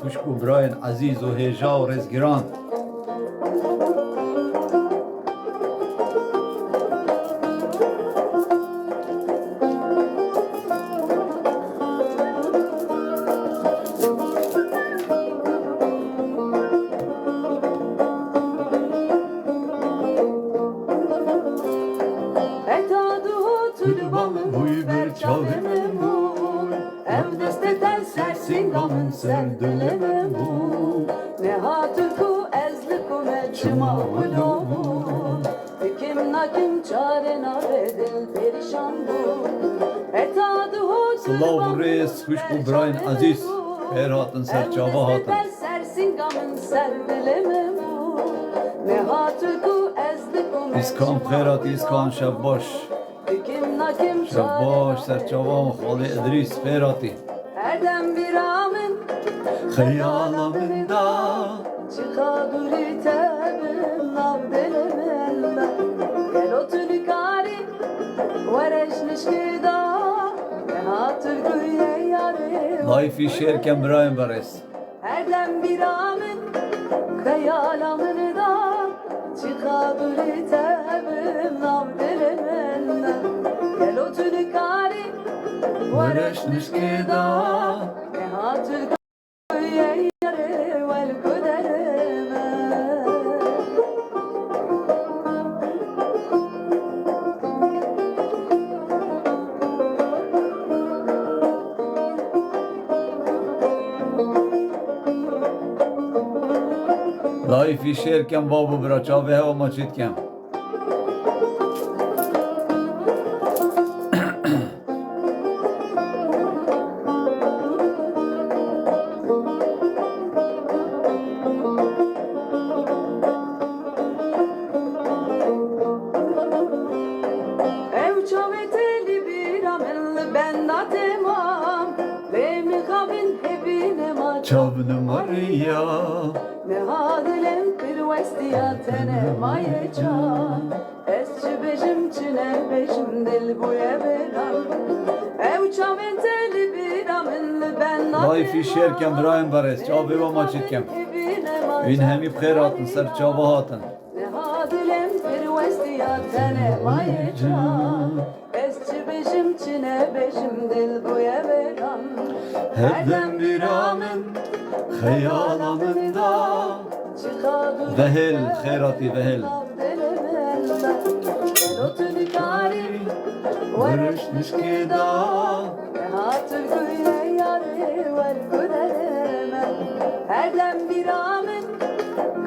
خوشک و براین عزیز و هیجا و رزگران Bوی بر چاومون ام دست تن سر سینگامن سر دلمون نهاتکو ازلکم چما ولومون بکم نکم چاره ناره دل پریشان بود اتاده الله و ریس خوشک و براین عزیز خیر هاتن سر چاوا هاتن سر سینگامن سر دلمون نهاتکو ازلکم ایسکان خیرات ایسکان شب باش شب باش سر چاوا خاله ادریس خیراتی erdem bir amın خیالمندا çıkaduri tebim nav delemenda gel otur kari vareş nişkida hatır güye yare laifi şerken براین برس erdem bir amın hayalamını da çıkaduri tebim nav delemenda gel otur kari ورش نشکدا hatır güye yare vel kudereme laifi şerken babu bira çave hava maçitken ev çaveteli bir amenli ben da temam ve mi kabin hepine maç çavını Maria ne hadilem bir vestiya tene mayecan esçi beşim çine beşim dil buya veran ev çaveteli bir amenli ben da laifi şerken براین برس çave hava maçitken این همی بخیر هاتن سر چاوا هاتن Nehadilem bir vestiya tene mayecan esçi beşim çine beşim dil buya veran Hevden bir amen hayalamında çıkadur Vehel khairati vehel Varış nişkida hatır güye yare var güdereme erdem bir amen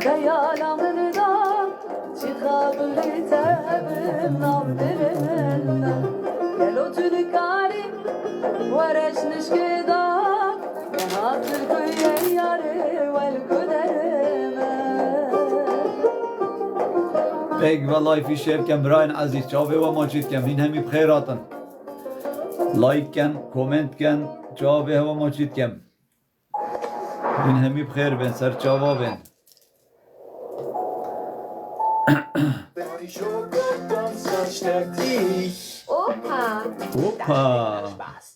hayalamını da çıkadur tebim nav deremende gel otur kari vareş nişkida hatır güye yare var güdereme Pek ve laifi şerken براین aziz çave ve maçitken این همی بخیر هاتن لایکن کومنتکن çave ve maçitken این همی بخیر بن سر چاوا بن Opa! Hoppa Spaß.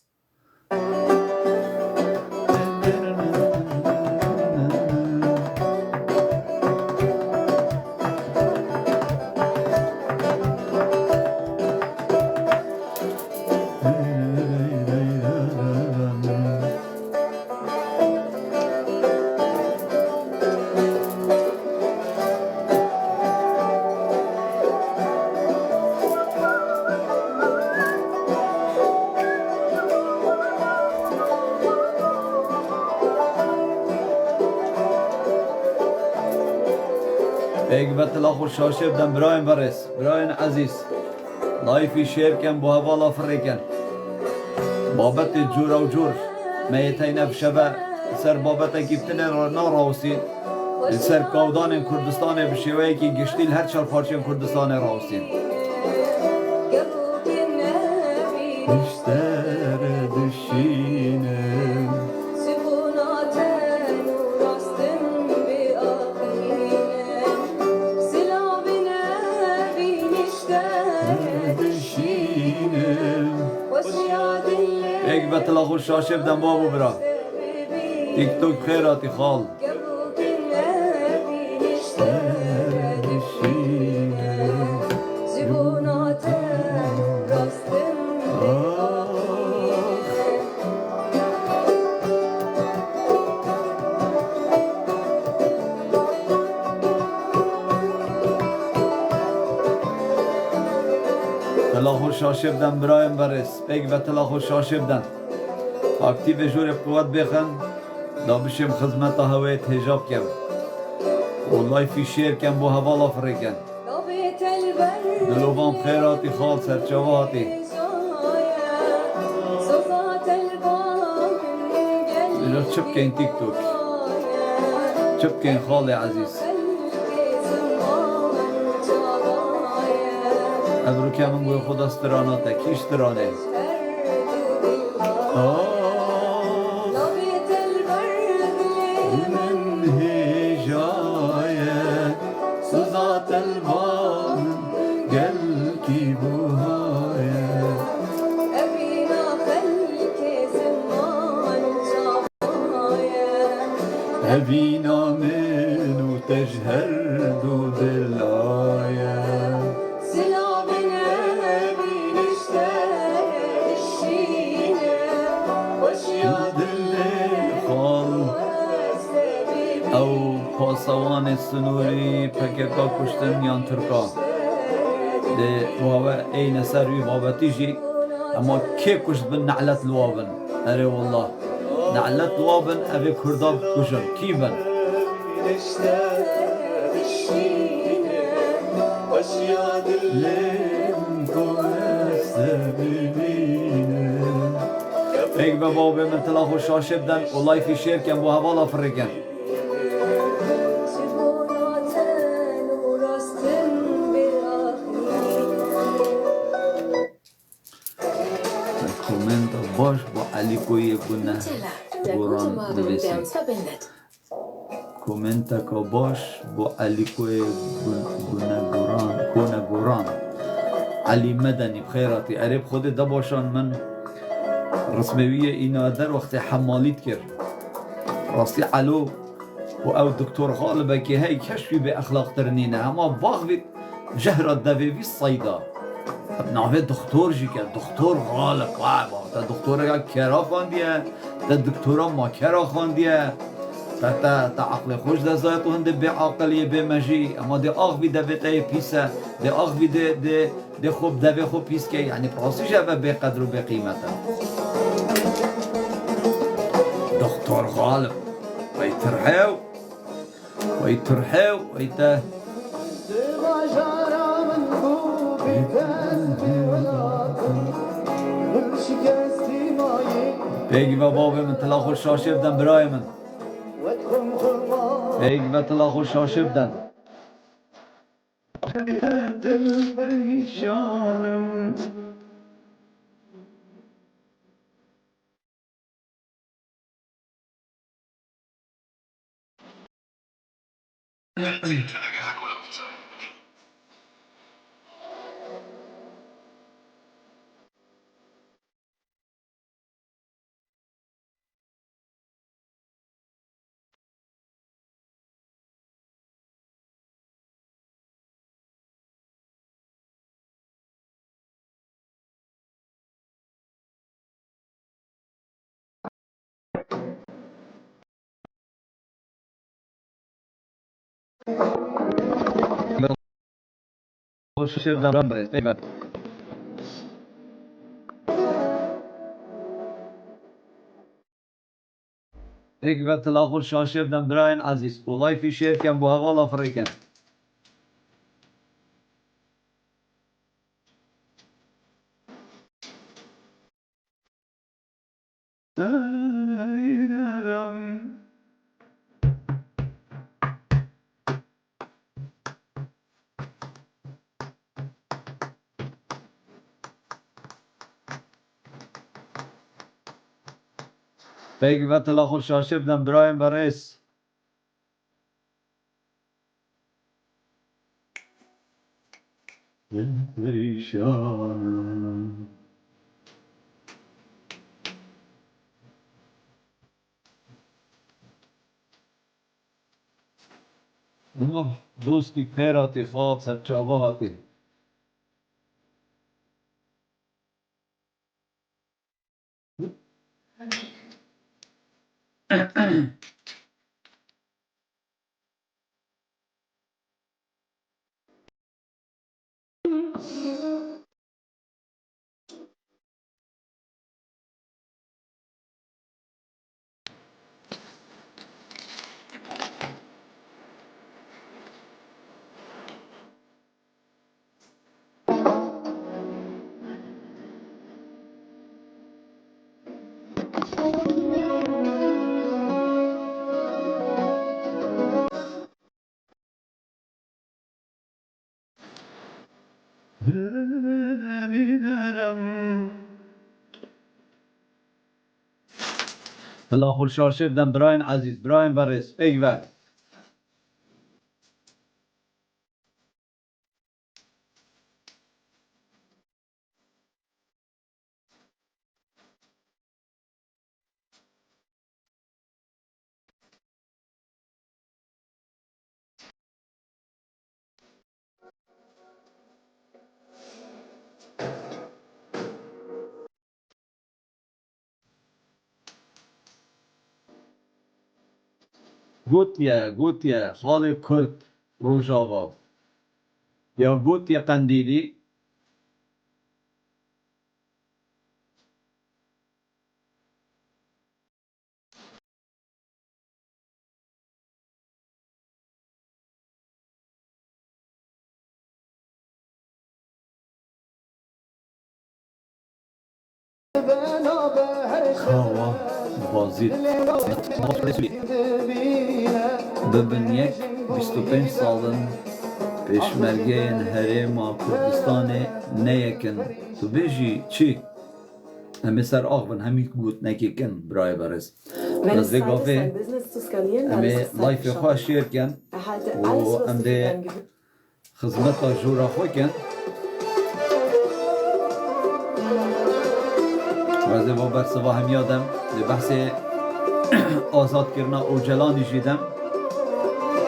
Ekbet la خوش شاشب دم براین برس براین عزیز لایفی شرکن bu havala friken بابت جور و جور میتین بشبه سر بابت گفتن ناراوسی سر کودان کردستان بشوی کی گشتیل هر چهار پارچه کردستان راوسی İşler düşünüm Ekbet la خوش شاشب دم بابو برا تيك توك خيراتي خال تلاخو شاشه بدن برایم برس بگ و تلاخو شاشه بدن اکتیو جور قوت بخن دا بشم خدمت هوایت هجاب کم والله فی شیر کم بو حوالا فرکن دلوبان خیراتی خال سرچواتی بجا چپ کن تیک توک چپ کن خال عزیز ابرو کمون گوی خود استراناته کیش ترانه من هجایه سوزات البان گل کی بوهایه أبينا من وتجهر دود الآية سلامنا بين اشتاق الشينة ياد اللي خال أو پاسوان سنوری پککا کشتن یان ترکا ده وهو این سروی بابتیجی اما کی کشت بن نعلت لوابن اره والله نعلت لوابن ابي كرداب كشن کی بن ایک به بابه من تلاخو شاشه بدن والله فی شیر کن بو حوالا فرکن کومنت باش با علی کوی گنه گوران نویسی کومنت که باش با علی کوی گنه گوران علی مدنی بخیراتی عرب خود دباشان من رسمویه اینا در وقت حمالیت کرد راستی علو و او دکتور غالبه که هی کشفی به اخلاق ترنینه اما باغوی جهرات دویوی صیدا ناوی دکتور جی که دکتور غالب وای با تا دکتور کرا خواندیه تا دکتورا ما کرا خواندیه تا عقل خوش ده زایت و هنده به عقلیه به مجی اما ده آغوی دویتای پیسه ده آغوی ده خوب دوی خوب پیس که یعنی پراسیش اوه به قدر و به قیمته دكتور غالب ويترحيو ويته بيجي بابا من تلاخو الشاشة بدن براي من بيجي بتلاخو الشاشة بدن الشاشة بدن رمبرز بيجي هيك بتلاقوا الشاشة بدن براين عزيز والله في شركة بوهغال أفريقيا هيك بتلاقوا الشاشة بدن براين باريس دوستی پیراتی خواب سر چاباتی الله خل شاشف دم براين عزيز براين برس ايوه قوتيا خالي كرد روجاوا يا قوتيا قنديلي خاوا بازيت ببنيك 25 سالن پشمرگین حریم کردستان نیکن تو بیجی چی؟ همه سر آغبن همی گوت نکیکن برای برس بس بگافه همه لایف خواه شیر کن و همه خدمت جورا خواه کن وزه با برسوا هم یادم بحث آزاد کرنا اوجلانی جیدم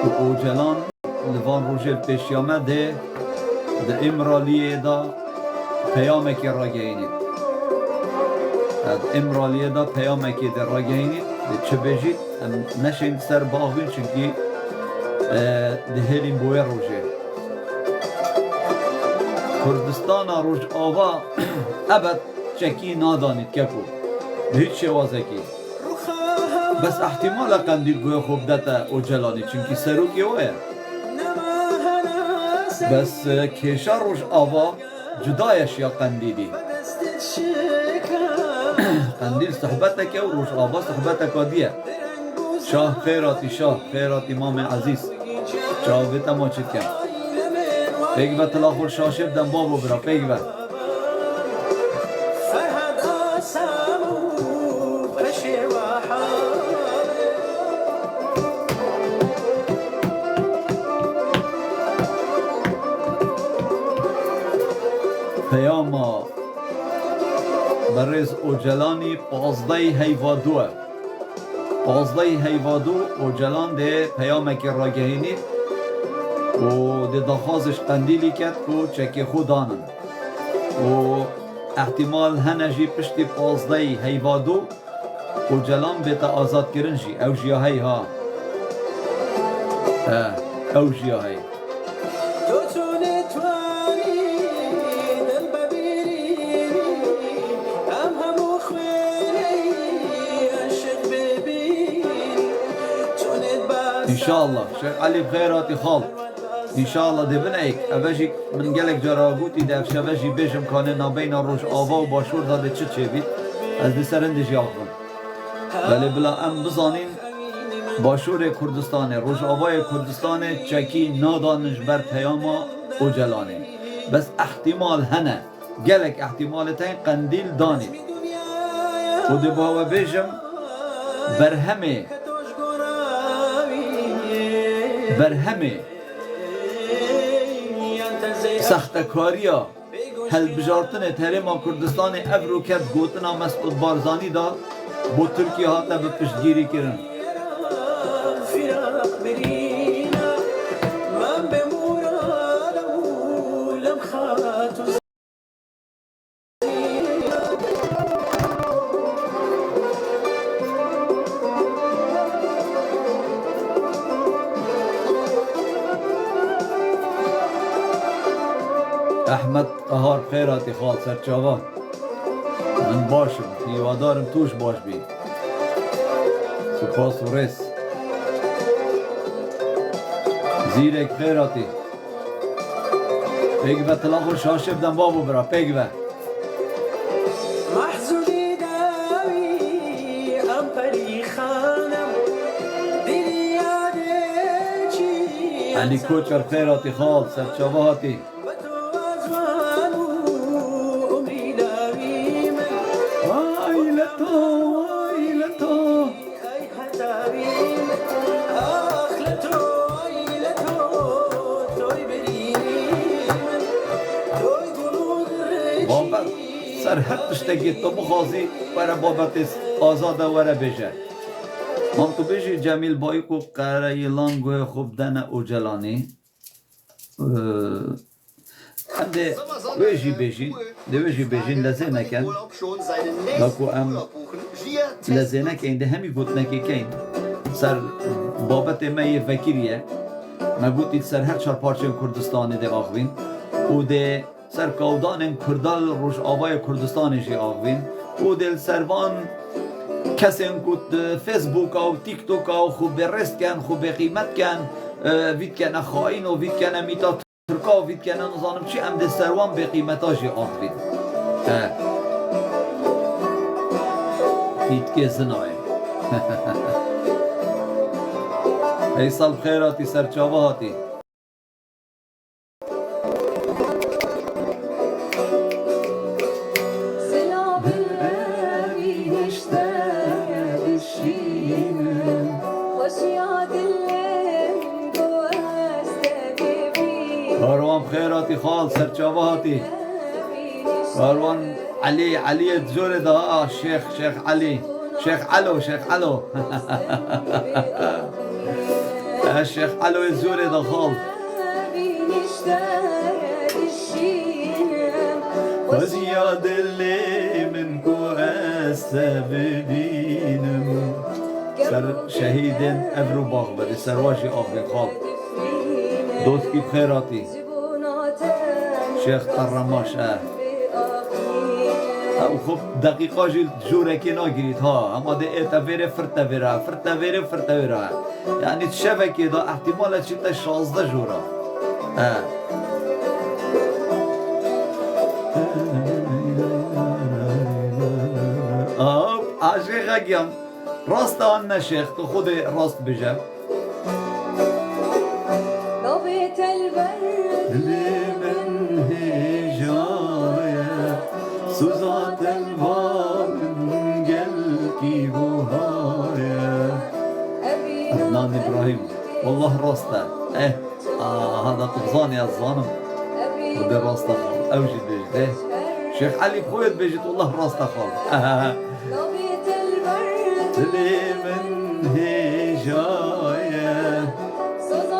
و اوجلان لوان روژل پیشیامه ده امرالیه دا پیامکی را گینید امرالیه دا پیامکی در را گینید چه بجید نشین سر باغوین چونکی ده هلین بوی روژه کردستان روژ آوا ابد چکی نادانید که کو به هیچ شوازه کی بس احتمال قندیل گوی خوب دتا اوجلانی چونکی سروکی وه بس کشا روش آوا جدایش یا قندیلی قندیل صحبت که و روش آوا صحبت که دیه شاه خیرات امام عزیز جاویت ما چید کن پیگ و تلاخور شاشب دن بابو برا پیگ و پیاما برز اوجلانی 15 هیوادوه 15 هیوادو اوجلان ده پیامکی را گهینید و ده دخوازش قندیلی کرد که چکی خودانن و احتمال هنجی پشتی 15 هیوادو اوجلان بیتا آزاد کرنجی او جیاهی ها او جیاهی İnşallah Şeyh Ali bxeyratı xal İnşallah dibin eyk evajik min gelek caraguti dev şevaji bejim kane nabeyna roş ava و başvur da de çı çevit ez de serin de jiyakvın veli bila em bizanin başvur Kurdistanê Rojavayê Kurdistanê çekî nadanij ber peyama Ocelanê bes ihtimal hene gelek ihtimalet tên qendîl danî û di bava bêjim berhemê سختکاریا هلبجارتن ترما کردستان افرو کرد گوتنا مسعود بارزانی دا بو ترکیه هاتا به پشتگیری کرن احمد قهار خیراتی خال سرچاوا من باشم هیوادارم توش باش بی سپاس و رس زیرک خیراتی پیگ و طلاق و شاشه بدن بابو برا پیگ و محزونی داوی ام پری خانم دلی یاده چی علی کوچر خیراتی خال سرچاوا هاتی بتو ازوانو عمری داوی من آیلتو ای حتاوی آخ لتو ای لتو توی بری من توی گلو بابا سر هر تشتگی تو بخوازی برا بابتیس آزاده وره بشه هم تو بشی جمیل بایی کو قره یلان گوه خوب دن او جلانی هنده ویجی بشین ده ویجی بشین لزه نکن لکو ام لزه نکن ده همی گوت نکی کن سر بابت ما یه فکریه ما گوتید سر هر چار پارچه کردستانی ده آخوین او ده سر کودان کردال روش آبای کردستانشی آخوین او دل سروان کسی کد فیسبوک او تیک توک او خوب رست کن خوب قیمت کن وید کن خواهین و وید کن میتا ترکا و وید کن نظانم چی ام ده سروان به قیمتاشی آخوین هیت که زنای ای سال خیراتی سرچاوه هاتی کاروان خیراتی خال سرچاوه هاتی کاروان علی زور دا شیخ علی شیخ علو شیخ علو زور دا خال وزیاد اللي منكو استبدینم سر شهیدین ابرو باغ بده سرواشی آخری خال دوست کی خیراتی شیخ ترماش او خب دقیقا جیل جوره که ناگیرید ها اما ده ایتا ویره فرتا ویره یعنی شبکه دا احتمال چی تا 16 جوره عاشق گیم راست آن نشیخ تو خود راست بجم ضبط البرد من هجايا سوزات الباب قلبي بوهايا عدنان ابراهيم والله راسته هذا قبضان يا الظالم وده راسته خال اوجد بجده شيخ علي بخويت بجد والله راسته خال ضبط البرد من هجايا صوت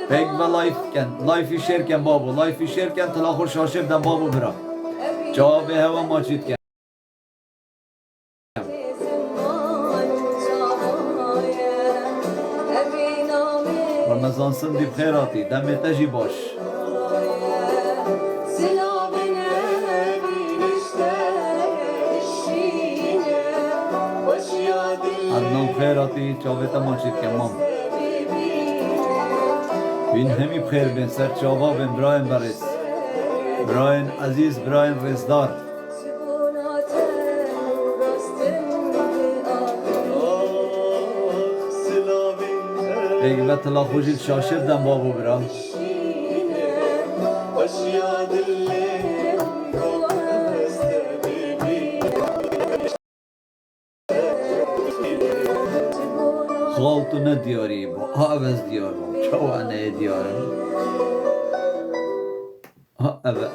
Pek ve live şerken babu, live şerken telahur şaşırdan babu bırak. Cevabı heva maçit ken. Ramazansın dip khairati, demetaji baş. Adnan khairati, çaveta maçit ken mam. بین همی بخیر بین سر چاوا بین براین برس براین عزیز براین رزدار ایک وقت لا خوشید شاشر دن بابو برا خالتو ندیاری با آوز دیارم چوانه دیارم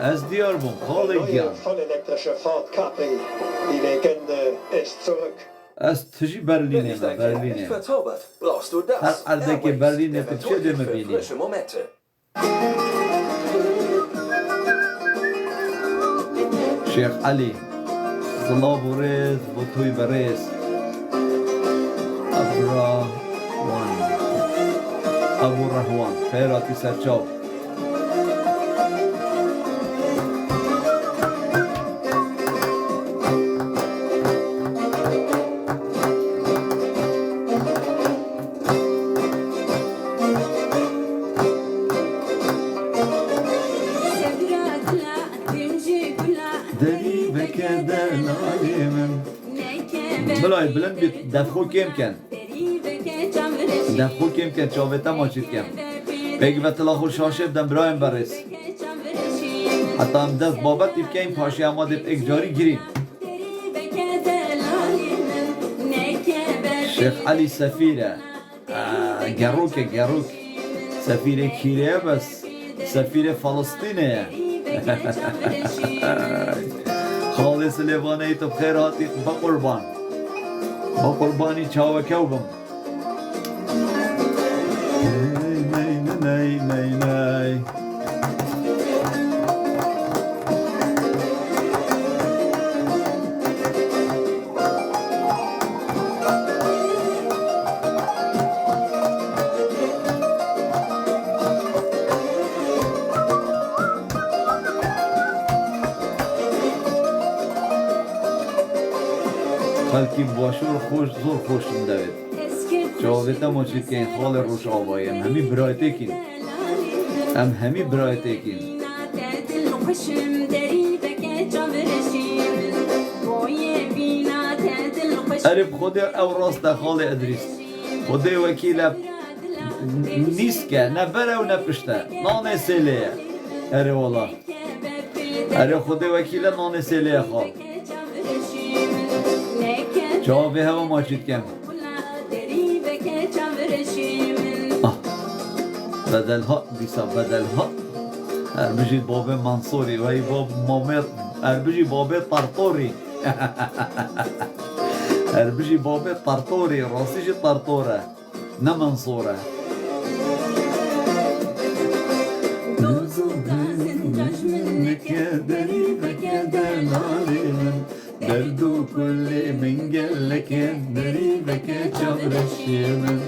از دیار بوم خاله گیان Van elektrische Fahrtkapling. Die Legende ist zurück. از تجی برلینه Wenn ich ما dein Kind nicht برلینه verzaubert, brauchst du das. هر اردک Airwaves, برلینه der تو چه Verträge دمه für بینی frische Momente. شیخ علی صلاة بوريز بطوي بريز أبو الرهوان خيراتي سرچاو دلالی من بلای بلند بیت دفخو کم کن دفخو کم کن چاوتا ماچید کم بگی بطلا خوش شاشه بدم برایم برس حتی هم دست بابت دیب که این پاشه اما دیب ایک جاری گیریم شیخ علی سفیره گروک سفیر کیره بس سفیر فلسطینه خالص لیوانه ای تو بخیر هاتی با قربانی چاوه کوبم نی خلکی باشور خوش زور خوشم دوید جاویتا ماچید که این خال روش آبایم همی برایت اکین همی برایت اکین عرب خود او راست خال ادریس خود وکیل نیست که نه بره و نه پشته نانه سیلیه اره والا اره خود وکیل نانه سیلیه خال جوابی هوا ماچید کم بدل ها دیسا بدل ها اربجی باب منصوری وی باب مامر اربجی باب طرطوری اربجی باب طرطوری راسیج طرطوره نه منصوره دردو كل من قال لك دريبك جبر الشيمن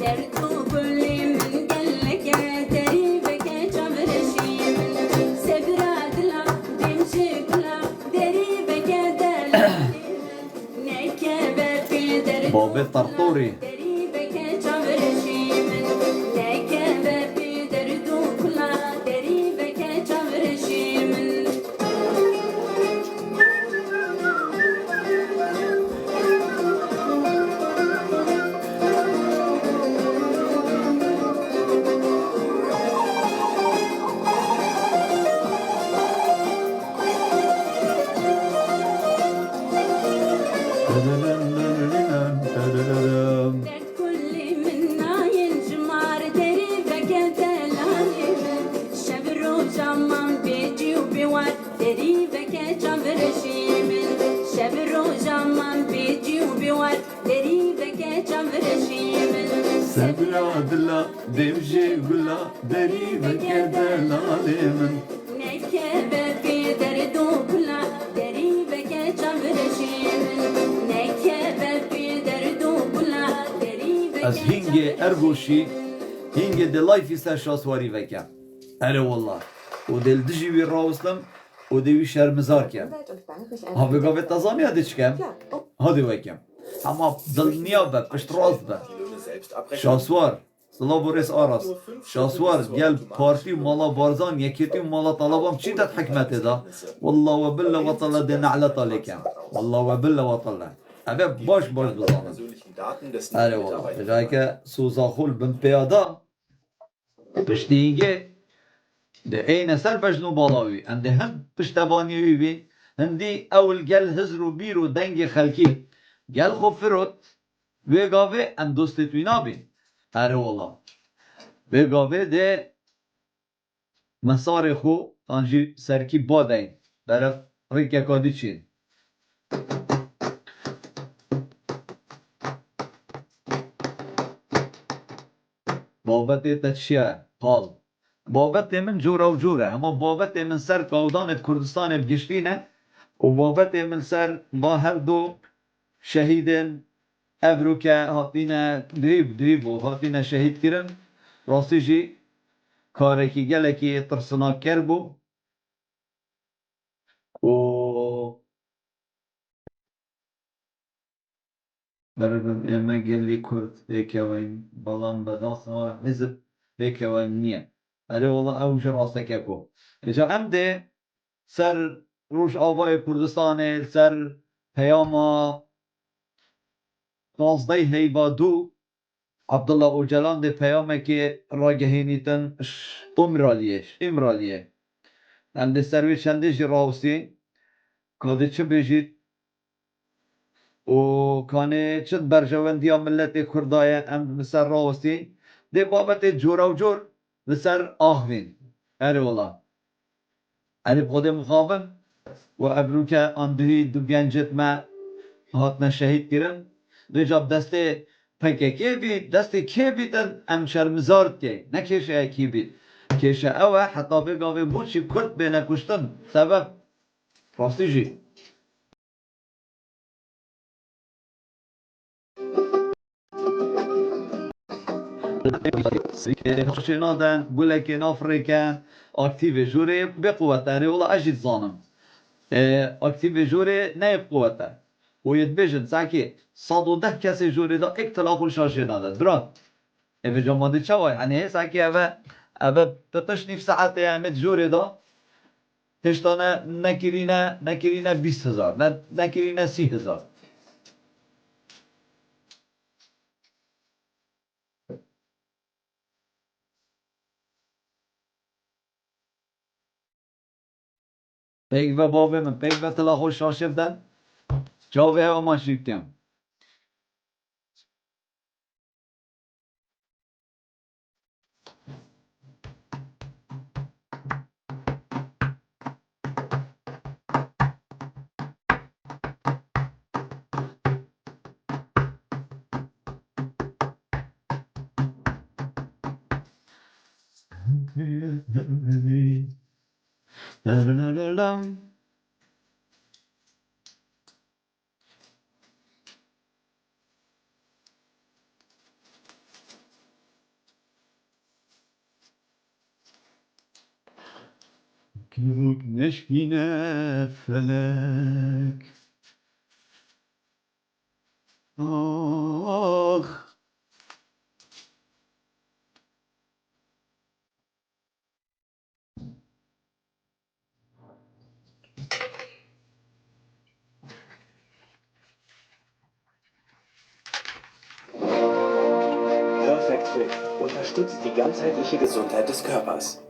دردو كل من قال لك دريبك جبر الشيمن سبراد لا بمشي كلا دريبك دلا نكبه في درد بابي طرطوري دريبك جبر الشيمن نكبه في درد كلا دريبك جبر الشيمن سبراد لا دمشي قلا دريبك دلالي من نكبه في درد كلا دريبك جبر الشيمن نكبه في درد كلا دريبك از هنگه ارگوشی هنگه دلایفی سر شاسواری وکم اره والله و دل دجی وی راوستم و دوی شرمزار کم ها بگاوه تازانی هده چکم هده وکم اما دل نیابه پشت راست به شاسوار سلا بورس آراس شاسوار گل پارتی مالا بارزان یکیتی مالا طلبام چی داد حکمت دا والله و بالله و طلا ده نعلت علیکم والله و بالله و طلا اوه باش بزانم اره والله بجایی که سوزاخول بن پیادا پشتیگه ده این سر بجنو بالاوی انده هم پشتبانیوی بی هندی اول گل هزرو بیرو دنگ خلکی گل خوب فرود وگاوه ام دوستتوی نابین اره والله وگاوه ده مسار خو تانجی سرکی بادین برای ریک یکادی چین بابت تشیه قال بابت من جوره و جوره اما بابت من سر کودان کردستان بگشتینه و بابت من سر با هر دو شهیدن افرو که هاتینه دریب و هاتینه شهید کرن راستی جی کاری که گله که ترسناک کر بو و بردم اما گلی کرد بکوین بلان بداخل حزب بکوین نیه اره والله اوش راسته که کو اجا ام ده سر روش آوای کردستان سر پیام نازده هیوا دو عبدالله اوجلان ده پیامه که را گهینیتن امرالیه ام ده سروی چنده جی راوستی کاده چه بجید و کانه چند برجواندی ها ملت کردای ام بسر راوستی ده بابت جورا و جور بسر آخوین اره والله اره خود مخابم و ابرو که اندهی دو گنجت ما هاتنا شهید کرن رجاب دست پککی بید دست کی بیدن ام شرمزارد که نکشه کی بید کشه اوه حتی بگاوه بوچی کرد بینه کشتن سبب راستی جی شنادن بولکن آفریکن اکتیو جوری به قوت داره ولی اجید زانم اکتیو جوری نه قوت داره و یدبیجن ساکی 110 کسی جوری دا اختلاف و شاشه ناده دران اوه جمعه چه وای یعنی ساکی اوه تتشنیف ساعت یعنی جوری دا تشتانه نکرینه 20,000 نکرینه 30,000 پیگ و بابه من پیگ و تلا خوش شاشه بدن جاوه و ما شیفتیم نشینه فلک آخ Perfect Fit unterstützt die ganzheitliche Gesundheit des Körpers.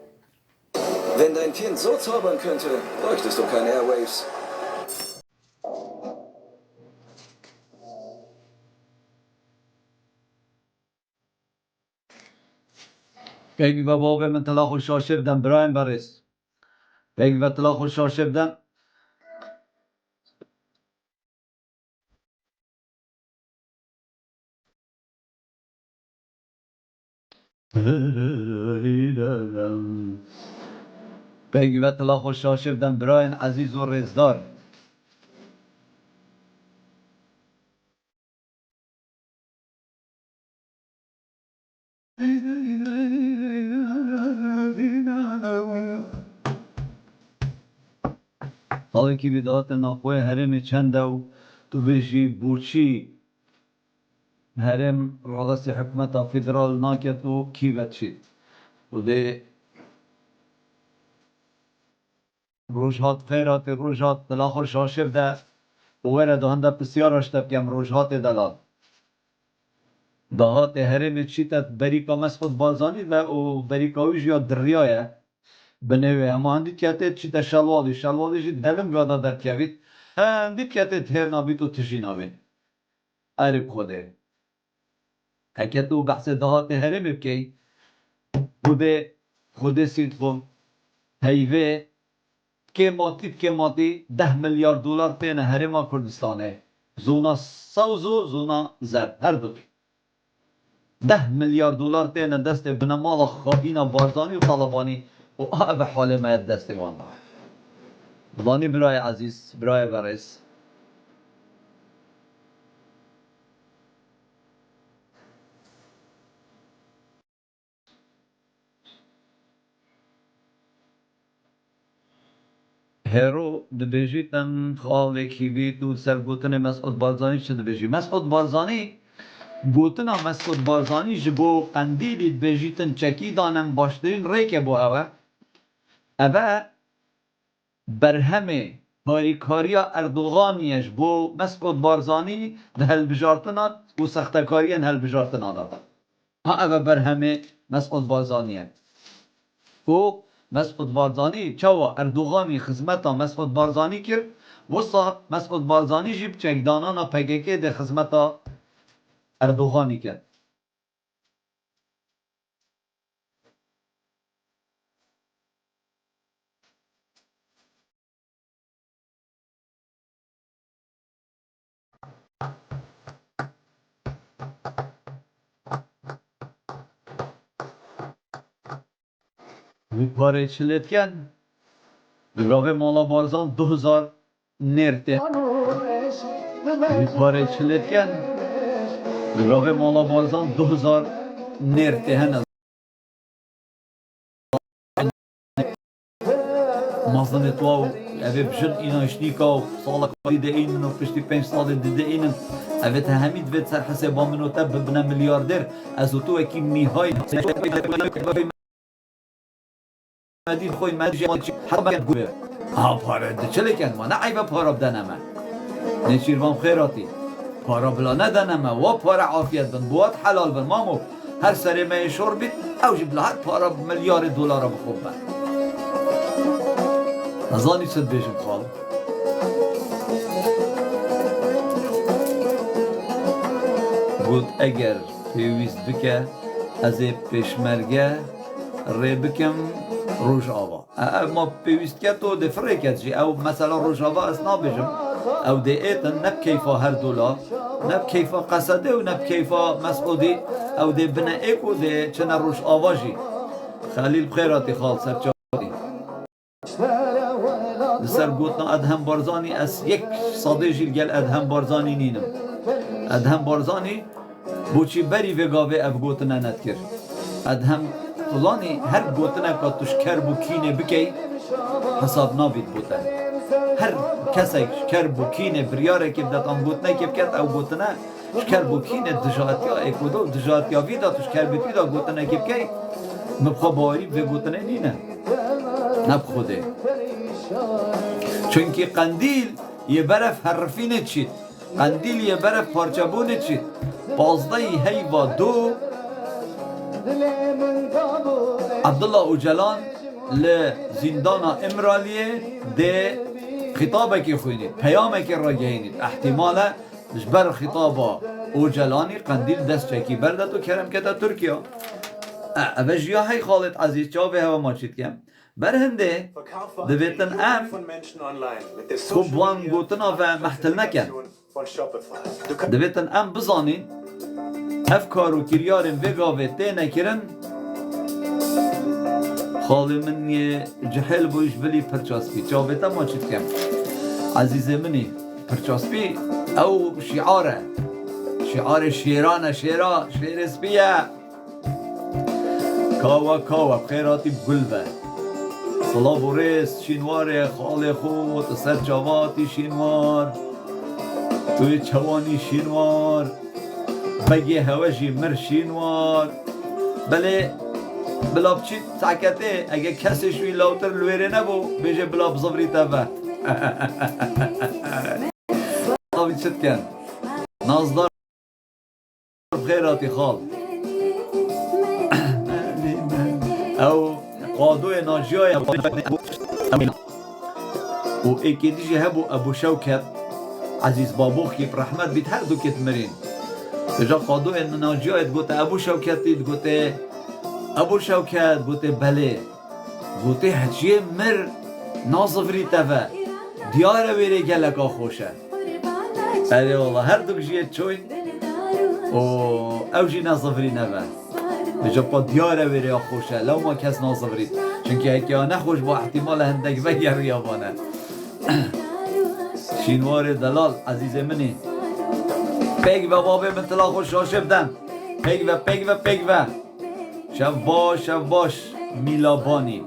Wenn dein Kind so zaubern könnte, bräuchtest du keine Airwaves. پیگ و بابه من تلا خوش شاشه بدن برایم برس پیگ و تلا خوش شاشه بدن پیگ و تلا خوش شاشه بدن براین عزیز و رزدار حالا که بیدات ناخوی هرم چنده و تو بشی بورچی هرم رئیس حکومت فدرال ناکت و کی بچید و ده روزهات خیرات روزهات دلاخر شاشف ده و ویره دهنده بسیار اشتب کم روزهات دلال دهات هرم چیتت بریکا مسخود بازانی و بریکاویش یا دریایه بنوی اما هندید کهتت چیت شلوالی جید دلم گادا در کوید هندید کهتت هر نابید و تشی نابید عرب خوده اگه تو بحث دهات هرم بکی خوده سید خون هیوه که ماتی 10 میلیارد دلار پین هرم کردستانه زونا سوزو زونا زرد هر دو 10 میلیارد دلار پین دست بنمال خائینا بارزانی و طالبانی و به حال ما دست وانا بلانی برای عزیز برای برس هرو دبیجیتن خاله کی بیت و سر گوتن مسعود بارزانی چه دبیجی مسعود بارزانی گوتنا مسعود بارزانی جبو قندیلی دبیجیتن چکی دانم باشترین ریک بو اوه برهمه کاریکاریا اردوغانیش بو مسعود بارزانی ده هلبجارتنان و سختکارین هلبجارتنان داد ها اوه بر همه مسعود بارزانیه و مسعود بارزانی چاوا اردوغانی خدمتا مسعود بارزانی کرد وسا مسعود بارزانی جیب چکدانانا پکیکی ده خدمتا اردوغانی کرد باره چلیتکن گراوه مالا بارزان 2000 نرته باره چلیتکن گراوه مالا بارزان 2000 نرته هنه مازن تواو اوه بجن اینا اشنیکا و سالک دیده اینن و پشتی 5 سال دیده اینن اوه تا همید وید سر حسابا منو تب ببنه میلیاردر از تو اکی میهای مدین خوی مدی حرب گوه ها پاره ده چلی کن ما نه عیبه پاره بدنمه نشیروان خیراتی پاره بلا ندنمه و پاره عافیت بن بوات حلال بن مامو هر سری مای شور بید او جب لحد پاره $1,000,000,000 بخوب بن نزانی چند بیشم خال بود اگر پیویست بکه از پیشمرگه ری بکم روجاوا اما پیوست که تو دفره کردی او مثلا روجاوا اسنا بجم او ده ایتن نب کیفا هر $1 نب کیفا قصده و نب کیفا مسعودی او ده بنا ایکو ده چنه روش آواجی خلیل بخیراتی خال سرچاتی لسر گوتنا ادهم بارزانی از یک صادی جیل گل ادهم بارزانی نینم ادهم بارزانی بوچی بری وگاوه اف گوتنا ند کرد ادهم فلانی هر گوتنه که توش کرب و کینه بکی حساب نابید بوده هر کسی کرب و کینه بریاره که بدت آن گوتنه که بکرد او گوتنه کرب و کینه دجاتیا اکودو دجاتیا ویدا توش کرب ویدا گوتنه که بکی مبخوا باری به گوتنه نینه نبخوده چونکه قندیل یه برف حرفینه چید قندیل یه برف پارچبونه چید 15 هیوا 2 عبدالله اوجلان لزندان امرالیه ده خطابه که خوینید پیامه که را گهینید احتمالا جبر خطابه اوجلانی قندیل دست چکی برده تو کرم کده ترکیه اوه جیا های خالد عزیز جوابه هوا ما چید کم بر هنده دویتن ام خوب وان گوتنا و محتل نکن دویتن ام بزانین افکار و کریارن وگاوه ته نکرن خالی من یه جهل بوش بلی پرچاسبی جاویتا ما چید کم عزیز منی پرچاسبی او شعاره شعار شیرانه شیرا شیر سبیه کاوا کاوا بخیراتی بگلبه صلاب و ریس شینوار خال خود سر جواتی شینوار توی چوانی شینوار بگی هواجی مر شینوار بله بلا بچی ساکته اگه کسی شوی لاوتر لویره نبو بیجه بلا بزبری تبه آبی چت کن نازدار بخیراتی خال او قادوی ناجیای و ایکی دیجی هبو ابو شوکت عزیز بابوخی برحمت بیت هر دو کت مرین جا قادوی ناجیای گوته ابو شوکتی گوته ابو شوکت گوته بله گوته هچیه مر نازفری تفه دیاره ویره گلکا خوشه اره والله هر دو کجیه چوین او جی نازفری نفه بجا پا دیاره ویره خوشه لو ما کس نازفرید چونکه اکی ها نخوش با احتمال هندک وگر ریابانه شینوار دلال عزیز منی پیگ و بابه من طلا خوش شاشه بدن پیگ و شب باش میلابانی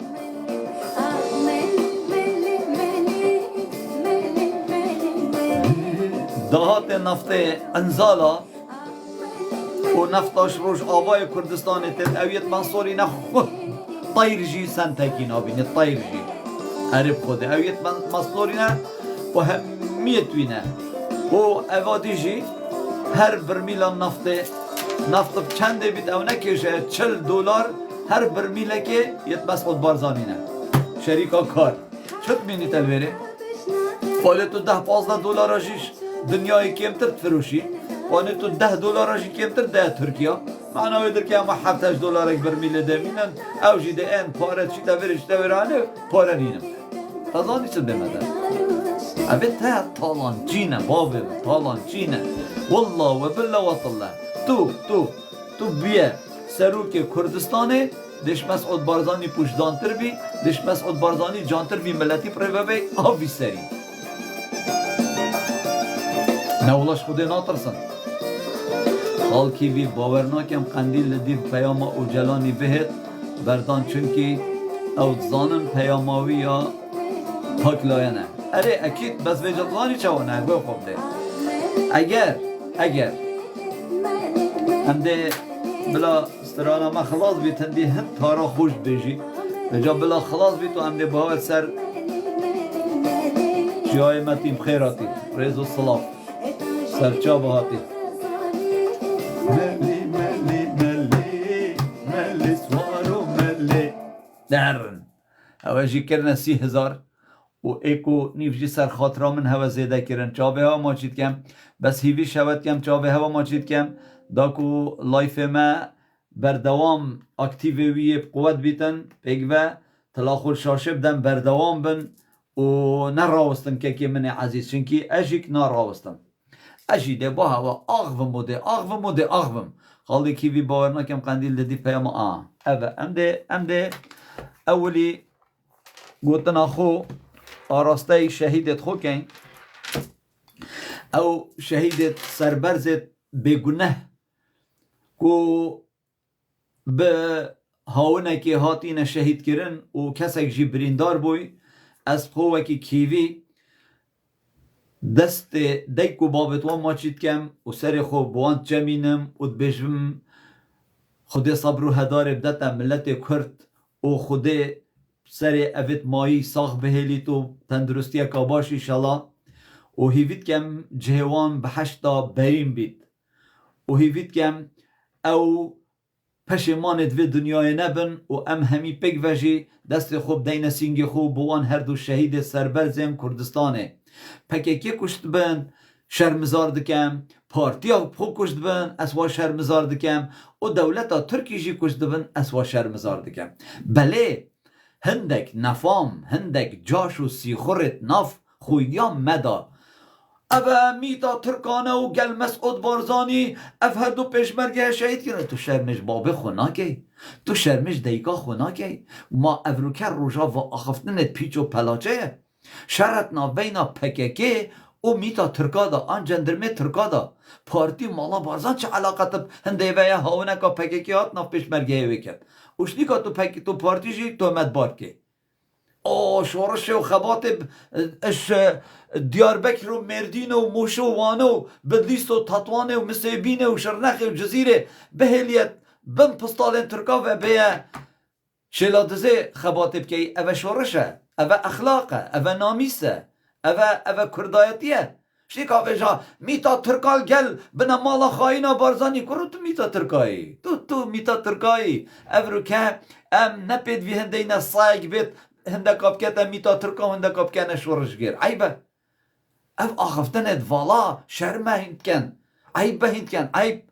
دهات نفت انزالا و نفتاش روش آوای کردستان تد اویت منصوری نخود طیر جی سنتکی نابینه طیر جی عرب خوده اویت منصوری نه و همیت وینه و اوادی جی هر برمیل نفت چنده بید او نکشه $40 هر برمیله که یت مسعود بارزانی نه شریکا کار چط مینی تلویره پاله تو $10-15 آجیش دنیای کمتر تفروشی پاله تو $10 آجی کمتر ده ترکیه معنی در که اما $7 برمیله ده مینن او جی ده این پاره چی تفرش تفرانه پاره نینم تازانی چه دمده اوه تا طالان چینه بابه طالان چینه والله و بالله و طالله تو بیه سروک کردستانه دش مسعود بارزانی پوشدانتر بی دش مسعود بارزانی جانتر بی ملتی پره بی آفی سری نولاش خوده ناترسن خالکی بی باورناکم قندیل دیو پیام او جلانی بهت بردان چونکی او زانم پیاماوی یا پاک لاینه اره اکید بس ویجاتلانی چوانه گو خوب ده اگر هم ده بلا استرانا ما خلاص بی تندی هند تارا خوش بیجی بجا بلا خلاص بی تو هم ده باور سر جای متیم خیراتی ریز و صلاف سرچا بهاتی ملی سوارو ملی درن هواجی کرن 30,000 و ایکو نیفجی سر خاطرا من هوا زیده کرن چابه هوا ما چید کم بس هیوی شود کم چابه هوا ما چید کم داکو لایف ما بردوام اکتیوی قوت بیتن پیگوه تلاخل شاشه بدن بردوام بن و نراوستن که من عزیز چنکی اجیک نراوستن اجی ده با هوا آغوم خالی کی بی باور نکم قندیل دی پیام اوه ام ده اولی گوتن اخو آراسته شهیدت خو کن او شهیدت سربرزت بگنه کو به هاونه که هاتین شهید کرن و کسک جی بریندار بوی از خوه که کیوی دست دیکو بابت و ما چید کم و سر خو بوان جمینم و بجم خود صبر و هدار بدتا ملت کرد و خود سر اوید مایی ساخ بهلی تو تندرستی کاباش ایشالا و هیوید کم جهوان به 8 بریم بید و هیوید کم او پشمانت و دنیای نبن و ام همی پک وجی دست خوب دین سینگ خوب بوان هر دو شهید سربرزم کردستانه پککی کشت بن شرمزار دکم پارتیا خو کشت بن اسوا شرمزار دکم و دولتا ترکی جی کشت بن اسوا شرمزار دکم بله هندک نفام هندک جاش و سیخورت نف خویام مدا اوه میتا ترکانه و گل مسعود بارزانی اف هر دو پیشمرگه شهید کنه تو شرمش بابه خونا کی تو شرمش دیگا خونا کی ما افروکر روژا و آخفتنت پیچ و پلاچه شرط نابینا پککی او میتا ترکادا آن جندرمه ترکادا پارتی مالا بارزان چه علاقت هنده ویا هاونه که پککی هات ناف پیشمرگه وکرد اوشنی که تو پارتی جی تو مدبار که شورش و خبات اش دیاربکر و مردین و موشو و وانه و بدلیست و تطوانه و مسیبینه و شرنخه و جزیره بهلیت بم پستالین ترکا و بیا شلادزه خبات بکی اوه شورشه اوه اخلاقه اوه نامیسه اوه کردایتیه شیک آفجا میتا ترکال گل بنا مالا خواهینا بارزانی کرو تو میتا ترکایی تو میتا ترکایی افرو که ام نپید وی هنده اینا سایگ بید هنده کابکت میتا ترکا هنده کابکت شورش گیر عیبه اف آخفتنت والا شرمه هند کن عیبه هند کن عیب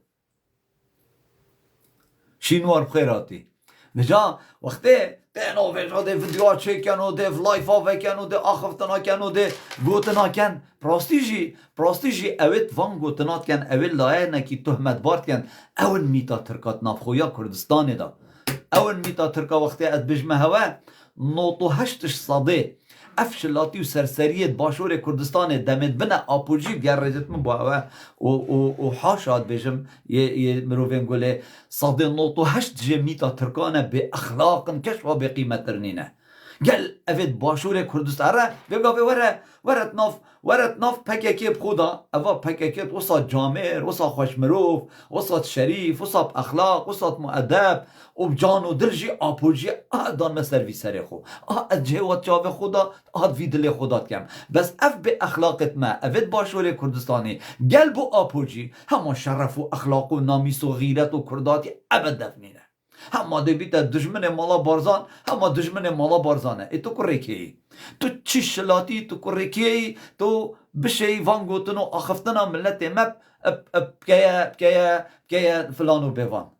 شینوار بخیراتی بجا وقتی تنو وجا ده ویدیو چکن و ده لایفا وکن و ده آخفتنا کن و ده گوتنا کن پراستیجی اوید وان گوتنات کن اوید لایه نکی تهمت بارد کن اول میتا ترکات نافخویا کردستانی دا اول میتا ترکا وقتی اد بجمه هوا 98% افشلاتی و سرسریت باشور کردستان دمت بنا آپوجی گرزت من با و حاشاد بجم یه مروفین گوله 98 جمیتا ترکانه به اخلاق کش و به قیمت ترنینه گل اوید باشور کردستان را بگاوه ورت ناف پککی بخودا اوا پککیت وسط جامع وسط خوشمروف وسط شریف وسط اخلاق وسط مؤدب و جان و دلجی آپوجی دان مسروی سر خو جهوت جاوه خدا وی دل خودات کم بس اف به اخلاقت ما اوید باشور کردستانی گل بو آپوجی همه شرف و اخلاق و نامیس و غیرت و کرداتی ابد دفنینه همه دبیت دشمن مالا بارزان همه دشمن مالا بارزانه ای تو کرکی تو چی شلاتی تو کرکی تو بشی وانگوتن و آخفتن ملت مب بگه فلانو بیوان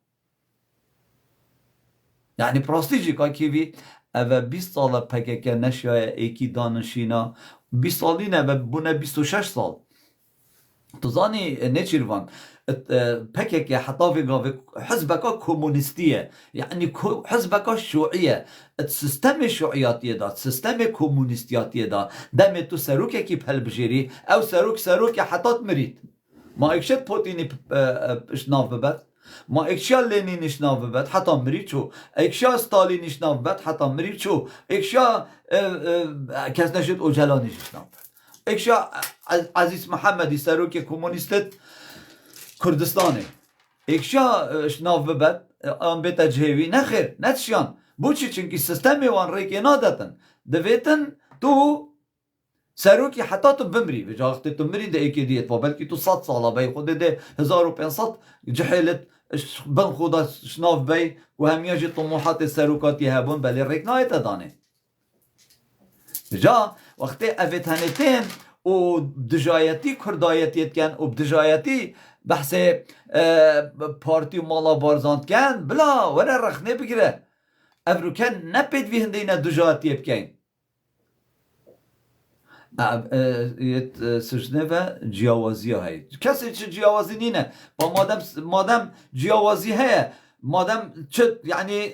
یعنی پراستیجی که کیوی اوه 20 سال پکک نشیای ایکی دانشینا 20 سالی نه بونه 26 سال تو زانی نچیروان پکک حتی ویگاوی حزبکا کمونیستیه یعنی حزبکا شوعیه سیستم شوعیاتیه دا سیستم کمونیستیاتیه دا دم تو سروک کی پل بجیری او سروک حتات مرید ما اکشت پوتینی اشناف ببد ما اکشا لینین اشناف ببد حتی مرید چو اکشا ستالین اشناف ببد حتی مرید چو اکشا کس نشد اوجلانی اشناف ببد اکشا عزیز محمدی سروک کمونیستت کردستانه اکشا شناف ببد آن بیتا جهوی نخیر نتشیان بوچی چنکی سیستمی وان ریکی نادتن دویتن تو سروکی حتی تو بمری و جاقتی تو مری ده ایکی دیت و بلکی تو 100 ساله بی خود ده 1500 جحیلت بن خودا شناف بی و همیاجی طموحات سروکاتی هبون بلی ریک نایت دانه جا وقتی اویت هنیتین و دجایتی کردایتیت کن و دجایتی بحث پارتی و مالا بارزاند کن بلا وره رخنه بگیره افروکن نپید وی هنده اینه دجایتی بکن سجنه و جیاوازی های کسی چه جیاوازی نینه با مادم جیاوازی هایه مادم چه یعنی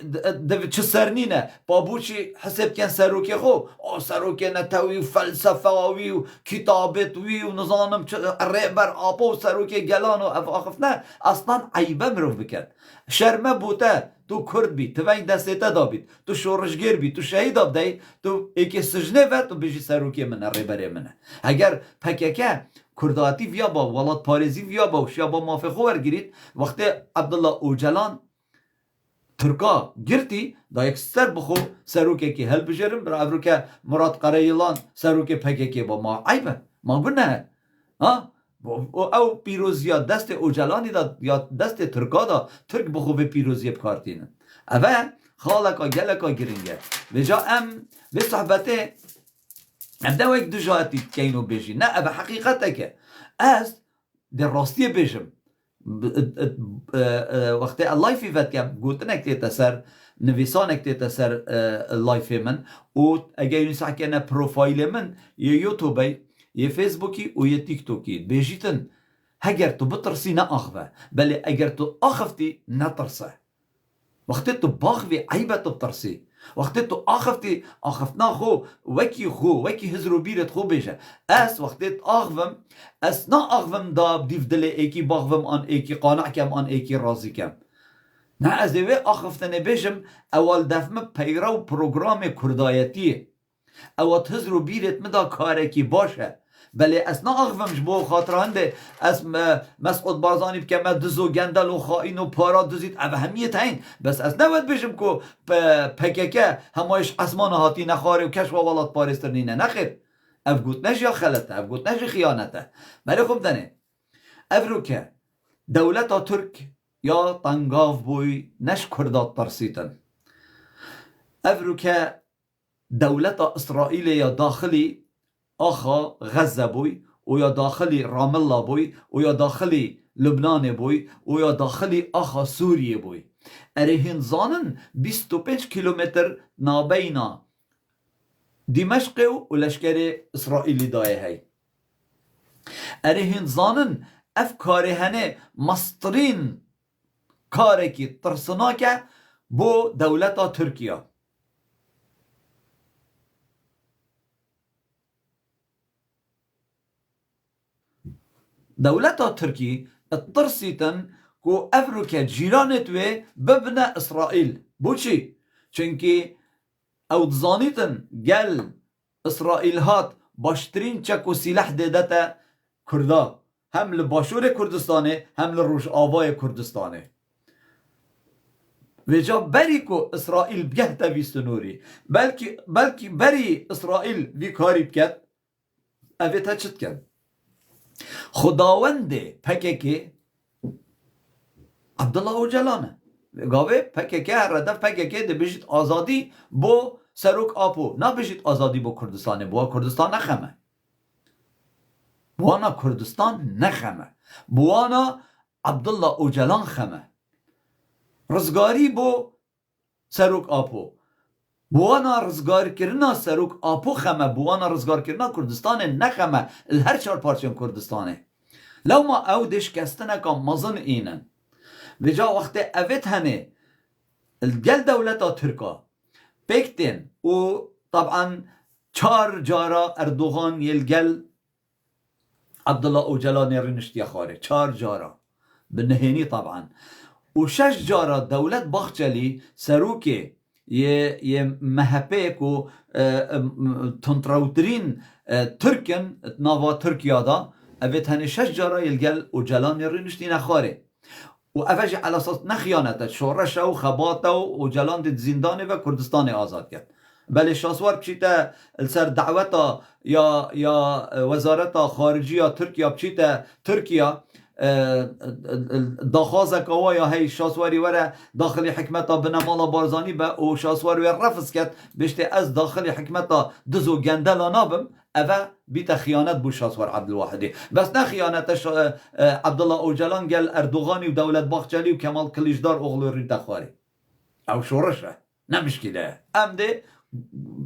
چه سرنینه بابوچی حسب کن سروکی خو سروکی نتوی و فلسفه و کتابت وی و نظانم ریبر آپا و سروکی گلان و افاقف نه اصلا عیبه مروف بکن شرمه بوده تو کرد بی تو این دستیتا دا بید تو شورشگیر بی تو شهید آب دایی تو ایکی سجنه و تو بیشی سروکی منه ریبره منه اگر پککه کرداتی ویا با ولاد پارزی ویا با شیا با مافخو ورگیرید وقتی عبدالله اوجلان ترکا گرتی دا یک سر بخو سروکی که هل بجرم برا افرو که مراد قرایلان سروکی پککی با ما عیبه ما بنه او پیروزی دست اوجلانی دا یا دست ترکا دا ترک بخو به پیروزی بکارتینه اوه خالکا گلکا گرینگه بجا به صحبته ام یک دو جاتی که اینو بجی نه اوه حقیقته که از در راستی بجم وقتی لایفی ود کم گوتنک تیتا سر نویسانک تیتا سر لایفی من و اگر این سعی کنه پروفایل من یه یوتیوبی یه فیسبوکی و یه تیک توکی بیجیتن اگر تو بترسی نه آخوه بلی اگر تو آخفتی نترسه وقتی تو باخوی عیبه تو بترسی وقتی تو آخفتنا وکی هزرو بیرت خو بیشه اس وقتی آخوم اس نا آخوم دا بدیف دل ایکی باخوم آن ایکی قانع کم آن ایکی راضی کم نه از دوی آخفتنه بیشم اول دفمه پیرو پروگرام کردایتیه اول هزرو بیرت مدا کارکی باشه بله از نا آخوامش بو خاطرانده از مسعود بارزانی بکه من دزو گندل و خائن و پارا دزید او همیت هین بس از نوید بشم که پککه همایش اسمان هاتی نخاره و کشف و ولاد پارستر نینه نخیر او گوت نش یا خلطه او گوت نش خیانته بله خوب دنه او رو که دولت ترک یا تنگاف بوی نش کردات ترسیتن او رو که دولت اسرائیل یا داخلی آخا غزه بوی و یا داخلی رام الله بوی و یا داخلی لبنان بوی و یا داخلی آخا سوریه بوی اره هنزانن 25 کیلومتر نابینا دمشق و لشکر اسرائیلی دایه هی اره هنزانن افکاره هنه مسترین کاره کی ترسناکه بو دولتا ترکیه دولتا ترکی ترسیتن کو افرو که جیرانت و ببنه اسرائیل بوچی؟ چونکی او دزانیتن گل اسرائیل هات باشترین چک و سلاح دیدتا کردا هم لباشور کردستانه هم لروش آوای کردستانه و جا بری که اسرائیل بگه تاویست نوری بلکی بری اسرائیل وی کاری بکد اوه تا چت کن خداوند پککی عبدالله اوجلانه گاوه پککی هر ردف پککی ده بجید آزادی بو سروک آپو نه بجید آزادی بو کردستانه بو کردستان نخمه بوانا کردستان نخمه بوانا عبدالله اوجلان خمه رزگاری بو سروک آپو بوانا رزگار کرنا سروک آپو خمه بوانا رزگار کرنا کردستان نخمه الهر چار پارچن کردستانه لو ما او دش کستنه که مزن اینن و جا وقت اوید هنه الگل دولتا ترکا بکتن و طبعا چار جارا اردوغان یلگل عبدالله اوجلان رنشتی خاره چار جارا بنهینی طبعا و شش جارا دولت باخچلی سروکه یه مهپیک و تنتراوترین ترکن ناوا ترکیا دا اوید هنه شش جارا یلگل اوجلان رنشتی نخاره و اوج على اساس نخیانت شورش و خبات و جلان دید زندانه و کردستان آزاد کرد بله شاسوار بچیتا سر دعوتا یا وزارت خارجی ترکیا بچیتا ترکیا داخازه کوا یا هی شاسواری وره داخل حکمتا بنمالا بارزانی به او شاسواری ور رفض کرد بشته از داخل حکمتا دزو گندلا نابم اوه بیت خیانت بو شاسوار عبدالواحدی بس نه خیانتش عبدالله اوجلان گل اردوغانی و دولت باخچلی و کمال کلیشدار اغلو ری تخواری او شورشه نمشکیده ام ده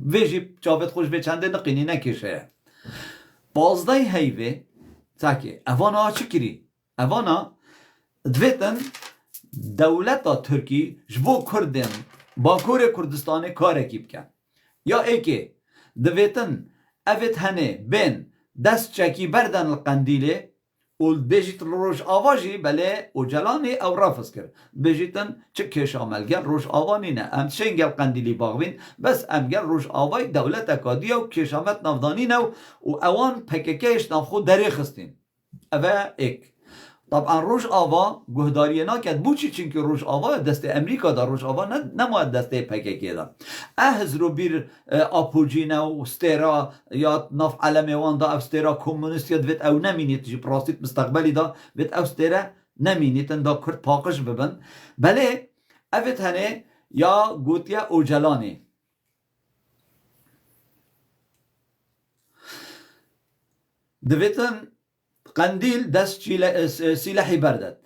ویجی چاوت خوش به چنده نقینی نکشه بازده هیوه تاکی اوانا چی کری؟ اوانا دویتن دولتا ترکی جبو کردن باکور کردستان کارکی بکن یا ایکی دویتن اوید هنه بین دست چکی بردن القندیله و بجیت روش آواجی بله او جلانی او رافض کرد بجیتن چه کش عمل گل روش آوانی نه ام شنگل قندیلی باغوین بس ام گل روش آوای دولت اکادیا و کشامت نافدانی نو و اوان پککش نافخو دری خستین اوه ایک طبعا روش آوا گهداری ناکد بوچی چنکه روش آوا دست امریکا دا روش آوا نماید دست پککی دا احز رو بیر آپوجینه و استیرا یا ناف علم وان دا استیرا کمونیست یا دوید او نمینید جی پراستید مستقبلی دا وید او استیرا نمینید دا کرد پاقش ببن بله اوید هنه یا گوتیا اوجلانی دویدن قندیل دست سلاحی بردد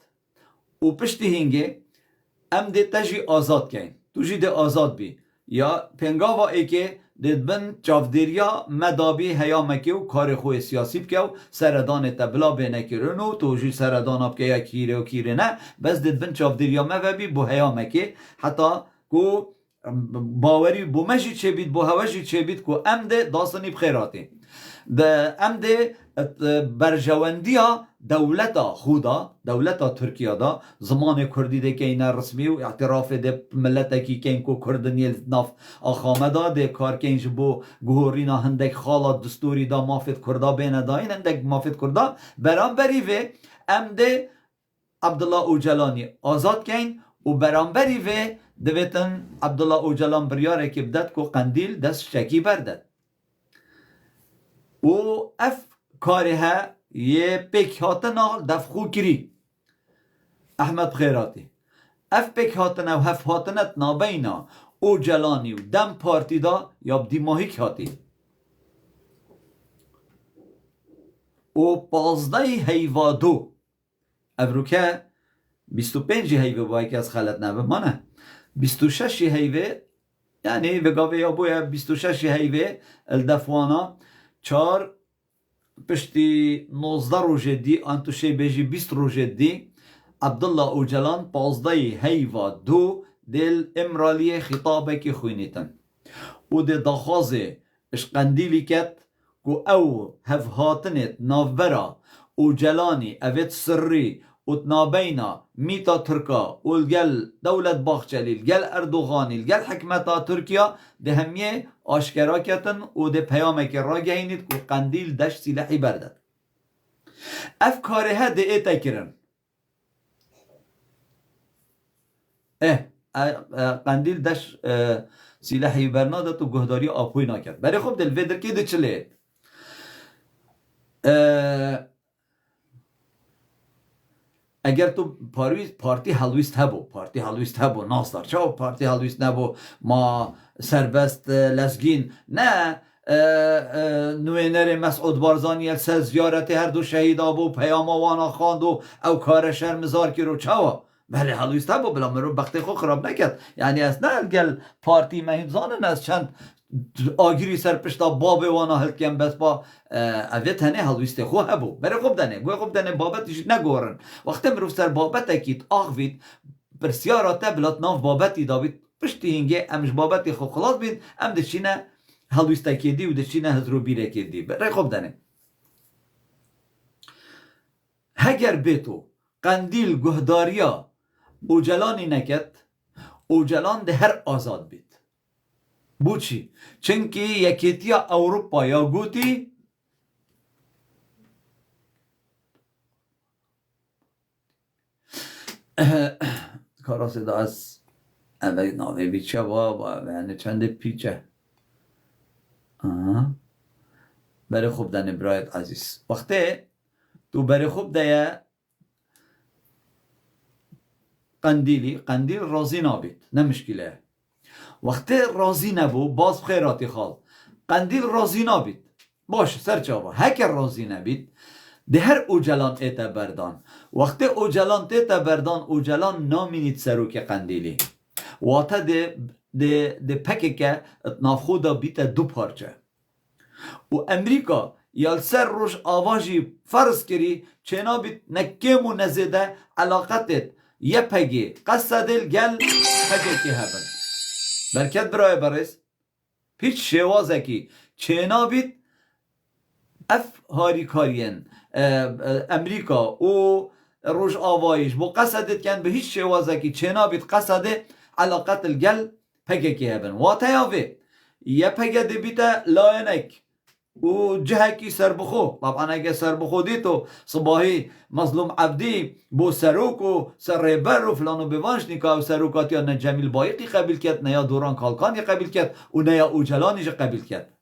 و پشتی هنگه ام ده تجی آزاد کن تو جی ده آزاد بی یا پنگاوا ای که دید بن چافدیریا مدابی هیامکی و کار خوی سیاسی بکه و سردان تبلا بینه کرنو تو جی سردان اب که یا کیره و کیره نه بس دید بن چافدیریا مبابی بو هیامکی حتی کو باوری بو مجی چه بید بو هواجی چه بید کو ام ده داستانی بخیراتی ده ام ده برجواندیا دولتا خودا دولتا ترکیه دا زمان کردی ده که این رسمی و اعتراف ده ملتا کی که این کو کردنی ناف آخامه دا ده کار که اینج بو گوهرینا هندک خالات دستوری دا مافت کردا بینه دا این هندک مافت کردا برانبری و ام ده عبدالله اوجلانی آزاد کن و برانبری و دویتن عبدالله اوجلان بریاره که بدد کو قندیل دست شکی بردد و اف کاره یه پیک هاتنا دفخو کری احمد خیراتی اف پیک هاتنا و هف هاتنت نابینا او جلانی و دم پارتی دا یا بدی ماهیک هاتی و 15 هیوادو افروکه 25 هیوه باید که از خلط نبه مانه 26 هیوه یعنی وگاوه یا بویا 26 هیوه الدفوانا 4 پشتی 19 روژه دی انتوشه بیجی 20 روژه دی عبدالله اوجلان 15 هیوا 2 دل امرالی خطابه که خوینیتن و ده دخوازه اشقندیلی کت که او هفهاتنت نافبرا اوجلانی اوید سری وتنابينا ميتا تركا والجل دولة باخشلي الجل أردوغاني الجل حكمتا تركيا ده همية آشكراكتن و ده پیامك راجعينيد و قنديل دش سلاحي بردد افكارها ده ايتا كرن قندیل دش سلاحی برنادت و گهداری آپوی نکرد برای خب دل ویدر که ده چلید اگر تو پارتی هلویست هبو ناستار چاو پارتی هلویست نبو ما سربست لزگین نه نوینر مسعود بارزانی سر زیارت هر دو شهید آبو پیام وانا خواند و او کار شرمزار که رو چاو بله هلویست هبو بلا مرو بخت خو خراب نکرد یعنی از نه گل پارتی مهمزانن از چند آگیری سر پشتا باب وانا هلت کم بس با اویت هنه هلویست خو هبو برای خوب دنه گوی خوب دنه بابتش نگورن وقتی مروف سر بابت اکید آغوید برسیارات بلات ناف بابتی دابید پشتی هنگه امش بابتی خو خلاص بید ام دشینه هلویست اکیدی و دشینه هزرو بیر اکیدی برای خوب دنه هگر بیتو قندیل گهداریا اوجلانی نکد اوجلان ده هر آزاد بید بو چی؟ چنکی یکیتیا اوروپا یا گوتی کارا صدا از اولی ناوی بیچه با یعنی چند پیچه برای خوب دنه برایت عزیز وقتی تو برای خوب ده قندیل راضی نابید نمشکله وقتی راضی نبو باز خیراتی خال قندیل راضی نابید باش سرچاوا هکر راضی نبید ده هر اوجلان ایتا بردان وقتی اوجلان ایتا بردان اوجلان نامینید سروک قندیلی واتا ده پکه که اتنافخودا بیت دو پارچه و امریکا یال سر روش آواجی فرض کری چنا بیت نکیم و نزیده علاقتت یه پگی قصدل گل پگه که هبن برکت برای برس پیچ شوازه کی چنا بیت اف هاری کارین امریکا و روش آوایش بو قصدت کن به هیچ شوازه کی چنا بیت قصده علاقت الگل پگه که هبن واتا یاوه یه پگه دی بیتا لاینک و جهکی سربخو طبعا اگه سربخو دیتو صباحی مظلوم عبدی بو سروک و سربر و فلانو بوانش نکا و سروکات یا نه جمیل بایقی قبیل کرد نه یا دوران کالکانی قبیل کرد و نه یا اوجلانیش قبیل کرد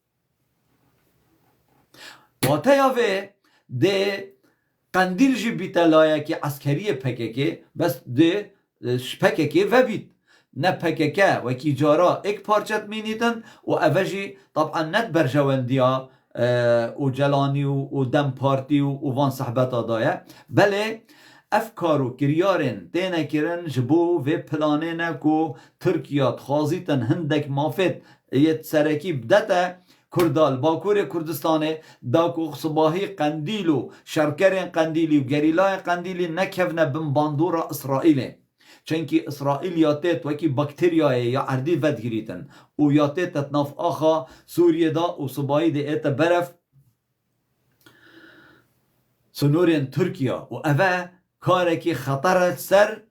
واتا یاوه ده قندیل جی بیتا لایکی عسکری پککه بس ده پککه و بیت نه پککه و کی جارا ایک پارچت مینیتن و اوجی طبعا نت برجواندیا و جلانی و دم پارتی و وان صحبت دایه بله افکار و کریارن تینه کرن جبو و پلانه کو ترکیات خازیتن هندک مافت یت سرکی بدته کردال باکور کردستانه داکو صباحی قندیل و شرکرین قندیلی و گریلای قندیلی نکفنه بمباندورا اسرائیله چنکی اسرائیل یاتت وکی باکتریای یا عردی ود گریتن و یاتت تناف آخا سوریه دا و صبایی ده ایت برف سنورین ترکیا و اوه کارکی خطرت سر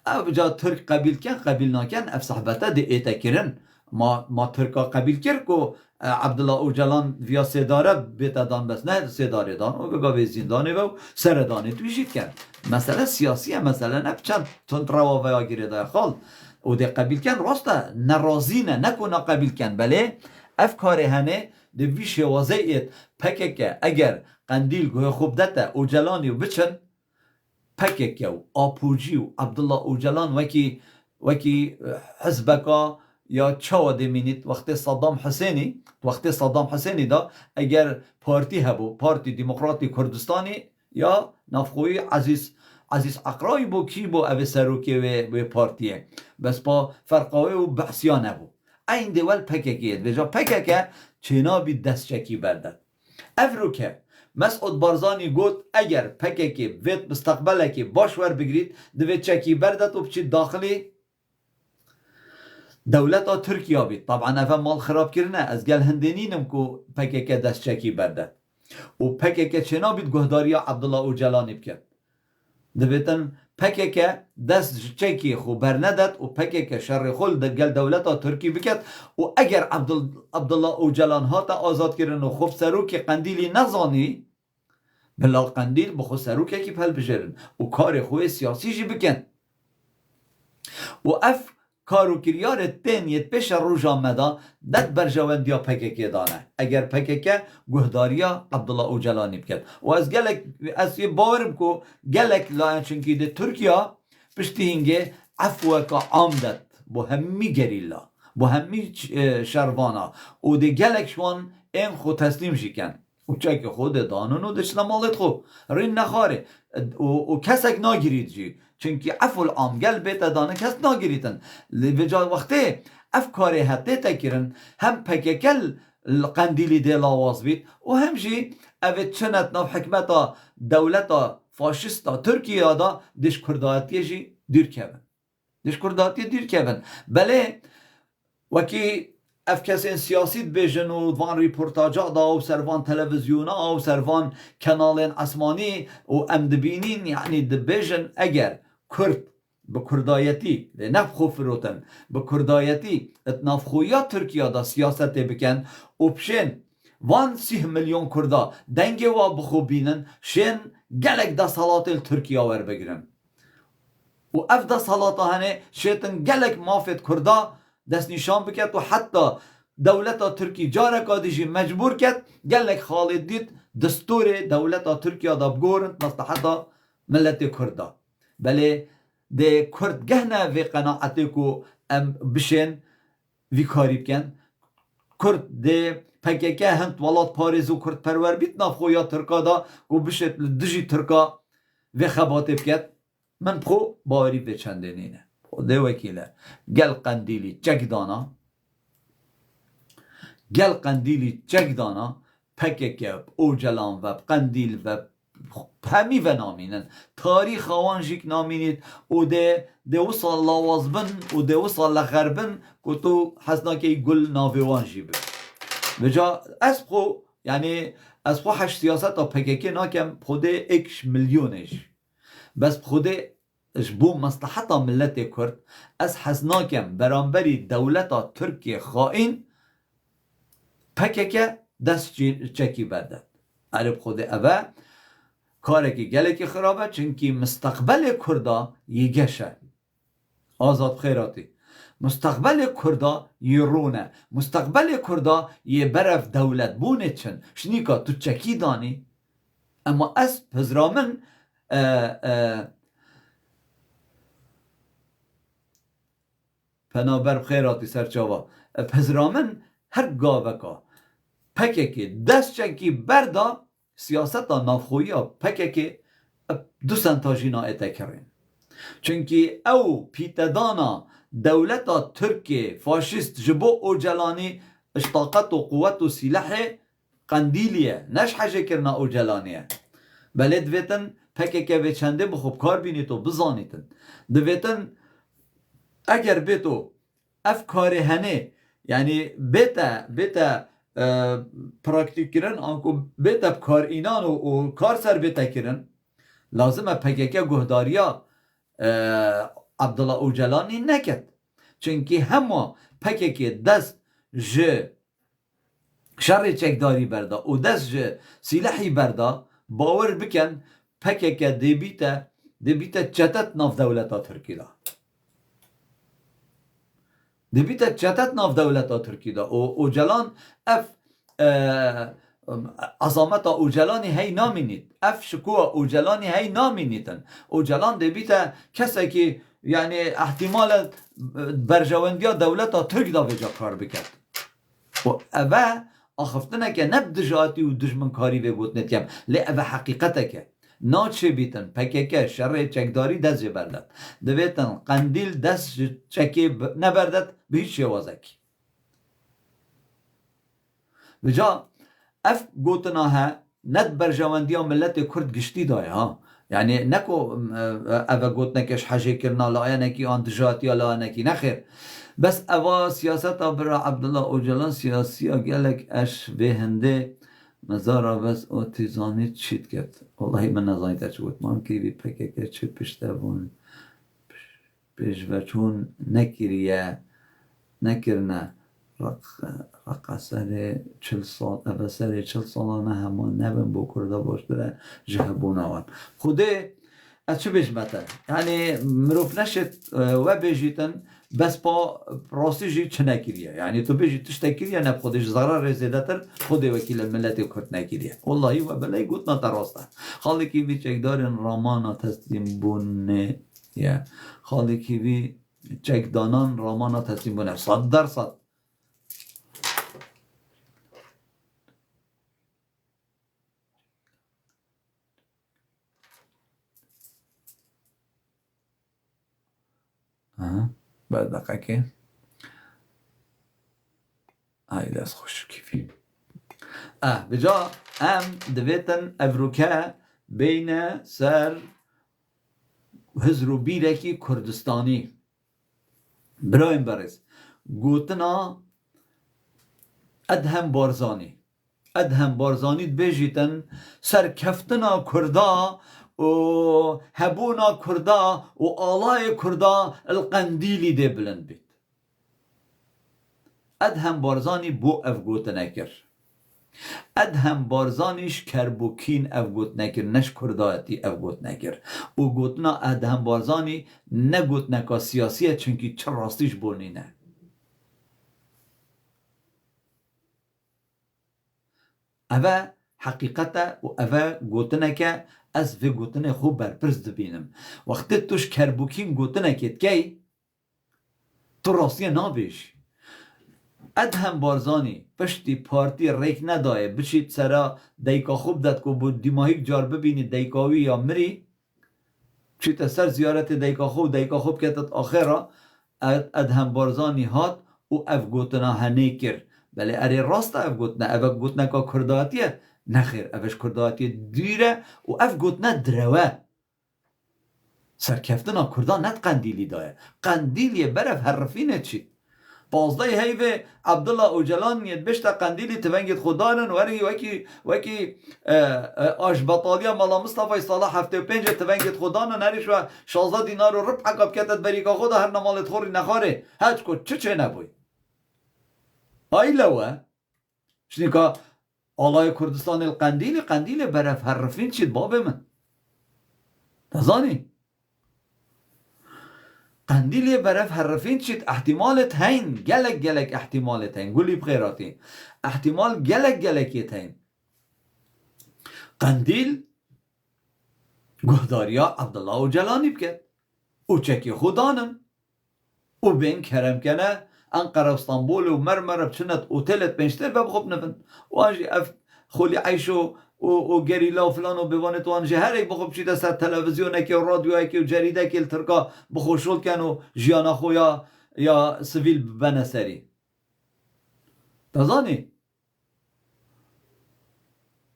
او جا ترک قبیل کن قبیل ناکن اف صحبته ده ایت کرن ما ترکا قبیل کرد که عبدالله اوجلان ویا سداره بیتا دان بس نه سداره دان و بگا به زندانه و سردانه تویشید کرد مسئله سیاسیه مسئله نه چند تند روا ویا گیره دای خال و ده قبیل کن راسته نرازینه نکنه قبیل کن بله افکار هنه ده ویشه وضعیت پکه که اگر قندیل گوه خوب دته اوجلانی و بچن پکه که و آپوجی و عبدالله اوجلان وکی حزبکا یا چاو دمینید وقتی صدام حسینی دا اگر پارتی هبو پارتی دموکراتی کردستانی یا نفخوی عزیز اقرای بو کی بو او سروکی و پارتیه بس با فرقاوی و بحثیان هبو این دول پککید و جا پککه چنا بی دست چکی بردد افرو که مسعود بارزانی گوت اگر پککی ویت مستقبله که باشور بگرید دوید چکی بردد و بچید داخلی دولت ترکیه بید طبعا افهم مال خراب کرنه از گل هندینینم که پککه دست چکی بردد و پکک چنا بید گهداریا عبدالله اوجلانی بکن دبیتن پکک دست چکی خو برندد و پکک شر خل گل دولتا ترکی بکد و اگر عبدالله اوجلان ها تا آزاد کردن و خوب سروک قندیلی نزانی بلا قندیل بخو سروک کی پل بجرن و کار خوی سیاسی جی بکن و اف کارو کریار تینیت پیش روز آمده دت برجواندیا پکک دانه اگر پکک گهداریا عبدالله اوجلانی بکد و از گلک از یه باورم کو گلک لاین چنکی ده ترکیا پشتی هنگه عفو که عامدت با همی گریلا با همی شروانا و ده گلک شوان این خود تسلیم شکن و چه که خود دانون و دشنا مالت خو رین نخاره و کسک ناگیرید جی چونکی عفو العام گل بیت دانه کس ناگیریتن لبجای وقتی افکاری حتی تکرن هم پککل قندیلی دی لاواز بید و هم جی اوید چنت ناف حکمتا دولتا فاشستا ترکیه دا دش کرداتی جی دیر کبن دش کرداتی دیر کبن بله وکی اف کسی سیاسی بیجن و وان ریپورتاجا دا و سروان تلویزیونا و سروان کانالین اسمانی و امدبینین یعنی دبیجن اگر کرد به کردایتی نفخو فروتن به کردایتی اتنافخویا ترکیه دا سیاست بکن و بشین وان 30 میلیون کردا دنگی و بخو بینن شین گلک دا سالات ترکیه ور بگیرن و اف دا سالات هنه شیطن گلک مافت کردا دست نشان بکد و حتی دولت ترکی جارکا دیجی مجبور کد گلک خالد دید دستور دولت ترکیه دا بگورند مصلحت ملت کردا بله ده کرد گهنه و قناعتی کو ام بشین وی کاری بکن کرد ده پککه هند ولاد پاریز و کرد پرور بیت نافخویا ترکا دا و بشت دجی ترکا و خباتی بکد من بخو باوری به چنده نینه ده وکیله گل قندیلی چک دانا گل قندیلی چک دانا پککه اوجلان و قندیل و همی و نامینن تاریخ آوانجیک نامینید و ده وصل لاوازبن و ده وصل لخربن که تو حسنا که گل ناویوانجی بید بجا از خو یعنی از خو هشت سیاست تا پککی ناکم خوده اکش میلیونش بس خوده بو مصلحت ملت کرد از حسنا کم برانبری دولت ترکیه خائن پککه دست چکی بردد عرب خوده اوه کاری که گلکی خرابه چونکی مستقبل کردا یگشه آزاد خیراتی مستقبل کردا یرونه مستقبل کردا یه برف دولت بونه چن شنیکا تو چکی دانی اما از پزرامن پنابر خیراتی سرچاوا پزرامن هر گاوکا پککی دست چکی بردا سیاست نافخویی پککی دو سنتاجینا اتکرین چونکی او پیتدانا دولت ترکی فاشیست جبو اوجلانی اشتاقت و قوت و سلاح قندیلیه نش حاجه کرنا اوجلانیه بله دویتن پککی به چنده بخوب کار بینید و بزانیتن دویتن اگر بیتو افکار هنه یعنی بیتا پراکتیک کرن آنکو بیتا کار اینان و کار سر بیتا کرن لازمه پککه گهداریا عبدالله اوجلانی نکد چونکی همه پککه دست جه شر چکداری برده و دست جه سلاحی برده باور بکن پککه دیبیتا چتت ناف دولتا ترکی دا دیبیتا چتت ناف دولتا ترکی دا و اوجلان اف عظامت اوجلانی هی نامینید اف شکوه اوجلانی هی نامینیدن اوجلان دیبیتا کسی که یعنی احتمال برجواندیا دولتا ترک دا ویجا کار بکرد و اوه آخفتنه که نب دجاتی و دشمن کاری بگوت نتیم لی اوه حقیقته که ناچه بیتن پککه شر چکداری دست بردد دویتن قندیل دست چکی نبردد به هیچ شوازکی بجا اف گوتنا ها ند برجواندیا ملت کرد گشتی دای ها یعنی نکو اوه گوتنا کش حجه کرنا لایا نکی آن دجاتی لایا نکی نخیر بس اوه سیاست برا عبدالله اوجلان سیاسی گلک اش به هنده مزارا بس او تیزانی چیت کرد والله من نزانیده چه بود من که بی پکه که چه پشته بون پیش و چون نکریه نکرنه رقصه 40 سال اوسر 40 سالانه همان نبن با کرده باش داره جهبون آوان خوده از چه بیش بطر یعنی مروف نشد و بیجیتن بس با راستی جی چه نکریه یعنی تو بیجی تش نکریه نب خودش ضرر زیده تر خود وکیل ملت کرد نکریه والله و بلای گوت نا راسته خالی که بی چکدارن رامانا تسلیم بونه یا خالی که بی چکدانان رامانا تسلیم بونه 100%. بعد دقیقه های دست خوش کیفی بجا ام دویتن افروکه بین سر هزرو بیرکی کردستانی برایم برز گوتنا ادهم بارزانی بیجیتن سر کفتنا کردا و هبونا کردا و آلای کردا القندیلی ده بلند بید ادهم بارزانی بو افگوت نکر ادهم بارزانیش کربوکین افگوت نکر نش کردایتی افگوت نکر و گوتنا ادهم بارزانی نگوت نکا سیاسیه چونکی چه راستیش بونی نه اوه حقیقتا و اوه گوتنه که از وی گوتنه خوب برپرس دبینم وقتی توش کربوکین گوتنه کت کی تو راستیه نابیش ادهم بارزانی پشتی پارتی ریک ندایه بشید سرا دیکا خوب داد که بود دیماهیک جار ببینی دیکاوی یا مری چیت سر زیارت دیکا خوب کتت آخرا ادهم بارزانی هات و اف گوتنه هنه کر بله اره راست اف گوتنه که کرداتیه نخیر اوش کرداتی دیره و اف گوتنه دروه سرکفتنا کردان نت قندیلی دایه قندیلی برف حرفینه چی 15 هیوه عبدالله اوجلان نیت بشتا قندیلی تونگید خدانن وری وکی آش بطالیا مالا مصطفی صالح 75 تونگید خدانن هریش و 16 دینار و رب عقب کتت بریکا خدا هر نمالت خوری نخاره هج کو چه نبوی های لوه شنیکا آلای کردستان قندیل برف حرفین چید باب من نزانی قندیل برف حرفین چید احتمالت هین گلک احتمالت هین گولی بخیراتی احتمال گلکیت هین قندیل گهداریا عبدالله و جلانی بکد او چکی خودانن او بین کرم کنه انقره استانبول و مرمره بچنت اوتلت پنجتر بخوب نفن و آنجی خولی عیشو و گریلا و فلان و بوانت و آنجی هر ایک بخوب چیده سر تلویزیون که و رادیو که و جریده که الترکا بخوشول کن و جیانا خویا یا سویل بنسری تزانی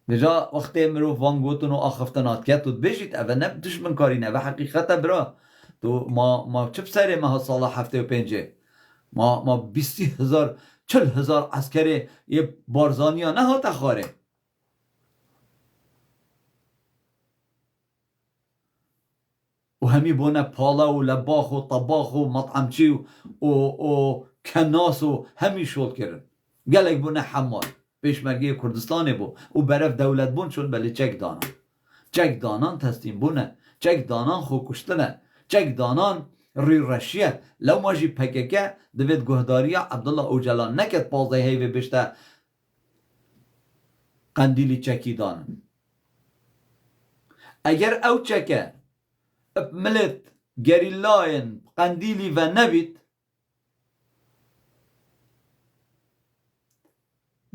بجا وقتی مروف وانگوتن و آخفتنات کت و بجید اوه نب دشمن کاری نه و حقیقتا برا تو ما چپ سری ما سال 75 ما 20,000 40,000 عسکری یه بارزانی ها نه ها تخاره و همی بونه پالا و لباخ و طباخ و مطعمچی و کناس و همی شد کرن گلک بونه حمال پیشمرگی کردستان بو و برف دولت بون چون بلی چک دانان تستیم بونه چک دانان خو کشتنه چک دانان ری رشیه لو ماجی پککه دوید گهداری عبدالله اوجلان نکت 15 هیوه بشته قندیلی چکی دانن اگر او چکه ملت گریلاین قندیلی و نبید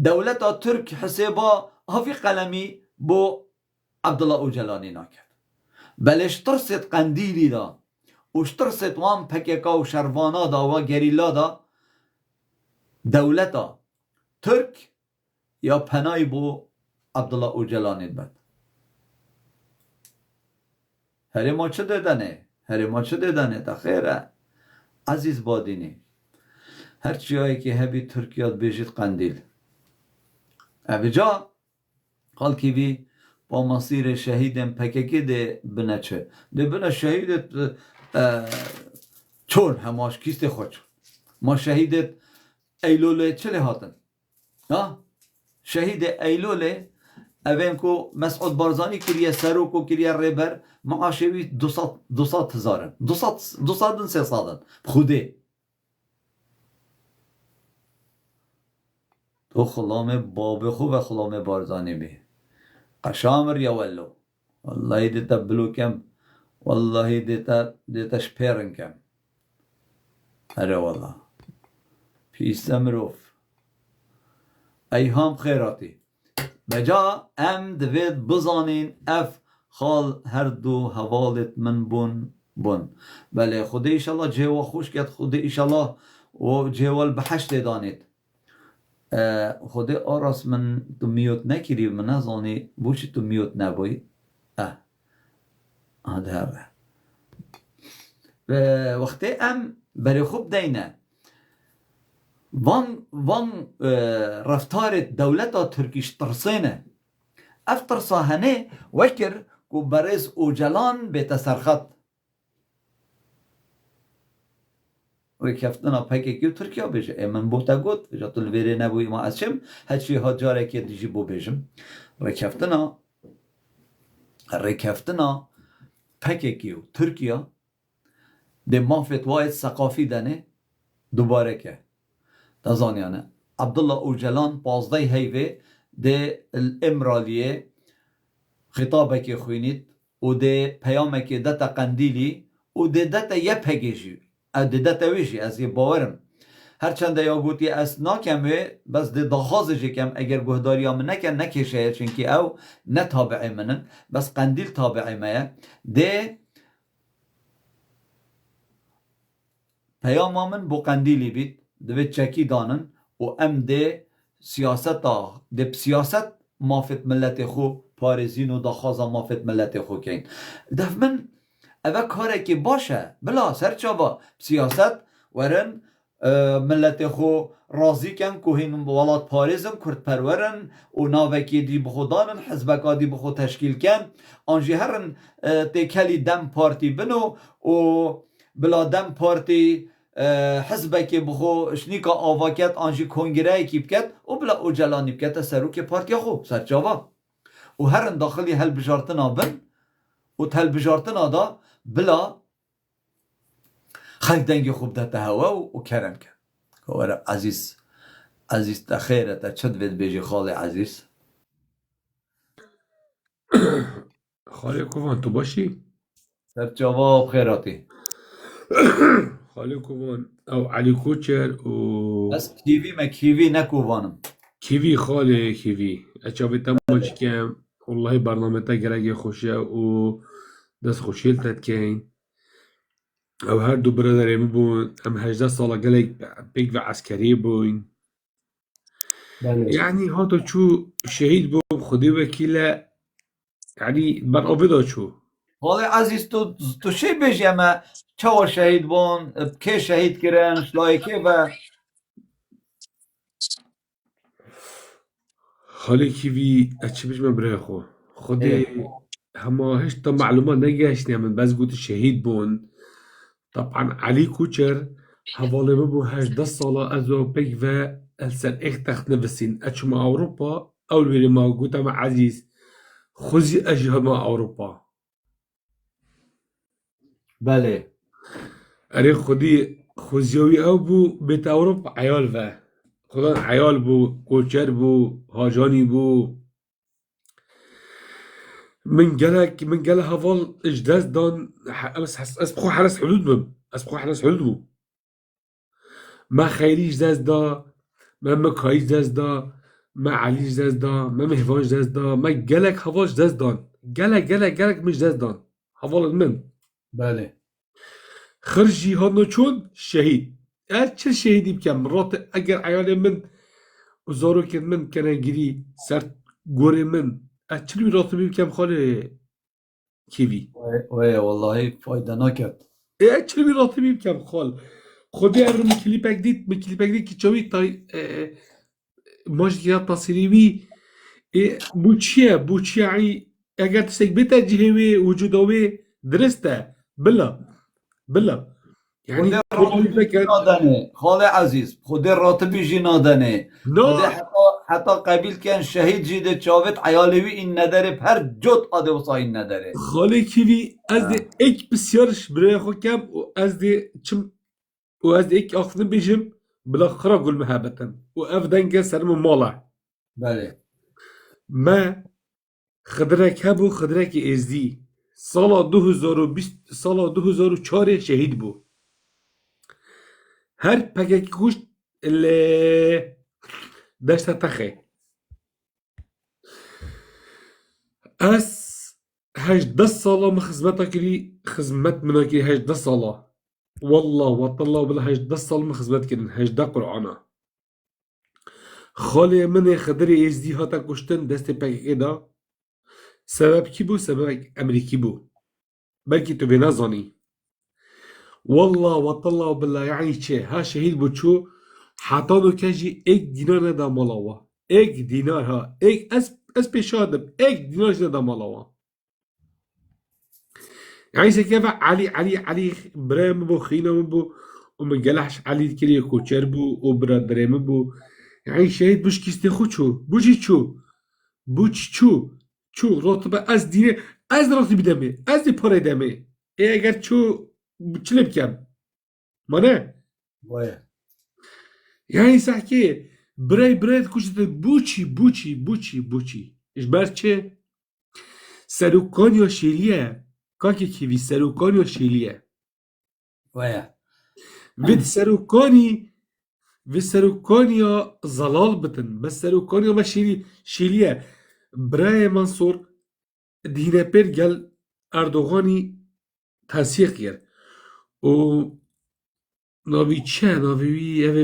دولت ترک حسابا هفی قلمی بو عبدالله اوجلانی ناکرد بلش ترست قندیلی دا وشترست وان پککا و شروانا دا و گریلا دا دولتا ترک یا پنای بو عبدالله اوجلانی بد هر ما چه دادنه تا خیره عزیز بادینی هر چیایی که هبی ترکیات بیشید قندیل اوجا خالکی وی با مصیر شهیدم پککی ده بنه چه ده بنه شهیدت چون هماش کیست خوش ما شهیدت ایلوله چله هاتن شهید ایلوله اوین کو مسعود بارزانی کریه سروک و کریه ریبر معاشوی 200,000 200 خوده تو خلام باب خوب و خلام بارزانی بی قشامر یا ولو والله دیتا بلوکم والله دیتا شپیرن کم اره والله پیست مروف ایهام خیراتی بجا ام دوید بزانین اف خال هر دو حوالت من بون بله خدا ایشالله جوا خوش کرد خدا ایشالله و جوال بحشت دانید خدا آراس من تو میوت نکری من نزانی بوشی تو میوت نبایی هذا وقتی ام برای خوب دینه وان رفتار دولت ترکیش ترسینه اف ترساهنه وکر کو برز اوجلان به تسرخط رکفتنا پکی کیو ترکیه بیشه من بوتا گوت بجا تلویره نبوی ما ازشم هچی ها جاره که دیجی بو بیشم رکفتنا پکی کیو ترکیه ده مافت واید ثقافی دنه دوباره که دزانیانه عبدالله اوجلان 15 هیوه ده الامرالیه خطابه که خوینید و ده پیامه که دتا قندیلی و ده دتا یه پگیجی ده دتا ویجی از یه باورم هرچند یا گوتی از ناکمه بس ده دخوازجی کم اگر گهداری هم نکشه چونکه او نه تابعی منن بس قندیل تابعی مایه ده پیام من بو قندیلی بید دوید چکی دانن و ام ده سیاست مافت ملت خو پارزین و دخوازا مافت ملت خو کین دف من اوه کاره که باشه بلا سرچابا سیاست ورن ملت خو راضی کن که هین ولاد پارزن کرد پرورن و ناوکی دی بخو دانن حزبکا دی بخو تشکیل کن آنجی هرن تکلی دم پارتی بنو و بلا دم پارتی حزبه که بخو شنیکا آواکت آنجی کنگره کی بکت و بلا اوجلانی بکت سروک پارتی خو سرچاوا و هرن داخلی هل بجارتنا بن و تل بجارتنا دا بلا خلق دنگی خوب ده هوا و کرم کن که عزیز تخیره تا چند وید بیجی خال عزیز خاله کوان تو باشی؟ سرچاوا بخیراتی خاله کوان او علی کوچر و از کیوی ما کیوی نکووانم کیوی خاله کیوی اچابی تماج کم والله برنامه تا گرگی خوشه و دست خوشیل تد کن او هر دو برادر بون ام 18 ساله گلک بیگ و عسکری بون يعني هاتو شو شهيد بو خدي وكيلة يعني برقبضة شو والله عزیز تو چی بیجی اما چه شهید بون که شهید کرن شلای که و خالي كيفي اتش بيش من براخو خدي هما هش طب معلومات نجاشني من بس قلت الشهيد بون طبعا علي كوتشر حوالي بو هاش 10 صالة ازو بيك و السن اختخت نفسين اتش مع اوروبا اول بيري ما قلت مع عزيز خزي اجه مع اوروبا بله اري خدي خزيوي او بو بيت اوروبا عيال و خدا عيال بو كوتشر بو هاجاني بو من قالك هفال اجداز دان بس اسبخو حرس حدود بم اسبخو حرس حدود بو ما خيري اجداز دا ما مكاي اجداز دا ما علي اجداز دا ما مهوان اجداز دا ما قالك هفال اجداز دان قالك مش اجداز دان هفال من بله خرجي هانو چون شهيد چه شهيدي بكم مرات اگر عيالي من وزارو كن من كان جري سر گوري من چلوی راتبی بكم خاله كيفي وای والله فایده نکرد چلوی راتبی بكم خال خودی ار من کلیپک دید که چاوی تای ماش گیرد تصریبی بو چیه یعنی اگر تشتک بیتا جهوی وجودوی درسته بلا یعنی خود توضیح راتبی نکرد نادنه خال عزیز خود راتبی جی نادنه خود نه حتی قبیل کن شهید جیده چاوت عیالوی این نداره پر جد آده وصا این نداره خاله کیوی از دی ایک بسیارش برای خو کم و از دی چم و از دی ایک آخدن بیجم بلا خرا گل محبتن و اف دنگه سرم مالا بله ما خدرک هبو خدرک ازدی سالا 2020 سالا 2004 شهید بو هر پکک کشت دشت تخه اس 18 ساله من خدمت کری خدمت منا کری 18 ساله والله والله بلا 18 سال من خدمت کردن 18 قرآنه خاله من خدر ازدی هاتا کشتن دست پکک دا سبب کی بو سبب امریکی بو بلکه تو به نزانی والله والله بالله يعني چه ها شهيد بچو حتى لو كجي اك دينار ندا مالاوا اك دينار ها اك اس بيشادم اك دينار ندا مالاوا يعني سكيف علي برام بو خينا بو ومن جلحش علي كري كوتشر بو وبرا درام بو يعني شهيد بوش كيستي خوچو بوشي چو رتبه از دینه از رتبه دمه از دی پاره دمه اگر چو چلب کم مانه باید yani sanki birey kuştu buçi iş berçe serukanyo şeliye kanki kivi serukanyo şeliye باید ve serukanyo zalal bitin bes serukanyo ma şeliye birey Mansur dine per gel Erdoğan'ı tasdik yer o ناوی چه ناوی اوه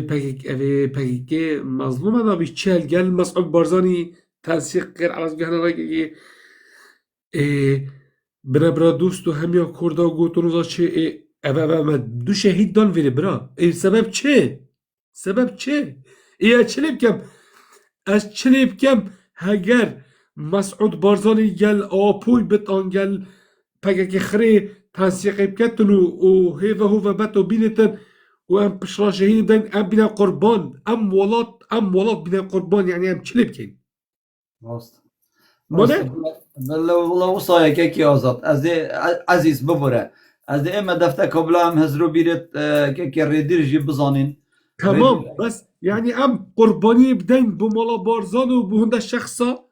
پکیکه مظلومه ناوی چه گل مسعود بارزانی تنسیق غیر علاز گهنه که برا دوست و همیا کردا و گوتونوزا چه اوه دو شهید دان ویره برا سبب چه چلیب کم از چلیب کم هگر مسعود بارزانی گل آپوی بتان گل پکیکه خری تنسیق بکتن و هیوه بتو بینتن و ام پشرا شهید بدن ام بنا قربان ام ولات بنا قربان يعني ام چلی بکن راست مانه؟ والله وصايا كيكي آزاد از عزيز ببره از اما دفته کابلا هم هزرو بیرت كيكي ریدیر جی بزانین تمام بس يعني ام قرباني بدن بمالا بارزان و بهنده شخصا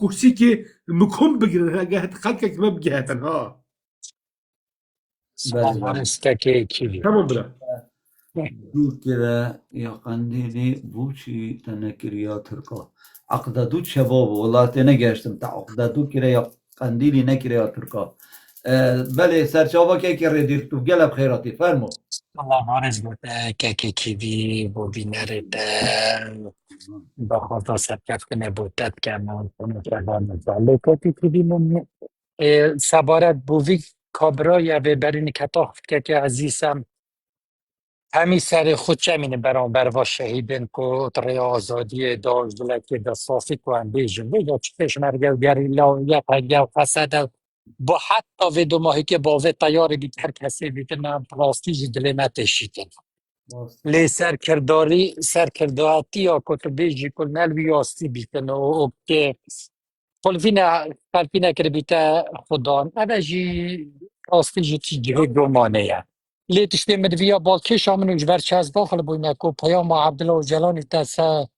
كرسي که مكم بگیرن هاگه خلقك ما بگهتن ها تمام برا دو كده يا قنديلي بوشي تنكر يا تركا عقدة دو شباب والله تنقشتم تاع عقدة دو كده يا قنديلي نكر يا تركا بله سرچاوا که که ردیر تو گلب خیراتی فرمو الله بارز بود که کیوی بو بینره با خدا سرکف کنه بودت که من کنه کردان نزاله کتی کیوی من سبارت بووی کابرا یا برین کتاخ که عزیزم همی سر خود چمینه برانبر و شهیدن که تره آزادی داشت که دستافی کنن بیجن یا چه پشمرگه و گریلا یا پگه و فسد با حتی و دو ماهی که با و تیاری بید هر کسی بیتن پراستی جدله نتشیدن لی سرکرداتی یا کتو بیجی کل نلوی آستی بیتن و که قلبی نکر بیتا خودان اوه جی آستی جی جهه گمانه یا لی تشتی مدویا بالکش آمنو جبر چه داخل بوینه که پیام عبدالله و جلانی تاسا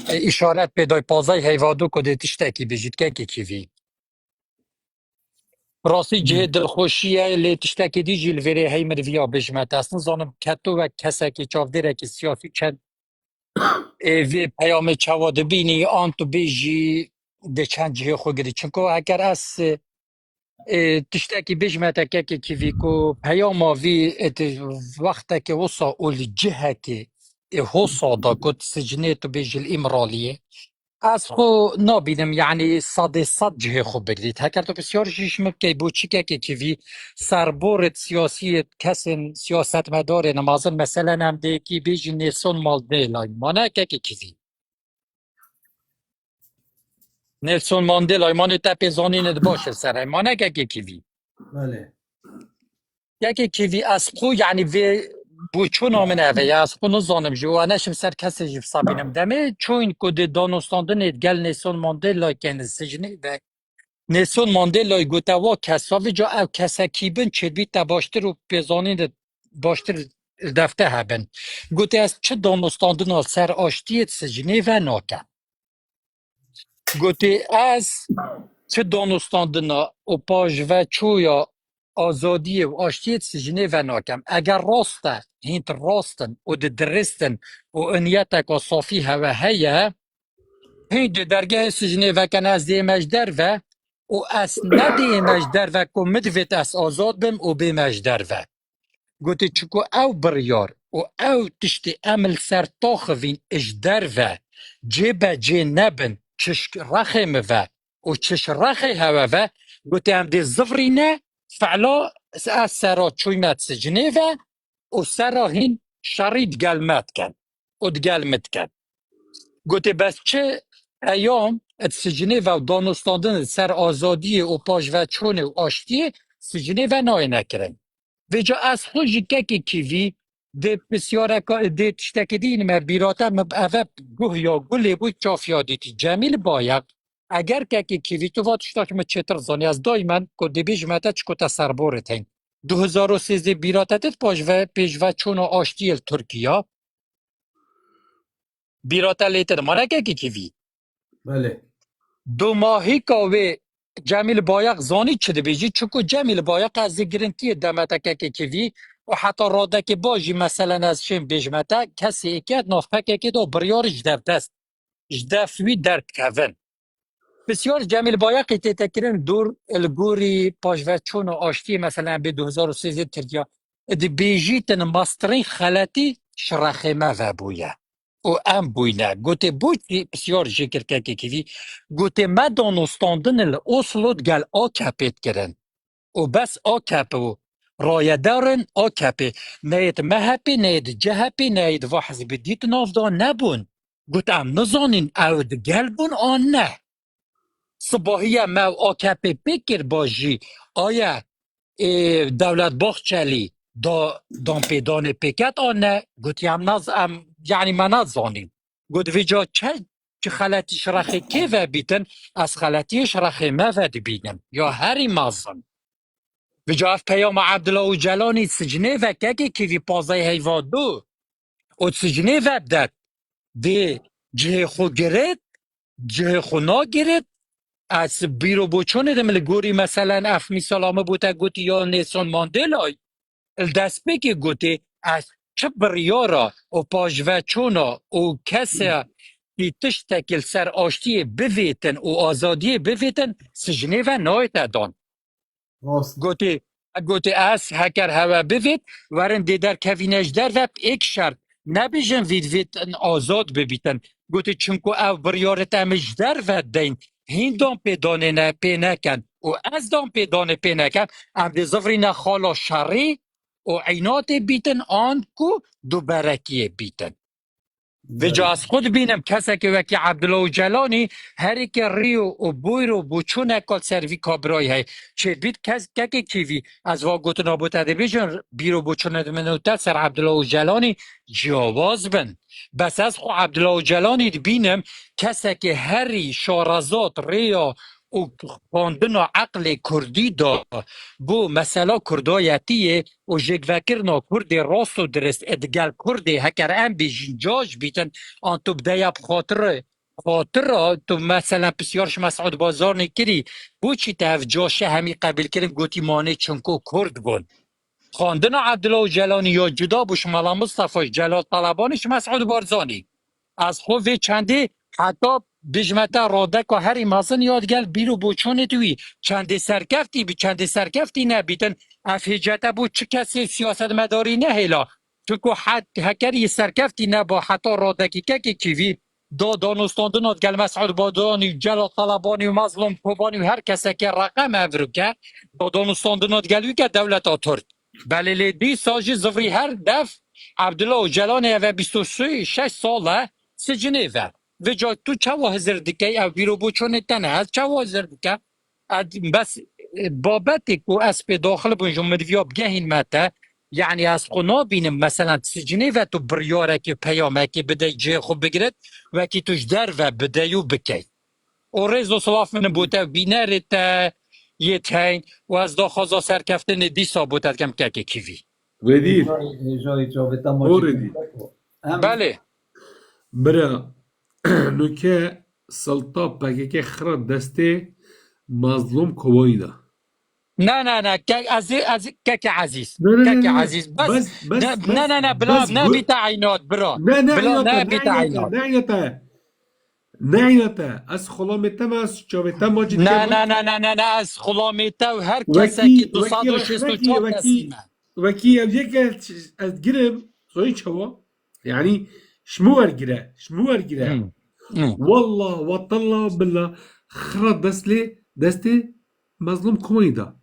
اشارت پیدای پازای حیوادو که تشتی کی بجید که کیوی راستی جه دلخوشیه لی تشتی کی دی جیل ویره هی مدویا بجمت اصلا زانم کتو و کسا که چاف دیره که سیاسی چند وی پیام چواده بینی آن تو بیجی ده چند جه خو گری چونکو اگر از تشتاکی بجمتا که کیوی کو پیام وی وقتا که وصا اول جهه که حصا دا کت سجنه تو بیجی الامرالیه از خو نابیدم یعنی صد جه خو بگرید هکر تو بسیار شیش مبکی بود چی که کیوی سربورت سیاسی کسن سیاست مدار نمازن مثلا هم ده کی بیجی نیسون مال ده لای مانه که کیوی نلسون ماندیلا ایمان تپی زانین باشه سر ایمانه که کیوی بله یکی کیوی از خو یعنی وی بوچون آمنه و یا از خو نزانم جو و نشم سر کسی جیف سابینم دمه چون کد دانستاندن گل نلسون ماندیلا که نسجنی و نلسون ماندیلا گوته وا کساوی جا او کسکی بین چه بی تباشتر و پیزانین باشتر دفته هبن گوته از چه دانستاندن سر آشتی سجنی و ناکن گوته از چه دانستاندنا و پاش و چویا آزادی و آشتیت سجنه و ناکم اگر راسته هینت راستن و ده درستن و انیتک و صافی هوا هیا هین ده درگه سجنه و کن از دیمش در و از ندیمش در و کمدویت از آزاد بم و بیمش در گوتی چکو او بریار و او تشتی عمل سر تاخوین اش در جه جه نبن چش رخم و چش رخی هوا گوتی هم دی زفری نه فعلا از سرا چویمت سجنه و سرا هین شرید گلمت کن و دگلمت کن گوتی بس چه ایام ات سجنه و دانستاندن سر آزادی و پاش و چون و آشتی سجنه و نای نکرن و جا از خوشی که کیوی ده بسیاره ده تشتکی دین ما بیراتا اوه گوه یا گلی بود چافیا دیتی جمیل باید اگر که کیوی تو وات شتاک ما چطر زانی از دایمن که دی بیش متا چکو تا سربورت هنگ 2013 بیراتا تت پاش و پیش و چون آشتی ترکیا بیراتا لیتر مانه که کیوی بله دو ماهی که جمیل بایق زانی چه بیجی چکو جمیل بایق از گرنتی دمتا که کیوی و حتی راده که باجی مثلا از شیم بیجمتا کسی که نافکه که دو بریار جدف دست جدفوی در کون بسیار جمیل بایقی تکرین دور الگوری پاش و چون آشتی مثلا به 2013 ترکیا دی بیجی تن ماسترین خلاتی شرخیمه و بویه و ام بوینه گوته بویی بسیار جکر که کیوی گوته ما دانستاندن الاصلوت گل آکپیت کرن و بس آکپو رایه دارن آکپی نید مهپی نید جهپی نید وحزی بدیت نافدان نبون گوته ام نزانین او گل بون آن نه صباحیه ما آکپی بکر باجی آیا دولت باخچلی دان پیدان پیکت آنه گوتی هم یعنی من نزانیم گوت ویجا چه خلطیش رخی که و بیتن از خلطیش رخی ما و بینم یا هری مازن ویجا اف پیام عبدالله و جلانی سجنه و که وی پازه هیوا دو او سجنه و بدد دی جه خو گرد جه خو نا گرد از بیرو بوچونه دمل گوری مثلا اف میسالامه بوده گوتی یا نیسون ماندلای دست بگی گوتی از چه بریارا و پاجوه چونا و کسی که تشتکل سر آشتی بویتن و آزادی بویتن سجنه و نایت دان راست گوتی از هکر هوا بوید ورن دیدر کوینش در و ایک شرط نبیجن وید آزاد ببیتن گوتی چونکو او بریارت امش در و دین هین دام پیدانه نه پی نکن و از دام پیدانه پی نکن ام دی زفری نخالا شری و عینات بیتن آن کو دو برکی بیتن و جا از خود بینم کسی که وکی عبدالله جلانی هری که ریو و بویر و بوچون اکال سروی کابرای های چه بید که کیوی از واگوت نابوت بیجن بیرو بوچون منوتر سر عبدالله جلانی جواز بن بس از خو عبدالله جلانی بینم کسی که هری شارزات ریا و خواندن و عقل کردی دا بو مثلا کردایتیه و جگوکرنا کرد راست و درست ادگل کرد هکر ام بیجین جاج بیتن آن تو بدهی بخاطر تو مثلا بسیارش مسعود بازار نکری بو چی تف جاشه همی قبل کرم گوتی مانه چنکو کرد بون خواندن عبدالله جلانی یا جدا بوش ملا مصطفی جلال طلبانش مسعود بارزانی از خوی چنده حتی بجمتا رادک و هری مازن یادگل بیرو بوچون توی چنده سرکفتی بی چنده سرکفتی نبیتن افهجتا بو چه کسی سیاست مداری نه هلا چونکو هکری سرکفتی نبا حتی رادکی که کیوی دانستاندنات گل مسعود بادانی جلال طلبانی و مظلوم کوبانی و هر کسی که رقم افرو که دانستاندنات گلوی که دولت آتورد بله لیدی ساجی زفری هر دف عبدالله جلانی و 26 ساله سجنه و و جا تو چوا هزر دکه او بیرو بو چون تنه از چوا هزر دکه بس بابتی کو اس به داخل بونجو مدویا بگهین متا یعنی از خنا بینم مثلا سجنه و تو بریاره که پیامه که بده جه خوب بگیرد و که توش در و بده یو بکی و ریزو صلاف من بوده بینره تا یه تین و از دا خوزا سرکفتن دیسا بوده کم که کیوی ودیر هجای جاویتا اوردی هم بله برا نوکه سلطا پکه خرد دسته مظلوم کوایی دا نه نه نه از که عزیز نه نه نه که نه نه. عزیز بس بس نه بلا بس نه بیت عینات برا نه بلا نعیاتا نه بیت عینات نعیاتا از خلامتا ما از چاوتا ماجد که نه از خلامیتا و هر کسی که وکی 264 تسلیمه وکی او یکی از گرم زوی چوا یعنی شمو ورگره والله والله بالله خرد دسته مظلوم کوایی دا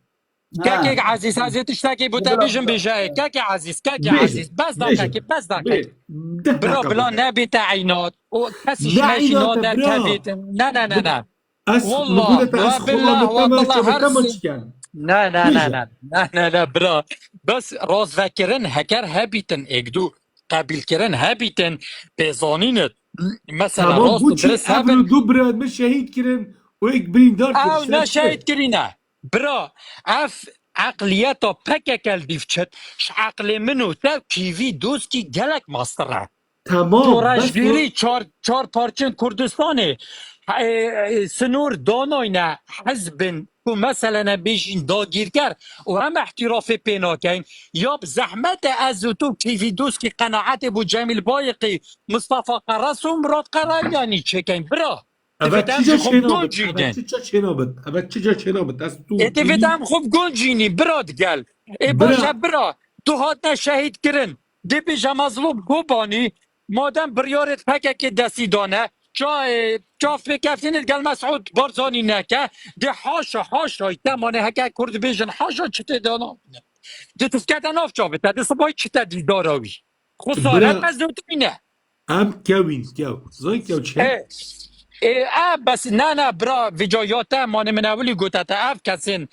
که عزیز تشتاکی بوده بیجم بیجای که عزیز بس دقیقه بس دقیقه بلا نه بیت عینات و کسیش نشی نادر کبیت نه از والله نقولت از بالله خلامتا ما والله چاوتا ما هرسي چکن نه برا بس راز فکرن هکر هبیتن اگدو قبیل کرن هبیتن بزانینت مثلا تمام راست و بوچی درست ابرو هبن دو براد من شهید کرن و ایک بریندار کرد او نه شاید کرینه برا اف عقلیتا پککل دیفچت عقل منو تا کیوی دوست کی گلک ماستره تو تمام بس رجگیری چار پارچن کردستانه سنور داناینه حزبن تو مثلا بیشین داگیرگر و هم احتراف پیناکین یا زحمت از تو کیوی دوست کی قناعت بو جمیل بایقی مصطفى قرص و مراد قرار یعنی چکین برا اول تفت چیجا همش خوب گل چنابت جیدن اول چیجا چنابت از تو تفت کیوی هم خوب گل جینی براد گل ای باشه برا برا تو هات شهید کرن دی بیجا مظلوم گوبانی مادم بریارت پکه که دستی دانه جا فکفتینت گل مسعود بارزانی نکه دی حاشا ایتمانه هکه کرد بیجن حاشا چته دانا دی تفکت ناف جا بتا دی سبای چته دی داراوی خسارت برا مزدوت اینه ام کوین زای کو چه بس نه برا ویجایاته مانه من اولی گوتته اف کسین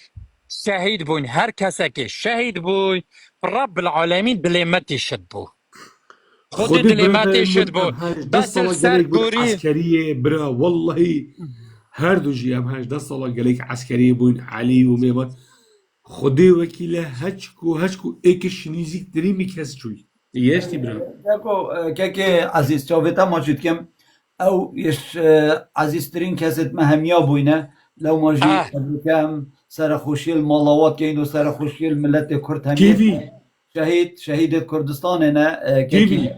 شهید بوین هر کسی که شهید بوی رب العالمین دلیمتی شد بو خود خود دلیمتی برادر شد من بو ام 18 بس سالا سر گلیک بود گوری عسکریه برا والله هر دو جی ام 18 سالا گلیک عسکریه بوین علی و میوان خودی وکیله هچکو ایکش نیزیک دری میکس چوی یشتی برا که عزیز چاویتا ماجد کم او یش عزیزترین کست مهمیا بوینه لو ماجی کم سر خوشی المالاوات که اینو سر خوشی ملت کرد همیه کیوی شهید کردستان نه کیوی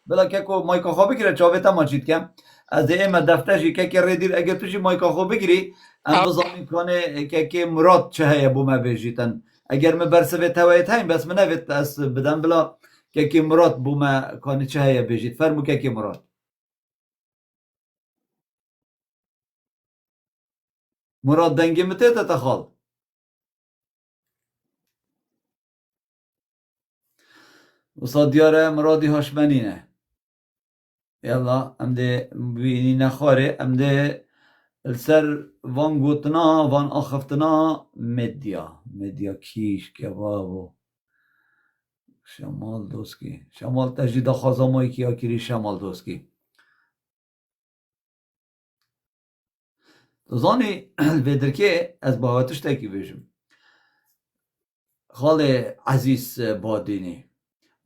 بلا که مایکا خواه بگیره چاویتا ماجد کم از ایمه دفترشی که ریدیر اگر توشی مایکا خواه بگیری ام بزامین کنه که مراد چه هیه بو ما بیجیتن اگر من برسوه توایت هیم بس من نوید از بدن بلا که مراد بو ما کنه چه هیه بیجید فرمو که مراد مراد دنگی متى تتخال وصاد ديارة مرادي هاشمانينه يلا امدي بيني نخاري امدي السر وان قوتنا وان اخفتنا مديا كيش كبابو شمال دوسكي شمال تجديد خازاماي كي اكيري شمال دوسكي زاني الفيدركي از باهاتش تاكي بيجم خالي عزيز باديني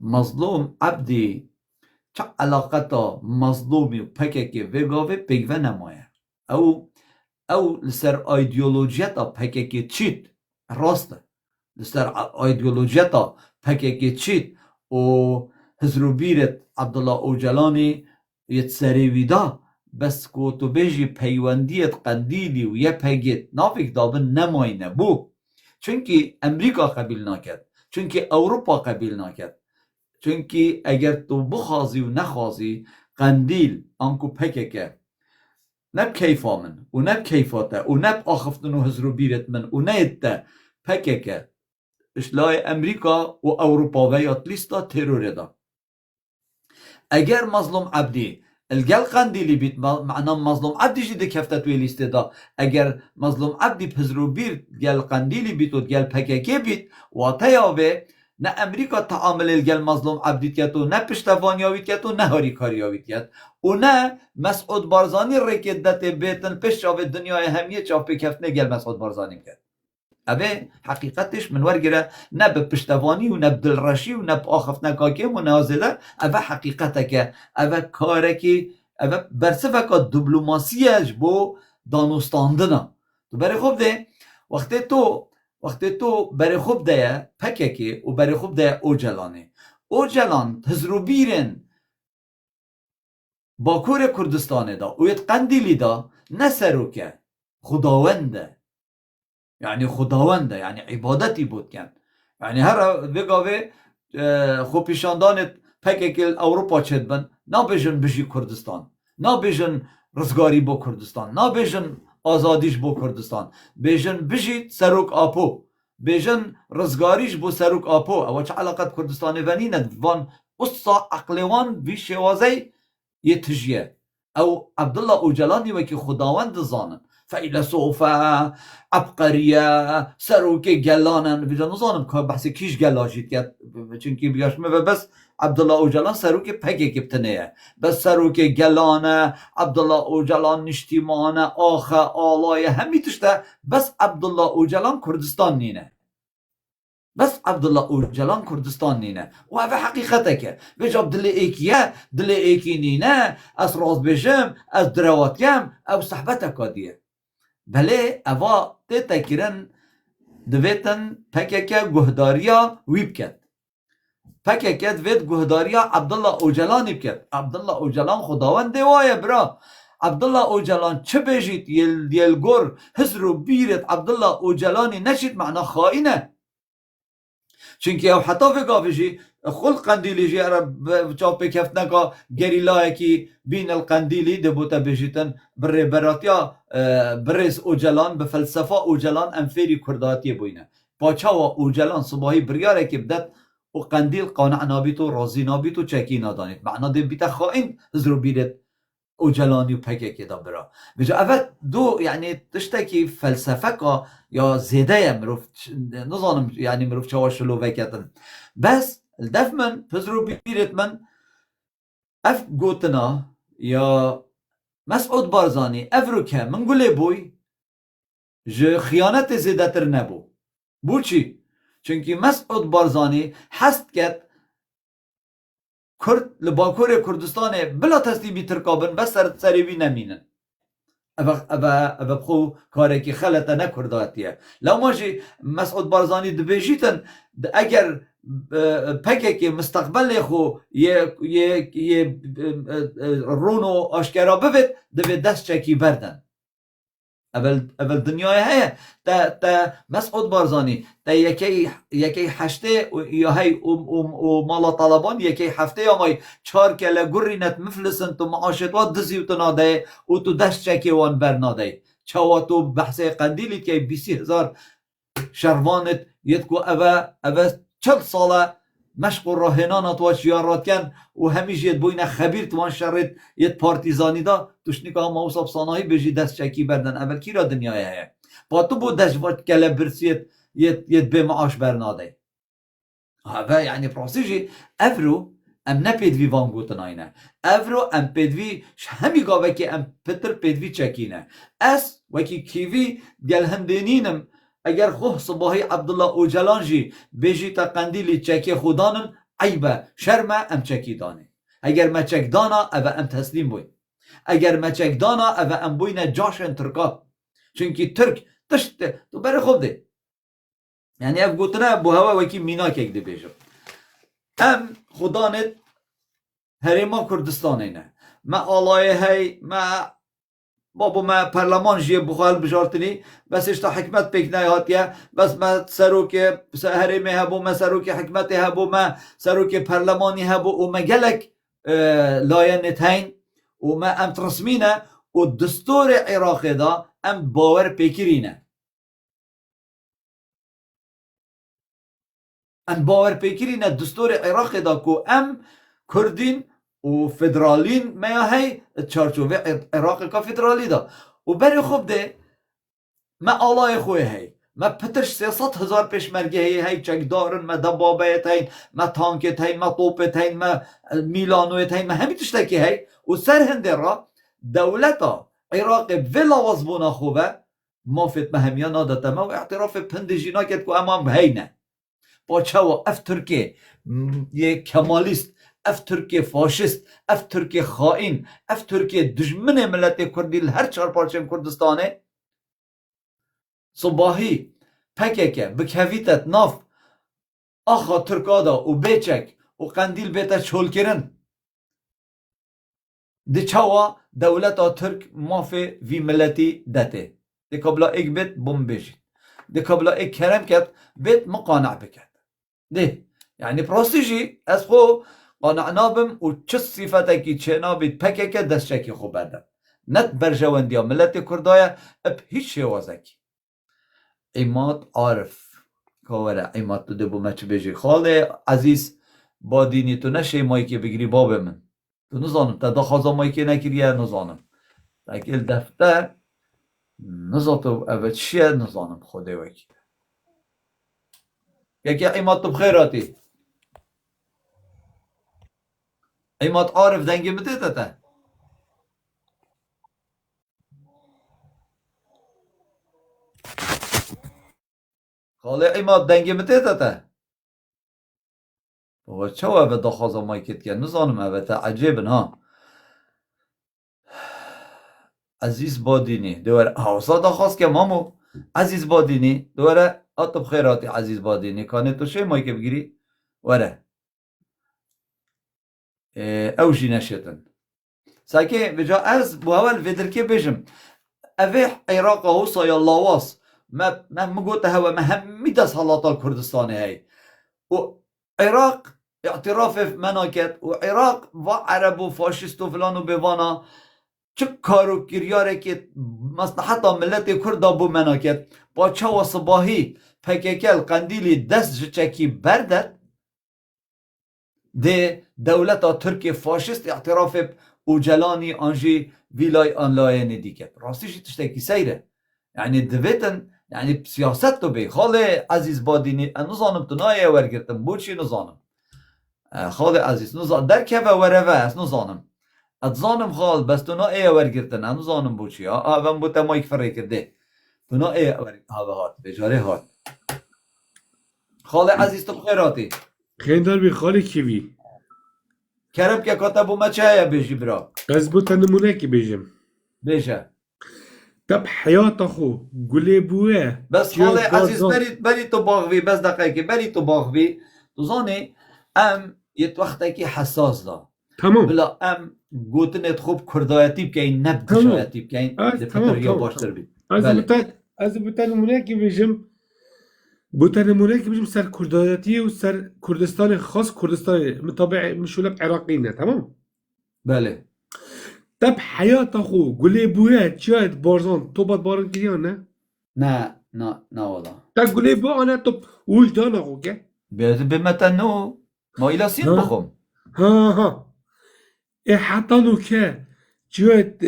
مظلوم عبدي چه علاقتا مظلومی و پککی وگاوه پیگوه نمایه او لسر ایدئولوژیتا پککی چیت راسته لسر ایدئولوژیتا پککی چیت و هزروبیرت عبدالله اوجلانی یت سریویدا بس کو تو بیجی پیوندیت قندیلی و یه پگیت نافک دابن نماینه بو چونکی امریکا قبیل نکرد چونکی اروپا قبیل نکرد چونکی اگر تو بخوازی و نخوازی قندیل آنکو پککه نب کیفا من و نب کیفاته و نب آخفتن و هزرو بیرت من و نیده پککه اشلای امریکا و اروپا و یاد لیستا تروره دا اگر مظلوم عبدی الگل قندیلی بیت معنا مظلوم عبدی جی ده کفته توی لیسته دا اگر مظلوم عبدی پزرو بیر گل قندیلی بیت و گل پککی بیت و تیاوه نه امریکا تعامل الگل مظلوم عبدیت کت و نه پشتوانیاویت کت و نه هاریکاریاویت کت و نه مسعود بارزانی رکدت بیتن پشت آوه دنیای همیه چاپ کفتنه گل مسعود بارزانی کت اوه حقیقتش من ورگره نه به پشتوانی و نه بدلرشی و نه آخف نکاکیم و نازده اوه حقیقته که اوه کاره که اوه برسفه که دیپلماسیش بو دانستاندنه تو برای خوب ده وقتی تو برای خوب ده پککی و برای خوب ده اوجلان تزرو بیرن باکور کردستانه دا و یت قندیلی دا نسرو که خداونده یعنی عبادتی بود کن یعنی هر وگاوه خوب پیشاندانت پککل اروپا چید بن نابیجن بجی کردستان نابیجن رزگاری با کردستان نابیجن آزادیش با کردستان بیجن بجی سروک آپو بیجن رزگاریش با سروک آپو او چه علاقت کردستان ونیند وان اصا عقلوان بی شوازه یه تجیه او عبدالله اوجلانی وکی خداوند زانن فیلسوفه عبقریه سروک گلانن بیجا نزانم که بحث کیش گلاجید کرد چونکه بیاشمه و بس عبدالله اوجلان سروک پگه کبتنه بس سروک گلانه عبدالله اوجلان نشتیمانه آخه آلای همی تشته بس عبدالله اوجلان کردستان نینه بس عبدالله اوجلان کردستان نینه و اوه حقیقته که بجاب دل ایکی نینه از راز بجم از درواتیم او صحبت کادیه بله اوه ده تکرن دویتن پککه گهداریا ویب کد پککه دویت گهداریا عبدالله اوجلانی بکد عبدالله اوجلان خداوند وایه برا عبدالله اوجلان چه بجید یل گر هزرو بیرت عبدالله اوجلانی نشید معنا خائنه چونکه او حتی فقافشی خل قندیلی جی عرب چاپ کفتن که گریلای که بین القندیلی دبوتا بجیتن بر براتیا برز اوجلان به فلسفه اوجلان انفیری کرداتی بوینه پاچا و اوجلان صباحی بریاره که بدت و قندیل قانع نابیت و راضی نابیت و چکی نادانید معنا ده بیت خائن زرو بیرت اوجلانی و پککی دا برا بجا اول دو یعنی تشتکی فلسفه که یا زیده مروف نظانم یعنی مروف چواشلو وکتن بس الدف من پزرو بیرت من اف گوتنا یا مسعود بارزانی افرو که من گله بوی جه خیانت زیده تر نبو بو چی؟ چونکه مسعود بارزانی حست کرد کرد لباکور کردستان بلا تسلیمی ترکابن بس سریبی نمینن اوه بخو کاری که خلطه نکرداتیه لو ماشی مسعود بارزانی دبیجیتن اگر پکه که مستقبل خو یه رونو آشکارا ببید دوی دست چکی بردن اول دنیای هیا تا مسعود بارزانی تا یکی هشته یا هی و مالا طالبان یکی هفته یا مای 4 کله گرینت مفلسن تو معاشت و دزی و تناده و تو دست چکی وان برناده چوا تو بحث قندیلی که 20,000 شروانت یدکو اوه 40 ساله مشق و راهنانات و شیارات کن و همیشه ید بوین خبیر توان شرط ید پارتیزانی دا توشنی که هم اوصاب سانایی بجی دست چکی بردن اول کی را دنیای هیا با تو بود دشوات کله برسید ید به معاش برناده و یعنی پراسیجی افرو ام نپیدوی وان گوتن آینه افرو ام پیدوی همی گاوه که ام پتر پیدوی چکینه اس وکی کیوی گل هندینینم اگر خواه صباحی عبدالله اوجلان جی بیجی تا قندیلی چکی خودانن عیبه شرمه ام چکی دانه اگر ما چک دانا اوه ام تسلیم بوی اگر ما چک دانا اوه ام بوینه جاشن ترکا چونکی ترک تشت تو بره خوب ده یعنی اف گوتنه بو هوا وکی مینا که ده بیجم ام خودانت هریما کردستان اینه ما آلای هی ما بابا ما پارلمان جیه بخوال بجارتنی بس اشتا حکمت پیک نیاتیه بس ما سروک هرمی هبو ما سروک حکمتی هبو ما سروک پارلمانی هبو و ما گلک لاین تین و ما ام ترسمینه و دستور عراق دا ام باور پیکرینه ام باور پیکرینه دستور عراق دا کو ام کردین و فدرالین ما هی چارچوبه عراق کا فدرالی دا و بری خوب ده ما آلای خوی هی ما پترش 300,000 پیشمرگی هی چک دارن ما دبابه تین ما تانک تین ما طوپ تین ما میلانوی تین ما همی تشتکی هی و سر هنده را دولتا عراق ولا وزبونا خوبه مافت مهمیان نادتا ما و اعتراف پندجینا کد که امام هینه با چوا اف ترکیه یک کمالیست اف ترکیه فاشیست اف ترکیه خائن اف ترکیه دشمن ملت کردی هر چهار پارچه کردستانه صباحی پککه بکویتت ناف آخا ترکادا و بیچک و قندیل بیتا چول کرن دی چوا دولت ترک مافی وی ملتی دته دی قبلا ایک بیت بوم بشید دی قبلا ایک کرم کت بیت مقانع بکد دی یعنی پراستیجی از خو قانع نابم و چه صفته کی چه نابید پککه دستشکی خو بردم نت برجواندیا ملت کردای اب هیچ شوازکی ایماد عارف کاوره ایماد تو دبو مچ بیجی خاله عزیز با دینی تو نشه مایی که بگیری باب من تو نزانم تا دخوازا مایی که نکریه نزانم تاکیل دفتر نزاتو اوه چیه نزانم خوده وکی یکی ایماد تو بخیراتی ایماد عارف دنگی بده تا خاله ایماد دنگی بده تا بابا چه اوه دخوازا مایی که تکن نزانم اوه تا عجیبن ها عزیز بادینی دوره حوصا دخواست که مامو عزیز بادینی دوره آتو بخیراتی عزیز بادینی کانه تو شه مایی که بگیری وره اوجی نشتن ساکه بجا از بو اول ویدرکی بجم اوه عراق هوسا یا لاواس ما مگوته هوا ما همی دست حالاتا کردستانه هی و عراق اعتراف مناکت و عراق و عرب و فاشیست و فلان و بوانا چه کارو کریاره که مصلحتا ملت کردا بو مناکت با چه و صباحی پککل قندیلی دست چکی بردد ده دولتا ترکی فاشیست اعتراف او جلانی آنجی ویلای آنلاینی دیگه راستیشی تشتکی سیره یعنی دویتن یعنی سیاست تو بی خاله عزیز بادینی نزانم تو نایه ورگرتم بوچی نزانم خاله عزیز نزانم در که وره است نزانم اتزانم خال بس تو نایه ورگرتن نزانم بوچی من بوتا مایک فره کرده تو نایه ورگرتن هات بجاره هات خاله عزیز تو بخیراتی خیندار بی خالی کیوی کرم که کتابو ما چه بیجی برا از بو تنمونه کی بیجم بیشه تب حیات خو گله بوه بس خاله عزیز بری تو باغوی بس دقیقی بری تو باغوی تو زانی ام یه وقتی که حساس دا تمام بلا ام گوتنت خوب کردایتی بکین نب دشایتی بکین دفتر یا باشتر بید از بو تنمونه کی بیجم بو تنمونه کی بیجم سر کردایتی و سر کردستان خاص کردستان مطابع مشولب عراقینه تمام بله تب حیات خو گله بوه چیاد بارزان تو باد بارن کریان نه نه والا تا گله بوه آنه تو وجدان خو که بیاد بمتنو ما ایلا سین بخوم ها ای حتی نو که چیاد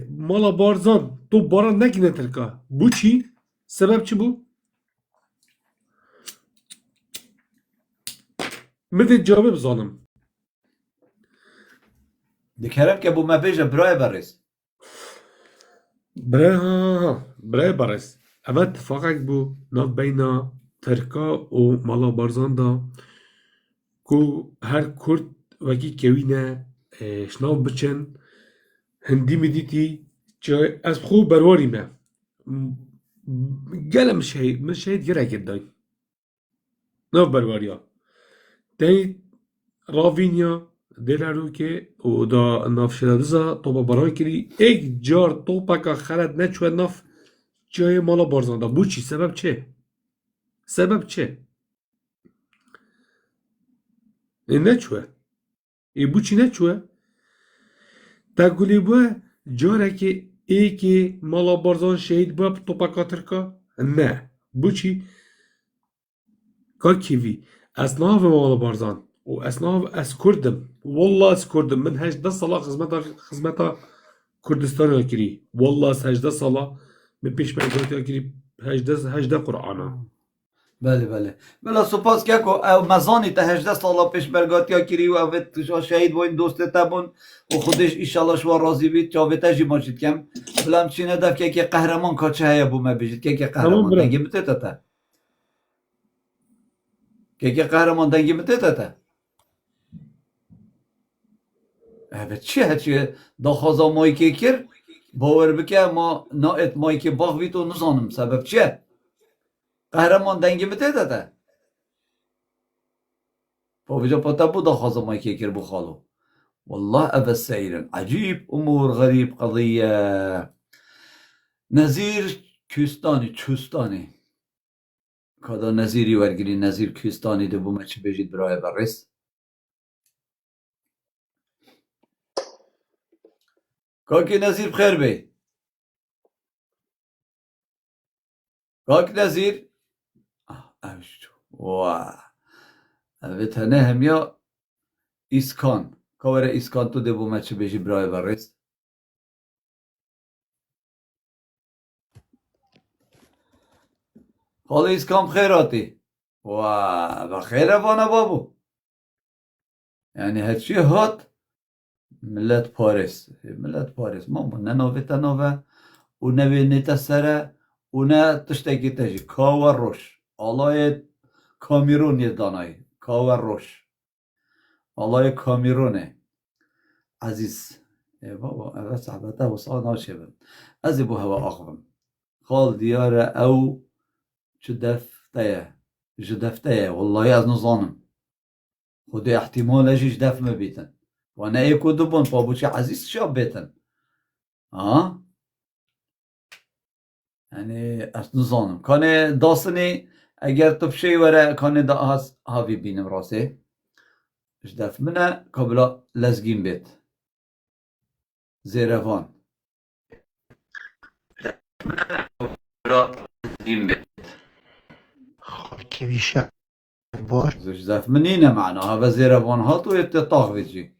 مالا بارزان تو باران نگینه ترکا بو چی؟ سبب چی بو؟ مده جواب بزانم دکرم که بو ما بیجه برای برس برای برس اما اتفاقک بو ناف بینا ترکا و مالا بارزان دا کو هر کرد وکی کوینه شناف بچن هندی مدیتی چه از خو برواری ما گلم شهید گره کردن ناف برواریا دی راوینیا دلارو که او دا ناف شدادزا توبا بران کری ایک جار توپا که خلد نچوه ناف جای مالا بارزان دا بو چی؟ سبب چه؟ سبب چه؟ نچوه ای بو چی نچوه؟ تا گولی بوه جاره که ای که مالا بارزان شهید بوه توپا که ترکا؟ نه بو چی؟ که کیوی از ناف مالا بارزان وأسناف أس كردم والله أس كردم من 18 سالا خزمتا كردستان كري والله 18 سالا من بيش مجالات كري 18 قرآن بله بله سپاس که او مزانی تا 18 سالا پیش برگاتیا کری و اوت شهید بوین دوست تبون و خودش ایشالله شما راضی بید چاویتا جی ماجید کم بلام چی ندف که قهرمان کاچه هیا بو ما بیجید که قهرمان دنگی متتا تا که قهرمان دنگی متتا تا اوت چی دا خوازا مایی که کر باور بکه ما نایت مایی که باغوی تو نزانم سبب چیه قهرمان دنگی متتا تا فوجا پتا بودا خازا مایی که کر بو خالو والله أبا السير عجيب أمور غريب قضية نزير كوستاني تشوستاني كذا نزيري ورقلي نزير كوستاني دبو ما بيجيت براي برس كاكي نزير بخير بي كاك نزير أوشتو واه أبتهنه هم يا إسكان کاور ایسکان تو دبو مچه بیجی برای برست حالا ایسکان خیراتی و خیره وانا بابو یعنی هرچی هات ملت پاریس ما نناوه تناوه و نوی نیت سره و نه تشتکی تجی کاور روش آلای کامیرون یه دانایی کاور روش آلای کامیرونه عزیز بابا اول صحبته و صحبه ناشبم از بو هوا آخوم خال دیاره او جدفته والله از نظانم خودی احتمال اجیش دف مبیتن و نه ایکو دبون پابوچه عزیز شاب بیتن یعنی از نظانم کانه داستنی اگر تبشی وره کانه دا هست هاوی بینم راسه جدف منه قبلا لزگین بیت زیروان خالكيفيشا باش جدف منینه معناها و زیروان ها تو اتطاق بیجی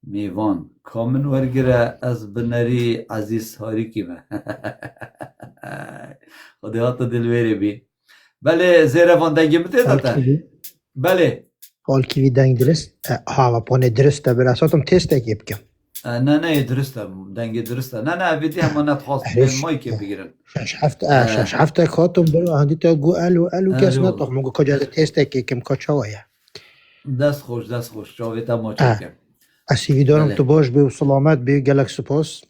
میوان کامن ورگره از بنری عزیز هاری کیمه خودی ها تو دلویری بی بله زیروان دنگی متیدتا بله خالكيفي دنگ درست هاوا پونه درسته براساتم تستك يبكم نه درسته دنگی درسته نه ویدی همانت خواست مایی که بگیرن شش هفته کاتم برو هندی تا گو الو کس نتاق مگو کجا تستك يكم کچاويا دست خوش جاویتا ما چکم اسیوی دارم تو باش به سلامت به گلک سپاس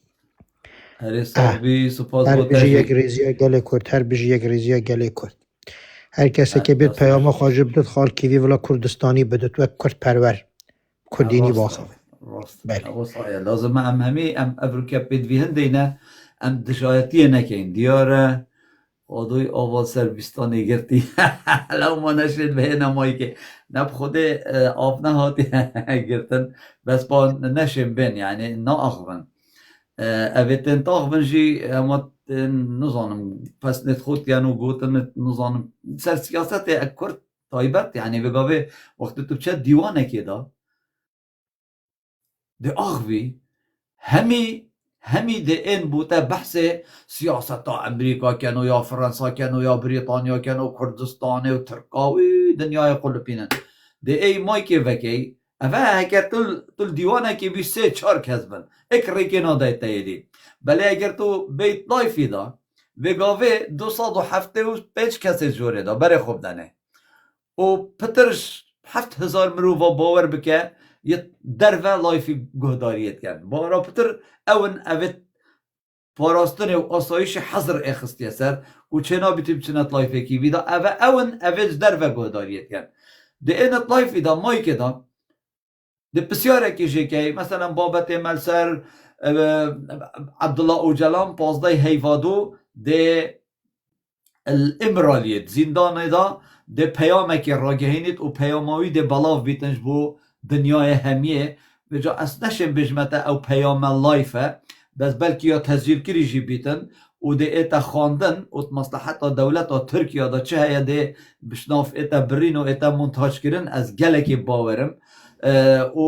هر صاحبی سپاس هر با بجی یک تشکر ریزیا گله کرد هر بجی یک ریزیا گله کرد هر کسی که بید پیام خواجه بدد خالکیوی ولا کردستانی بدد و کرد پرور کردینی باخوه راست بله. وصايا لازم همه افریقا بید وی هندینه دشایتی نکن دیاره آدوی آواز سربیستانی گرتی لو ما نشد به نمایی که نب خود آب نهاتی گرتن بس با نشم بین یعنی نا اخوان اویتن تاخوان جی اما نظانم پس نت خود یعنی گوتن نظانم سر سیاست اکرد تایبت یعنی بگاوه وقتی تو چه دیوانه که دا ده اخوی همی ده این بوده بحث سیاست امریکا کنو یا فرانسا کنو یا بریتانیا کنو کردستان و ترکاوی دنیای قلپینن ده ای مای که وکی اوه اگر تل دیوانه که بی 3-4 کذبن اکری که ناده تایدی بله اگر تو بیت لایفی دا وگاوه 275 کسی جوره دا بره خوب دنه و پترش 7000 مروفا باور بکه یه در و لایفی گهداریت کرد بارا پتر اون اوت پاراستن و آسایش حضر اخستی سر و چنا بیتیم چنت لایفی کی ویدا اون اوت در و گهداریت کرد ده اینت لایفی دا مایی که دا ده بسیاره کشه که مثلا بابت ملسر عبدالله اوجلان 15 هیوادو ده الامرالیت زندان دا ده پیامه که راگهینید و پیاماوی ده بلاف بیتنش بو دنیای همیه بجا از نشم بجمته او پیام لایفه بس بلکه یا تزیل کری جی بیتن و ده ایتا خواندن و مصلحت دولت ترکیه دا چه هیا ده بشناف ایتا برین و ایتا منتاج کرن از گلکی باورم و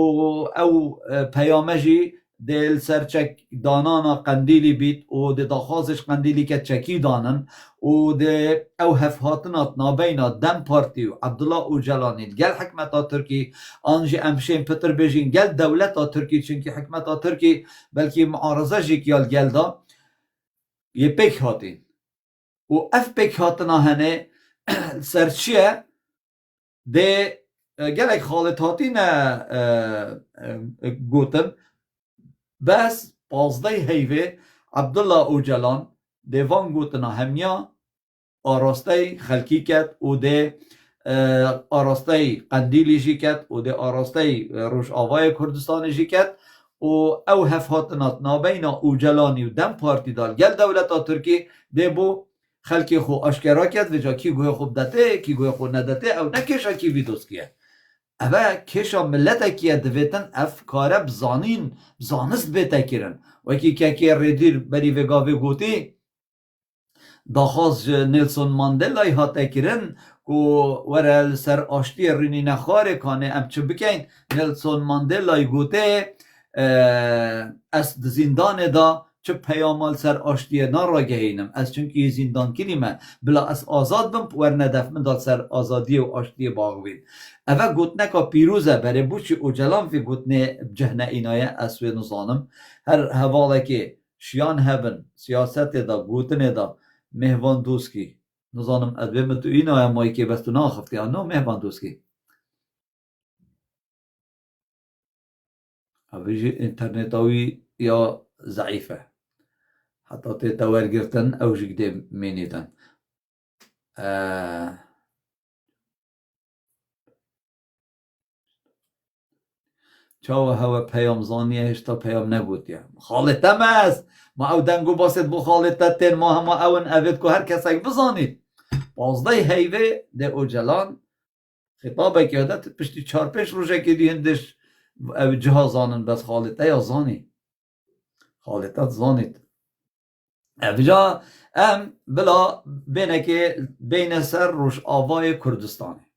او پیامجی دل سرچک دانانا قندیلی بیت و ده داخازش قندیلی که چکی دانن و ده او هفهاتنات نابینا دم پارتی و عبدالله اوجلانی گل حکمتا ترکی آنجی امشین پتر بیجین گل دولتا ترکی چنکی حکمتا ترکی بلکی معارضه جی کیال گل دا یه پیک هاتین و اف پیک هاتنا هنه سرچیه ده گلک خالت هاتین گوتن بس پازده هیوه عبدالله اوجلان دیوان گوتنا همیا آراسته خلکی کد و ده آراسته قندیلی جی کد و ده آراسته روش آوای کردستان جی کد و او هفهاتنات نابینا اوجلانی و دم پارتی دار گل دولتا ترکی ده بو خلکی خو اشکرا کد و جا کی گوی خوب دته کی گوی خوب ندته او نکشا کی ویدوس کیه اوه کشا ملت کیه دویتن اف کاره بزانست بیتا کرن وکی که ریدیر بری وگاوی گوتی داخواست نیلسون ماندلای هاته کرن و ورل سر آشتی رینی نخاره کانه ام چه بکین نیلسون ماندلای گوته از زندان دا چه پیامال سر آشتی نارا گهینم از چونکه زندان کلیمه بلا از آزاد بم ور ندف من داد سر آزادی و آشتی باغوین اوه گوتنه که پیروزه بره بوچی اوجلان فی گوتنه جهنه اینایه اسوی نظانم هر حواله که شیان هبن سیاست دا گوتنه دا مهوان دوسکی نظانم ادویم تو اینایه مایی که بس تو ناخفتی آنو مهوان دوسکی اویجی انترنتاوی یا ضعیفه حتی تتوار گرتن او جگده مینیدن چاو هوا پیام زانیه هشتا پیام نبودیه خالته است ما او دنگو باسد بو خالته تین ما همه اون اوید که هر کسی بزانید بازده هیوه ده اوجلان خطابه که عادت پشتی 4-5 روزه که دیندش او جها زانن بس خالته یا زانی خالته زانید اوجا ام بلا بینه که بین سر روش آوای کردستانه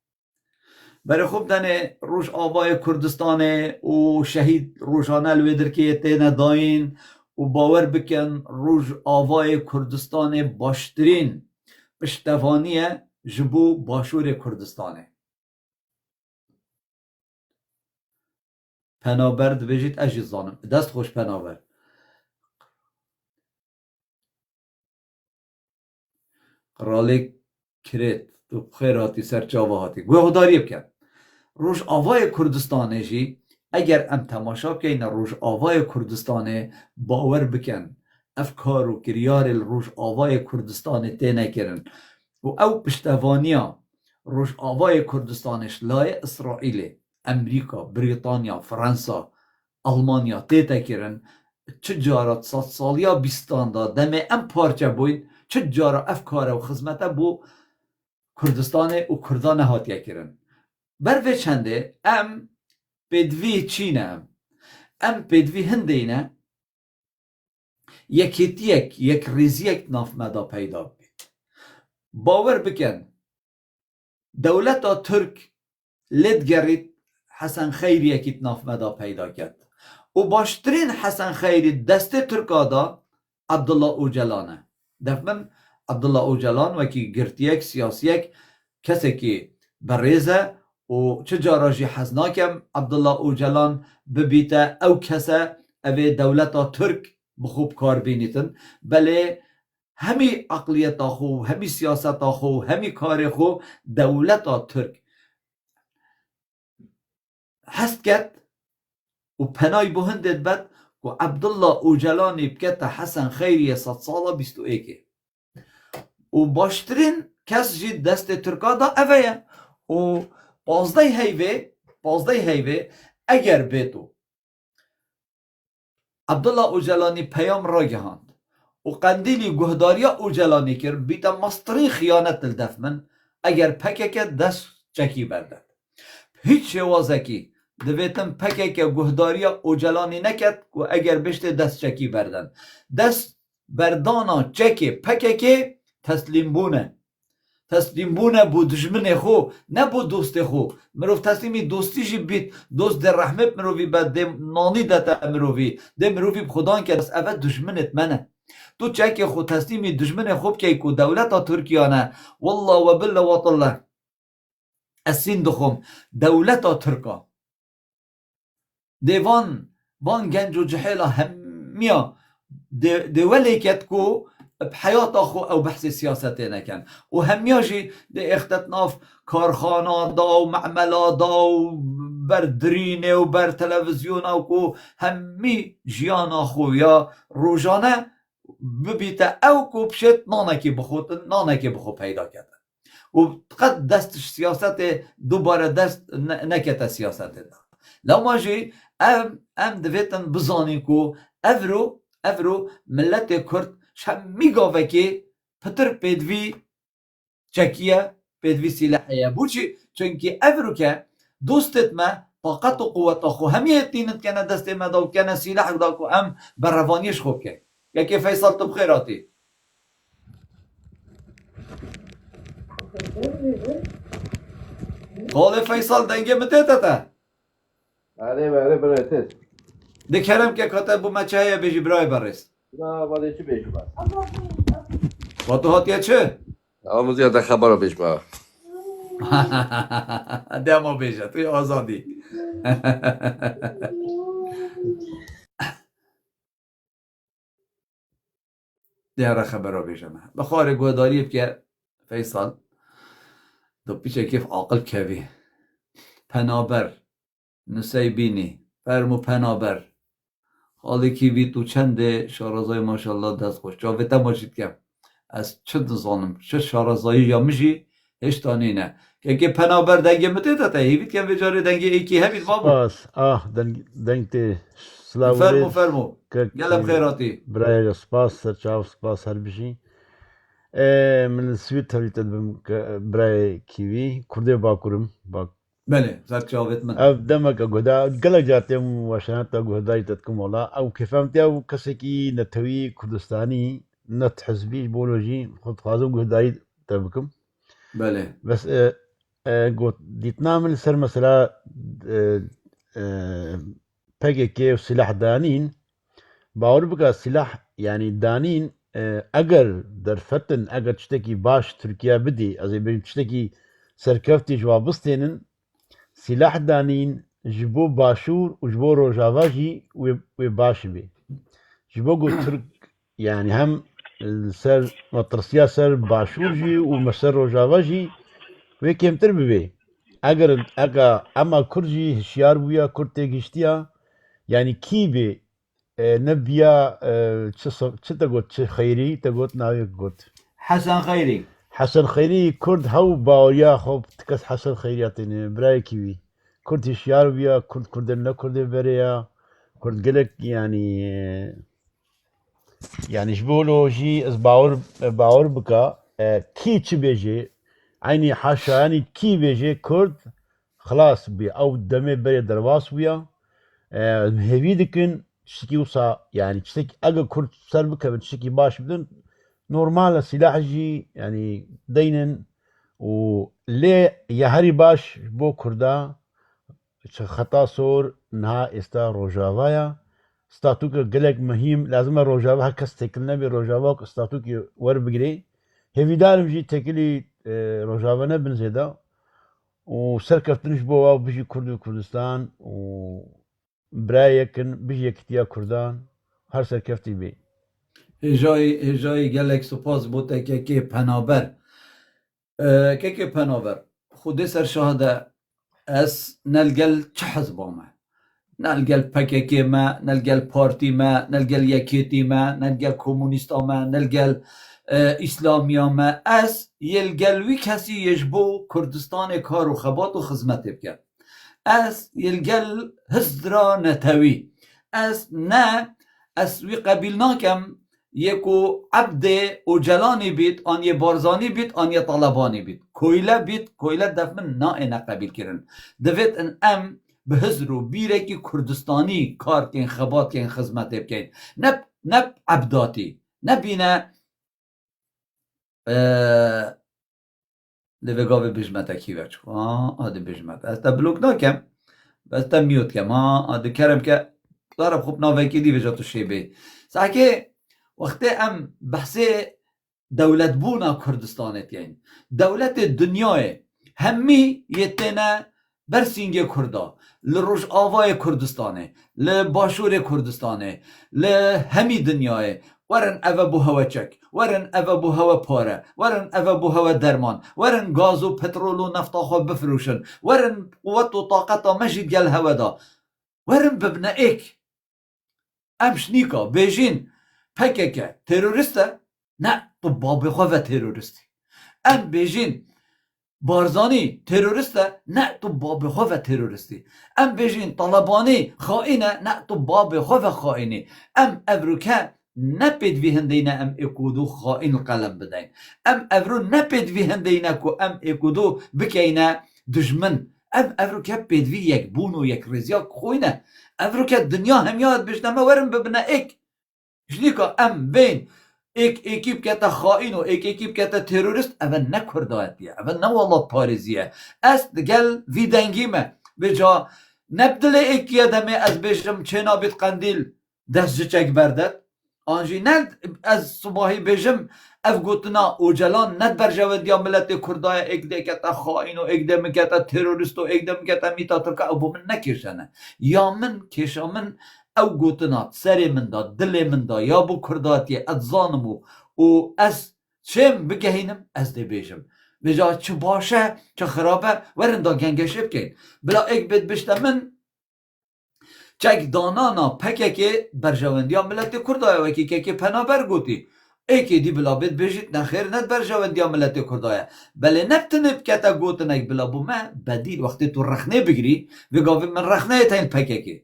برای خوب دنه روش آوای کردستانه و شهید روشانه الویدر که تینه داین و باور بکن روش آوای کردستانه باشترین پشتوانیه جبو باشور کردستانه پنابرد بجید اجید زانم دست خوش پنابرد قرالی کرد تو بخیر هاتی سرچاوه هاتی گوه خداری بکن روش آوای کردستانه جی اگر ام تماشا بکن روش آوای کردستانه باور بکن افکار و کریار روش آوای کردستانه تینه کرن و او پشتوانیا روش آوای کردستانش لای اسرائیل امریکا بریتانیا فرانسا آلمانیا تیته کرن چه جارات 100 سالیا بیستان دا دمه ام پارچه بوید چه جارا افکار و خدمته بو کردستان و کردان هاتیه کرن بروی چنده ام بدوی چینه ام بدوی هندینه یک ریزیک ناف مدا پیدا بید باور بکن دولت ترک لید گرید حسن خیری یکیت ناف مدا پیدا کرد و باشترین حسن خیری دست ترکادا عبدالله اوجلانه دفمن عبدالله اوجلان وکی گرتیک سیاسیک کسی که بریزه و چه جاراجی حزناکم عبدالله اوجلان ببیته او کسه او دولتا ترک بخوب کار بینیتن بله همی عقلیتا خو همی سیاستا خو همی کار خو دولتا ترک هست کد و پنای بهندت بد و عبدالله اوجلانی بکت حسن خیری 100 ساله 21 و باشترین کس جید دست ترکا دا اوه و پازده هیوه اگر بیتو عبدالله اوجلانی پیام را گهاند و قندیلی گهداریا اوجلانی کرد بیتا مستری خیانت دفمن اگر پکه دست چکی بردد هیچ شوازکی دویتم پکه که گهداریا اوجلانی نکد و اگر بشت دست چکی بردن دست بردانا چکی پککی تسلیم بونه تسلیم بونه بو دجمن خو نه بو دوست خو مروف تسلیمی دوستی جی بیت دوست در رحمت مروفی بعد ده نانی دتا مروفی ده مروفی بخدان که از اول دجمنت منه تو چکی خو تسلیمی دجمن خوب که کو دولت ترکیانه والله و بالله و طالله السین دخم دولت ترکا دیوان وان گنج و جحیل همیا دولی کت کو بحیات خو او بحث سیاستی نکن و همیاجی ده اختتناف کارخانه دا و معملا دا و بر درینه و بر تلویزیون او کو همی جیان خو یا روزانه ببیته او کو بشت نانکی بخو پیدا کرده و قد دستش سیاست دوباره دست نکته سیاست دا لما جی ام دویتن بزانین کو افرو ملت کرد شمی گاوه که پتر پیدوی چکیه پیدوی سلاحیه بوچی چونکه افرو که دوستت ما طاقت و قوت خو همیه تینت کنه دست ما داو کنه سلاح دا کو ام بر روانیش خوب که یکی فیصل تو بخیراتی قال فیصل دنگه متیتا تا بله برایتت دکرم که کاتب بو مچه بیجی برای برست نه واده چی بیشم با تو هاتیه چه؟ آموزی ها خبر رو بیشم دما بیجه توی آزادی دیاره خبر رو بیجم بخوار گوداری که فیصل دو پیچه کیف عاقل کوی پنابر نسیبینی فرمو پنابر حالی که وی تو چند شارزای ماشالله دست خوش جاویتا باشید که از چه نزانم چه شارزایی یا میشی هشتانی نه که پنابر دنگه متیتا تا هیوید که بجاری دنگه ایکی هبید بابو دنگ تی سلاو فرمو گلب خیراتی برای سپاس سرچاو سپاس هر بشی من سویت هلیتت برای کیوی کرده باکورم بله زد جاوید من او دمك قدا قلق جاتم وشانتا قداي تتكم والله او كفهمتي او كسكي نتوي كردستاني نت حزبي بولوجي خد خازم قداي تبكم بله بس قلت ديتنا من سر مثلا بقى كيف سلاح دانين باور بقى سلاح يعني دانين اگر در فتن اگر تشتكي باش تركيا بدي ازي بين تشتكي سركفتي جوابستينن سلاح دانین جبو باشور و جبو روجاوا جی و باش بی جبو گو ترک یعنی هم سر مطرسیا سر باشور جی و مسر روجاوا جی و کمتر بی اگر اما کرجی هشیار بویا کرد تگشتیا یعنی کی بی نبیا چه تگوت چه خیری تگوت ناوی گوت حسن خیری کرد هاو باوریا خوب تکس حسن خیریاتینه برای کیوی کرد هشیار بیا کرد نکرده بریا کرد گلک یعنی جبولو جی از باور بکا کی چی بیجه عینی حاشا یعنی کی بیجه کرد خلاص بیا او دمه بری درواس بیا هیوی دکن شکی وصا يعني تشتكي اقل كرد سربك بتشتكي باش بدون نورمال سلاح جي يعني دينن ولي يهري باش بو كردا خطا صور نها استا روجافايا ستاتوك قلق مهم لازم روجافا كس تكلنا بروجافا ستاتوك ور بقري هيفي دارم جي تكلي روجافا نبن زيدا وسركفتنش بوا بيجي كردستان و برایکن بیش کتیا کردان هر سرکفتی بی هجای گلک سپاس بوده که پنابر که پنابر خود سر شهاده از نلگل چه حزبامه نلگل پککی ما نلگل پارتی ما نلگل یکیتی ما نلگل کمونیست ما نلگل اسلامی ما از یلگلوی کسی یجبو کردستان کار و خبات و خدمت بکن از یلگل هزدرا نتوی از نه از وی قبیل ناکم یکو عبد و جلانی بید آن یه بارزانی بید آن یه طالبانی بید کویله بید کویله دفمن نا اینا قبیل کرن دوید ان ام به هزرو بیره که کردستانی کار کن خبات کن خدمت بکن نب عبداتی نبینه لبگاوی بجمت کی وچ آده بجمت از تا بلوک نکم از تا میوت کم آده کرم که دارم خوب ناوکی دی وجه تو شیبه ساکه وقتی ام بحث دولت بونا کردستانت یعنی دولت دنیای همی یتنه برسینگ کردا لروش آوای کردستانه لباشور کردستانه لهمی دنیای ورن اوه بو هوا چک ورن اوه بو هوا پاره ورن اوه بو هوا درمان ورن گاز و پترول و نفتا خواه بفروشن ورن قوت و طاقتا مجید گل هوا دا ورن ببنه ایک امشنیکا بیجین پککه تروریسته نه تو بابی خواه و تروریستی ام بیجین بارزانی تروریسته نه تو باب خواه و تروریستی ام بیجین طالبانی خائنه نه تو باب خواه و خائنی ام افروکه نپید وی هندینه ام اکودو خائن قلم بدین ام افرو نپید وی هندینه کو ام اکودو بکینه دجمن ام افروکه پید وی یک بونو یک رزیاک خوینه افروکه دنیا همیاد بشنمه ورم ببنه ایک شلیکا ام بین اکیب کتا خائن و اکیب کتا تروریست اول نه کردایتیه اول نه والله پارزیه است گل وی دنگیمه بجا نبدل اکیه دمه از بشم چنا بیت قندیل دست چک بردد آنجی نه از صباحی بشم اف گوتنا اوجلان ند برجود یا ملت کردای اکده کتا خائن و اکده مکتا تروریست و اکده مکتا میتا ترکا او من نکشنه یا من کشا من او گوتنات سری من دا دل من دا یا بو کرداتی ادزانمو و از چم بگهینم از دی بیشم بجا چه باشه چه خرابه ورن دا گنگشه بکن بلا ایک بید بشتا من چک دانانا پکه که برجواندی ها ملت کردای وکی که پنابر گوتی ایکی دی بلا بید بشید نخیر ند برجواندی ها ملت کردای بله نبتنب کتا گوتنک بلا بو من بدیل وقتی تو رخنه بگیری وگاوی من رخنه تین پکه که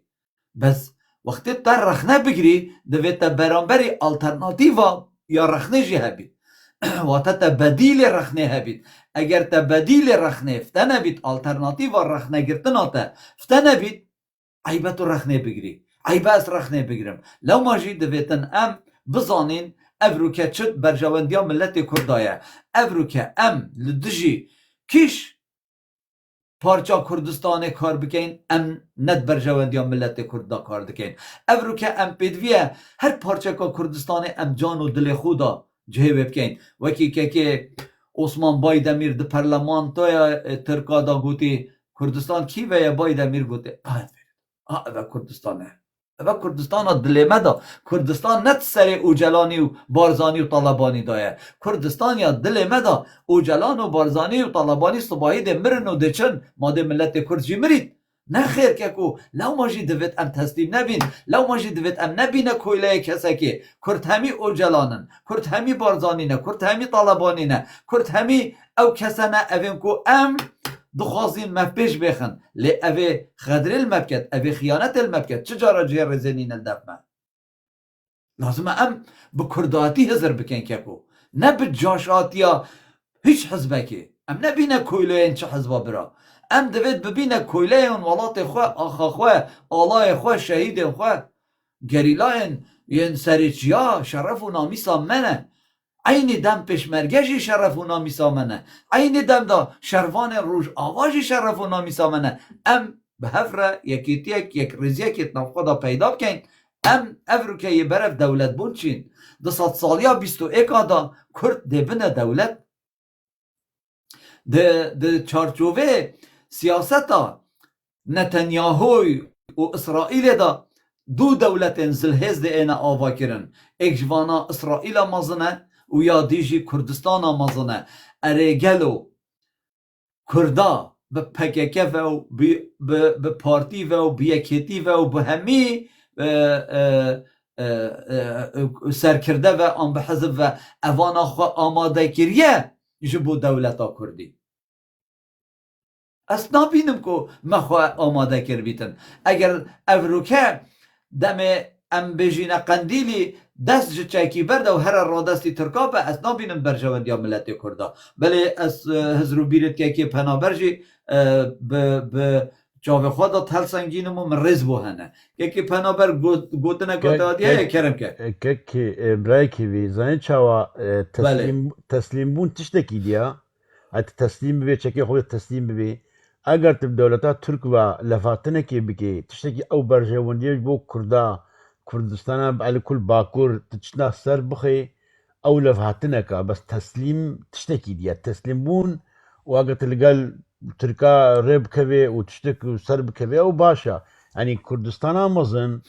بس وقتی تا رخنه بگیری دوید تا برانبری آلترناتیوا یا رخنه جی هبید واتا تا بدیل رخنه هبید اگر تا بدیل رخنه فتنه بید آلترناتیوا رخنه گرتنا تا فتنه بید عیبه تو رخنه بگیری عیبه از رخنه بگیرم لو ماجی دویتن ام بزانین افروکه چد برجواندی ها ملت کردایه افروکه ام لدجی کیش پارچا کردستان کار بکن ام ند برجواندی ملت کردا کار دکن افرو که ام پیدویه هر پارچا که کردستان ام جان و دل خودا جهه بکن وکی که عثمان بایدمیر ده پرلمان تویا ترکا دا گوتی کردستان کی ویا بایدمیر گوتی اوه کردستانه اوه کردستان دلمه دا کردستان نت سر اوجلانی و بارزانی و طالبانی دایه کردستان یا دلمه دا اوجلان و بارزانی و طالبانی صباحی ده مرن و ده چن ما ده ملت کرد جی مرید نه خیر که کو لو ماجی دوید ام تسلیم نبین لو ماجی دوید ام نبینه کویله کسا که کرد همی اوجلانن کرد همی بارزانینه کرد همی طالبانینه کرد همی او کسانه اوین کو ام دخوازین مفبیش بخن لی اوه خدر المبکت اوه خیانت المبکت چجارا جه رزنین الدفمه لازمه ام بکرداتی هزر بکن که کو نه بجاشاتی ها هیچ حزبه که ام نبینه کویله این چه حزبه برا ام دوید ببینه کویله این ولات خواه آخا خواه آلای خواه شهید خواه گریلا این سریچیا شرف و نامیسا منه عین دم پشمرگشی شرف و نامیسا منه عین دم دا شروان روش آواجی شرف و نامیسا منه ام به هفره یکیتیک یک رزیک اتنافقا دا پیدا بکن ام افرو که یه برف دولت بون چین ده 100 سالیا 21 دا کرد ده بنه دولت ده چارچوه سیاستا نتنیاهوی و اسرائیل دا دو دولت زلهز ده اینا آوا کرن ایک جوانا اسرائیل مازنه و یا دیجی کردستان مازنه اره گلو کردا به پککه و به پارتی و به یکیتی و به همی سرکرده و آن به حزب و اوان آماده کریه جبو دولتا کردی از نبینم که مخواه آماده کر بیتن اگر افروکه دم ام بجین قندیلی دست چکی برده و هر را دستی ترکا به از نبینم برجواندی ها ملت کرده بله از هزرو بیرد که پنابرجی به چاوی خود هل سنگین مو من رز بو هنه که پنابر گوتنه کتادیه کرم که که برای کیوی زنی چاوا تسلیم بون تشتکی دیا حتی تسلیم ببی چکی خود تسلیم ببی اگر تب دولتا ترک و لفاتنه کی بکی تشتکی او برجواندیش بو کردستان علی کل باکور تشنا سر بخی او لفاتنه کا بس تسلیم تشتکی دیا تسلیم بون و اگر تلقال تركا ريب كبي وتشتكي وسرب كبي او باشا يعني كردستان مظن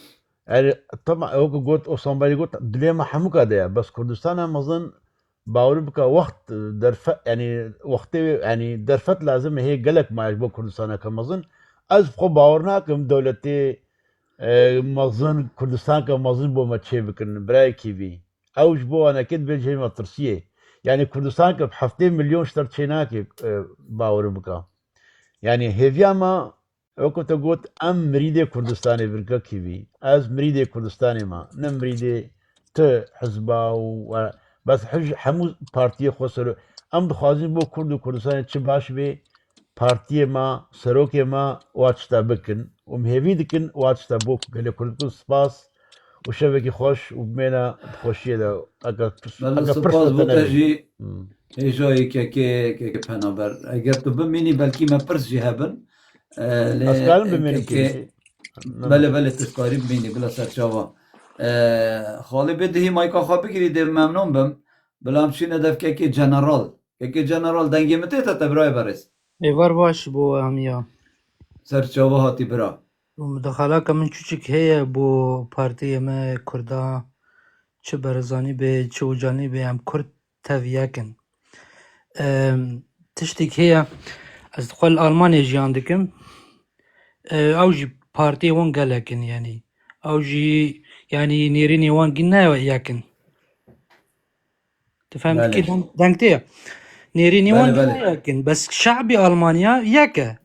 يعني طبعا هو قلت اوصلا قلت دليما حموكا ده بس كردستان مظن باور بك وقت درفت يعني وقت يعني درفت لازم هي قالك ما يعجبك كردستان كمظن از بخو باورنا كم دولتي مظن كردستان كمظن بو ما تشي بكن براي كيفي اوج بو انا كنت بيجي ما ترسيه يعني كردستان كب 7 مليون اشترت شيناك باور بكا يعني هيفيا ما وقت قلت ام مريدي كردستاني بركا كيفي از مريدي كردستاني ما نم مريدي ت حزبا بس حمو بارتي خسر ام دخوازين بو كرد كردستاني چه باش بي بارتي ما سروكي ما واتشتا بكن ومهيفي دكن واتشتا بو قال كردستان سباس وشبكي خوش وبمينا بخوشيه ده اگر سپاس بوتجی ایجایی که پنابر اگر تو بمینی بلکی ما پرس جی هبن اسکالم بمینی که بله تسکاری بمینی بلا سرچاوا خالی بدهی مایکا خواه بگیری ده ممنون بم بلا همچین ادف که جنرال دنگی مته تا تبرای برس ایوار باش بو همیا سرچاوا هاتی برا مداخله که من چوچک هیه بو پارتی ما کردا چه برزانی به چه اوجانی به هم کرد تاویاکن تشتک هیه از دخل آلمانی جیان دکم او جی پارتی وان گلکن یعنی او جی یعنی نیرینی وان گنه یاکن تفهم کی دنگتیه نیرینی وان گنه یاکن بس شعبی آلمانیا یاکه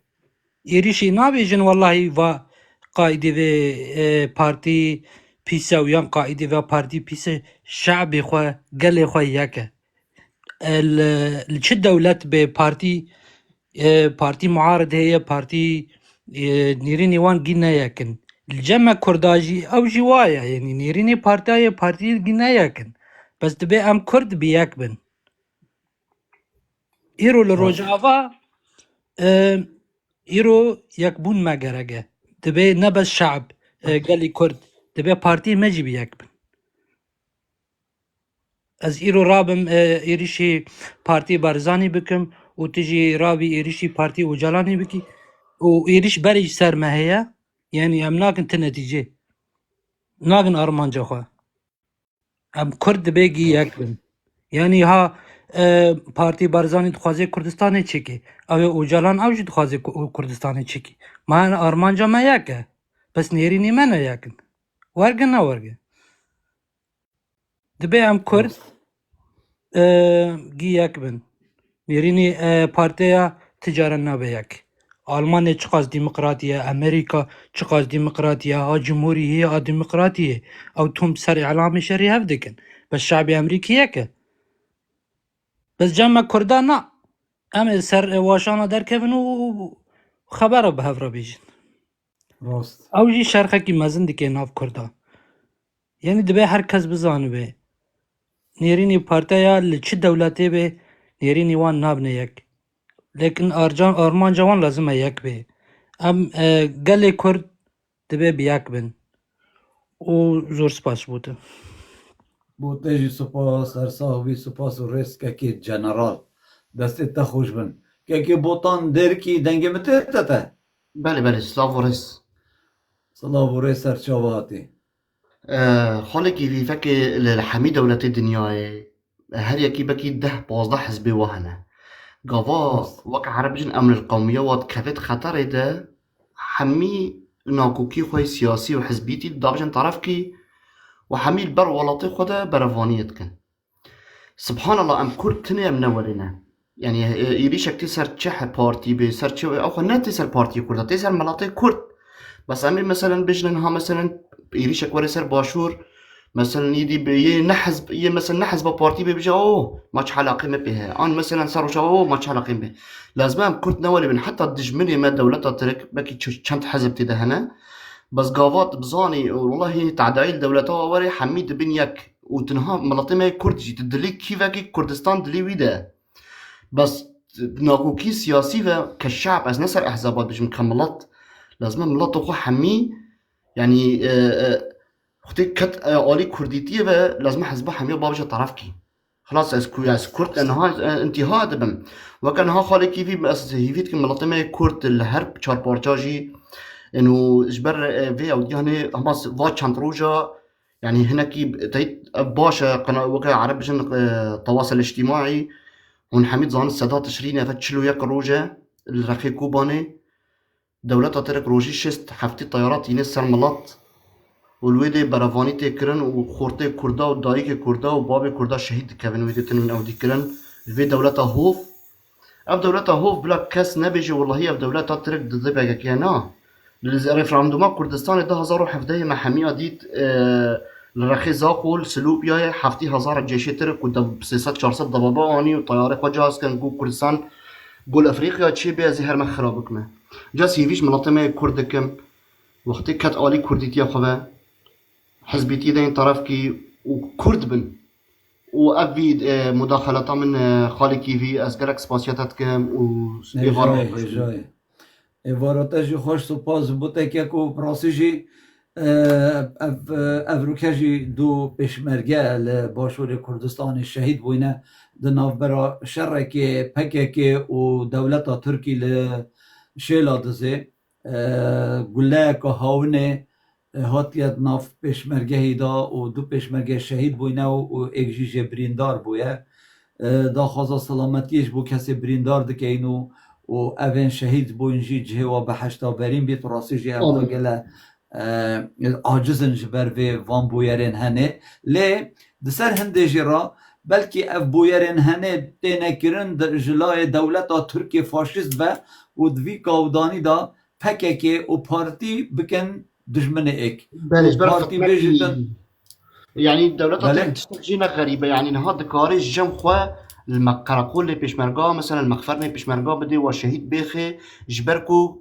ایریشی نابیجن والله و قائدی و پارتی پیسه و یان قائدی و پارتی پیسه شعبی خواه گلی خواه یکه چه دولت به پارتی معارض هي پارتی نیرینی وان گینه یکن الجمع کرداجی او جوایا یعنی نیرینی پارتی گینه یکن بس دبی ام کرد بیاک بن ایرو لروجاوا ایرو یک بون مگرگه دبی نبس شعب قالي كرد دبي بارتي مجي بيكبن از ايرو رابم ايريشي بارتي بارزاني بكم وتجي رابي ايريشي بارتي وجالاني بكي وايريش بريج سر ما هي يعني ام ناكن تنتيجه ناكن ارمانجا خو ام كرد بيجي يكبن يعني ها پارتی بارزانی دخوازه کردستان چکی او اوجالان او جی دخوازه کردستان چکی ما آرمانجا ما یکه بس نیرینی من یکن ورگه نه ورگه دبی هم کرد گی یک بن نیرینی پارتیا تجارت نبه یک آلمان چقاز ديمقراطية أمريكا چقاز ديمقراطية ها جمهورية ها ديمقراطية أو توم سر إعلام شري هفدكن بس شعبي أمريكي يكه بس جمع كردان نا أم سر واشانا در كيفن وخبره بهفرا بيجن راست أو جي شرخه كي مزن دكي ناف كردان يعني دبي هر كس بزانو بي نيريني بارتايا لچه دولتي بي نيريني وان نابنه يك لكن آرمان جوان لازم يك بي ام قلي كرد دبي بيك بن و زور سپاس بوده بوتجی سپاس ارساوی سپاس و رس که جنرال دست تا خوش بن که بوتان در کی دنگ مته تا بله سلاو ورس سلاو ورس سرچاواتی خالقي في فك الحميد دولة الدنيا هر يكي بكي 10-15 حزب وهنا قضاء وقع عربجن أمن القومية وكفت خطر ده حمي ناكوكي خوي سياسي وحزبيتي دابجن طرفكي وحمي البر ولطي خدا برفانيتكن سبحان الله أم كرد تنيا منولنا يعني يريشك تسر تشح بارتي بسر تشوي أو خنا تسر بارتي كرد تسر ملاطي كرد بس أمي مثلا بجننها مثلا يريشك ورسر باشور مثلا يدي بي نحزب مثلا نحزب بارتي بيجي اوه ما علاقه ما بها انا مثلا صاروا اوه ما علاقه به لازم كنت نولي من حتى الدجمني ما دولتها ترك باكي كانت حزب تده هنا بس قافات بزاني والله تعدايل دولتها وري حميد بن يك وتنها ملطمه كردجي تدلي كيفاكي كردستان دلي ويدا بس ناقوكي سياسي و كالشعب از نسر احزابات بيجي مكملات لازم ملط خو حمي يعني اختي كت آلی کردیتیه و لازم حزبه حمیه بابش طرفکی خلاص از کرد انها انتها دبم وكان ها خالي كيفي بس هيفيت كم ملطمه كرد الهرب چار بارچاجي انه جبر في او يعني هماس وا چند روجا يعني هناكي تيت باشا قناه وكا عرب جن التواصل الاجتماعي هون حميد زان السادات تشرين فتشلو يك روجا الرخي كوباني دولتها ترك روجي شست حفتي طيارات ينس سرملات والويدي برافاني تكرن وخورتي كردا ودايك كردا وبابي كردا شهيد كevin ويدي تنين او ديكرن في دولتها هوف اف دولتها هوف بلا كاس نبيجي والله هي اف دولتها ترك دباجا كيانا الريفراندوم كردستان ده 1017 محاميه ديت الرخي زاقول سلوب يا حفتي 1000 جيش ترك ودا بسيسات 400 ضباباني وطياره خجاز كان جو كردستان قول افريقيا تشي بيا زهر ما خرابك ما جاس يفيش منظمه كردكم وقتي كات الي كرديتيا خبا حزبيتي دين طرفكي وكرد بن وأبي مداخلة من خالي كيفي أزجرك سباسياتات كم جاي إيفاراتجي خوش سپاس بوده که کو براسیجی افروکجی دو پشمرگه لباشور کردستان شهید بوینه دناف برا شرک پکه و دولتا ترکی لشیلا دزه گله که هاونه هاتیت ناف پشمرگه دا و دو پشمرگه شهید بوینه و ایک جیجه بریندار بویه دا خوازا سلامتیش بو کسی بریندار دکه اینو و اوین شهید بوینجی جه و به هشتا برین بیت راسی جه اولا گله عاجزن جبر و وان بویرین هنه لی دسر هنده جرا بلکه اف بویرین هنه تینه کرن در جلای دولتا ترکی فاشیست و دوی کاودانی دا پکه و پارتی بکن دجمن ایک بارتي بيجي يعني دولتها تستجينا غريبه يعني نهاد كاري جم خو المقرقول اللي بيشمرقا مثلا المخفرني بيشمرقا بدي وشهيد بيخي جبركو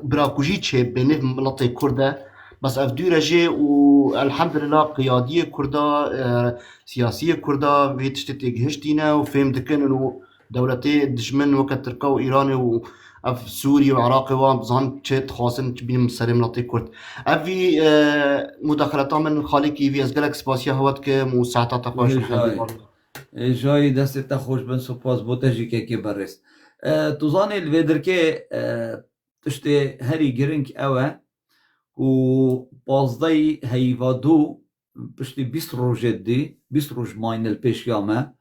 براكوجي تشي بنف ملطي كرده بس افدو رجي والحمد لله قياديه كرده سياسيه كرده في تشتتي هشتينا وفهم دكن انه دولتي دجمن وقت تركا وايراني اف سوري وعراقي وزان تشت خاصن بين مسلم لطي كرد افي مداخلات من خالي كيفي ازقلك سباسيا هوت ك مساعدات تقواش جاي دست تخوش بن سپاس بوتجي كي برس توزاني الفيدر كي تشتي هري جرينك اوه و بازداي هيفادو بشتي 20 روج دي 20 روج ماين البيشيامه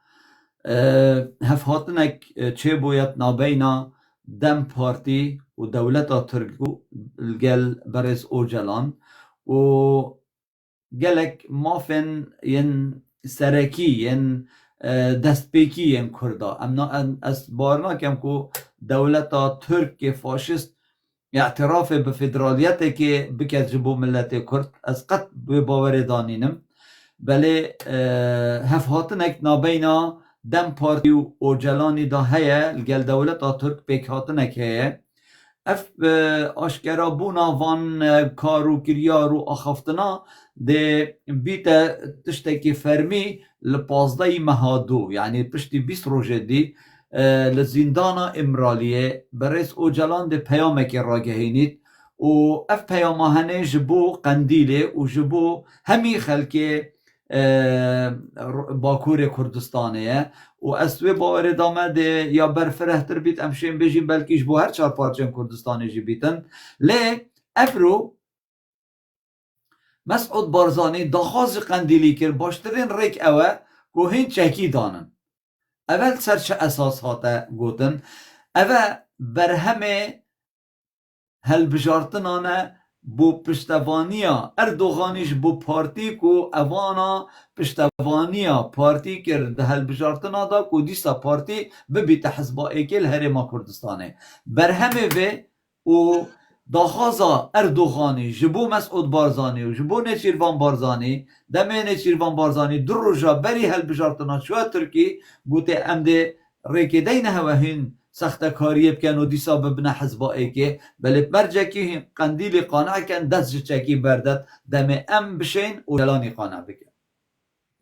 هف هاتنك تشي بويت نابينا دم پارتی و دولتا ترکو الگل برز اوجلان و گلک مافن ین سرکی ین دستپیکی ین کردا امنا از بارنا کم کو دولتا ترک فاشست اعتراف به فدرالیت که بکت جبو ملت کرد از قط به باور دانینم بله هفهاتنک نابینا دم پارتی و اوجلانی دا هیا لگل دولتا ترک پیک هاتنک هیا اف آشکرا بونا وان کارو کریارو آخفتنا ده بیت تشتکی فرمی لپازده مهادو یعنی پشتی 20 روژه دی لزیندانا امرالیه برس اوجلان ده پیامک راگهینید و اف پیامهنه جبو قندیله و جبو همی خلکه باکور کردستانه و اسوی باور دامه ده یا برفرهتر بیت امشین بجیم بلکیش بو هر چار پارچم کردستانی جی بیتن لی افرو مسعود بارزانی داخاز قندیلی کر باشترین ریک اوه که هین چکی دانن اول سر چه اساس هاته گوتن اوه برهمه هل بجارتنانه بو پشتوانیا اردوغانیش بو پارتی کو اوانا پشتوانیا پارتی کرد هل بجارتنا دا کو دیسا پارتی ببیت حزبا ایکل هرما کردستانه برهمه و داخازا اردوغانی جبو مسعود بارزانی و جبو نچیروان بارزانی دمه نچیروان بارزانی در روژا بری هل بجارتنا شو ترکی گوته امده ریکی دین هوهین سخت کاری بکن و دیسا ببنه حزبایی که بلی برجه که قندیلی قانع کن دست چکی بردد دمه ام بشین و جلانی قانع بکن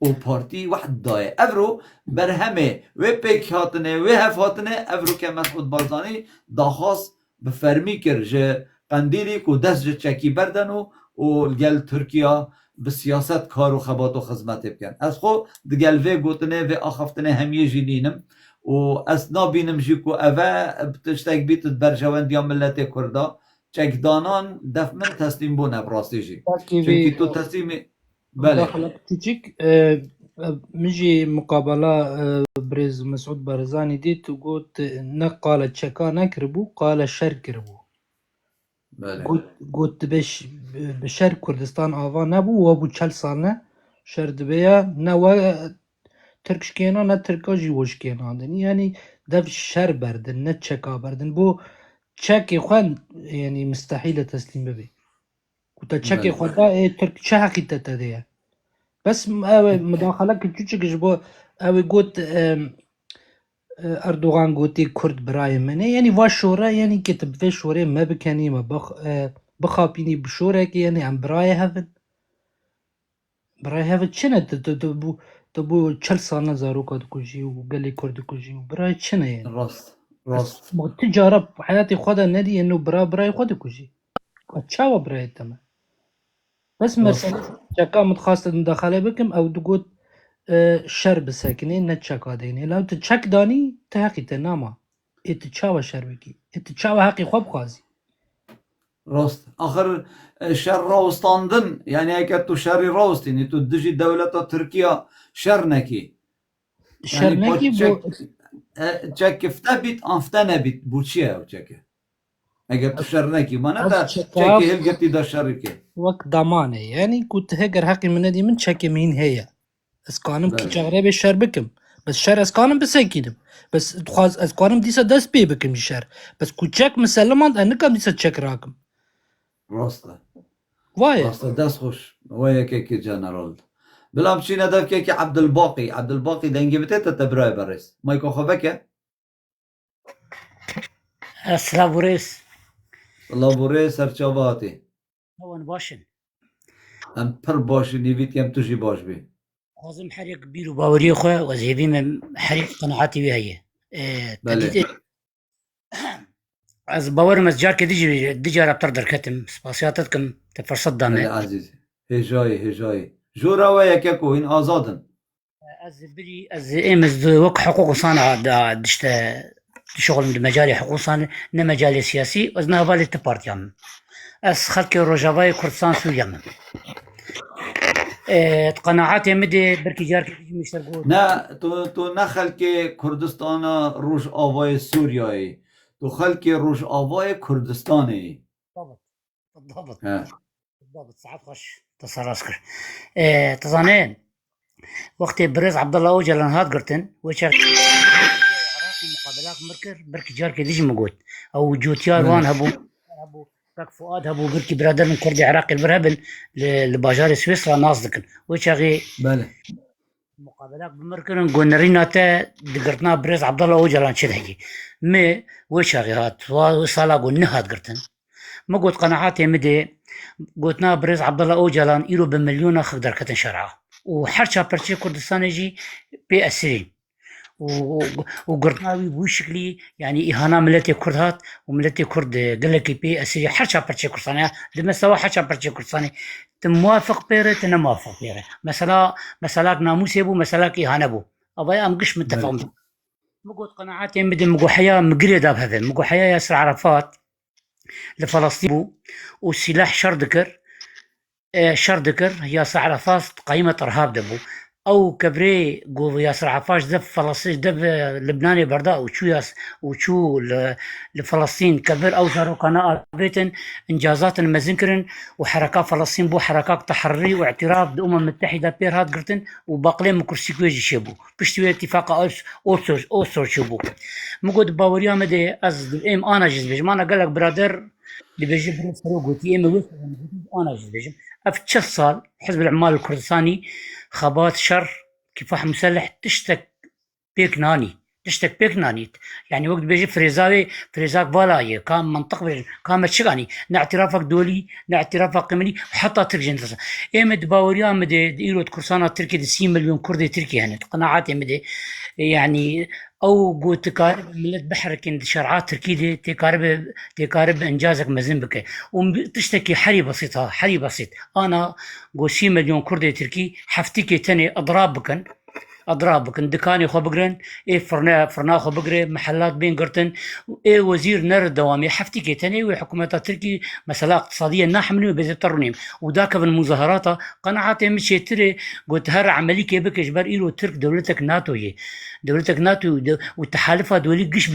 و پارتی واحد دایه افرو بر همه و پیک هاتنه و هف هاتنه افرو که مسعود بارزانی داخواست بفرمی کر جه قندیلی که دست چکی بردن و گل ترکیه به سیاست کار و خبات و خدمت بکن از خو دگل و گوتنه و آخفتنه همیه جنینم و از نابینم جی که اوه بتشتک بیت برجوان دیا ملت کردا چکدانان دف من تسلیم بونه براستی جی چونکی تو تسلیم بله مداخلة كتشيك مجي مقابلة بريز مسعود بارزاني ديت وقلت قال تشكا نكربو قال شر كربو بله قلت بشر كردستان آوا نبو وابو چل سالنا شر دبيا نوا تركش كينا نا تركا جيوش كينا يعني دف شر بردن نا تشكا بردن بو تشكي خوان يعني مستحيل تسليم ببي قلت تشكي بله خوان ترك چه حقيقة ده بس مداخلة كتشيك جبو اوي قلت اردوغان قوتي كرد براي مني يعني واشورة يعني كتب في شورة ما بكاني ما بخابيني بشورة يعني عن براي هفن شنو تبو چل سالنا زاروكا دكوجي وقال لي كرد كوجي براي شنو يعني راست بس تجارب حياتي خدا ندي انه براي خدا كوجي اتشاوا براي تمام بس مثلا شكا متخاصة مداخلة بكم او تقول شر بساكنين نتشكا ديني لو تتشك داني تحقي تناما اتشاوا شر بكي اتشاوا حقي خواب خازي راست آخر شر راستاندن يعني اگر تو شری راست یعنی تو دجی دولت ترکیه شر نکی شر يعني با نكي بو چک افته بیت آنفته نبیت بو چیه او چکه اگر تو شر نکی ما نه تا شكا چکی هلگتی دا شر که وك ضمانه يعني كنت هجر حقي من دي من شكي مين هي اسكانم كي بله شغري بالشر بكم بس شر اسكانم بساكيدم بس تخاز اسكانم ديسا دس بي بكم الشر بس كوتشك مسلمان انكم ديسا تشك راكم راسته وايه راسته دست خوش ويا كيكي جنرال بلا بشي ندف كيكي عبد الباقي دنگي بتيتا تبراي برس مايكو خوبكه سلابوريس الله بوري سرچاواتي هون باشن ام پر باشي نيفيت يم تجي باش بي لازم حريق بيرو باوري خو وزيبي من حريق قناعاتي وهي بله تديد از باور مزجار ديجي رابطر دركتم سباسياتكم تفرصد بله دامه عزيزي هجاي جورا ويا كيكو هين آزادن از بري از امز وك حقوق صانع دشت شغل مجالي حقوق صانع مجالي سياسي وزنا بالي تبارتيام از خلق روجافاي كردستان سوريا من قناعاتي مدي بركي جار كي مشترقو نا تو نخل كي كردستان روش آوای سوریایی تو خلق روش آوای کردستانی بالضبط ها بالضبط ساعات خش تصراسكر تظنين وقت بريز عبد الله اوجل هاد قرتن وش عراقي مقابلات بركي جار كي ديجي مقود او جوتيار وان بله هبو كاك فؤاد هبو بركي برادر من كردي عراقي البرهبل لباجار سويسرا ناصدكن وش غي بله مقابلات بمركن قلنا تا دقرتنا بريز عبد الله اوجلان شدهجي مي وش غي هات وصالا قلنا هاد قرتن ما قلت قناعاتي مدي قلتنا بريز عبد الله اوجلان يرو بمليون خدر كتن شرعه وحرشا برشي كردستان يجي بأسرين وقرطناوي بوشكلي يعني إهانة ملتي كردهات وملتي كرد قلكي بي أسري حرشا برشي كردستاني لما سوا حرشا برشي كردستاني تموافق بيري تنموافق بيري مسألة ناموسي بو مسألة إهانة بو أبايا أم قش متفق بله مقود قناعاتي مدي مقو حياة مقريدة بهذا مقو حياة ياسر عرفات لفلسطين بو والسلاح شردكر ياسر عرفات قيمة إرهاب دبو او كبري قو ياسر عفاش دب فلسطين دب لبناني برداء وشو لفلسطين كبر او زارو قناة بيتن انجازات مزنكرن وحركات فلسطين بو حركات تحري واعتراف بالامم المتحده بير هاد قرتن وباقلين مكرسي كويجي شبو بشتوي اتفاق اوسور شبو مقود باوريا مدي از الام انا جزبج ما انا قالك برادر اللي بيجي بريد فاروق قوتي اما ويش انا جد بيجي اف 3 صال حزب العمال الكردستاني خبات شر كفاح مسلح تشتك بيك نانيت يعني وقت بيجي فريزاك فالاي كان منطق كان متشغاني ناعترافك دولي ناعترافك قمني وحتى ترجع نتصل ايمد باوريا مدي ايرو كرسانا تركي 60 مليون كردي تركي يعني قناعاتي مدي يعني او قو تكارب ملت بحر كند شرعات تركي دي تكارب انجازك مزن بك وتشتكي حري بسيط انا قو 60 مليون كردي تركي حفتكي تاني اضرابك دكاني خو بقرن اي فرنا خو بقري محلات بين قرتن اي وزير نر الدوامي حفتي كيتني وحكومه تركي مسألة اقتصاديه نحمل بيزترنيم وذاك بالمظاهرات قناعاتي مشي تري قلت هر عملي كي بك اجبر ايرو ترك دولتك ناتو والتحالفات دولي قش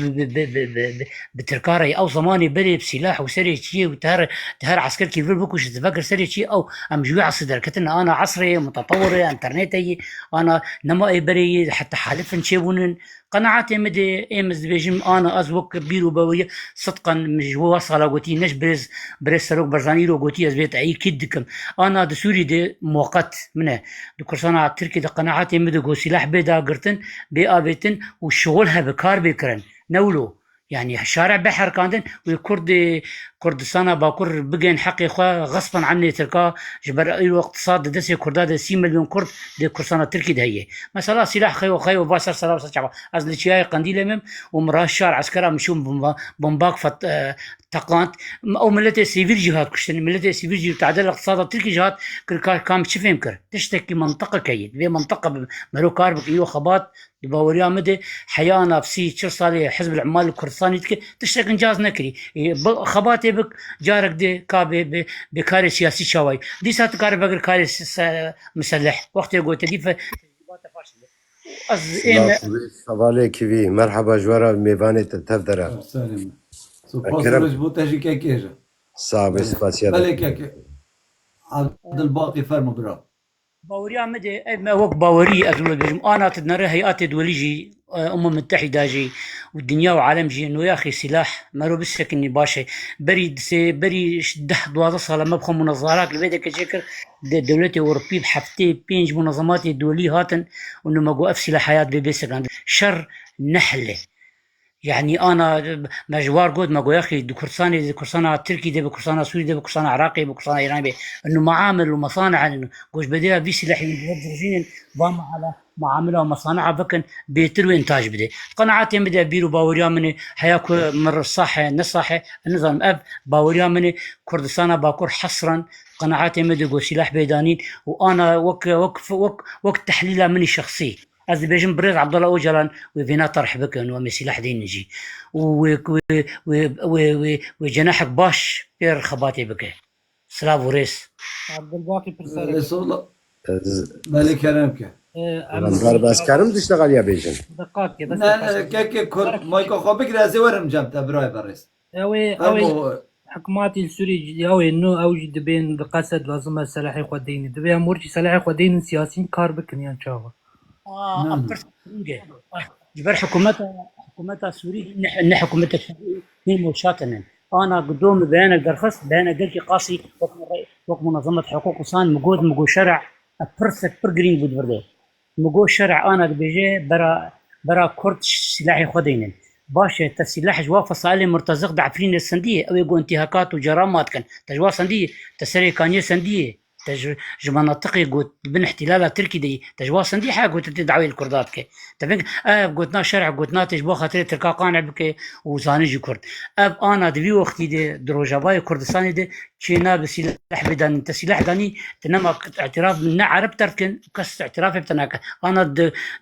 بتركاري او زماني بري بسلاح وسري شيء وتهر عسكر كيف بكوش تفكر سري شيء او ام جوع صدر كتنا انا عصري متطوري انترنتي انا نما بري حتى حالف نشيبون قناعاتي مدي امز بيجم انا ازوك بيرو بويه صدقا مش وصل قوتي نش بريز سروق برزاني رو قوتي ازبيت اي كدكم انا دسوري دي موقت منه دكرسانا تركي دي قناعاتي مدي قو سلاح بيدا قرتن بيقابتن وشغلها بكار بيكرن نولو يعني شارع بحر كاندن كردستان باكر بقين حقي خوا غصبا عني تركا جبر اي اقتصاد دسي كرداد 6 مليون كرد دي كردستان تركي دهيه مثلا سلاح خيو باسر سلام شعب از لشياي قنديل مم ومراش شارع عسكر مشوم بومباك فت تقانت او ملتي سيفيل جهات كشتن ملتي سيفيل جهات تعدل الاقتصاد التركي جهات كام شفهم كر تشتكي منطقه كيد في منطقه ملو كاربك ايو خبات باوريا مدي حيانا في 6 صالي حزب العمال الكردستاني تشتكي انجاز نكري خباتي بك جارك دي كابي بكاري سياسي شواي دي سات كاري بقر كاري مسلح وقت يقول تدي صبالي كيفي مرحبا جوارا ميفاني تتفدرا سالم سوباس رجبو تاجي كاكيجا صعب سباسيا ملك عبد الباقي فرمو برا باوريا مدي ما وقت باوري أزول بيجم أنا تدنرى هيئات دوليجي متحدة جي والدنيا وعالم جي إنه يا أخي سلاح ما رو بسك إني باشي بري ده دوازة صالة ما بخو منظارات لبيدك شكر دولة أوروبية بحفتي بينج منظمات دولية هاتن وإنه ما جو أفسي لحياة بيسك عند شر نحلة يعني انا مجوار قد ما يا اخي كردستان تركي دي بكردستان سوري دي بكردستان عراقي بكردستان ايراني انه معامل ومصانع انه قوش بديها في سلاح يدرجين ضم على معامله ومصانع بكن بيترو انتاج بدي قناعاتي بدي بيرو باوريا من حياك مر الصح نصح النظام اب باوريا من كردستان باكر حصرا قناعاتي بدي قو سلاح بيدانين وانا وقت تحليلها مني شخصي از بيجم بريز عبد الله اوجلان وفينا طرح بكن ومسيلح دين نجي وجناحك باش بير خباتي بك سلافو ريس عبد الباقي برسالة لسولا مالك كلامك رمضان بس كارم تشتغل يا بيجن دقات كده لا كيك مايكو خابك رازي ورم جمتا براي بريس اوي حكوماتي السوري اوي انه اوجد بين بقصد لازم سلاحي قدين دبي امورتي سلاحي قدين سياسيين كار بكن يعني شاغل جبر حكومتها سوري ان حكومتها هي موشاتنا انا قدوم بيان درخص بيان قلت قاسي وقت منظمه حقوق الانسان مقو شرع برفكت برجرين بود برده مقو شرع انا بيجي برا كرد سلاحي خدينن باش السلاح جوا فصائل مرتزق دعفرين السنديه او يقول انتهاكات وجرامات كان تجوا سنديه تسري كانيه سنديه مناطقي قلت بن احتلال تركي دي تجوا سندي حاجه قلت تدعوي الكردات كي تفهم قلتنا شرع قلتنا تجوا خاطر تركا قانع بك وزاني جي كرد انا دبي وقتي دي دروجاباي كردستاني دي تشينا بسلاح بدان انت سلاح داني تنما اعتراف من عرب تركن كس اعتراف بتناك انا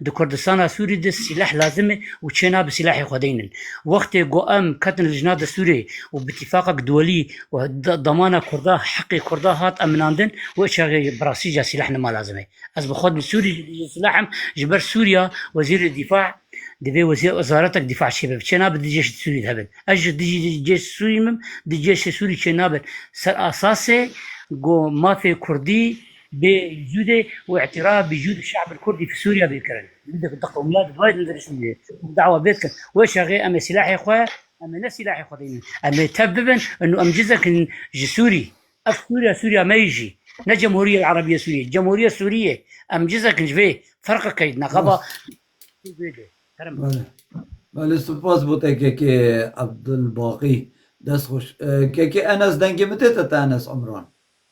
د كردستان سوري دي السلاح لازمه وتشينا بسلاح خدين وقت قام كتن الجناد السوري وباتفاقك دولي وضمان كردا حقي كردا هات امناندن وشغي براسيجا سلاحنا ما لازمه از بخود بسوري سلاحهم جبر سوريا وزير الدفاع دبي وزارتك دفاع الشباب شناب دي جيش السوري ذهبت اج دي جيش السوري مم دي جيش السوري شناب سر اساسي جو ما في كردي بوجود واعتراف بوجود الشعب الكردي في سوريا بالكرن بدك تدق اولاد وايد ندرس دعوه بيتك وشغي ام سلاح يا اخويا اما لا سلاح خدين اما يتببن انه امجزك سوري اف سوريا ما يجي نا الجمهوريه العربيه السوريه الجمهوريه السوريه امجزك جفي فرق كيدنا غبا بله بله سپاس بوده که عبدالباقی دست خوش که انس دنگی متیت تا انس عمران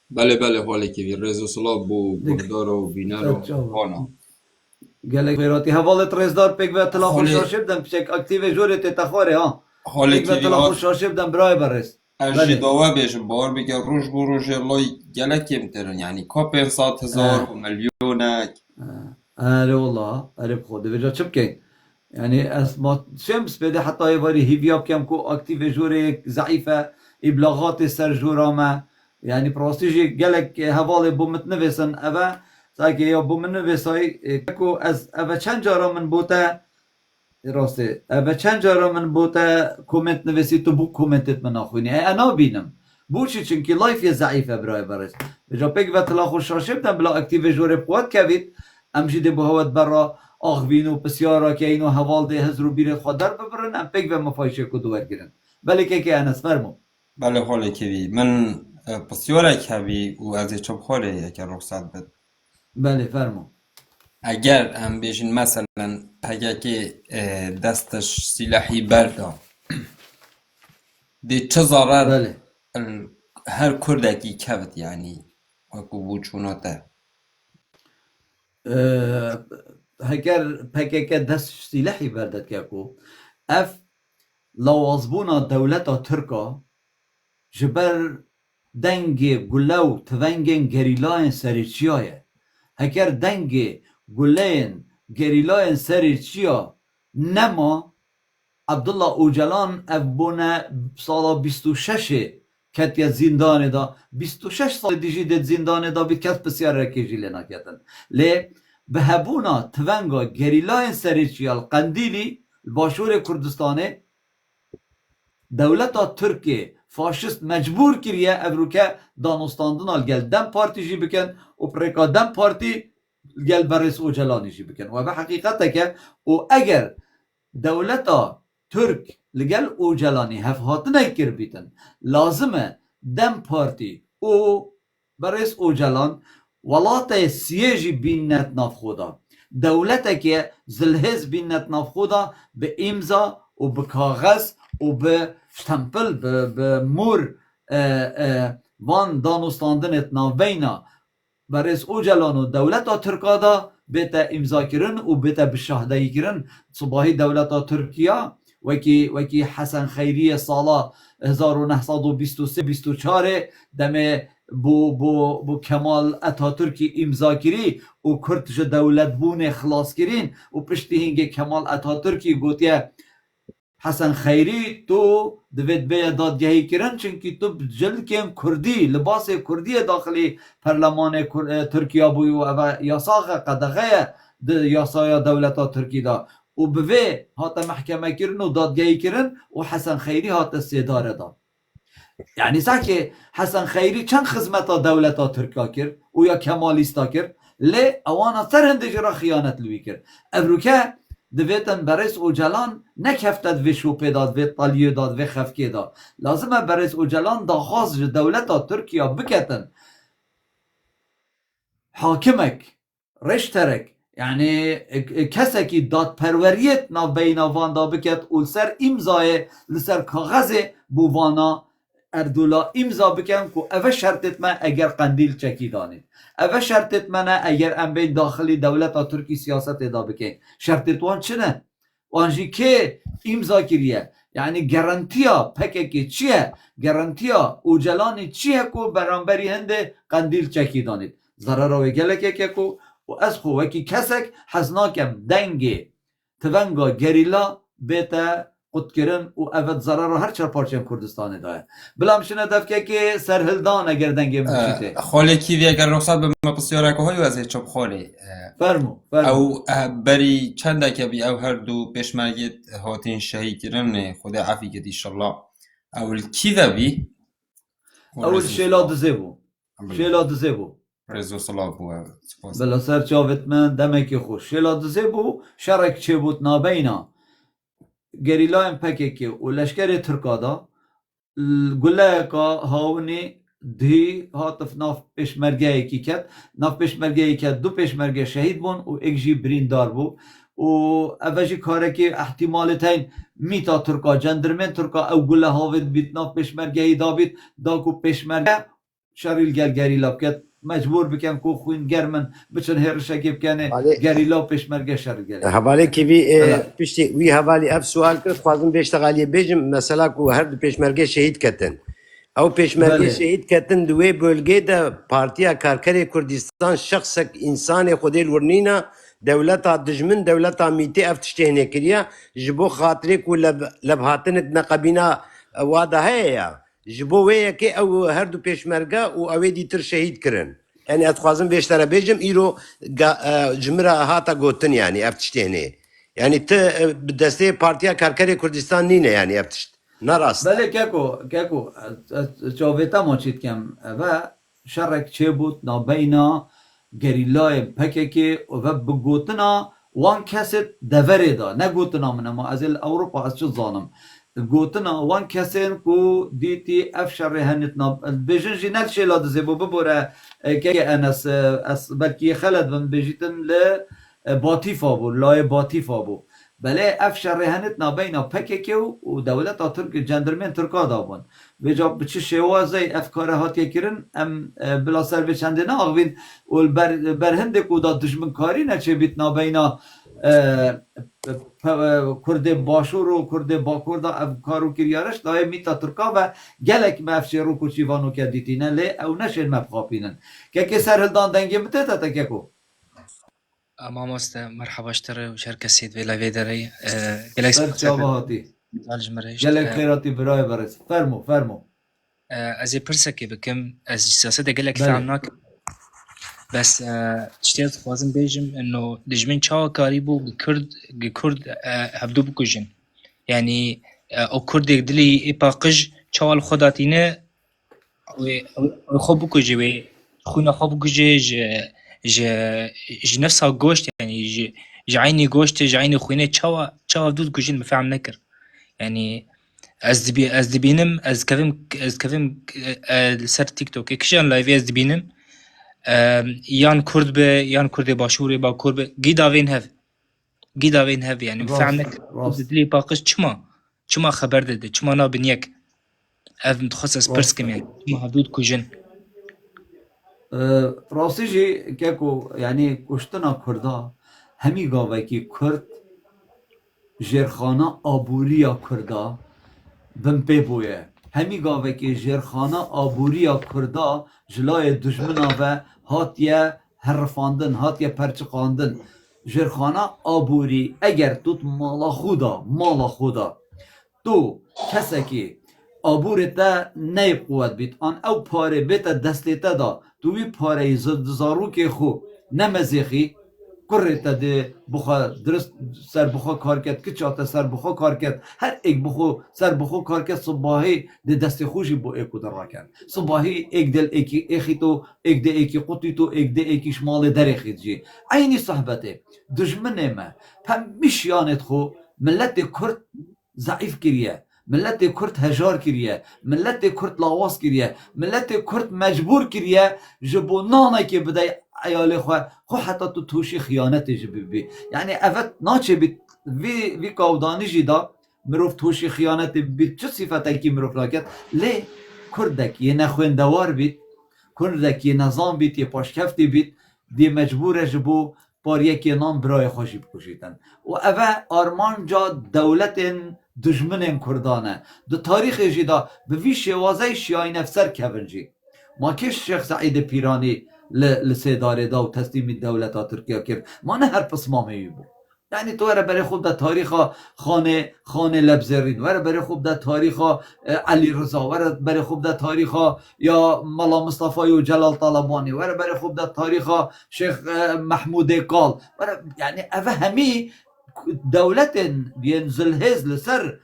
بله حالی که رضا صلاح بو بردار و بینر و خانا گلک بیراتی حوالت رزدار پیک و طلا خوش شاشب دم پیشک اکتیو جوری تخواره ها حالی پیک و که طلا خوش شاشب دم برای برست ارجی داوه بیشم باور بگه روش بو روش لای گلک کم ترن یعنی کا 500,000 و میلیونک آره والله آره بخوده بجا چه بکن يعني اسمات شمس بده حتى يباري هيفياب كم كو اكتيف جوري ضعيفه ابلاغات سر جوراما يعني بروستيجي قالك هوالي بو متنفسن ابا ساكي يا بو منفساي كو از ابا چند جارا من بوتا راسته ابا چند جارا من بوتا كومنت نويسي تو بو كومنتت من اخويني انا بينم بوشي چنكي لايف يا ضعيفه براي برس بجا بيك بتلا خوش شاشبتن بلا اكتيف جوري بوات كبيت امشي دي بهوت برا آخوین و بسیارا که اینو حوال ده هزرو بیره خود در ببرن ام پیک و مفایشه که دوار گرن بله که انس فرمو بله حالی که بی من بسیاره که بی و از چوب خوره یکی رخصت بد بله فرمو اگر ام بیشین مثلا اگر که دستش سلاحی بردا دی چه ضرر بله هر کردکی کبت یعنی وکو بوچوناته هكر بكيكا دست سلاحي بردت كاكو اف لوازبونا دولتا تركا جبر دنگي گلو تونگين گريلاين سريچيايا هكر دنگي گلين گريلاين سريچيا نما عبدالله اوجلان اف بونا سالا 26 كتيا زندان دا 26 سال ديجي دت زندان دا بيت كت بسيار ركيجي لنا كتن ليه به هبونا تونگا گریلای سریچیال قندیلی باشور کردستانه دولتا ترکیه فاشست مجبور کریه ابروکه دانستاندن آل گل دم پارتی جی بکن و پرکا دم پارتی گل برس اوجلانی جی بکن و به حقیقته که و اگر دولتا ترک لگل اوجلانی هفهاتنه کر بیتن لازمه دم پارتی او برس اوجلان ولات سیجی بینت ناف خودا دولت که زلهز بینت ناف خودا به امضا و به کاغذ و به شتمپل به مور وان دانستاندنت ناف بینا برس اوجلان و دولت ترکادا بیتا امضا کرن و بیتا بشهده کرن صباحی دولت ترکیه وکی حسن خیری سالا 1923-24 دمه بو کمال اتاتورکی امضا کری و کرتش دولت بون خلاص کرین و پشتی هنگه کمال اتاتورکی گوتیه حسن خیری تو دوید بیا دادگهی کرن چونکی تو جلد کم کردی لباس کردی داخلی پرلمان ترکیه بوی و یاساق قدغه یاسای دولت ترکی دا و بوی هات محکمه کرن و دادگهی کرن و حسن خیری هات سیداره دا يعني ساكي حسن خيري چند خدمتا دولتا تركا كر ويا كماليستا كر لي اوانا سر هندجرا خيانت لوي كر ابروكا دويتن برس اوجلان نكفتت في شوبي داد في طاليو داد في خفكي داد لازم برس اوجلان دا خاص دولتا تركيا بكتن حاكمك رشترك يعني كسكي داد پروريت نا بينا وان دا بكت ولسر امضاء لسر کاغذ بوانا اردولا امضا بکن که اوه شرطت من اگر قندیل چکی دانید اوه شرطت من اگر ام بین داخلی دولت ترکی سیاست ادا بکن شرطت وان چنه وانجی که امضا کریه یعنی گرانتیا پککی چیه گرانتیا اوجلانی چیه که برانبری هنده قندیل چکی دانید ضرر گلکه که و از خوکی کسک حزناکم دنگی تونگا گریلا بیتا قد کرن و اول ضرر رو هر چهار پارچه کردستان داره بلام شنه دفکه که سرهلدان اگر دنگه مشیته خاله کیوی اگر رخصت به مپسیاره که های وزه چوب خاله فرمو او بری چنده که بی او هر دو پیشمرگیت هاتین شهید کرن خدا عفی کد ایشالله اول کی ده بی اول شیلا دزه بو رزو صلاح بو بلا سر چاوت من دمکی خوش شیلا دزه بو شرک چه بود نابینا گریلایم پککی و لشکر ترکادا گله که هاونی دی هاتف ناف پیشمرگه کی کرد ناف پیشمرگه کرد دو پیشمرگه شهید بون و یک جی بریندار بو و اوجی کاره که احتمالتین میتا ترکا جندرمن ترکا او گله هاوید بیت ناف پیشمرگه دابید داکو پیشمرگه شریل گریلا بکد مجبور بکن کو خوین گرمن بچن هرشکی بکنه گریلا پیشمرگه شریل گریلا هەواڵێ کیوی پشتی وی هەواڵی ئەف سوال کرد خوازم بێشتەغالیە بێژم مەسەلا و هەردوو پێشمەرگە شەهید کەتن ئەو پێشمەرگە شەهید کەتن دوێ بۆلگێدا پارتیا کارکەرێ کوردستان شخصێک ئینسانێ خودێ ورنینە دەولەتا دژمن دەولەتا میتێ ئەف تشتێنێ کردە ji بۆ خاترێک و لە بهاتنت نەقەبینا وادا هەیە ji بۆ wêyekê ew herdû pêşmerge û ew ê dîtir şehîd kirin yani ez dixwazim bêştere bêjim îro ji min re hata gotin yani ev tiştênê yani ti bi destê Partiya Karkerê Kurdistan nîne yani ev tişt nerast بله ککو چاویتا ما چید کم و شرک چه بود نابینا گریلای پککی و بگوتنا وان کست دوره دا نه گوتنا من ما از اروپا از چه زانم گوتنا وان کسین کو دیتی اف شر هنتنا بجن جنال شیلا دزه بو ببوره که انس بلکی خلد من بجیتن ل باطیفا بو لای باطیفا بو بله اف شر هنتنا بینا پککی و دولت ترک جندرمن ترکا دابون بجا بچه شوازه افکاره هاتی کرن ام بلا سر به چنده نه آقوین و برهنده کو دا دشمن کاری نچه بیتنا بینا کرد باشور و کرد باکور دا افکارو کریارش دای میتا ترکا و گلک مفشه رو کچیوانو که دیتینه لی او نشن مبخاپینن که سرهلدان دنگی مته تا که مامۆستا مرحباشترە و شەر کەسێت وێ لەوێ دەڕێ گەلێک هاتی گەلێک خێراتی برای بەڕێز فەرمو ئەزێ پرسەکێ بکەم ئەز سیاسەتە گەلێک فام ناکەم بەس شتێک دixwazim bêjim انه dijmin çawa karî bû Kurd hevdû bikujin yanî ew Kurdێk dilê êpa qij çawa li xwe datîne wê xwe bikuje wê xwîna xwe bikuje ji nefsa goşt yani ji aynî goştê ji aynî xwînê çawa hevdû dikujin min fehm nekir yani ez dibînim ez kevim li ser TikTokê kişiyan live ez dibînim yan Kurd be yan Kurdê Başûrê Bakur be gîdavên hev yani min fehm nekir dilê paqij çima xeber dide çima nabin yek ev min dixwast ez pirskim yani çima hevdû dikujin راستی جی که کو یعنی کشتنا کردا همی گاوه کی کرد جرخانه آبوریا کردا بم پی بویه همی گاوه کی جرخانه آبوریا کردا جلای دشمنا و هاتیه هرفاندن هاتیه پرچقاندن جرخانه آبوری اگر توت مالا خودا تو کسی که آبورت نیب قوت بیت آن او پاره بیت دستیت دا دوی پاره زارو که خو نمزیخی کرت ده بخوا درست سر بخوا کار کرد که چاته سر بخوا کار کرد هر ایک بخوا سر بخوا کار کرد صباحی ده دست خوشی بو ایکو در را کرد صباحی ایک دل ایکی تو ایک ده ایکی قطی تو ایک ده ایکی شمال در ایخید جی اینی صحبته دجمنه ما هم میشیانت خو ملت کرد ضعیف کریه ملت کرد هجار کریه ملت کرد لاواز کریه ملت کرد مجبور کریه جبو نانه که بده ایاله خو حتی تو توشی خیانت جبی بی یعنی اوت ناچه بی وی کودانی جدا مروف توشی خیانت بی چه صفته که مروف لاکت لی کردک یه نخوندوار بید کردک یه نظام بید یه پاشکفتی بید دی مجبوره جبو بار یکی نام برای خوشی بکشیدن و اوه آرمان جا دولت دجمن کردانه دو تاریخ جدا به وی شوازه شیعی نفسر کبنجی ما کش شیخ سعید پیرانی لسیداره دا و تسلیم دولت ترکیه کرد ما نه هر پسمامه بود یعنی تو وره برای خوب در تاریخ خانه لبزرین وره برای خوب در تاریخ علی رضا وره برای خوب در تاریخ یا ملا مصطفی و جلال طالبانی وره برای خوب در تاریخ شیخ محمود قال وره یعنی اوه همی دولت بینزل هز لسر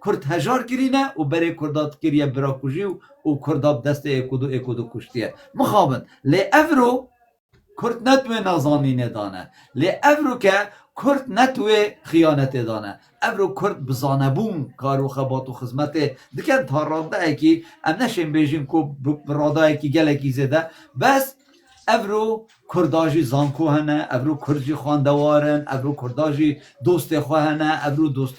کرد هجار کرینه و برای کردات کریه براکوژی و کرداب دست اکودو کشتیه مخابن لی افرو کرد نتوه نزانی ندانه لی افرو که کرد نتوه خیانت دانه افرو کرد بزانه بون کارو خبات و خزمت دکن تا راده اکی ام نشیم بیجیم که راده اکی گل اکی زده بس افرو کرداجی زانکو هنه افرو کردجی خواندوارن افرو کرداجی دوست خواهنه افرو دوست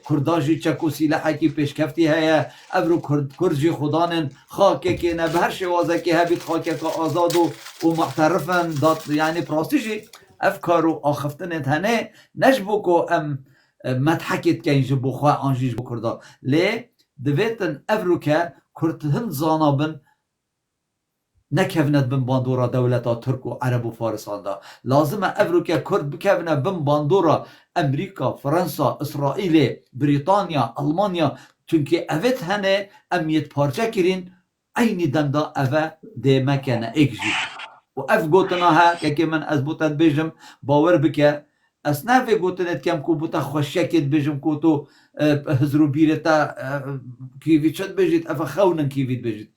کرداجی چکو سیلحه کی پیشکفتی هیا افرو کردجی خدانن خاکه که نه به هر شوازه که هبید خاکه که آزاد و محترفن داد یعنی پراستیجی افکارو آخفتن هنه نجبو که ام مدحکت که اینجا بخواه آنجیش بکردا لی دویتن افرو که کرد هند زانابن نکفنت بن باندورا دولتا ترک و عرب و فارسان دا لازمه افرو که کرد بکفنه بن باندورا امریکا فرانسا اسرائیل بریتانیا المانیا چونکه اوت هنه امیت پارچه کرین اینی دندا اوه دیمه کنه اکجی و اف گوتنا ها که من از بوتن بیجم باور بکه اصنا فی گوتنت کم کو بوتا خوشکت بیجم کو تو هزرو بیرتا کیوی چد بیجید اف خونن کیوید بیجید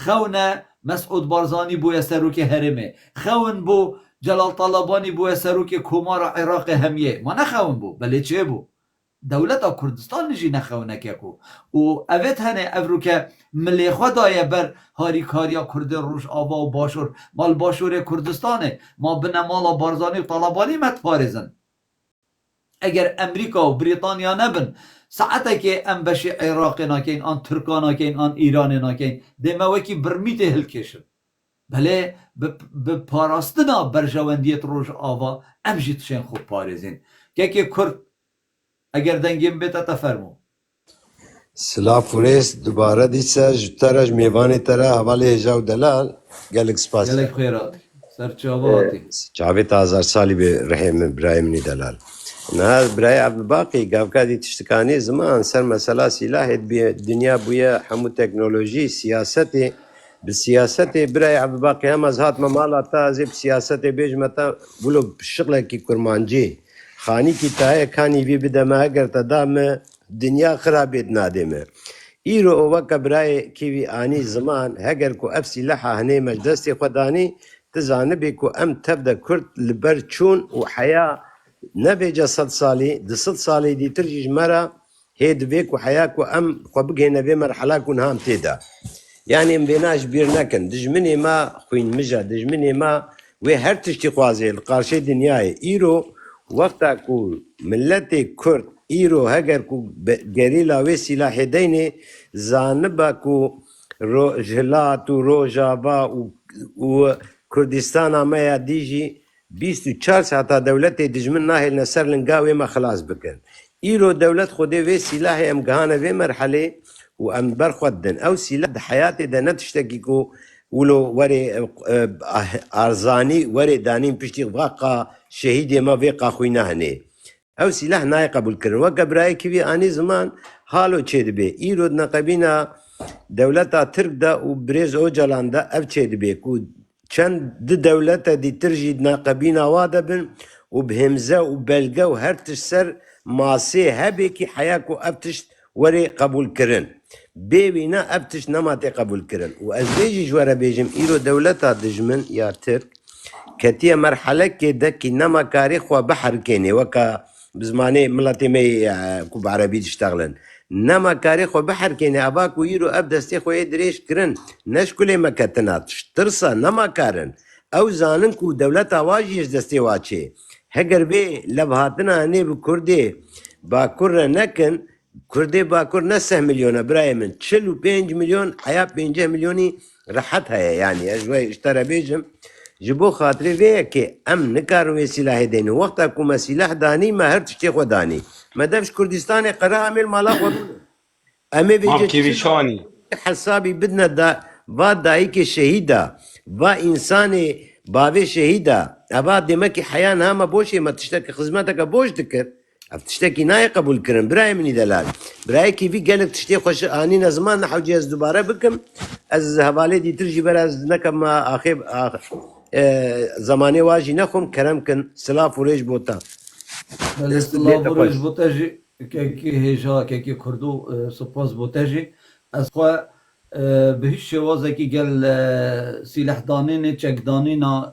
خونه مسعود بارزانی بوی سروک هرمه خون بو جلال طالبانی بوی سروک کمار عراق همیه ما نخون بو بله چه بو دولت کردستان نجی نخونه که کو و اوت هنه افرو که ملی خدای بر هاریکاریا کرد روش آوا و باشور مال باشور کردستانه ما بنا مالا بارزانی و طالبانی متپارزن اگر امریکا و بریتانیا نبن ساعته که ام بشی عراق ناکین آن ترکان ناکین آن ایران ناکین دیمه وکی برمیت هل کشن بله به پاراستنا برجواندیت روش آوا ام جیت شن خوب پارزین که کرد اگر دنگیم بیتا تفرمو سلا فورس دوباره دیسا جترش میوانی تره حوالی هجاو دلال گلک سپاس گلک خیرات سرچاواتی جاوید هزار سالی به رحم برایم دلال نه برای عبدالباقی گفکادی تشتکانی زمان سر مسئله سلاح دنیا بویا همو تکنولوژی سیاستی بالسیاست برای عبدالباقی هم از هات ممالا تا زیب سیاست بیجمتا بلو شغله کی کرمانجی خانی کی تایه کانی وی بدمه اگر تدام دنیا خرابیت نادمه ایرو اوکا برای کیوی آنی زمان هگر کو اف سلاحه هنه مجدستی خودانی تزانبی کو ام تبدا کرد لبر چون و حیا نبیجا 100 سالی 200 سالی دی ترجیج مرا هید بیک و حیا کو ام خو بگه نبی مرحله کن هم تیدا یعنی ام بیناش بیر نکن دجمنی ما خوین مجا دجمنی ما و هر تشتی خوازه القارشه دنیای ایرو وقتا کو ملت کرد ایرو هگر کو گریلا و سلاح دینه زانبا کو جلات و روجابا و کردستان ما دیجی 24 ساعت دولت دجمن ناهل نسر لنقاوي ما خلاص بكن إيرو دولة خدي في سلاح أمجهانة في مرحلة وأم برخدن أو سلاح حياتي ده نتشتكيكو ولو وري أرزاني وري دانين بشتي غاقا شهيدي ما فيقا خوينا هني أو سلاح ناي قبول كرن وقبراي كيفي آني زمان حالو چيد بي إيرو نقبينا دولة ترك دا وبريز أوجالان دا أو چيد بي كو چند دولت دی ترجید ناقبین آواده بن و بهمزه و بلگه و هر تشسر ماسه هبه که حیاکو ابتش وری قبول کرن بیوینا ابتش نماتی قبول کرن و از بیجی جواره بیجم ایرو دولت دجمن یا ترک کتیه مرحله که دکی نما کاری خواه بحر کنی وکا بزمانه ملتی می کو بعربی تشتغلن نما کاری خو بحر کنی اباکو ایرو اب دستی خوی دریش کرن نش کلی مکتنات ترسا نما کارن او زانن کو دولت آواجیش دستی واچه هگر بی لبهاتنا هنی بکرده باکر نکن کرده باکر 9 میلیون برای من 45 میلیون حیا 5 میلیونی راحت های یعنی اجوای اشترا بیجم جبو خاطری وی که ام نکارو سلاح دینی وقتا کوم سلاح دانی ما هر تشتی خو دانی ما دفش کردستان قرا عمل مالا خود امی بیجی حسابی بدنا دا و دایی که شهیدا و انسان باوی شهیدا ابا دمکی حیان هما بوشی ما تشتکی خدمتک بوش دکر تشتکی نای قبول کرن برای منی دلال برای کی وی گلک تشتی خوش آنی نزمان نحوجی از دوباره بکم از حواله دی ترجی بر از نکم ما آخر زمانی واجی نخم کرم کن سلاف و ریج بوتا سلاف و ریج بوتا جی که هجا که کردو سپاس بوتا جی از خواه به هیچ شوازکی گل سلاح دانین چک دانینا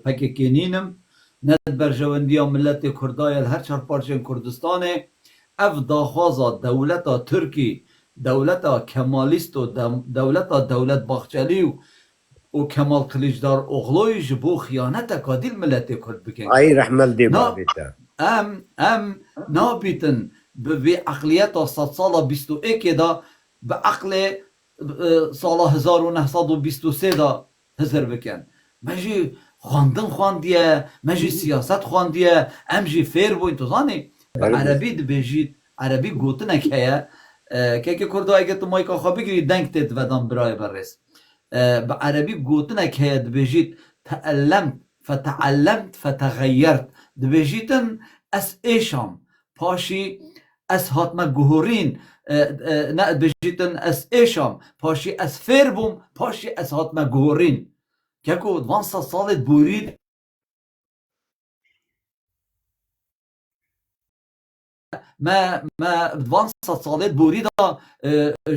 پککینینم ند برجواندی ملت کردای هر چهار پارچه کردستانه اف داخوازا دولتا ترکی دولتا کمالیست و دولتا دولت باخچلی و کمال کلیجدار اغلوی جبو خیانت کادیل ملت کرد بکن ای رحمل دی بابیتا ام نابیتن به عقلیت 100 سال 21 دا به عقل سال 1923 دا هزر بکن مجی خواندن خواندیه مجی سیاست خواندیه ام جی فیر بوین تو زانی عربی دبیجید عربی گوتنک هیا که کرده اگه تو مایکا خواه بگیری دنگ تید ودان برای برس به عربی گوتنک هیا دبیجید تعلمت فتعلمت فتغیرت دبیجیدن از ایشام پاشی از هاتما گهورین نه بجیتن از ایشام پاشی از فیر بوم پاشی از هاتما گهورین که که 200 سالت بورید ما 200 سالت بورید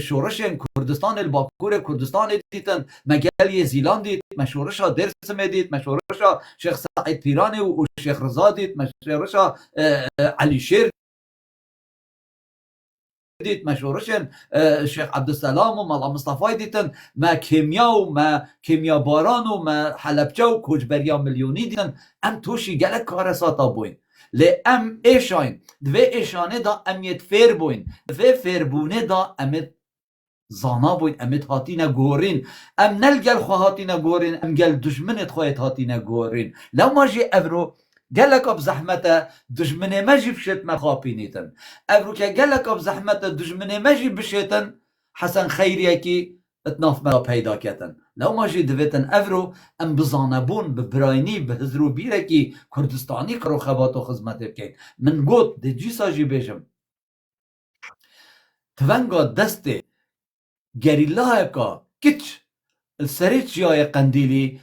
شورش کردستان الباکور کردستان دیدن مگل یزیلان دید ما شورش درس میدید ما شورش شیخ سعید پیرانی و شیخ رضا دید ما شورش علی شیر دید مشورشن شیخ عبدالسلام و مولا مصطفی دیدن ما کیمیا و ما کیمیا باران و ما حلبچه و کوچبریا میلیونی دیدن ام توشی گلک کار ساتا بوین لی ام ایشاین دوی ایشانه دا امیت فیر بوین دوی فیر بونه دا امیت زانا بوین امیت هاتینا گورین ام نلگل خواه هاتینا گورین ام گل دشمنت خواهت هاتینا گورین لو ماجی افرو گلک اب زحمت دشمن مجی بشت مخاپی نیتن افرو که گلک اب زحمت دشمن مجی بشتن حسن خیریه کی اتناف مرا پیدا کتن لو ماجی دویتن افرو ام بزانبون ببراینی بهزرو بیره کی کردستانی کرو خبات و خزمت بکن من گوت ده جی ساجی بیشم تونگا دست گریلا کا کچ السریچ یای قندیلی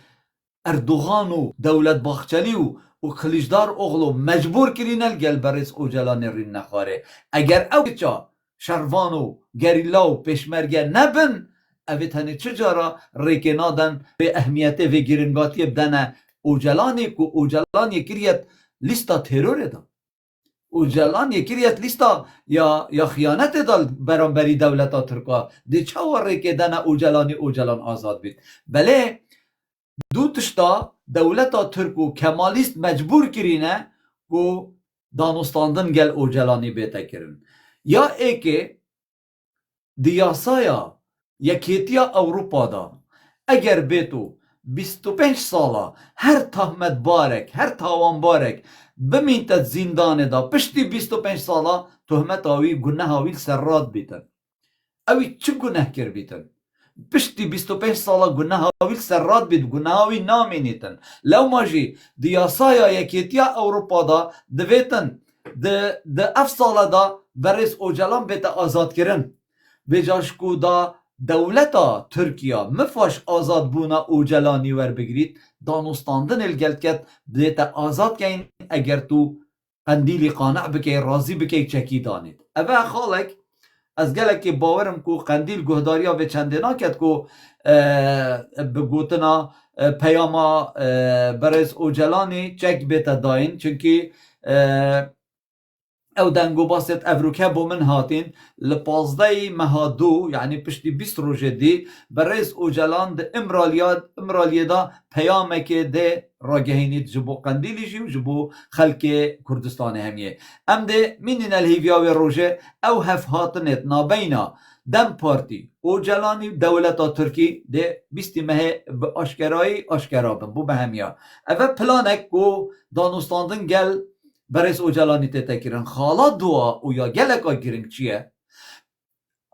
اردوغان و دولت باخچلی و خلیجدار اغلو مجبور کرینل گل برس او جلان رین نخواره اگر او چا شروان و گریلا و پشمرگه نبن اوید هنه چجارا ریکنادن به اهمیت و گرنگاتی بدن او جلانی که او جلان یکریت لیستا تیروره دا او جلان یکریت لیستا یا خیانت دال برانبری دولتا ترکا دی چاور ریکدن او جلان آزاد بید بله دو تشتا دولتا ترک و کمالیست مجبور کرینه که دانستاندن گل او جلانی بیتا کرن یا ای که دیاسایا یکیتیا اوروپا دا اگر بیتو 25 سالا هر تهمت بارک هر تاوان بارک بمینتد زندان دا پشتی 25 سالا تهمت آوی گناه آوی سرات بیتن اوی چه گناه کر بیتن پشتی 25 سالا گناه آوی سرات بید گناه آوی نامینیتن لو ماجی دیاسایا یکیتیا اوروپا دا دویتن ده اف سالا دا برس اوجلان بیت آزاد کرن بجاش کو دا دولتا ترکیا مفاش آزاد بونا اوجلانی ور بگرید دانستاندن الگلکت بیت آزاد کن اگر تو قندیلی قانع بکی راضی بکی چکی دانید اوه خالک از گلک که باورم کو قندیل گهداریا به چنده ناکد کو بگوتنا پیاما برز اوجلانی چک بیت داین چونکه او دنگو باست افروکه بو من هاتین لپازده مهادو یعنی پشتی 20 روژه دی برز اوجلان ده امرالیه دا پیامه که ده راگهینید جبو قندیلی جی و جبو خلق کردستان همیه ام ده منین الهیویاوی روژه او هف هاتنت نابینا دم پارتی اوجلانی دولتا ترکی ده 20 مه آشکرایی آشکرابن بو به همیا او پلانک کو دانستاندن گل برس اوجلانی تتکرن خالا دعا او یا گلک آگیرنگ چیه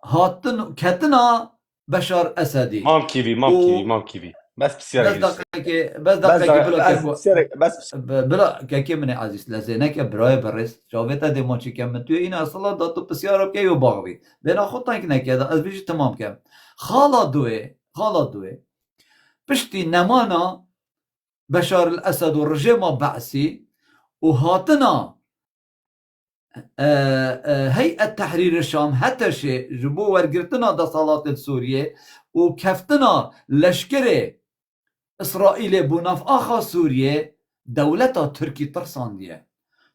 هاتن کتنا بشار اسدی مام کیوی بس بسیار بس دقیقه بلا که من عزیز لزینه که برای برس جاویتا دیما چی کم من توی این اصلا داتو بسیار که یو باغوی بینا خود تنک نکرده از بیش تمام کم خالا دوه پشتی نمانا بشار الاسد و رژیم بعثی و هاتنا هيئة تحرير الشام حتى شيء جبو ورقرتنا دا صلاة سوريا وكفتنا لشكري إسرائيل بناف آخا سوريا دولتا تركي ترسان ديه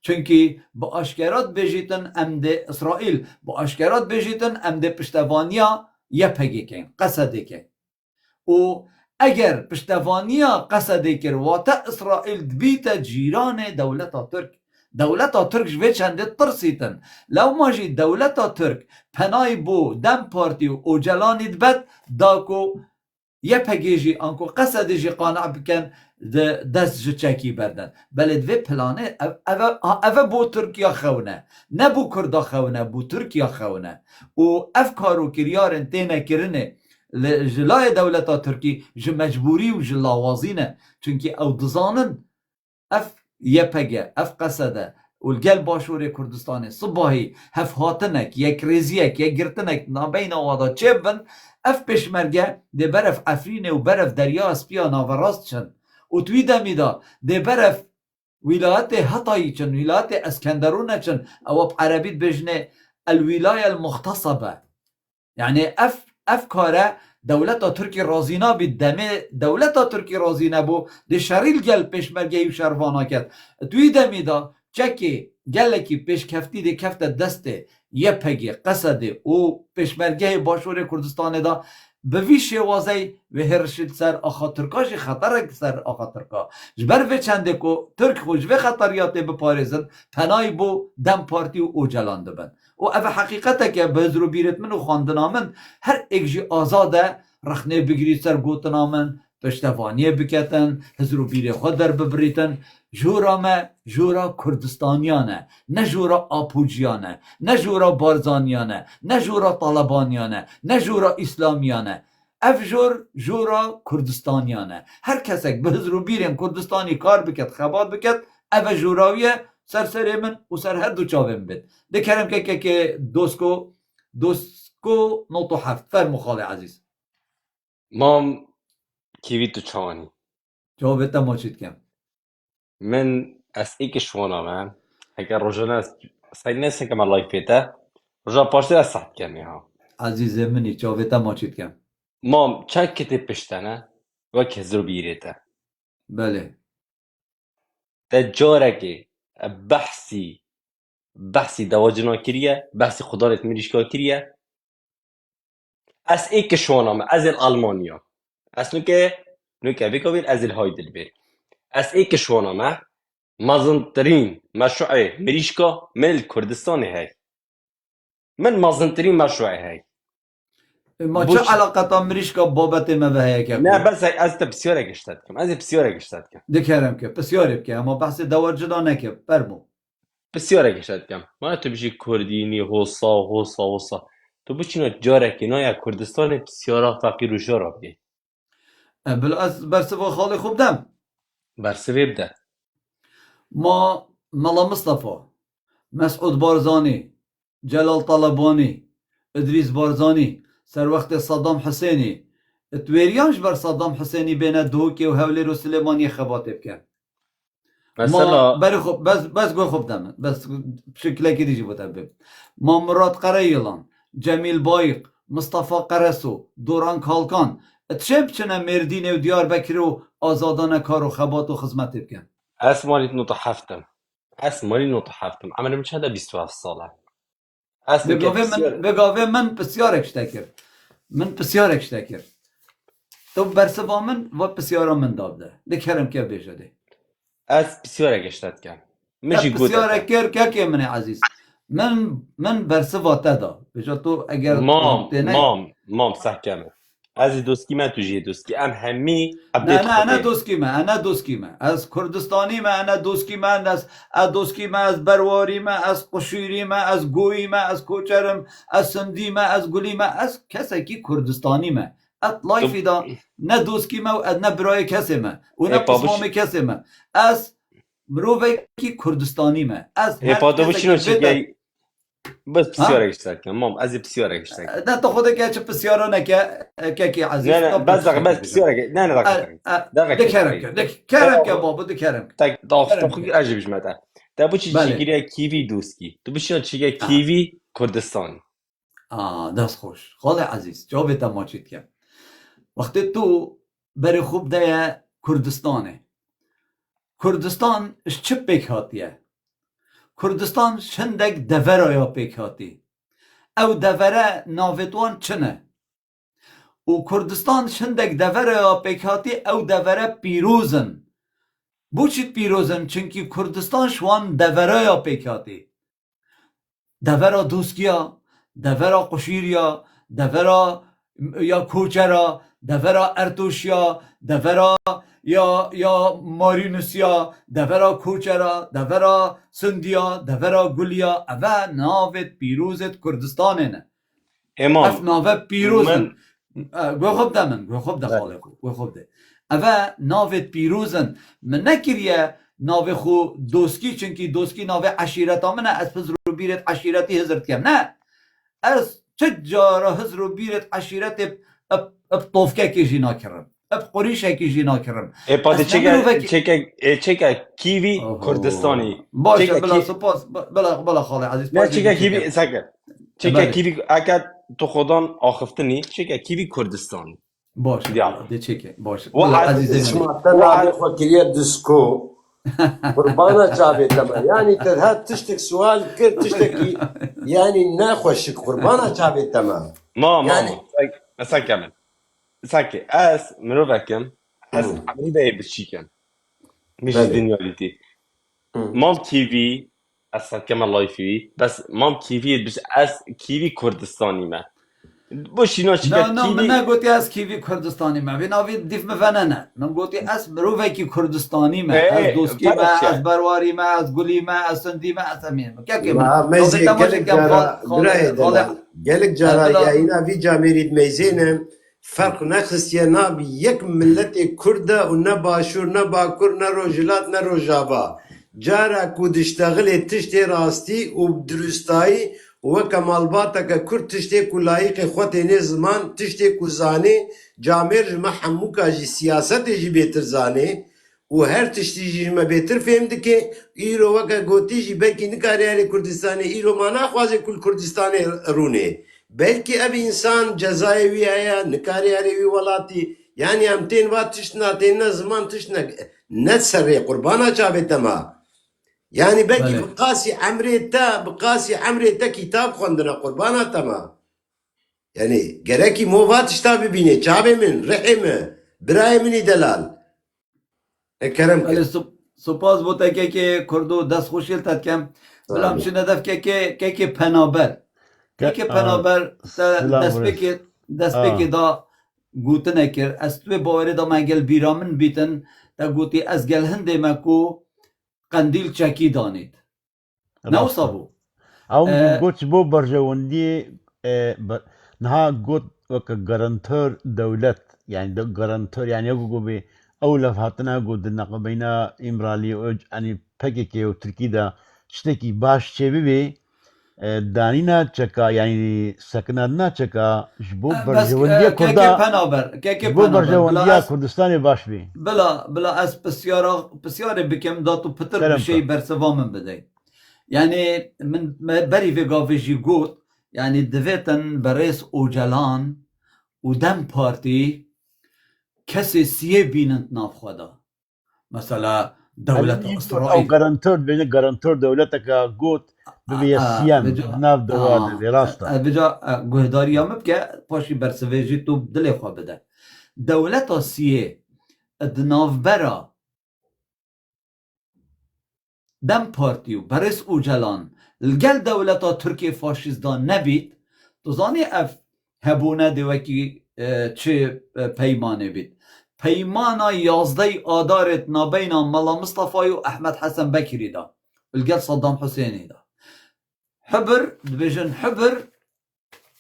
چونكي باشكرات بيجيتن امد إسرائيل باشكرات بيجيتن امد پشتوانيا يپگي كين قصدي كين و اگر پشتوانيا قصدي كر واتا إسرائيل دبيتا جيران دولتا ترك دولتا ترك جوه چنده ترسيتن لو ماجي دولتا ترك پناي بو دم پارتي و اوجلاني دبت داكو يپگي جي انكو قصدي جي قانع بكن دست جو چکی بردن بله دوی پلانه اوه بو ترکیا خونه نه بو کردا خونه بو ترکیا خونه و اف کارو کریارن تینه کرنه جلای دولتا ترکی جو مجبوری و جلاوازینه چونکه او دزانن اف یپگه اف قصده و الگل باشور کردستان صباحی هف هاتنک یک ریزیک یک گرتنک نابین آوادا چه بند اف پشمرگه ده برف افرینه و برف دریا اسپیا ناوراست چند و توی دمیدا ده برف ولایت هطایی چن ولایت اسکندرونه چن او بعربیت بجنه الولاية المغتصبة يعني اف کاره دولتا ترکی رازینا بید دمه دولتا ترکی رازینا بو ده شریل گل پشمرگه و شروانا کرد توی دمیدا چکی گلکی پیش کفتی ده کفت دسته یه پگی قصده و پشمرگه باشور کردستان دا به وی شوازی و هرشید سر آخا ترکاش خطر سر آخا ترکا جبر و چنده کو ترک خوش و خطریات بپارزن پنای بو دم پارتی و اوجلان دبن و او حقیقته که به زرو بیرت من و خواندنامن هر اکجی آزاده رخنه بگیرید سر گوتنامن پشتوانیه بکتن هزرو بیر خود در ببریتن جورا ما جورا کردستانیانه نه جورا آپوجیانه نه جورا بارزانیانه نه جورا طالبانیانه نه جورا اسلامیانه اف جورا کردستانیانه هر کسک به هزرو بیرین کردستانی کار بکت خبات بکت اف جوراویه سر من و سر هر دو چاویم بید دکرم که دوسکو نوتو هفت فرمو خاله عزیز مام كيفي تشواني جوابتا ما چید کم من اسئيك شوانا من هكا رجانا سايناس هكا مع لايفيتا رجا باشتر اسحت كم ها عزیز منی جوابتا ما چید کم مام چاك كتب بشتنا وك هزرو بيريتا بله تجارك بحثي دواجنا كريا بحثي خضارة مريشكا كريا اسئيك شوانا من از الألمانيا از نوكا بيكوين از الهايدل بير اسئيك شوانا من مازنترين مشروع مريشكا من الكردستان هاي من مازنترين مشروع هاي ما چه علاقه امریکا بابت ما به هيك نه بس از بسیار گشتاد کم از بسیار گشتاد کم دکرم که بسیار که اما بحث دواجدا نکه برمو بسیار گشتاد کم ما تو بشی کردینی حوصا تو بچینو جاره که نای کردستان بسیارا فقیر و جارا بگی بلا از برسوا خالی خوب دم برسوی بده ما ملا مصطفى مسعود بارزاني جلال طلباني ادريس بارزاني سر وقت صدام حسيني تويريانش بر صدام حسيني بين دوكي وهولير وسليماني خباطي بكن مثلا بري خب بس قول خب دم بس بشكل كده يجي بتبب ما مراد قريلان جميل بايق مصطفى قرسو دوران كالكان تشب چنه مردين و ديار بكرو آزادانه کار و خبات و خدمت بکن اسمالي نوتو حفتم عمل مش هذا 27 ساله بگاوه من بسیار اکشتکر تو برسوا من و بسیارا من دابده دکرم که بجده از بسیار اگشتاد کن مشی گوته بسیار اکر که من عزیز من برسوا تدا بجا تو اگر مام سحکمه از دوسکی من تو جیه دوسکی ام همی نه انا دوسکی من از کردستانی من انا دوسکی من از دوسکی من از برواری من از قشیری من از گویی من از کوچرم از سندی من از گلی من از کسی که کردستانی من ات لایفی دا نه دوسکی من و نه برای کسی من و نه پسمام کسی من از مروفی که کردستانی من از هر کسی که بس بسیار اگشتاد کن مام از بسیار اگشتاد کن نه تو خود که چه بسیارا نکه که عزیز نه بس بسیار اگشتاد نه دکرم که بابا دکرم tak da خوی عجیبش مده تا بچی بله. چیگیری کیوی دوسکی تو بچی چیگه کیوی کردستانی دست خوش خاله عزیز جوابت ما چیت کرد وقتی تو بری خوب ده کردستانه کردستان چه پیک هاتیه کردستان شندک دورا یا پیک هاتی او دوره ناویتوان چنه و کردستان شندک دوره یا پیک هاتی او دوره پیروزن بو چیت پیروزن چنکی کردستان شوان دوره یا پیک هاتی دوره دوسکیا دوره قشیریا دوره یا کوچرا دوره ارتوشیا دوره یا مارینوسیا دوره کوچرا دوره سندیا دوره گلیا اوه ناوت پیروزت کردستانه نه اما اف ناوه پیروزن من گو خوب ده من گو خوب ده خاله خو گو خوب ده اوه ناوت پیروزن من نکریه ناوه خو دوسکی چنکی دوسکی ناوه عشیرتا منه از پز رو بیرت عشیرتی هزرت کم نه از چجارا هزر و بیرت عشیرت اب طوفکه که جینا کرم اب قریشه که جینا کرم اپاده از نمرو چکه کیوی کردستانی باشه چکه بلا کی سپاس بلا خاله عزیز نه چکه کیوی چکه سکر چکه بله کیوی اگر تو خودان آخفتنی چکه کیوی کردستانی باشه دیا بلا ده چکه باشه و بلا از عزیز منی اسمع تنا فكرية ديسكو قربانة جابت تمام يعني تهات تشتك سؤال كر تشتكي يعني ناخوشك قربانة جابت تمام ما يعني سکر من سکر از مروفکم از عملی ده بچیکم مش بله دنیا دیتی مام کیوی از سکم لایفی بس مام کیوی بس از کیوی کردستانی ما باشینا چیکار نه من کیوی نگوتی از کیوی کردستانی ما بی ناوی دیف مفنه نه من گوتی از مروفه کی کردستانی ما از دوسکی ما فرق از برواری ما از گلی ما از سندی ما از همین ما که من ما ناوی ميزي تماش قالك کم جارا خاله براي خاله دلال قالك جارا بلا يا هنا في جاميريد ميزينم فرق نخس يا ناب يك ملتي كردة ونباشور نباكر نروجلات نروجابا جارا كودشتغل تشتي راستي وبدرستاي وكمالباتك كرد تشتي كلايق خوتي زمان تشتي كوزاني جامير ما حموكا جي سياسة جي بيتر زاني و هر تشتی جی ما بهتر فهمد که ایرو وکا گوتی جی بلکی نکاری هر کردستانی ایرو ما نخوازه کل کردستانی رونه بلکی اب انسان جزای وی آیا نکاری هر وی ولاتی یعنی هم تین وات تشتنا تین زمان تشتنا نت سره قربانا چاوه تما یعنی بلکی بله بقاسی عمری تا کتاب خوندنا قربانا تما یعنی گرکی مو وات تشتا ببینه چاوه من رحمه برای منی دلال کرم بله کرد سپاس بوده که کردو دست خوشیل تد کم بلا همچین هدف که پنابر که پنابر سلام دست بکی دا گوتنه کر از توی باوری دا مگل بیرامن بیتن دا گوتی از گل هنده مکو قندیل چکی دانید نو صابو او گوت بو برجوندی نها گوت وک گارانتور دولت يعني ده جارانتور يعني يقول بي أولف هاتنا قد نقبينا إمرالي يعني بكيكي وتركي ده شتكي باش شبي بي دانينا چكا يعني سكنادنا چكا جبو برجوندية كردا جبو برجوندية كردستاني باش بي بلا از بسیار بكم داتو پتر بشي برسوامن بدي يعني من بري في قافجي قوت يعني دویتن برئیس اوجلان و دم پارتی کسی سیه بینند ناف خدا مثلا دولت اسرائیل او گارانتور دولتك قوت ببي السيام ناف دوار راستا بجا گهداری هم بکه پاشی برسویجی تو دل خواه بده دولت سیه ادناف برا دم پارتیو برئیس اوجلان لگل دولت ترکیه فاشیزدان نبید تو زانی اف هبونه دوکی چه پیمانه بید پیمانا 11 آدارت نابین ملا مصطفی و احمد حسن بکری دا لگل صدام حسینی دا حبر دبیجن حبر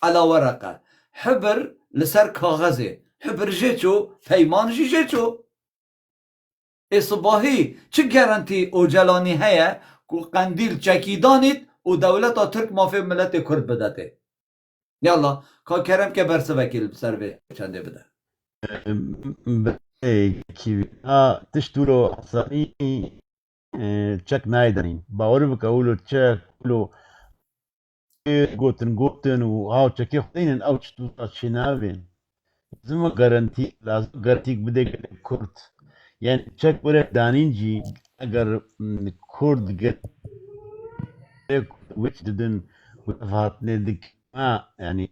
على ورقه حبر لسر کاغذه حبر جيتشو پیمان جيتشو اصباحی چه گارانتی اوجلانی هیا که قندیل چکیدانید و دولت ترک مافی ملت کرد بدته یالا که کرم که برسه وکیل سر به چنده بده تشتورو حساني چک نایدنین باور بکە ئەو لە چەک لۆ گوتن و هاو چەکی خودینن ئەو چی نابێن زمە گەرنتی لازم گەرتیک بدێ کورد یعنی چەک وەرە دانینجی ئەگەر کورد وچ ددن هاتنێ دک يعني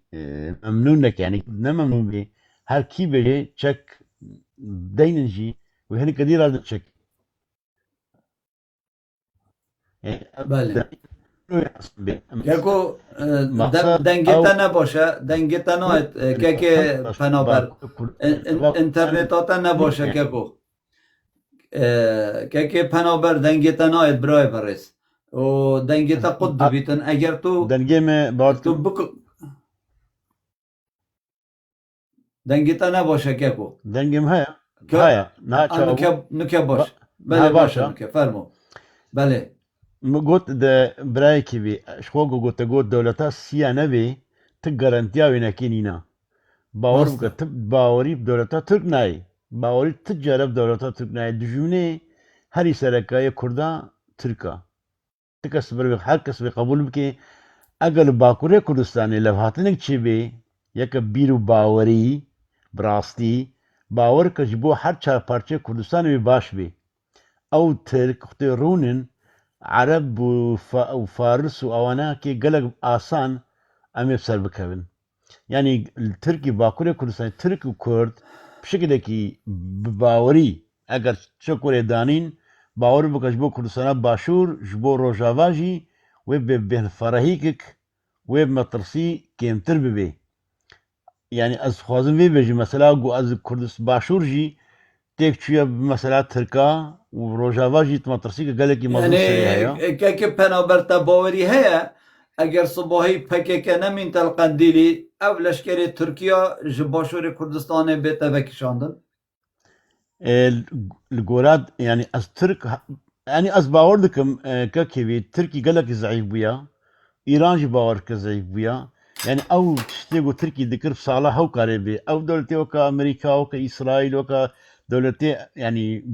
ممنون لك يعني ممنون به هر كي بيجي تشك دينجي وهني كدير هذا تشك بله یکو دنگیتا نباشه دنگیتا ناید که پنابر انترنتاتا نباشه که پنابر دنگیتا ناید برای برس و دنگیتا قد بیتن اگر تو تو بکو دنگیتا نباشه که دنگم هيا نکه باشه بله باشه نکه فرمو بله قلت ده برايكي بي شخوغو قلت دولتا سيا نبي تقرنتيا وينكينينا باور بك باوري بدولتا ترك ناي باوري تجارب دولتا ترك ناي دجوني هري سركاية كردا تركا تكسبر بك هر كسب قبول بك اگر باكوري كردستاني لفهاتنك چي بي يك بيرو باوري براستي باور كجبو هر چار پارچه كردستان بي باش بي او ترك اختي رونن عرب وفارس وانا كي قلق آسان امي بسر بكبن يعني التركي باكوري كردستان ترك وكرد بشكل كي باوري اگر شكوري دانين باور بك جبو كردستان باشور جبو روجاواجي وب بفرهيكك وب مطرسي كيمتر ببي يعني از خوازم بي بيجي مثلا قو از كردستان باشور جي تيك شوية مثلا تركا وروجاواجي تمطرسي قالك يعني كيك بنابرتا باوري هي اگر صباحي پکك نمين تلقنديلي او لشكري تركيا جباشور كردستان بيتا بكشاندن الجوراد يعني از ترك يعني از باور لكم كيفي تركي قالك ضعيف بيا ايران جي باور كضعيف بيا يعني او تشتيقو تركي ذكر بصالح او كاريبي او دولتي وكا امريكا وكا اسرائيل وكا دولتي يعني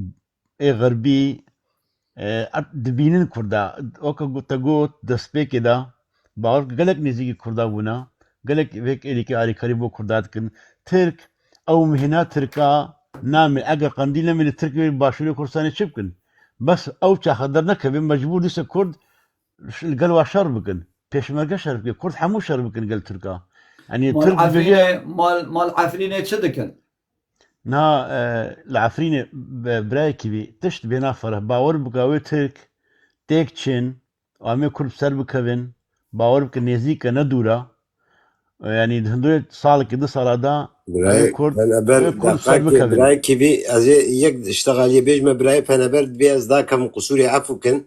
غربي دبينن كردا وكا قوت دسبي كده باور قالك نزيجي كردا بونا قالك هيك اليكي علي كاريبو كردات كن ترك او مهنا تركا نامي اجا قنديل من التركي باشوري كردستاني شبكن بس او خدر نكبي مجبور لسه كرد قالوا شربكن بيشمرقه شربكن كرد حمو شربكن قال تركا يعني مال عفرينه مال عفرينه تشدكن نا العفرينه برايكي بي تشت بينا فره باور بقاوي ترك تيكشن وامي كرد سربكن باور بك نزيك ندورا يعني هندول صار كده صار دا براي كيفي ازي يك اشتغل يبيج براي فنبر بيز دا كم قصوري عفوكن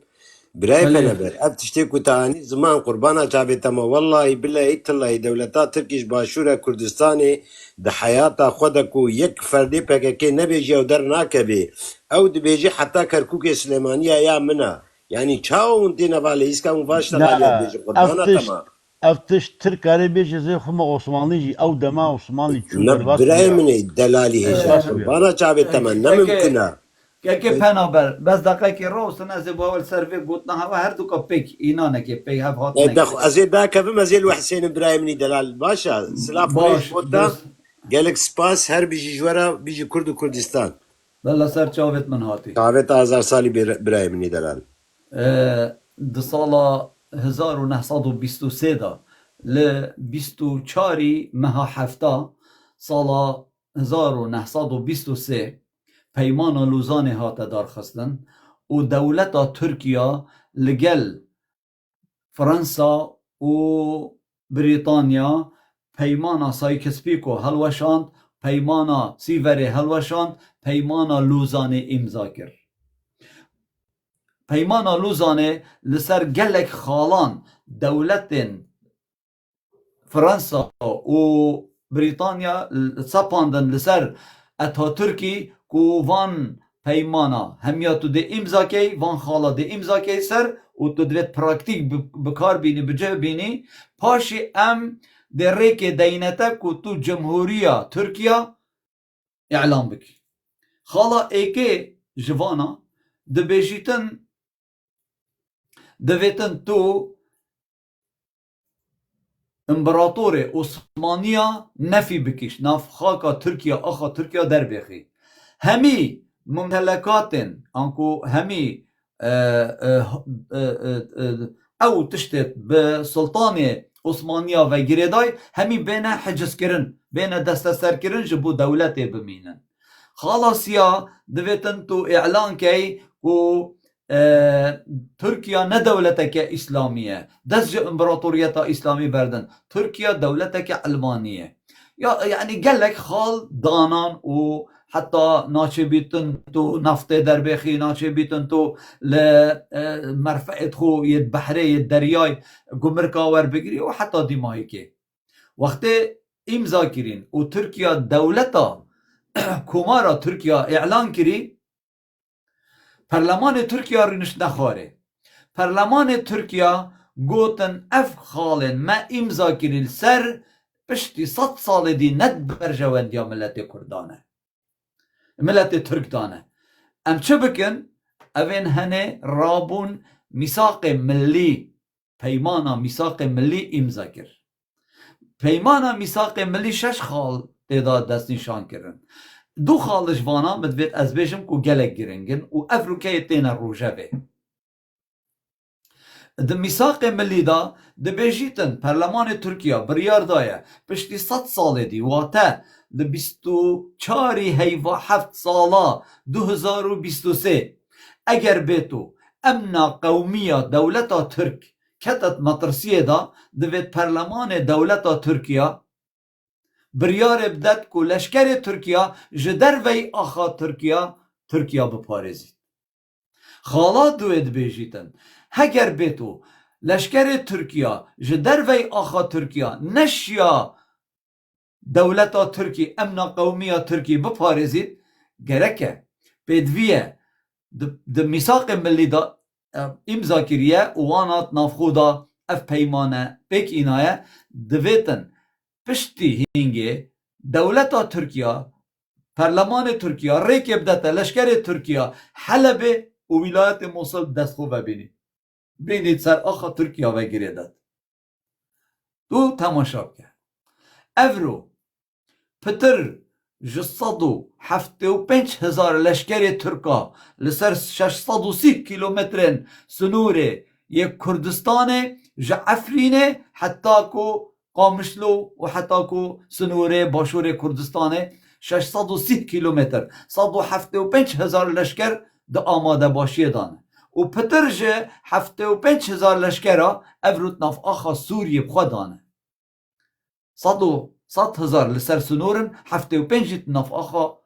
براي فنبر اب تشتكو تاني زمان قربانا جابي تما والله بالله الله دولتا تركيش باشورة كردستاني ده حياتا خودكو يك فردي بكاكي نبيجي او در ناكبي او دبيجي حتى كركوكي سليمانية يا منا يعني تشاو انتينا بالي اسكا مفاشتا غالي بيجي قربانا تما افتش ترك عربي زي خما عثماني او دما عثماني براي مني دلالي هيجا قربانا جابي تما نممكنه كي بنابر بس دقيقة روس نازل باول سيرفي قلتنا هوا هردوكا بيك اينانا كي بيك هاف هات دخو ازي داك بما زي الحسين ابراهيم دلال باشا سلاف باش قالك سباس هر بيجي جورا بيجي كرد وكردستان والله صار شافت من هاتي شافت 1000 سالي ابراهيم دلال د سالا 1923 دا ل 24 مها هفته سالا 1923 پیمان لوزان هاته دارخستن و دولت ترکیه لگل فرانسا و بریتانیا پیمان سایکسپیکو هلوشاند پیمان سیوری هلوشاند پیمان لوزان امضا کرد پیمان لوزان لسر گلک خالان دولت فرانسا و بریتانیا سپاندن لسر اتا ترکی کو وان پیمانا همیاتو ده امضا کی وان خالا ده امضا کی سر و تو دوید پراکتیک بکار بینی بجه بینی پاشی ام ده ریک دینتا کو تو جمهوریه ترکیه اعلام بکی خالا ایکی جوانا ده بیجیتن دویتن تو امبراطور عثمانیا نفی بکش ناف خاکا ترکیا آخا ترکیا در بخی همی ممتلکاتن انکو همی او تشتت به سلطان عثمانیا و گریدای همی بین حجز کرن بین دست سر کرن جبو دولت بمینن خلاصیا دویتن تو اعلان کی و ترکیا نه دولتك إسلامية دز إمبراطورية إسلامي بردن تركيا دولتك علمانية يعني قال لك خال دانان و حتى ناچه بیتن تو نفت در بخی ناچه بیتن تو لمرفعت خو ید بحره ید دریای گمرکا ور بگیری و حتی دیمایی که وقتی امضا کرین و ترکیا دولتا کمارا ترکیا اعلان کری پرلمان ترکیا رینش نخواره پرلمان ترکیا گوتن اف خالن ما امضا کرین سر پشتی 100 سال دی ند برجواندیا ملت کردانه ملت ترک دانه ام چه بکن اوین هنه رابون میثاق ملی پیمانا میثاق ملی امضا کر پیمانا میثاق ملی 6 خال تعداد دست نشان کردن دو خالش وانا مدوید از بیشم کو گلک گرنگن و افروکه تینا روژه ده میثاق ملی دا ده بیجیتن پرلمان ترکیا بریار دایه پشتی 100 سال دی واته ده 24 هیوا 7 سالا 2023 اگر بیتو امنا قومیه دولتا ترک کتت مطرسیه دا دوید پرلمان دولتا ترکیا بریار بدد که لشکر ترکیا جدر وی آخا ترکیا بپارزید خالا دوید بیجیتن هگر بیتو لشکر ترکیا جدر وی آخا ترکیا نشیا دولتا ترکی امنا قومیا ترکی بپارزید گرکه پیدویه ده میثاق ملی دا امضا کریه وانات نافخودا اف پیمانه پیک اینایه دویتن پشتی هنگی دولتا ترکیا پرلمان ترکیا ریک بدتا لشکر ترکیا حلب و ولایت موصل دست خوب ببینید بینید سر آخا ترکیا و گریدد تو تماشا کرد افرو پتر 675,000 لشکر ترکا لسر 630 کیلومترن سنور یک کردستان جعفرینه حتی کو قامشلو و حتی کو سنور باشور کردستان 630 کیلومتر 175,000 لشکر ده آماده باشی دانه و پتر جه 75,000 لشکره افروت ناف آخا سوریه بخوا دانه 100,000 لسر سنورن 75 ناف آخا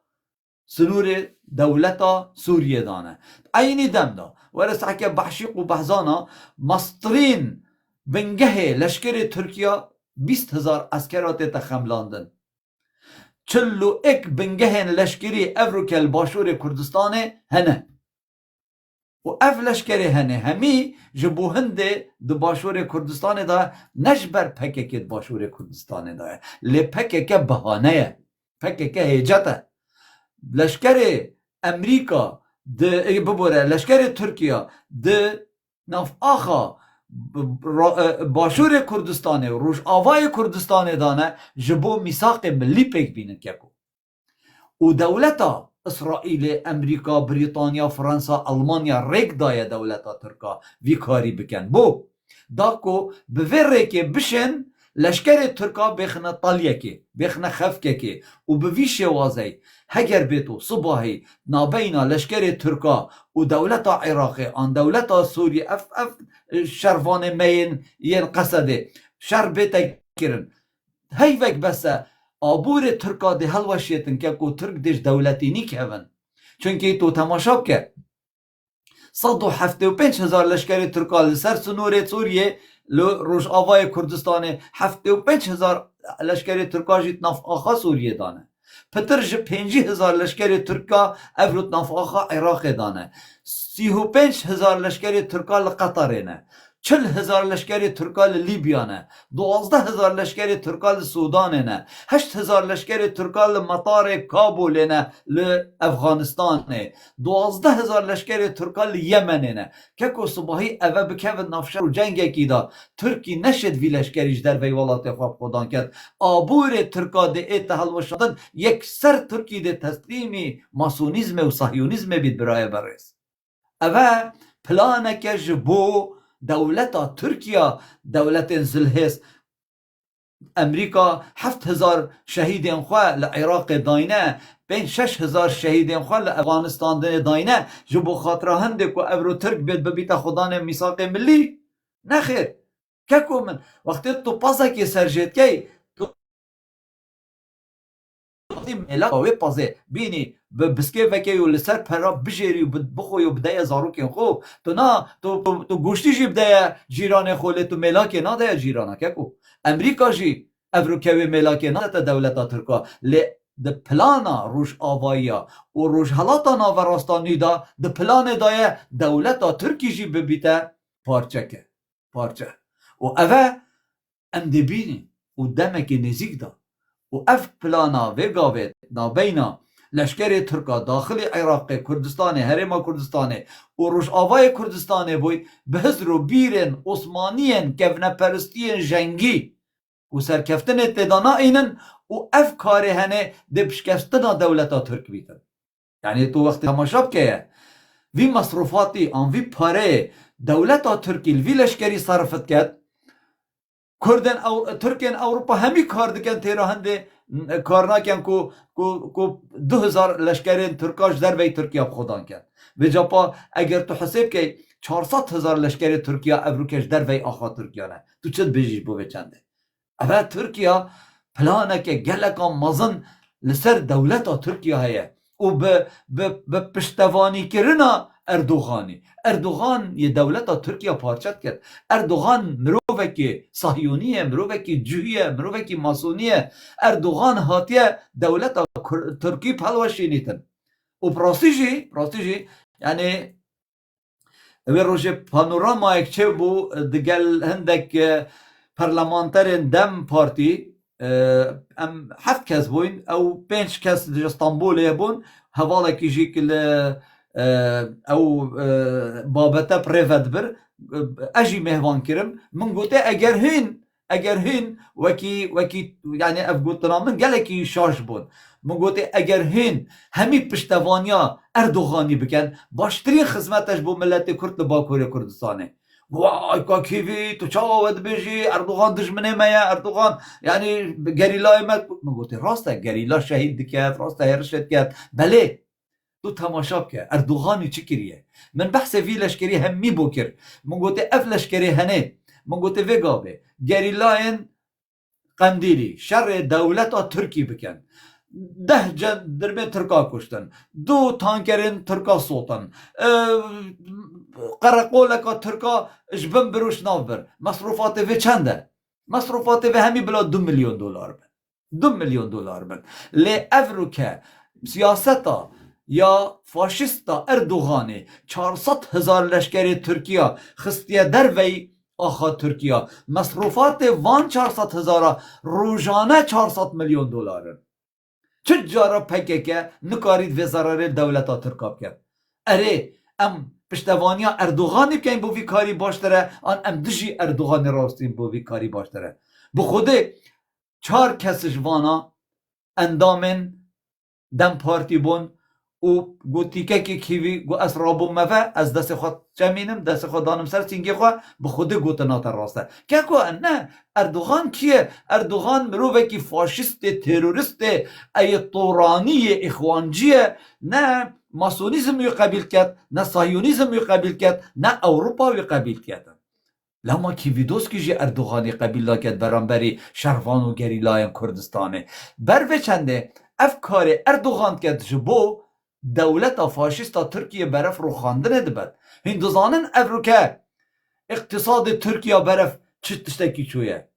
سنور دولتا سوریه دانه عینی دم دا ورس حکه بحشیق و بحزانا مسترین بنگه لشکر ترکیا 20,000 اسکرات تخملاندن 41 بنگه لشکری افروکل باشور کردستان هنه و اف لشکری هنه همی جبو هنده دو باشور کردستان دا نجبر پکک باشور کردستان دا لی پکک بهانه پکک هیجته لشکر امریکا ده ببوره لشکر ترکیا ده ناف آخا باشور کردستان و روش آوای کردستان دانه جبو میثاق ملی پیک بینن که و دولتا اسرائیل امریکا بریتانیا فرانسا المانیا ریک دایه دولتا ترکا وی کاری بکن بو داکو به وی که بشن لشکر ترکا بخنه طالیه که بخنه خفکه که و به وی شوازی هگر بیتو صباحی نابینا لشکر ترکا و دولتا عراقی آن دولتا سوری اف شروان مین ین قصده شر بیتا کرن هی وک بسه آبور ترکا ده هلوشیتن که کو ترک دیش دولتی نی کهون چونکه تو تماشا که 175,000 لشکر ترکا لسر سنور سوریه روش آوای کردستان 75,000 لشکر ترکا جیت ناف آخا سوریه دانه پتر 50,000 لشکر ترکا افروت ناف آخا عراق دانه 35,000 لشکر ترکا لقطر نه 40,000 لشکری ترکال لیبیانه 12,000 لشکری ترکال سودانه 8,000 لشکری ترکال مطار کابولنه لافغانستانه 12,000 لشکری ترکال یمنه که کو صبحی اوه بکوید نفشر و جنگ کی دا ترکی نشد وی لشکریش در وی ولات خواب خودان کرد آبور ترکا ده اتحال و شدن یک سر ترکی ده تسلیمی ماسونیزم و صهیونیزم بید برای برس اوه پلانه که جبو دولت ترکیه دولت زلهس امریکا 7,000 شهیدین خواه لعراق داینه بین 6,000 شهیدین خواه لافغانستان داینه جبو خاطره هنده که ابرو ترک بید ببیت خدان میثاق ملی نخیر که کو من وقتی تو پاسه که سرجت که ملاک و پازه بینی بسکه وکی و لسر پرا بجری و بخوی و بدای زاروکین خو تو نه تو گوشتی جی بدای جیران خوله تو ملاک نه دای جیرانه که کو امریکا جی افروکوی ملاک نه تا دولتا ترکا لی د پلانا روش آوایا و روش حالاتا ناوراستانی دا د پلان دای دولتا ترکی جی ببیتا پارچه که پارچه و اوه ام دی بینی و دمک نزیک دا و اف پلانا و گاوید نابینا لشکر ترکا داخل عراق کردستان هرما کردستان و روش آوای کردستان بوی بهزر و بیرن عثمانیین کفنه پرستین جنگی و سرکفتن تدانا اینن و اف کاری هنه دبشکستنا دولتا ترک بیتن یعنی تو وقت تماشاب که وی مصروفاتی آن وی پاره دولتا ترکی وی لشکری صرفت کرد کردن او ترکین اروپا همی کار دکن تیرا هنده کار نکن کو 2000 لشکرین ترکاش در وی ترکیه خودان کرد و جاپا اگر تو حساب که 400,000 لشکر ترکیه ابروکش در وی آخا ترکیه نه تو چت بجیش بو چنده اول ترکیه پلانه که گلکان مزن لسر دولتا ترکیه هیه و به پشتوانی کرنا اردوغان یه دولتا ترکیه پارچت کرد اردوغان مروفه که صهیونیه مروفه که جویه مروفه که ماسونیه اردوغان هاتیه دولتا ترکی پلوشی نیتن و پراستیجی یعنی وی روژه پانوراما یک چه بو دگل هندک پرلمانترین دم پارتی ام 7 کس بوین او 5 کس در استانبول بون حوالا کیجی که او بابتا پریفت بر اجی مهوان کرم من گوته اگر هین وکی یعنی اف گوتنا من گلکی شاش بود من گوته اگر هین همی پشتوانیا اردوغانی بکن باشترین خدمتش بو ملت کرد باکوری کردستانه وای کا کیوی تو چاود بجی اردوغان دشمنه میا اردوغان یعنی گریلای من گوته راسته گریلا شهید کرد راسته هرشت کرد بله تو تماشاب که اردوغانی چی کریه من بحث وی لشکری همی بکر من گوته اف لشکری هنه من گوته وگابه گریلاین قندیلی شر دولت ترکی بکن 10 درمه ترکا کشتن 2 تانکرین ترکا سوتن قرقولکا ترکا جبن بروش ناو بر مصروفات وی چنده مصروفات وی همی بلا 2 میلیون دلار بن 2 میلیون دلار بن لی افرو که سیاستا یا فاشیستا اردوغانی 400,000 لشکری ترکیه خستیه در وی آخا ترکیه مصروفات وان 400,000 روزانه 400 میلیون دلار چه جارا پکه که نکارید وزارت دولتا ترکاب کرد اره ام پشتوانیا اردوغانی بکنیم بو وی کاری باشتره آن ام دجی اردوغانی راستیم بو وی کاری باشتره بو خوده 4 کسش وانا اندامن دم پارتی بون و گوتی که کیوی گو از رابو مفه از دست خود جمینم دست خود دانم سر سینگی خواه به خود گوت ناتر راسته که کو نه اردوغان کیه اردوغان مروفه کی فاشیست تروریست ای طورانی اخوانجیه نه ماسونیزم یو قبیل کرد نه صهیونیزم یو قبیل کرد نه اروپا یو قبیل کرد لما کیوی دوست کی جی اردوغانی قبیل کرد برانبری شروان و گریلای کردستانه بر چنده افکار اردوغان کرد جبو دولت فاشیستا ترکیه برف رو خواندن دبد هندوزانن افرو که اقتصاد ترکیه برف چی تشتکی چویه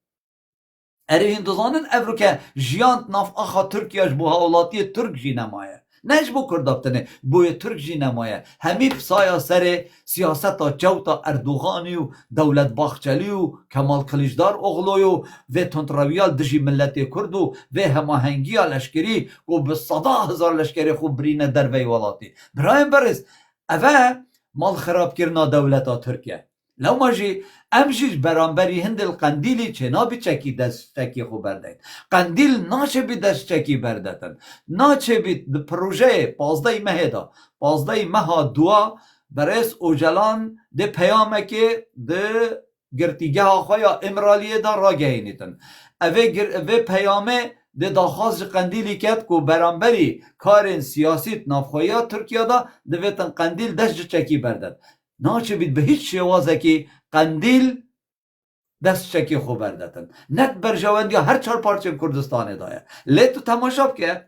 اره هندوزانن افرو که جیانت ناف آخا ترکیه بو هاولاتی ترک جی نمایه نش بو کردابتنه بوی ترک جی نمایه همی پسایا سر سیاست چوتا اردوغانی و دولت باخچلی و کمال کلیجدار اغلویو و تندرویال دجی ملت کردو و هماهنگی لشکری و به 100,000 لشکری خوب برینه در وی ولاتی برایم برز اوه مال خراب کرنا دولتا ترکیه لو ماجي امجيش برانبري هند القنديلي چنابي چكي دست چكي خو بردين قنديل ناچه بي دست چكي بردتن ناچه بي پروژه 15 مهدا 15 مها دوا برس اوجلان ده پیامکه ده گرتیگه خویا امرالیه دا را گهینیتن اوه پیامه ده داخواست قندیلی کد کو برانبری کارن سیاسیت نافخویا ترکیه دا دویتن قندیل دست چکی بردد ناچه بید به هیچ شوازه که قندیل دست چکی خوب بردتن نت برجواندی هر 4 پارچه کردستان دایه لیتو تماشا که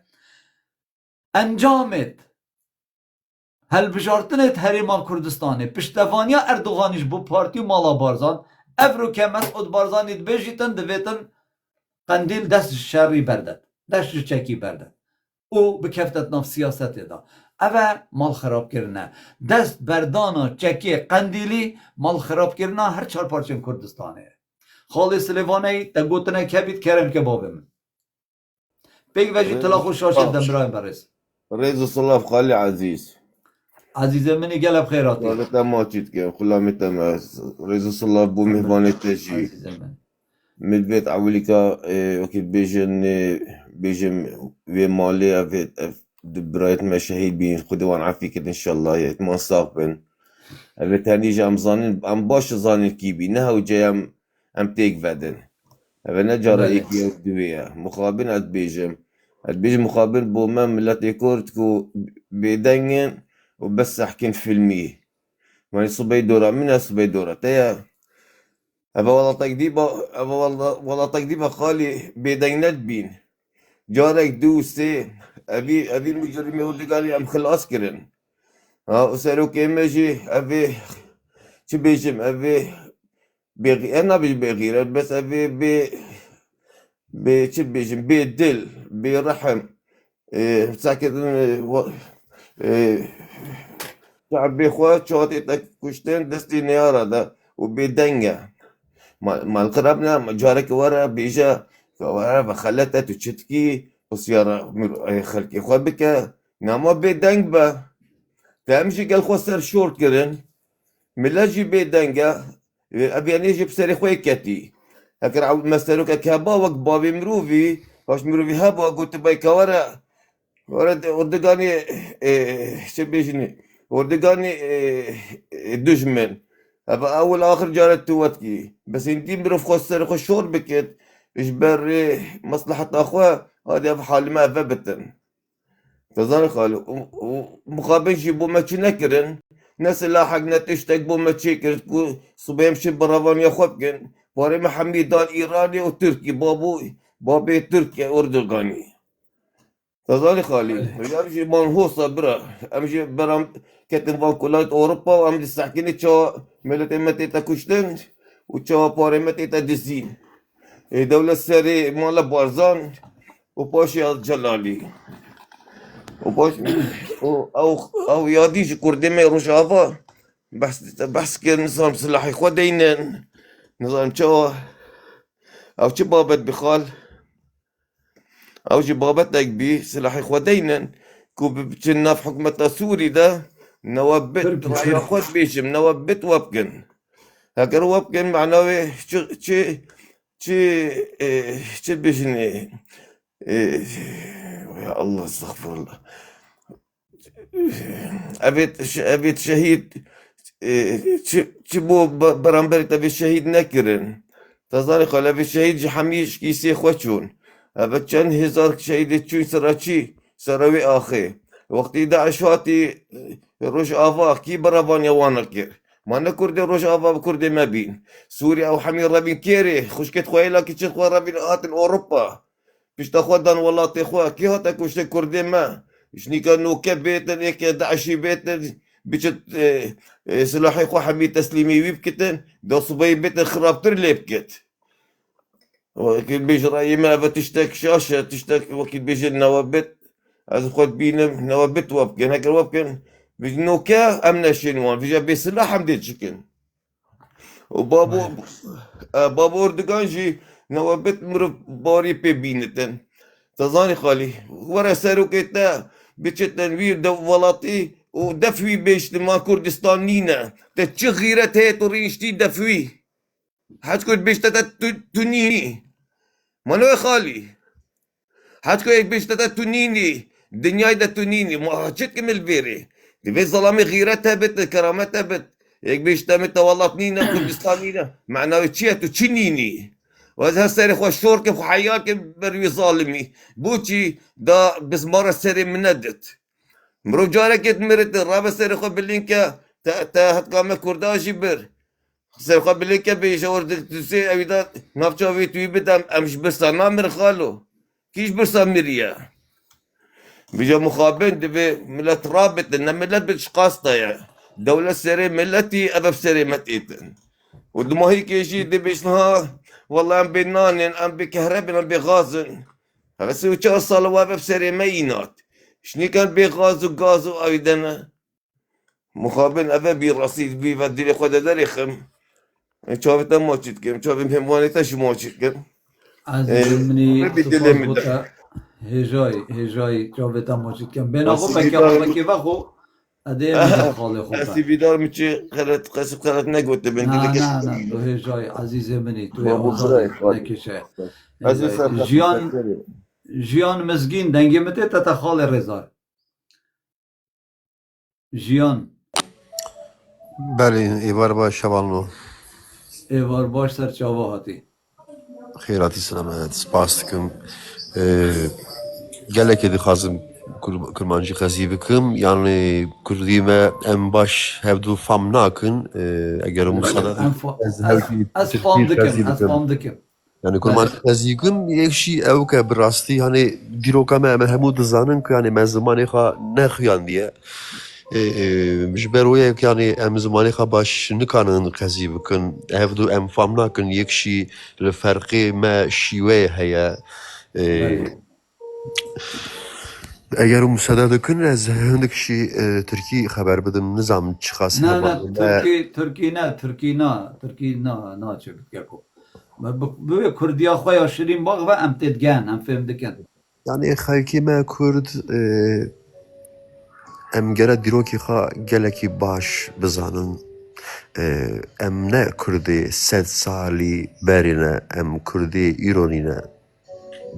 انجامت هل بجارتنت هریما کردستانه پشتوانیا اردوغانیش بو پارتی و مالا بارزان افرو که مسعود بارزانیت بجیتن دویتن قندیل دست شری بردد دست چکی بردد او بکفتت ناف سیاست دا اوه مال خراب کرنه دست بردانا چکی قندیلی مال خراب کرنه هر 4 پارچه کردستانه خالی سلیوانه تا گوتنه کبید کرم که بابم بگ وجی تلا خوش شاشد دمرایم برس رئيس صلاف خالي عزيز عزیزه منی گلب خیراتی قالت ما تشيت كيف خلامي تمام رئيس صلاف بو مهباني تجي عزیزه من من البيت عوليكا وكيل بيجن في مالي في برايت ما شهيد بين خدوان عافيك ان شاء الله يتمان صاحبن في تاني جام زانين ام باش زانين كيبي نها وجاي ام تيك فادن في نجار ايكي دويا مخابن اد بيجم مخابن بو مام ملاتي كورتكو بيدنين وبس احكين فيلمي ماني صبي دورة منها صبي دورة تيا أبا والله تقديبة خالي بيدينات بين جارك دوسي أبي المجرمي ولي قال لي أم خلاص كرن وسألو كيماجي أبي شو بيجم أبي بغير أنا بغير بس أبي شو بيجم بدل برحم ساكت شعب بيخوات شاطئ كشتين دستي نيارة ده وبيدنجا مع القرابنا جارك ورا بيجا ورا بخلتها تشتكي وسيارة خلكي خو بك نعم بيدنج با تمشي قال خسر شورت كرن ملاجي بيدنجا ابي اني جيب سري خوي كتي هكر عود مستروك كابا وق بابي مروفي واش مروفي هابا قلت باي كورا وردقاني شبيشني وردقاني دجمن أبا أول آخر جارت توتكي بس انتي مروف خسر خو شور بكت إيش بري مصلحة أخوة هذه بحال ما ثبتن تظن خالو مقابل شي بو ما نكرن ناس لاحق نتشتك بو ما تشيكر صبيم شي برافان يا خوبكن باري محمي دال إيراني وتركي بابي تركي أردوغاني تظن خالي يمشي منهوصة برا أمشي برا كتن فان كلات أوروبا وأم تستحكيني تشا ملتين متيتا كشتن وتشا باري متيتا دزين دولة سري مالا بارزان وباشي الجلالي وباش أو ياديش كردمي رشافة بحث كان نظام سلاحي خدينن نظام تشا أو شبابت بخال أو شبابتك بي سلاحي خدينن كو بتشنا في حكمة سوري ده نوبت رايا خد بيشم نوبت وابكن هكر وابكن معناه شي بيشني يا الله استغفر الله أبيت شهيد بو برامبري تبي شهيد نكرن تظهر قال أبي شهيد حميش كيسي خوشون أبي كان هزار شهيد تشوي سراتشي سراوي آخي وقتی داعش هاتی روش آفا کی برابان یوان کر ما نکرده روش آفا کرده مبین سوریا و حمیر ربین کیره خوشکت خویلا کی چت خو ربین آتن اوروبا پیشتا خودان والله تخوا کی هاتا کشته کرده ما شنیکا نوکه بیتن یک داعشی بیتن بچت سلاحی خو حمید تسلیمی ویبکتن دو صبای بیتن خرابتر لیبکت وكيل بيجي رأي ما بتشتك شاشة تشتك وكيل بيجي النوابت از خود بینم نوابت وابکن هکر وابکن بجنوكا امنا شنوان فيجا بسلاح هم دي تشكن وبابو اردوغان جي نوابت مرف باري بي بينتن تظاني خالي ورا ساروكيتا بتشتن وير دولاتي ودفوي بيجتماع كردستان نينا تتشي غيرت هي توريشتي دفوي حتكون بيجتتا تونيني منو يا خالي حتكون بيجتتا تونيني دنياي دا تونيني ما حتشت كمل بيري دي ظلامي غيرتها بت كرامتها بت يك بيجتمع والله نينا كردستان نينا معناه تشيتو تشينيني وهذا سري خو شورك خو حياك بروي ظالمي بوتشي دا بزمارة سري مندت مرو جارك مرت رابع سري خو بلينكا تا هتقام كرداجي بر سري خو بلينكا بيشور دلتسي اويدا نافشا في توي بدم امش برسا نامر خالو كيش برسا مريا بيجا مخابن دبي ملت رابط ان ملت بتشقاستا يا دولة سري ملتي ابب سري متيتن ودما هيك يجي دبي شنها والله ام بنانن ام بكهربن ام بغازن بس وشا صلوا بسري مينات شني كان بغاز وغاز وايدنا مخابن ابا برصيد بي بدي خد دريخم شافت موجود كم شاف مهموني تاش موجود كم عزيز مني تفضل هجاي شافت موجود كم بين اخو بكي بخو اديم خالي خو اسي بيدار مشي خلت قسم خلت نقوت بنت لك لا تو هجاي عزيز مني تو جيان مزگین دنگی مته تا خال رضا جیان بله ایوار باش شبانو ایوار باش سر چاوا هاتی خیراتی سلامت سپاس دکم گله که دخوازم کرمانجی خزی بکم یعنی کردیمه ام باش هفدو فام ناکن اگر مساعده از فام دکم yani kurman tezgim yekşi evke birasti hani dirokame em hemû dizanin ku yani me zimanê xwe nexuyandiye ji ber wê yani em zimanê xwe baş nikanin qezî bikin hevdû em fam nakin yekşî li ferqê me şîwê heye eger müsaade dikin ez hindik şî Tirkî xeber bidim nizam çiqas heba Tirkî naçe bikeko böyle Kurdiya xoya şirin bak ve em tedgen em fêm dikin yani xelkê me Kurd em gere dîrokê xwe gelekî baş bizanin em ne Kurdê sed salî berê ne em Kurdê îronî ne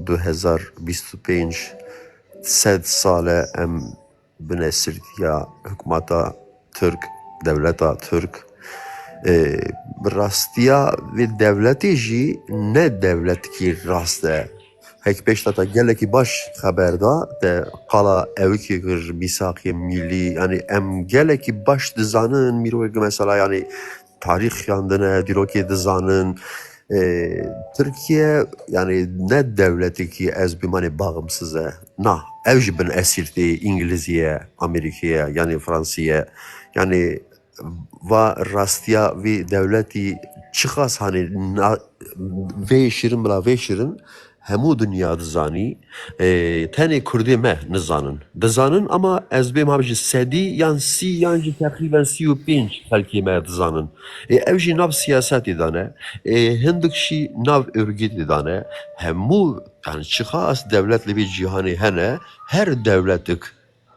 2025 sed sale em bine sirtiya hikûmeta Türk devleta Türk bi rastiya vê devletê jî ne devletkî rast e hek pêş te gelekî baş xeber da te qala evkê kir mîsaqê millî yani em gelekî baş dizanin mirovekî mesela yani tarîx xwendine dîrokê dizanin Türkiye yani ne devletekî ez bimanê bağımsız e na ev jî bin esîrtê İngilizîye Amerîkeye yani Fransîye yani va rastiya vê devletî çiqas hani vê şirin bila vê şirin hemû dünya dizanî tenê Kurdê me nizanin dizanin ama ez bêm ham ji sedî yan sî yan jî teqrîben 35 xelkê me dizanin ev jî nav siyasetê de ne hindik şî nav örgîtê de ne hemû yani çiqas devlet li vê cîhanê hene her devletik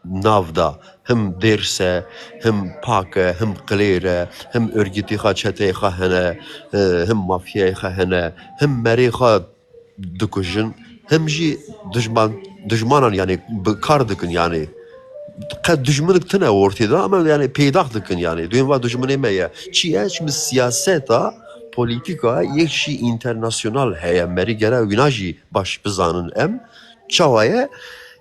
nav da hem derse hem pake hem qilêre hem örgîtê xwe çetê xwe hene hem mafyayê xwe hene hem merê xwe dikujin hem jî dijmanan yani bi kar dikin yani qed dijminik tune ortê de ama yani peydax dikin yani duyên va dijminê me ye çi ye çünkü siyaseta polîtîka yek jî internasyonal heye merî gere wîna jî baş bizanin em çawa ye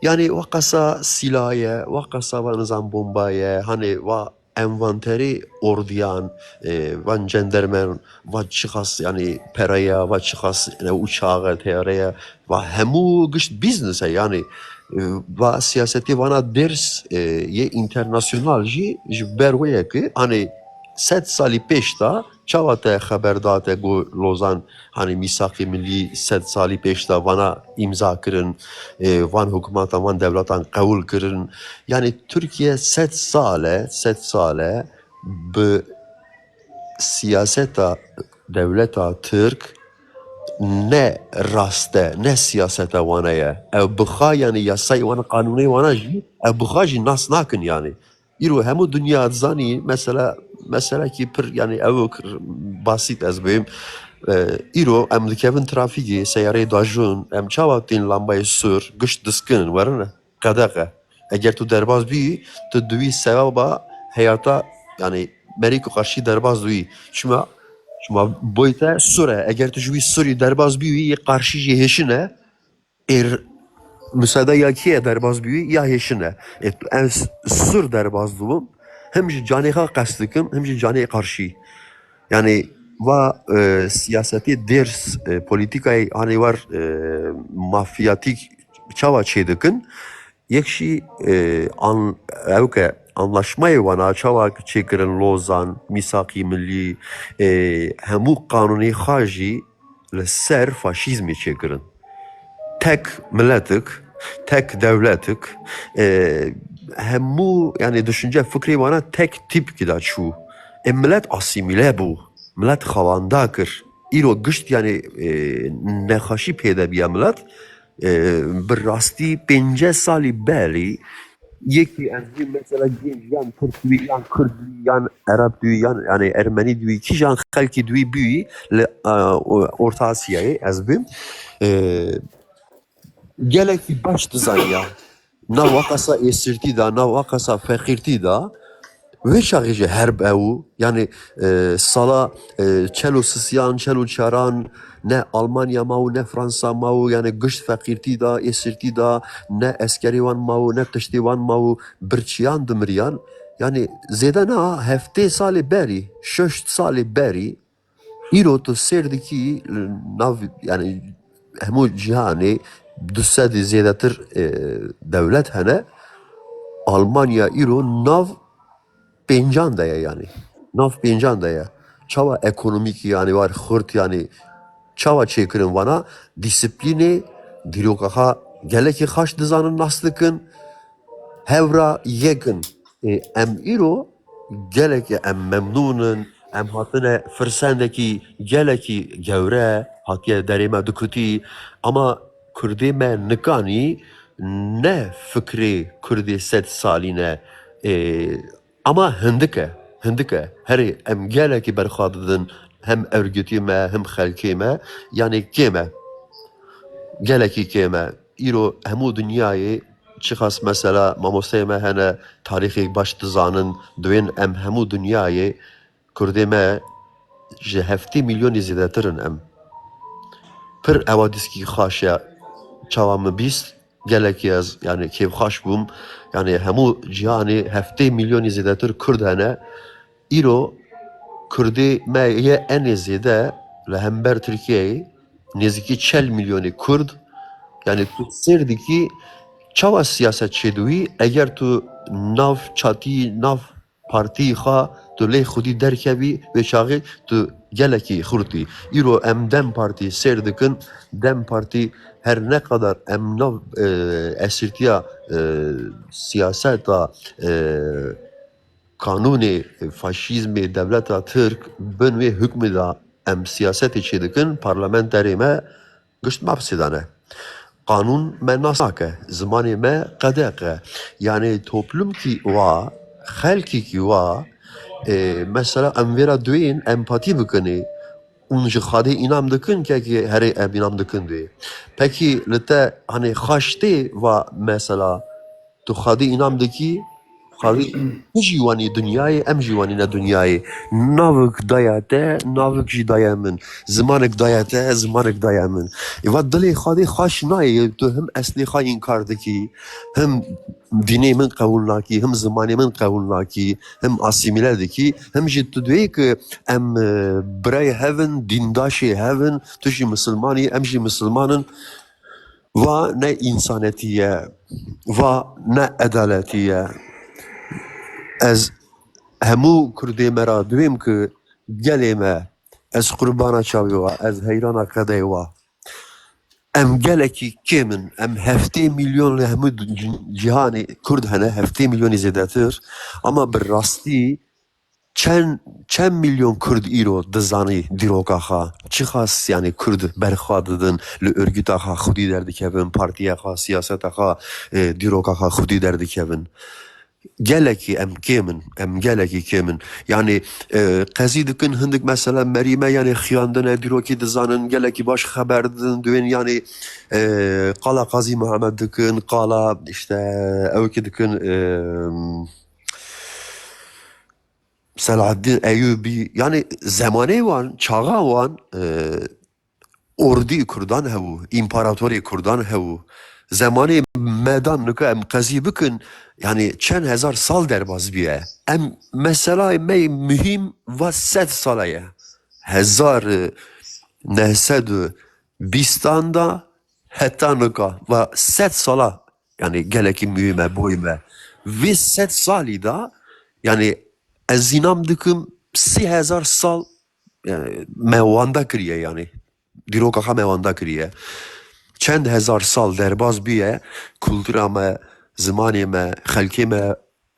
yani waqasa silaye waqasa va nizam bombaye hani va envanteri ordiyan van cendermen va çiqas yani peraya va çiqas uçağı teyareye va hemû gişt business yani va siyasetê vana ders ye internasyonal jî ji ber wê ki hani 7 salî pêş da çawa te xeberdar te got Lozan hani misaqê millî 100 salî pêş de vana imza kirin, van hikûmeta van devletan qebûl kirin. Yani Türkiye 100 sale bi siyaseta devleta Türk ne raste ne siyasete wana ye. Ev bıxa yani yasayı wana kanuni wana jî ev bıxa jî nas nakin yani. İro hemû dünya zanî mesela ki pir yani ev basit ez bêm. İro em dikevin trafîkê seyareyê dajûn em çawa tên lambayê sur gişt diskinin werine qedexe. Eger tu derbas bî tu divî sevaba heyata yani merî ku qarşî derbas duyî. Şuma boyta sure eger tu ji wî surî derbas bî wî qarşî jî hêşine müsaade ya kiye derbas bî wî ya hêşine. Ez sur derbas dibim hem ji canê xwe qes dikim hem ji canê qarşî. Yani va siyasetê ders polîtikayê hani war mafyatik çawa çê dikin yek jî ew ke anlaşmayê wana çawa çêkirin Lozan, Misaqî Millî hemû kanûnê xwe jî li ser faşîzmê çêkirin. Tek milletik, tek devletik hemû yani düşünce fikrê wana tek tip da çû. Millet asimîle bû. Millet xewanda kir. İro gişt yani nexweşî pêde biya millet bi rastî 50 salî belî yekî ez bî mesela genç yan Türk duyî yan Kurd duyî yan Arap duyî yan yani Ermenî duyî kîjan xelkî duyî bûyî li Orta Asyayê ez bîm gelekî baş dizaniya nav qasa êsirtî da nav qasa feqîrtî da vê çaxê jî herb ew yani sala çelo sisiyan çelo çaran ne Almanya maw ne Fransa maw yani gişt feqîrtî da êsirtî da ne eskerî wan maw ne tiştî wan maw birçiyan dimiriyan yani zêde na heftê salê berî 6 salê berî îro tu sêr dikî nav yani hemû cihanê 200 zêdetir devlet hene Almanya îro nav pencan da yani. Nav pencan da çawa ekonomik yani var xurt yani çawa çêkirin vana disiplinê dîrokaxa gelekî xaş dizanin nas dikin hevra yekin. Em îro gelekî em memnûnin em hatine firsendekî gelekî gewre hatiye derê me dikutî ama Kurdê me nikanî ne fikrê Kurdê 100 salî ne ama hindike herê em gelekî berxwe didin hem örgütê me hem xelkê me yani kême gelekî kême îro hemû dünyayê çixas mesela mamosteyê me hene tarîxê baş dizanin divên em hemû dünyayê Kurdê me ji 7 milyonê zêdetirin em pir ewa dîskî xaş e çawa min bîst gelekî ez yani kêfxaş bûm yani hemû cihanê 7 milyonê zêdetir Kurd hene îro Kurdê me ye enê zêde li hember Tirkiyeyê nêzîkî 40 milyonê Kurd yani tu sêr dikî çawa siyaset çêdûyî eger tu nav çatî nav partiyê xwe tu lê xwedî derkevî vê çaxê tu gelekî xurtî îro em Dem Partî sêr dikin Dem Partî her ne kadar em nav esirtiya siyaseta kanûnê faşîzmê devleta Türk bin vê hükmê da em siyasetê çê dikin parlamenterê me gişt mapsêdane. Kanun me nas nake, zimanê me qedeq e. Yani toplumkî wa, xelkîkî wa mesela em vêra duên empatî bikinê û ji Xwedê înam dikin kekê herê em înam dikin duê. Pekî li te hani xaş tê wa mesela tu Xwedê înam dikî Xwedê tu jî wanî dunyayê em jî wanîne dunyayê. Navik daya te, navik jî daya min. Zimanek daya te, zimanek daya min. Eva dilê Xwedê xweş nayê tu him eslê xwe înkar dikî, him dînê min qebûl nakî, him zimanê min qebûl nakî, him asîmîle dikî, him jî tu duyê ki em birayê hevin, dîndaşê hevin, tu jî misilmanî, em jî misilmanin. Va ne insanetî ye, va ne edaletî ye. Ez hemû Kurdê me ra divêm ki gelê me ez qurbana çavê wa ez heyrana qedeyê wa em gelekî kêm em heftê milyon li hemû cîhanê Kurd hene heftê milyonê zêdetir ama bi rastî çend milyon Kurd îro dizanî dîroka xwe çi xas yani Kurd berxwe didin li örgüta xwe xwedî derdikevin partiya xwe siyaseta xwe dîroka xwe xwedî derdikevin gelekî em kêm em gelekî kêm yani qezî dikin hindik mesela merîme yani xiyandine dîrokî dizanin gelekî baş xeber didin duên yani qala Qazî Muhemed dikin qala işte ew dikin Selahaddin Eyyubi yani zamanê wan çaxa wan ordî Kurdan hebû împaratorê Kurdan hebû zamanê medan nika em qezî bikin yani çend hezar sal derbas biye em mesela me mühim ve 100 sala ye 1920 da heta nika ve 100 sala yani gelekî mühim e boy me vê 100 salî da yani ez zînam dikim 3000 sal yani me wanda kiriye yani dîroka xwe me wanda kiriye çend hezar sal derbas biye kultura me zimanê me xelkê me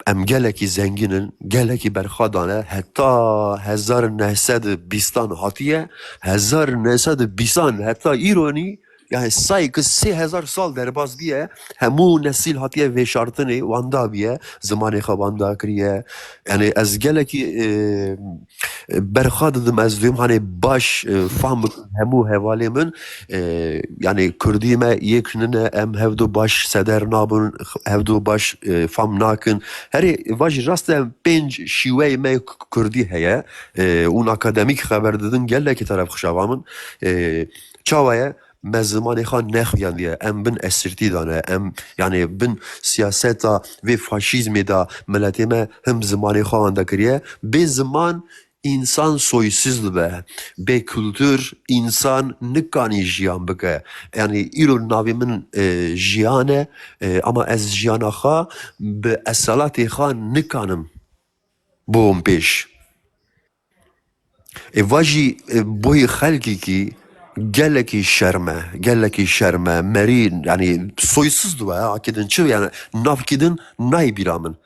em gelekî zengînin gelekî berxwe heta 1920 hatiye 1920 heta îronî yani say ki 3000 sal derbas biye hemû nesil hatiye vêşartinê wanda biye zimanê xwe wanda kiriye yani ez gelekî berxwe didim ez duyum hani baş fahm bikim hemû hevalê min yani Kurdî me yek nine em hevdû baş seder nabin hevdû baş fahm nakin herê vaj rast em 5 şîweyê me Kurdî heye û akademîk xeber didin gelekî teref xişava min çawa ye me zimanê xwe nexuyandiye em bin esirtî dane em yani bin siyaseta vê faşîzmê da miletê me him zimanê xwe wenda kiriye bê ziman insan soysuz dibe bê kultur insan nikanî jiyan bike yani îro navê min jiyan e ama ez jiyana xwe bi esalatê xwe nikanim bom pêş va jî boyê xelkekî gelekî şerm e merî yani soysuz dibe akidin çi yani navkidin nayê bîra min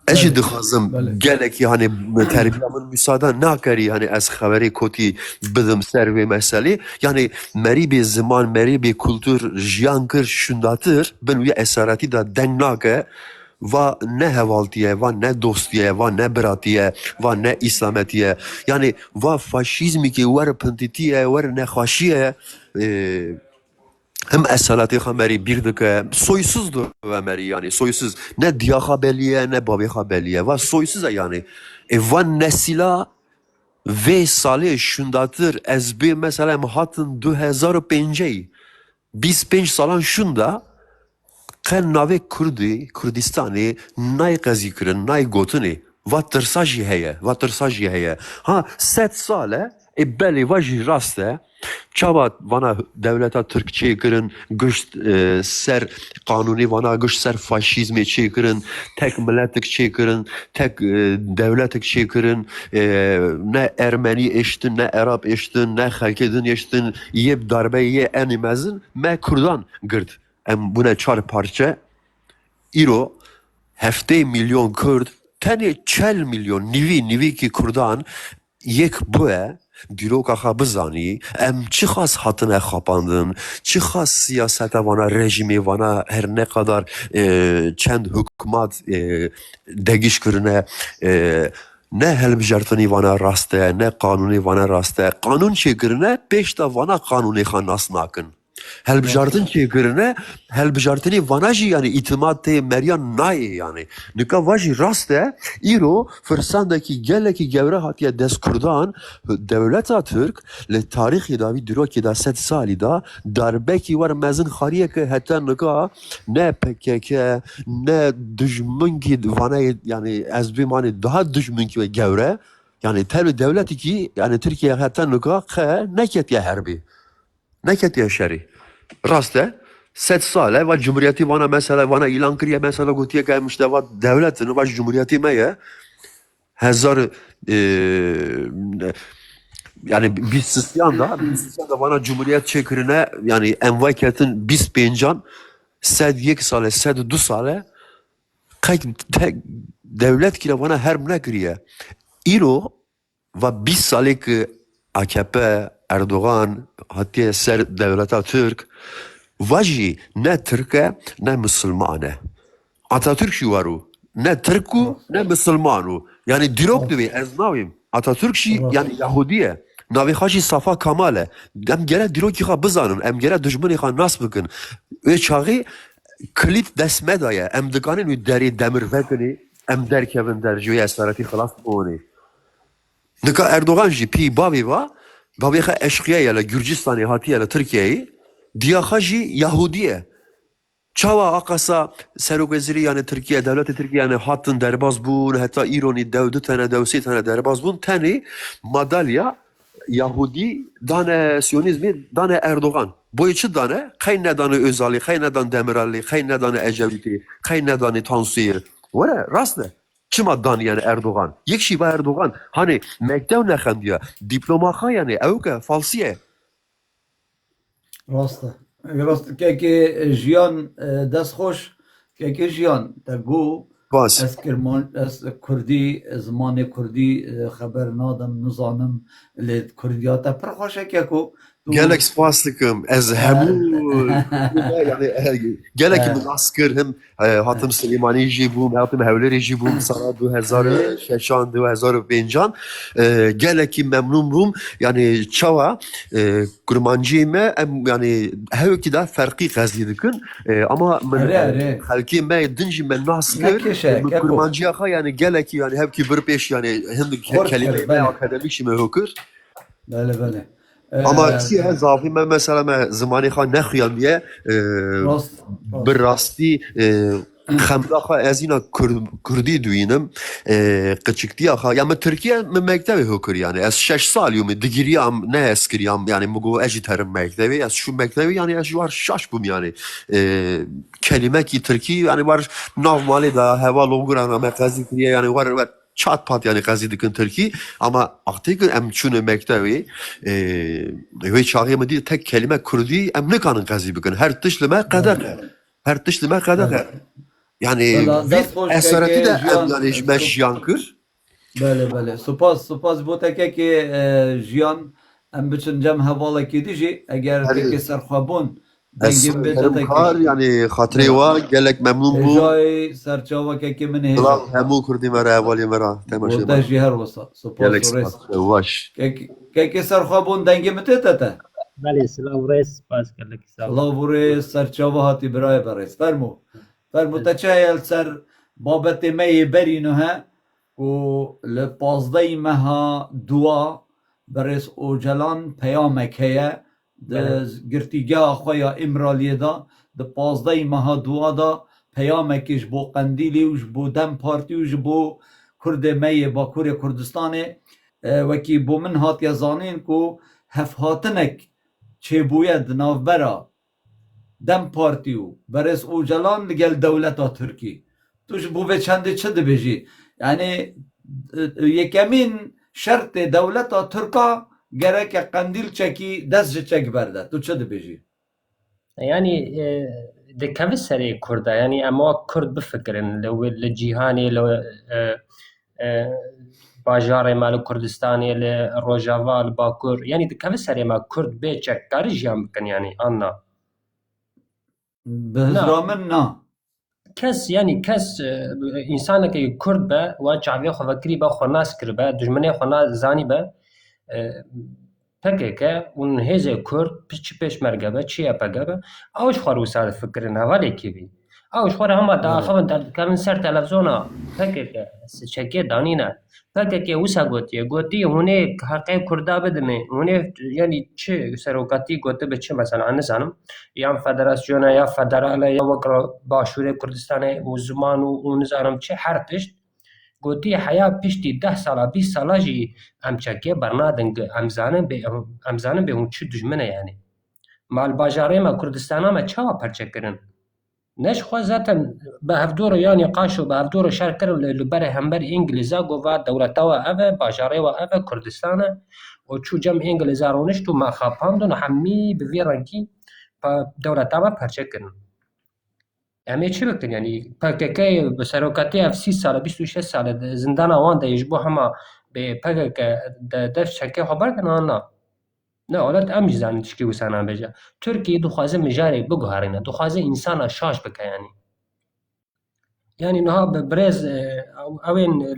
ez jî dixwazim gelekî hani terbiya min müsaade nakerî hani ez xeberê kotî bidim ser vê meselê yani merî bê ziman merî bê kultur jiyan kir şundatir bin wî esaretî da deng nake va ne hevaltiye va ne dostiye va ne biratiye va ne İslametiye yani va faşizmîkê wer pintîtiye wer nexweşiye hem esaletê xwe merî bîr dike soysuzdur ve merî yani soysuz ne diya xwe beliye ne bavê xwe beliye va soysuz e yani va nesîla vê salê şundatir ez bê mesela em hatin 2005 25 salan şunda qen navê Kurdî Kurdistanê nayê qezî kirin nayê gotinê va tirsa jî heye ha 100 sal e belê va jî rast e çawa vana devleta Türk çêkirin gişt ser qanûnê vana gişt ser faşîzmê çêkirin tek milletik çêkirin tek devletik çêkirin ne Ermenî eştin ne Arab eştin ne xelkê din eştin yê darbeyê enî mezin me Kurdan girt em bune çar parçe îro heftê milyon Kurd tenê 40 milyon nivî ki Kurdan yek bûye dîroka xwe bizanî em çi xas hatine xapandin çi xas siyaseta vana rejimê vana her ne kadar çend hikûmat degîş kirine ne helbijartinî vana rast e ne qanûnê vana rast e qanûn çêkirine pêş da vana qanûnê xwe nas nakin helbijartin çêkirine helbijartinê vana jî yani îtimat tê meriyan nayê yani nika va jî rast e îro firsandekî gelekî gewre hatiye destkurdan devleta Türk li tarîxê da vî dîrokê da 100 salî da darbekî wer mezin xariyeke heta nika ne PKK ne dijminkî vanayê yani ez bê manê daha dijminkî ve gewre yani tevlî devletekî yani Tirkiye heta nika xe neketiye herbî neketiye şerî rast e 100 sal e va cumhuriyetî vana mesela vana îlan kiriye mesela gotiye ke em işte va devletin va cumhuriyetî me ye هزار yani Bistiyan da bana Cumhuriyet çekirine yani envayketin 25 can sed 1 sale sed 2 sale kayk devlet ki bana her ne kiriye İro ve 20 sale ki AKP Erdoğan hatta ser devleta Türk vajی نه ترکه نه مسلمانه Atatürkçü var o. Ne Türk'ü ne Müslüman'u. Yani dirok diye ez navim. Atatürkçü yani Yahudiye. Navi haji Safa Kamal'e. Em gele dirok ki bizanın. Em gele düşmanı ki nas bıkın. Ve çağı kilit desmedaya. Em dikanin ve deri demir vekini. Em derkevin derciye esareti khalas boğuni. Nika Erdoğan jî pi babi va. Babi ha eşkıya ya Gürcistan'ı hatiye la Türkiye'yi. Diya haji Yahudiye. Çava akasa Serokveziri yani Türkiye devleti Türkiye yani hattın derbaz bun hatta İran'ı devdu tane devsi tane derbaz bun tane madalya Yahudi dane Siyonizmi dane Erdoğan boyuçu dane kayne dane Özali kayne dane Demirali kayne dane Eceviti kayne dane Tansu'yu vere rastne çima dane yani Erdoğan yekşi ba Erdoğan hani mektev nekhan diye diploma yani evke falsiye Rasta. Rast keki jiyan dest hoş keki jiyan te gu Bas. ez kirman ez Kurdî zimanê Kurdî xeber nadim nizanim lê Kurdiya te pir xweş e keko Gelek spas dikim ez hemû yani gelek min askir him hatım Süleymanî jî bûm hatım Hewlêrê jî bûm sala 2006-2005 gelekî memnûn bûm yani çawa kurmanciyê me em yani hewekî da ferqî qezî dikin ama min xelkê me din jî me nas kir kurmanciya xwe yani gelekî yani hevkî bir pêş yani hindik kelimeyê me akademîk jî me hokir Bele bele. Ama çi he zafî me mesela me zimanê xwe nexuyaniye bi rastî xemra xwe ez îna Kurdî dûînim qiçiktiya xwe ya me Tirkiye min mektebê hokir yani ez 6 sal yû me digiriyam ne ez kiriyam yani me got ez jî terim mektebê ez şu mektebê yani ez jî war şaş bûm yani kelimekî Tirkî yani war nav malê da heva loguran me qezî kiriye yani war çat pat yani qezî dikin Tirkî ama aktikir em çûne mektebê wê çaxê me dît tek kelime Kurdî em nikanin qezî bikin her tişt li me qedexe her tişt li me qedexe yani esaretî de em yani ji me jiyan kir Bele bele. Spas bo tekekê jiyan em biçin cem hevalekî dijî eger tekê serxwebûn dengên bê kar yani xatirê we gelek memnûn bûm Hêjayê serçavekekê min hêja hemû Kurdî me re hevalê me ra temaşe te jî her wisa gelek spas baş kekê serxwebûn dengê min tê te Belê silav rê spas gelekî Silav rê serçava hatî birayê berês fermû fermû te çi heye li ser babetê me yê berî he û li 15 meha duwa berês Ocalan peyamek heye di girtîgeha xwe ya Îmraliyê da di 15 meha duwa da peyamekê ji bo Qendîlê û ji bo Dem Partî û ji bo Kurdê me yê Bakurê Kurdistanê wekî bo min hatiye zanîn ku hevhatinek çêbûye di navbera Dem Partî û berês Ocalan li gel dewleta Tirkî tu ji bo vê çendê çi dibêjî yani yekemîn şertê dewleta Tirka gereke Qendîl çekî dest ji çek berde tu çi dibêjî Yani dikeve serê Kurda yani em wa Kurd bifikirin li cîhanê li bajarê me li Kurdistanê li Rojava li Bakur yani dikeve serê me Kurd bê çekkarî jiyan bikin yani anna bi hizra min na kes yani kes însanekî Kurd be wan çavê xwe vekirî be xwe nas kiribe dijminê xwe zanî be PKK û hêzê Kurd çi pêşmerge be çi YPG be ew ji xwe re wisa difikirin hevalekî bî ew ji xwe re hema diaxivin dikevin ser televizyona PKK çekê danîne PKK wisa gotiye hûnê heqê Kurda bidime hûnê yani çi serokatî gotibe çi mesela nizanim yan federasyona ya federal ya wek Başûrê Kurdistanê û ziman û nizanim çi her tişt gotiye heya piştî 10 sala 20 sala jî em çekê bernadin em zanin bê hûn çi dijmin e yani mal bajarê me Kurdistana me çawa perçekirin نش خو zaten به هفدور yani قاشو به هفدور شهر کرد لبر همبر انگلیزا گوه دولتا و اوه باجاره و اوه کردستانه و چو جم انگلیزا رونش تو ما خاپاندون همی به وی رنگی دولتا و پرچه کرن اما چی بکن یعنی پککی به سروکاتی اف 30 سال 26 سال زندان آوان ده یجبو هما به پکک دف چکه خبر کنن نه اولاد ام جزانی تشکی وسانا بجا ترکیه دخوازه مجاری بگوهرینه دخوازه انسان شاش بکه يعني انها بريز اوين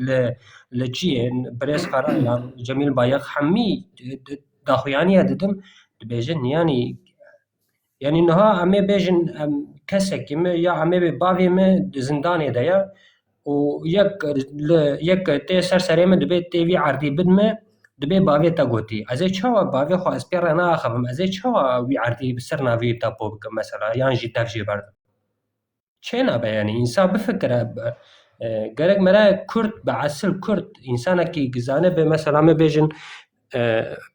لجي بريز قرار جميل بايق حمي داخويانية ددم بيجن يعني انها امي بيجن كسك يا امي بافي ما زنداني دايا ويك تي سرسري من دبي تي في عردي بدمه دبي بافي تاغوتي ازي تشوا بافي خو اسبير انا اخم ازي تشوا وي عردي بسرنا في تابو مثلا يانجي تافجي برد چه به یعنی انسان بفکره گرگ مرا کرد به اصل کرد انسان کی گزانه به مثلا ما بیجن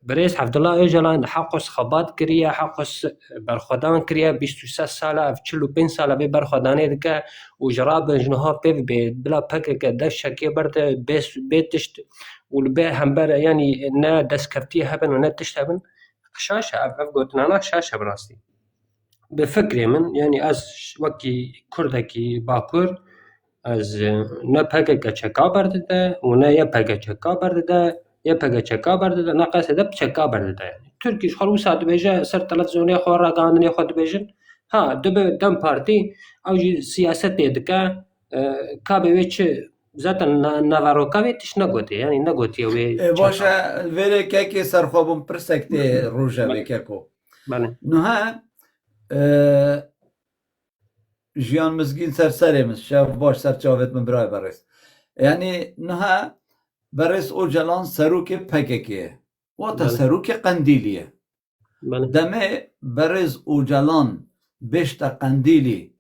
بريس عبد الله اوجلان حقس خبات كريا حقس برخدان كريا 23 ساله افچلو 5 ساله به برخدانه دك وجراب جنها به بلا پک دش شکی برد بيتشت والبه هم بر يعني نا دسكرتي هبن ونا تشتبن شاشه اف قلتنا شاشه براستي بفكري من يعني از وكي كردكي باكور از نه پک چکا برده و نه یه پک چکا برده یه پک چکا برده نه قصد چکا برده يعني تركيش خلو ساعد بيجا سر تلفزيوني خو راغاندني خود بيجن ها دم بارتي او جي سياست دكا كابي ويتش ذات نافارو كابي تش نگوتي يعني نگوتي وي باشه ویره که سرخوابم پرسکتی روژه بکرکو بله نه جیان مزگین سرسره مز شاف باش سر چاوت من برای برس یعنی نه برس او جلان سروک پککیه و تا سروک قندیلیه دمه برز او جلان بشت قندیلی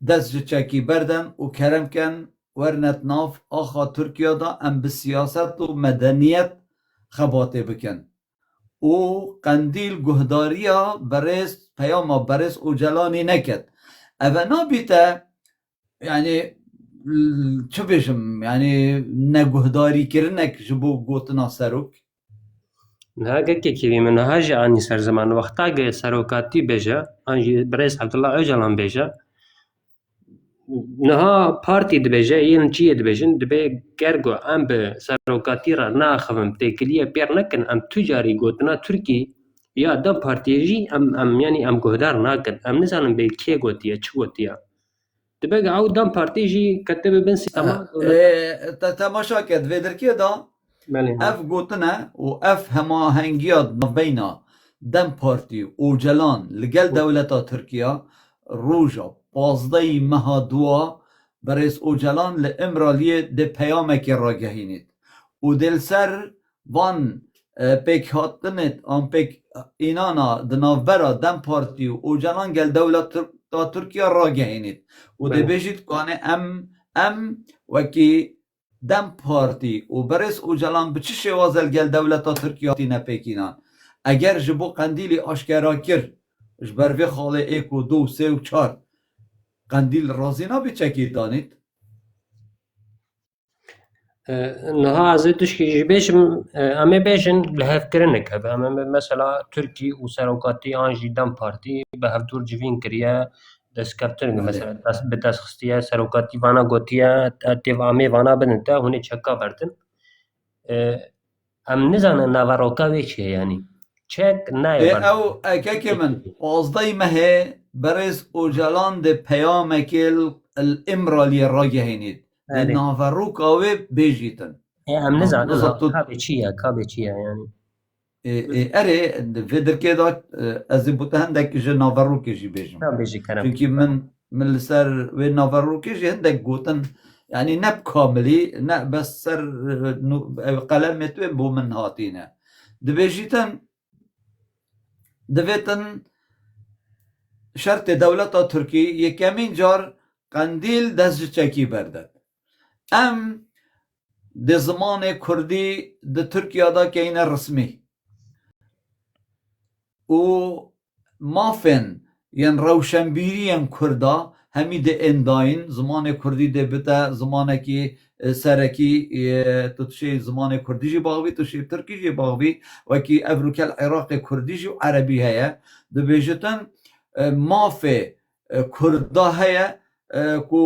دست چکی بردن و کرم کن ورنت ناف آخا ترکیه دا ام به سیاست و مدنیت خباته بکن و قندیل گهداریا برز پیاما برز او جلانی نکد اوه نابیتا يعني چه بشم يعني نگهداری کرنک جبو گوتنا سروک نه که من هاج انی سر زمان وقتا که سروکاتی بجا انجی بريس عبد الله اوجلان بجا نها پارتی دبجا این چیه دبجن دبی گرگو ام به سروکاتی را ناخوم تکلیه بیر نکن ام تجاری گوتنا ترکی یا دم پارتی جی ام يعني ام گهدار ناکن ام نزانم به کی گوتیه چه گوتیه دبی او دم پارتی جی کتب بن سیستما تماشا کد ویدرکی دا اف گوتنا و اف هما هنگیاد بینا دم پارتی او جلان لگل دولتا ترکیه روژا 15 ماه دوا برس او جلان لامرالیه ده پیامکی را گهینید و دل سر وان پیک هاتنت آن پیک اینانا دنافبرا دم پارتی و او جلان گل دولت ترکیه را گهینید و ده بجید کانه ام وکی دم پارتی و برس او جلان به چه شوازل گل دولت ترکیه تی نپیکینان اگر جبو قندیلی آشکارا کر جبروی خاله 1 و 2 و 3 و 4 قندیل رازی نبی چکی دانید نها از تشکی بیشم اما بیشن لحف کرنک هب اما مثلا ترکی و سروکاتی آنجی دم پارتی به هفتور جوین کریه دست کفتن مثلا به دست خستیه سروکاتی وانا گوتیه تیوامی وانا بنده هونه چکا بردن ام نزانه نواروکا ویچه یعنی چک نه او اکاکی من 15 ماه برز او جلان ده پیامکل الامرالی را گهینید ناوروکا و بیجیتن ام نزانه کابه چیه یعنی اره فدر که دا از بوده هندک جه ناوروکی جی بیجم چونکی من لسر و ناوروکی جی هندک گوتن يعني نب كاملي نب بس سر قلم تو بو من هاتينا دبيجيتن دبيتن شرط دولت تركي يكمين جار قنديل دست چكي بردد ام ده زمان كردي ده تركيا دا كين رسمي و مافن ين روشنبيري ين كردا همی ده انداین زمان کردی ده بتا زمانه کی سرکی تو تشی زمان کردی جی باغوی تو شی ترکی جی باغوی و کی افریقا العراق کردی جی و عربی هیا ده بیجتن مافه کردا هیا کو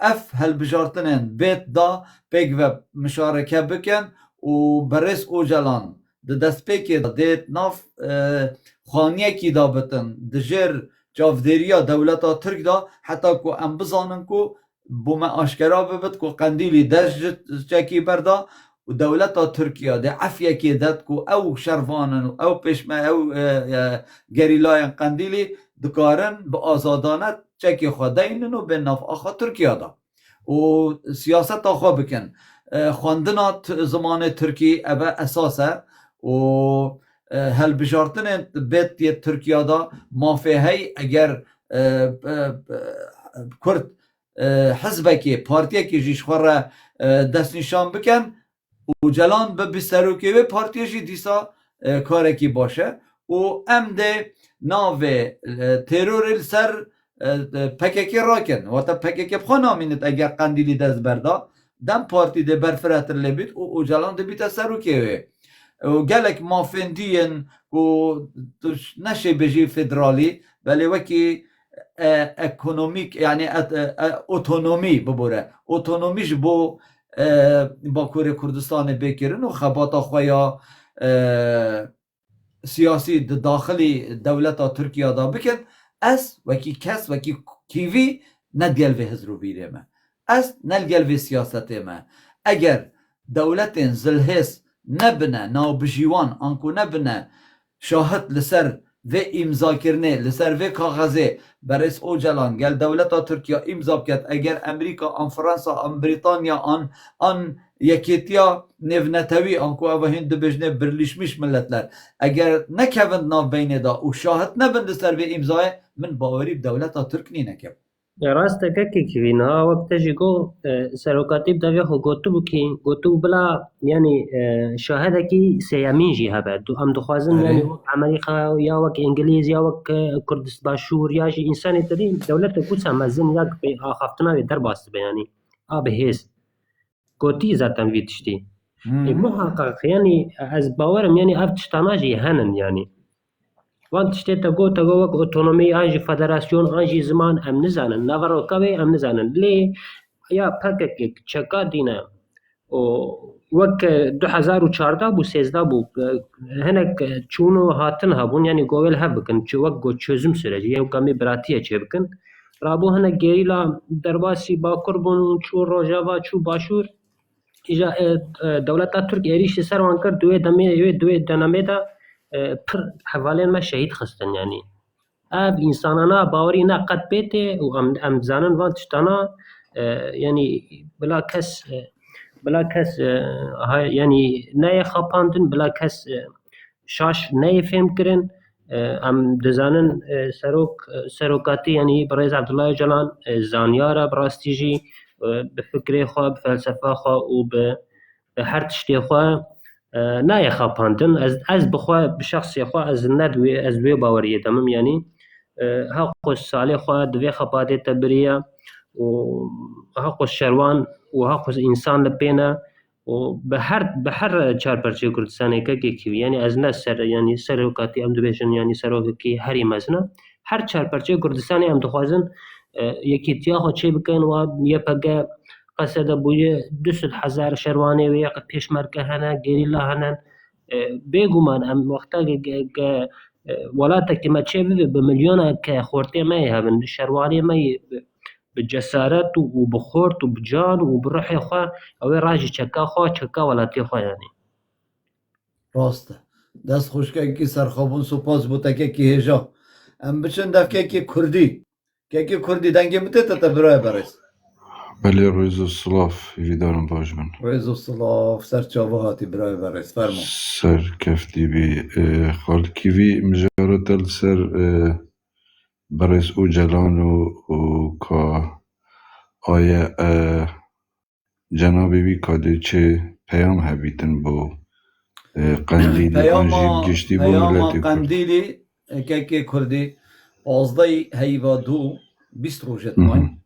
اف هل بجارتنن بیت دا پیگ و مشارکه بکن و برس او جلان ده دست پیکی دیت ناف خانیه کی دا بتن دجر جافدریا دولتا ترک دا حتی کو ام بزانن کو بوما آشکرا ببت کو قندیلی دش چکی بردا و دولتا ترکیه ده عفیه کی داد کو او شروانن او پیشمه او گریلاین قندیلی دکارن به آزادانه چکی خودینن و به نفع آخا ترکیه دا و سیاست آخا بکن خواندنا زمان ترکی ابا اساسه و هل بجارتن بیت ترکیه دا مافیهی اگر کرد حزبه که پارتیه که جیش خوره دست نشان بکن و جلان به بسروکی و پارتیه جی دیسا کاره کی باشه و ام ده ناو ترور سر پککی راکن و تا پککی بخوانا مینت اگر قندیلی دست بردا دم پارتی ده برفرت لبید و جلان ده بیت سروکی و گلک مافندین و نشه بجی فدرالی ولی وکی اکونومیک یعنی اتونومی ببوره اتونومیش بو با کوره کردستان بکرن و خباتا خویا سیاسی داخلی دولت ترکیه دا بکن از وکی کس وکی کیوی ندگل و هزرو بیره ما از نلگل و سیاست ما اگر دولت زلهس نبنه ناو بجیوان انکو نبنه شاهد لسر و امضا کرنه لسر و کاغذه برس او جلان گل دولت ترکیه امضا کرد اگر امریکا آن فرانسا آن بریتانیا آن یکیتیا نونتوی انکو او هند بجنه برلیشمیش ملتler اگر نکوند ناو بینه دا و شاهد نبند لسر و امضای من باوری دولت ترک نی نکب راسته که کیوینا وقت جیگو سروکاتیب دوی خو گوتو بلا یعنی شاهده کی سیامین جی هبه دو هم دخوازن یعنی وقت امریکا یا وقت انگلیز یا وقت کردست باشور یا جی انسانی تری دولت کچھ مزن یا آخافتنا وی در باست بیانی آب هیست گوتی زاتن ویتشتی محقق یعنی از باورم یعنی افتشتانا جی هنن یعنی وان تشتي تقو وك اوتونومي انجي فدراسيون انجي زمان ام نزانن نافرو كوي ام نزانن لي يا باكك تشكا دينا و وك 2014 بو 13 بو هناك چونو هاتن هبون يعني گويل هبكن چو وك گو چözüm süreci yani kami براتيه çebkin رابو هناك گيريلا درباسي باكر بون چو روجاوا چو باشور اجا دولت ترک ایریش سر وان کر دوی دنامه دا پر حوالين ما شهيد خستن يعني اب انسانانا باوري نا قد بيته و ام زانن وان تشتانا يعني بلا كس يعني ناي خاپاندن بلا كس شاش ناي فهم كرن ام دزانن سروكاتي يعني برئيس عبد الله جلان زانيارا براستيجي بفكري خو بفلسفه خو و بهر تشتي خو ناي خاپاندن از بخوا بشخصي خو از ندوي از وي باوريه تمام يعني حق الصالح خو دوي خاپاده تبريه و حق الشروان و حق الانسان لبينا و بحر چار پرچه کردستان کی يعني از نسر يعني سروکاتی ام دوبشن يعني سروکی هری مزنا هر چار پرچه کردستان ام دخوازن یکیتیا خو چه بکن و یپگه قصد بوی 200,000 شروانه و یک پیشمرکه هنه گریلا هنن بگومان ام وقتا ولاتا که ما چه ببه بمليونه که خورته مای هبن شروانه مای بجسارت و بخورت و بجان و بروح خواه او راجی چکا خواه چکا ولاتی خواه يعني راسته دست خوشکه که سرخابون سپاس بوده که هجا ام بچن دفکه که کردی دنگی متته تا برای برس بله روز الصلاف ویدارم باش من روز الصلاف سر چاوه هاتی برای برس فرما سر کفتی بی خالکی بی مجارت سر برس او جلان و که آیا جنابی بی کاده چه پیام هبیتن با قندیلی آنجی گشتی با ملتی قندیلی که کردی 15 هیوا 2 20 روجت ماین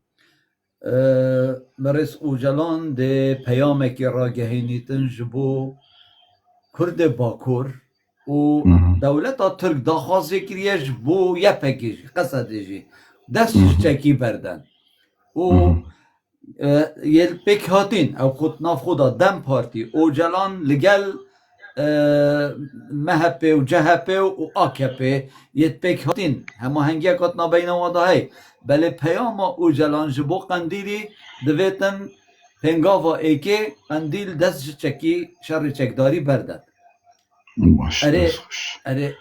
برس اوجلان ده پیامکی را گهینیتن جبو کرد باکور و دولت ترک داخوازی کریش بو یپکیش قصدیجی دست چکی بردن و یل پیک هاتین او خود ناف خدا دم پارتی اوجلان لگل مهپه و جهپه و آکپه یت پیک هاتین همه هنگی کات نابین وادا های بله پیام اوجلان جبو قندیلی دویتن پنگاوا ایکی قندیل دست چکی شر چکداری بردن اره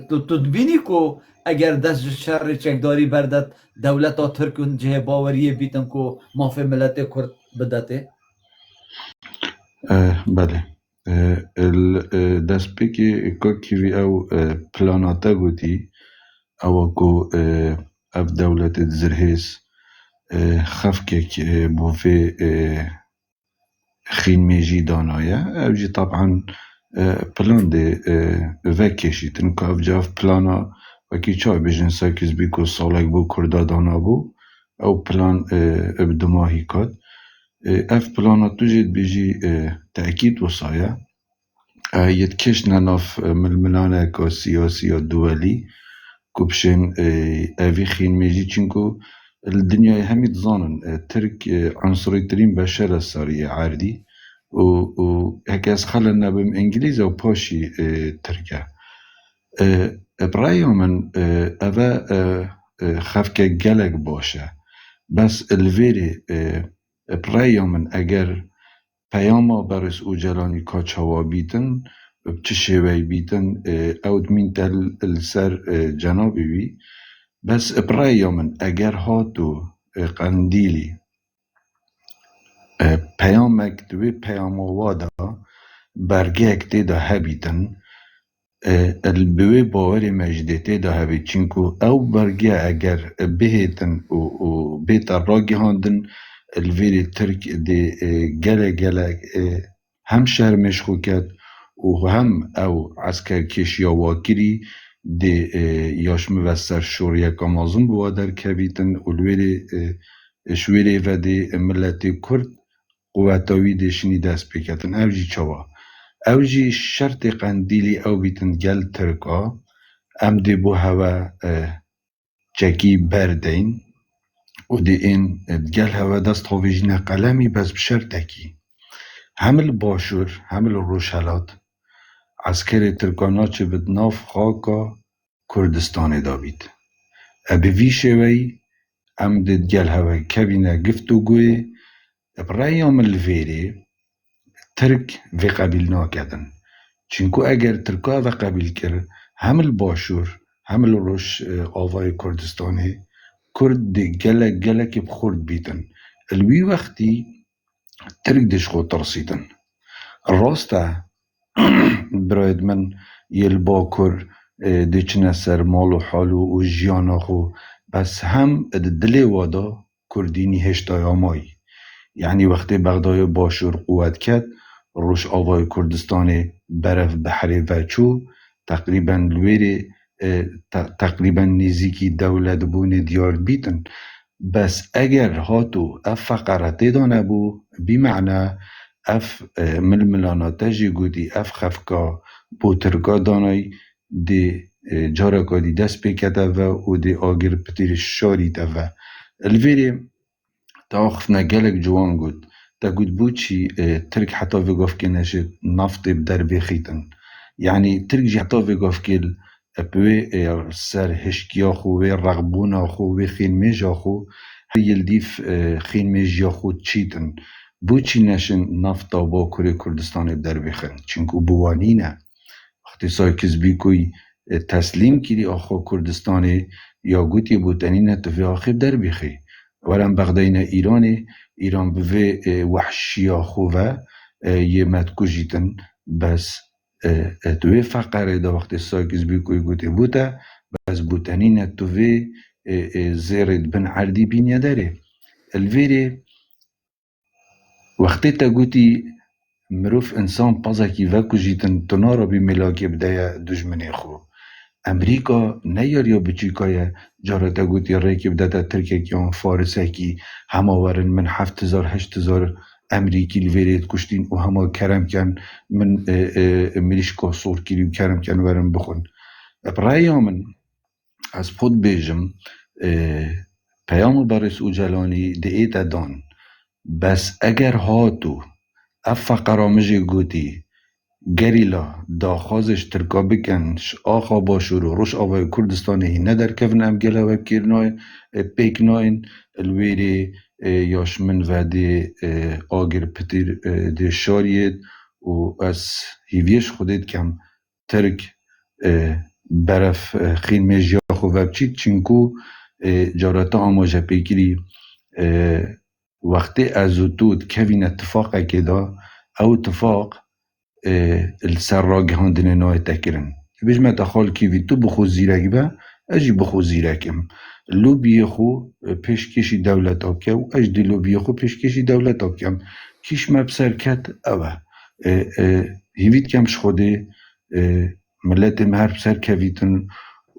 تو بینی که اگر دست شر چکداری بردد دولت ها ترکون جه باوریه بیتن که مافی ملت کرد بدته؟ بله دست پیکی که او پلاناتا گوتی او که اف دولت زرهیس خفکک بوفي خين ميجي دانايا او جي طبعا بلان دي وكيشي تنكا اف جاف بلانا وكي چاي بجن ساكز بيكو صالك بو كردا دانا بو او بلان ابدماهي كات اف بلانا توجد بيجي تأكيد وصايا يتكشنا ناف ململانا كا سياسي دولي كوبشن اوي خين ميجي چنكو الدنيا همي تظانن ترك عنصري ترين بشر السارية عاردي و هكاز خلنا بم انجليزا وباشي تركا برأيو من أبا خفكا جالك باشا بس الفيري برأيو من اگر پیاما برس او جلانی کاچاوا بیتن بچشوی بیتن او دمین تل السر جنابی بی بس برأيو من اگر هاتو قنديلي پیامک دوی پیاموادا برگه تیدا هبیتن البوی باوری مجدته دا هبید چنکو او برگه اگر بهتن و بیتا راگی هاندن الویری ترک دی گله گله هم شهر مشخو کد و هم او عسکر کشیا واکری دی یاش موستر شوریه کامازون بوادر کبیتن الویری شویری و دی ملت کرد قوتاوی دیشنی دست بکتن او جی چوا او جی شرط قندیلی او بیتن گل ترکا ام دی بو هوا چکی بردین و دی این گل هوا دست خویجین قلمی بس بشرطکی همل باشور همل روشلات عسکر ترکانا چه بدناف خاکا کردستان دابید ابی وی شوی ام دی گل هوا کبینه گفتو گوی برایام الویری ترک و قبیل ناکدن چونکو اگر ترکا و قبیل کر همل باشور همل روش آوای کردستانی کرد دی گلک گلک بخورد بیتن الوی وقتی ترک دش خود ترسیدن راسته براید من یل باکر دیچنه سر مال و حالو و جیانا خو بس هم دلی وادا کردینی هشتای آمایی یعنی وقتی بغدای باشور قوت کرد روش آوای کردستان برف بحری وچو تقریبا لویری تقریبا نزیکی دولت بون دیار بیتن بس اگر هاتو اف فقرته دانه بو بمعنى اف ململانا تجی گودی اف خفکا بو ترکا دانای دی جارکا دی دست بکده و دی آگر پتیر شاری ده و الویری تا خفنا گلک جوان گود تا گود بو چی ترک حتی وگاف که نشد نفت بدر بخیتن یعنی ترک جی حتی وگاف که اپوی سر هشکیا خو و رغبونا خو و خینمیجا خو یلدیف خینمیجا خو چیتن بو چی نشن نفتا با کره کردستان بدر بخن چونکو بوانینه وقتی سایکز بی کوی تسلیم کردی آخو کردستان یا گوتی بوتنینه تفی آخیب در بخی ولم بغداين إيران بفي وحشية خوفا يمت كجيتن بس توي فقر دا وقت ساكز بيكو يقوتي بوتا بس بوتانين توي زيرد بن عردي بين يداري الفيري وقت تقوتي مروف إنسان بازاكي فاكو جيتن تنارا بملاكي بدايا دجمني خو امریکا نه یاریا بچیکایه جارتا گوتی ریکی بدتا ترکیه کیان فارسه کی همه ورن من 7000 8000 امریکی لویرید کشتین و همه کرم کن من مریشکا صور کلی و کرم کن ورن بخون برای من از خود بیجم پیام بارس او جلانی دیت دان بس اگر هاتو اف قرامج گوتی گریلا داخوازش ترکا بکنش آخا باشور و روش آوای کردستانی هی ندر کفن ام گلا وب کرنای پیک ناین الویری یاش من وعده آگر پتیر ده شارید و از هیویش خودید کم ترک برف خین میجیا خو وب چید چینکو جارتا آماجه پیکری وقتی ازوتود کوین اتفاق که دا او اتفاق السر را گهاندن نای تکرن بیش ما تخال کی وی تو بخو زیرک با اجی بخو زیرکم لوبی خو پیشکشی دولت آب که و اجدی لوبی خو پیشکشی دولت آب کم کیش مبسر کت اوه هیوید کمش خوده ملت مهر بسر کویتن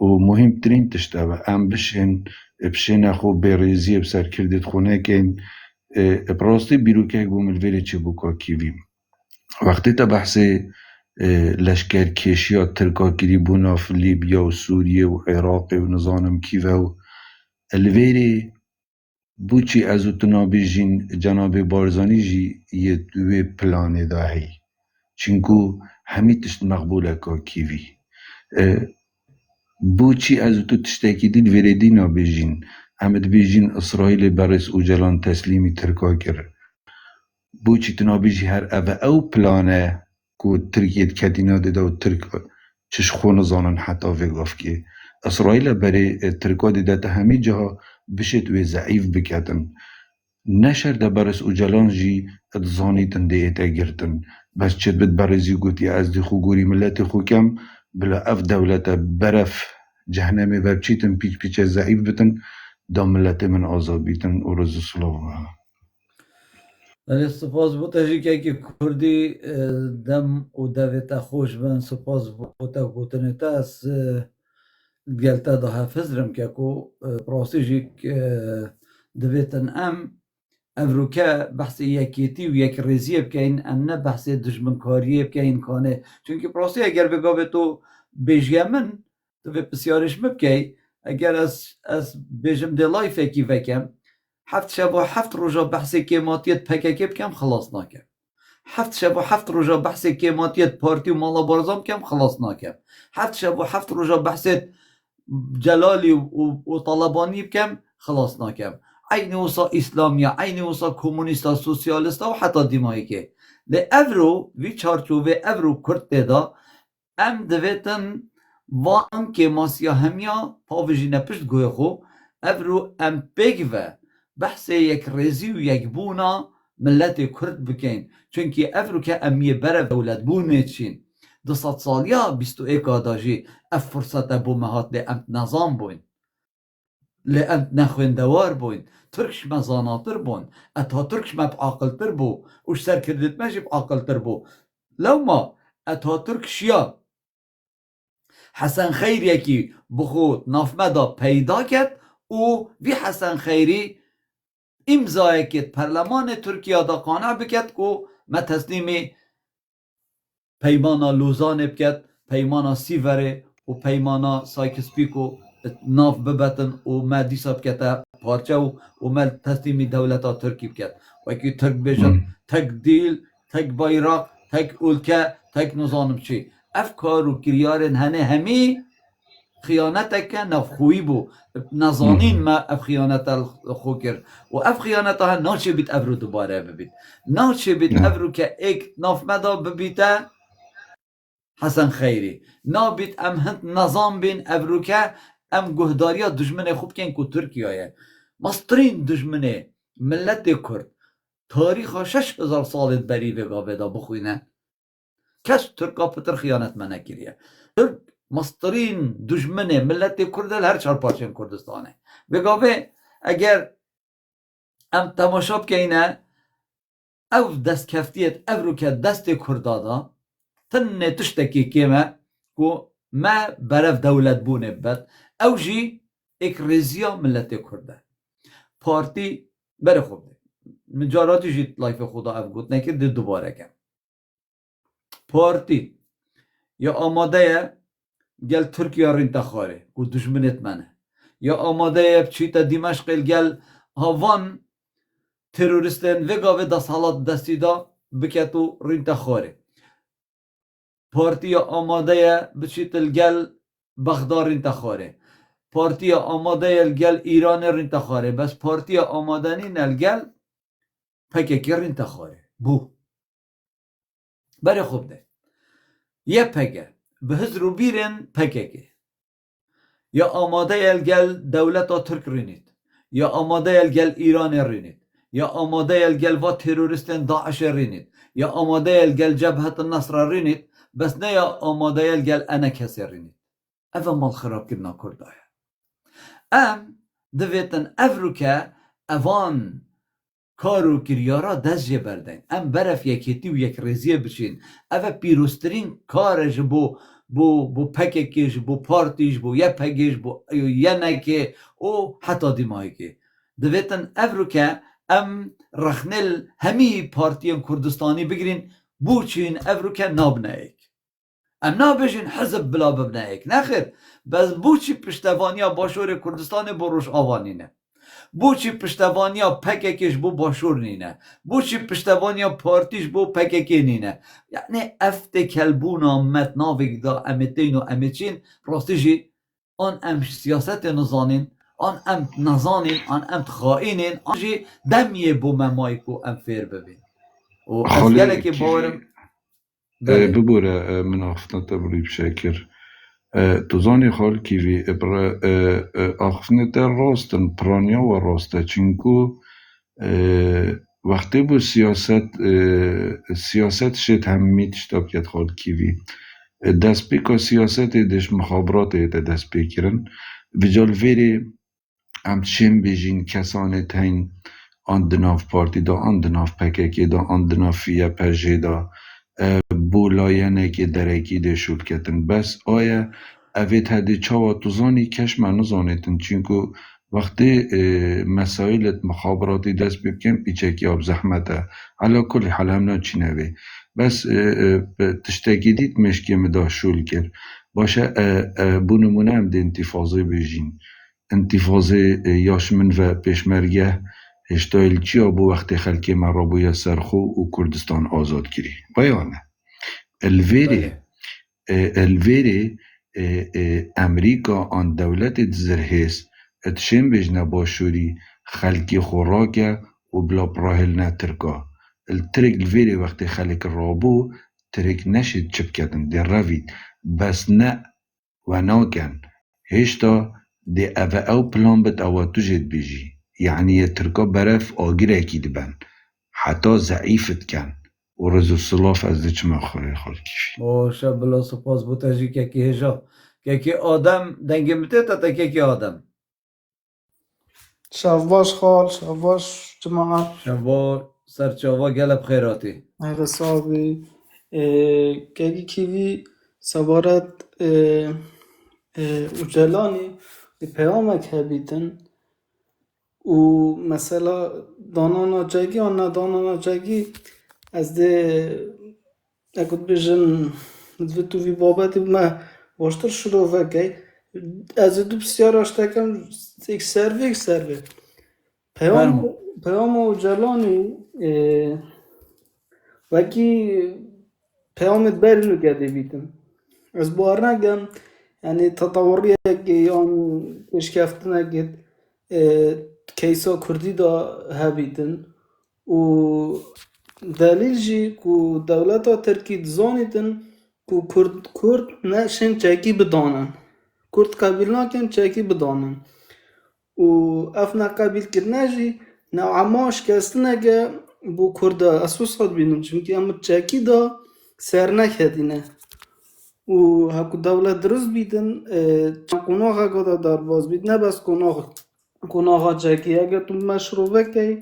و مهمترین تشت اوه ام بشین خو بریزی بسر کردید خونه کن براستی بیروکه بوم الویلی چه بکا کیویم وقتی تا بحث لشکر کشی ترکا کری بونا في لیبیا و سوریه و عراق و نظام کیوه و الویری بوچی از اتنابی جین جناب بارزانی جی یه دوی پلانه داهی چنکو همی تشت مقبوله که کیوی بوچی از اتو تشتاکی دیل ویردی نابی جین همد بیجین اسرائیل برس او جلان تسلیمی ترکا کر بوچی تنابیجی هر او پلانه که ترکیه کدینا ده و ترک چش خون زانن حتی وگاف که اسرائیل برای ترکا ده تا همه جاها بشت و ضعیف بکتن نشر ده برس او جلان جی ادزانیتن ده ایتا گرتن بس چد بد برزی گوتی از دی خو گوری ملت خو کم بلا اف دولت برف جهنمی وبچیتن پیچ پیچ ضعیف بتن دا ملت من آزاد بیتن و رزو سلام ولی سپاس بوده جی که کردی دم و دویت خوش بن سپاس بوده گوتنه تا از گلتا دا حافظ رم که کو پراسی جی دویتن افروکه بحث یکیتی و یک ریزی بکین ام نه بحث دشمنکاری بکین کانه چونکه پراسی اگر بگاه تو بیجی من تو به بسیارش مبکی اگر از بیجم دی لایف اکی وکم 7 شب و 7 روزا بحث کیماتیت پککی بکم خلاص نکم 7 شب و 7 روزا بحث کیماتیت پارتی و مالا بارزام کم خلاص نکم 7 شب و 7 روزا بحث جلالی و طالبانی بکم خلاص نکم عین وسا اسلامیا عین وسا کمونیستا سوسیالیستا و حتی دیمایی که ده افرو وی چارچوبه افرو کرد دا ام دویتن وان که ماسیا همیا پاوژی نپشت گوی خو افرو ام بگوه بحث یک ریزی و یک بونا ملت کرد بکن چونکه افرو که امیه بره دولت بونه چین 200 سالیا 21 آداجی اف فرصت بو مهات لی امت نظام بوین لی امت نخویندوار بوین ترکش مزاناتر بون اتا ترکش مب عاقلتر بو وش سر کردت مجب عاقلتر بو لو ما اتا ترکش یا حسن خیری یکی بخود نافمدا پیدا کرد و وی حسن خیری امضای کرد پرلمان ترکیه دا قانع بکرد که ما تسلیم پیمانا لوزان بکرد پیمانا سیوره و پیمانا سایکس پیکو ناف ببتن و ما دیسا بکرد پارچه و ما تسلیم دولتا ترکی بکرد و اکی ترک بشن تک دیل تک بایراق تک اولکه تک نظانم چی افکار و کریارن هنه همی خیانت که نفخویی بو نزانین ما اف خیانت خو کرد و اف خیانت ها ناچه بیت افرو دوباره ببید ناچه بیت افرو که ایک ناف مدا ببیته حسن خیری نا بیت ام هند نظام بین افرو که ام گهداریا دشمن خوب کن که ترکیه مسترین دشمن ملت کرد تاریخ 6000 سال بری وگا بدا بخوینه کس ترکا پتر خیانت منه کریه ترک مسترین دشمن ملت کرد هر چهار پارچه کردستانه بگاوه اگر ام تماشا بکنه او دست کفتیت او رو که دست کردادا تن تشتکی کمه که ما برف دولت بونه بد او جی ایک رزیا ملت کرده پارتی بره خوب ده من جاراتی جی لایف خدا افگوت نکرد دوباره کم پارتی یا آماده گل ترکیه رین تخاره و دشمنت منه یا آماده بچیتا دیمشق گل هاوان تروریستن وگاوه دست حالات دستی دا بکتو رین تخاره پارتی آماده بچیت الگل بغداد رین تخاره پارتی آماده الگل ایران رین تخاره بس پارتی آماده نین الگل پککی رین تخاره بو بره خوب ده یه پکه به هزرو بیرن پککی یا آماده الگل دولت ترک رینید یا آماده الگل ایران رینید یا آماده الگل و تروریستن داعش رینید یا آماده الگل جبهت النصر رینید بس نه یا آماده الگل انا کسی رینید اول مال خراب کردنا کرده ام دویتن افرو که اوان کارو کریارا دست جه بردن ام برف یکیتی و یک ریزیه بشین اوه پیروسترین کارش بو پککش بو پارتیش بو یه پگش بو یه نکه او حتی دیمایی که دویتن افرو که ام رخنل همی پارتیم کردستانی بگیرین بو چین افرو که نابنه ایک ام نابجین حزب بلا ببنه ایک نخیر بس بو چی پشتوانیا باشور کردستان بروش آوانینه بو چی پشتوانیا پککش بو باشور نینه بو چی پشتوانیا پارتیش بو پککی نینه یعنی افت کلبونا متناویک دا امتین و امتچین راستی جی آن ام سیاست نزانین آن ام نزانین آن ام خائنین آن جی دمیه بو ممایکو ام فیر ببین و از گله که باورم ببوره من آفتن تبریب شکر تو زانی خال کیوی آخفنت راستن پرانیا و راسته چینکو وقتی بو سیاست شد همی تشتاب کد خال کیوی دست پیکا سیاست دش مخابرات ایتا دست پیکرن ویجال ویری ام چیم بیجین کسانه تین آن دناف پارتی دا آن دناف پککی دا آن دناف فیه پجه دا بولاینه که درکی ده شد کتن بس آیا اوید هده چاوا توزانی کشمه نزانیتن چونکو وقتی مسائلت مخابراتی دست بکن پیچکی آب زحمته علا کل حال هم ناچینوی بس تشتاکی دید مشکی مدا شول کرد باشه بونمونه هم ده انتفاضه بیجین انتفاضه یاشمن و پیشمرگه اشتایل چیا بو وقتی خلکی مرابوی سرخو و کردستان آزاد کری بایانه الویری امریکا آن دولت زرهیس اتشم بجنه باشوری خلکی خوراکه و بلا براهل نه ترکا الترک الویری وقتی خلک رابو ترک نشد چپ کردن دی روید بس نه و ناکن هشتا دی او پلان بد او تجد بیجی يعني تركا برف آگیر اكيد بن حتى ضعيفت كان ورزو الصلاف از ديش ما خوري خالكي باشه بلا سپاس بو تجی که هجا که آدم دنگه مته تا که آدم شواش خال شواش جماعة شوا سرچاوا گل بخیراتی هذا صاحبي كي كيفي سوارت وجلاني بيامك هبيتن و مثلا دانانا جاگی و نه دانانا جاگی از ده اگه بجن دوی تو وی بابتی ما باشتر شروع وکی از دو بسیار اشتاکم یک سروی پیام و جلانی وکی پیامت برینو گده بیتم از بار نگم یعنی تطوریه که آن اشکفتنه گید کیسا کردی دا هبیدن و دلیل جی که دولت ها ترکی دزانیدن که کرد نشن چاکی بدانن کرد قبیل نکن چاکی بدانن و افنا قبیل کرنه جی نوعا ما شکستنه که بو کرد اسوس خود بینن چونکه اما چاکی دا سر نکدینه و هکو دولت درست بیدن قناغ اگه دا در باز بید نه بس قناغ چاکی اگه تو مشروبه که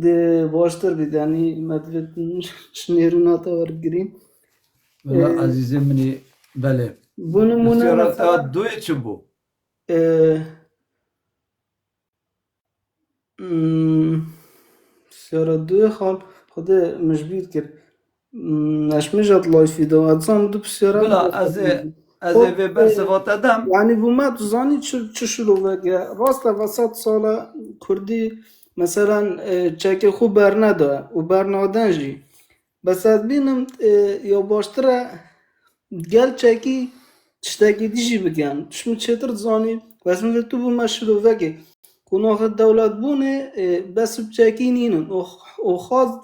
ده باشتر بید یعنی مدوید شنیروناتا ورگرین والله عزیزی منی بله بو نمونه بسیارات مثلا دوی چه بو؟ بسیارا دوی خال خود مجبیر کرد نشمجت لایفی دا اتزان دو بسیارا بلا از خب وی بر صفات دم یعنی بومه تو زانی چه شروع وگه راست وسط سالا کردی مثلا چک خوب برنده و برنادن جی بس از بینم یا باشتره گل چکی تشتاقی دیجی بگن تشمی چطور زانی بس میگه تو بومه شروع وگه کناخ دولت بونه بس بچکی نینن او خواست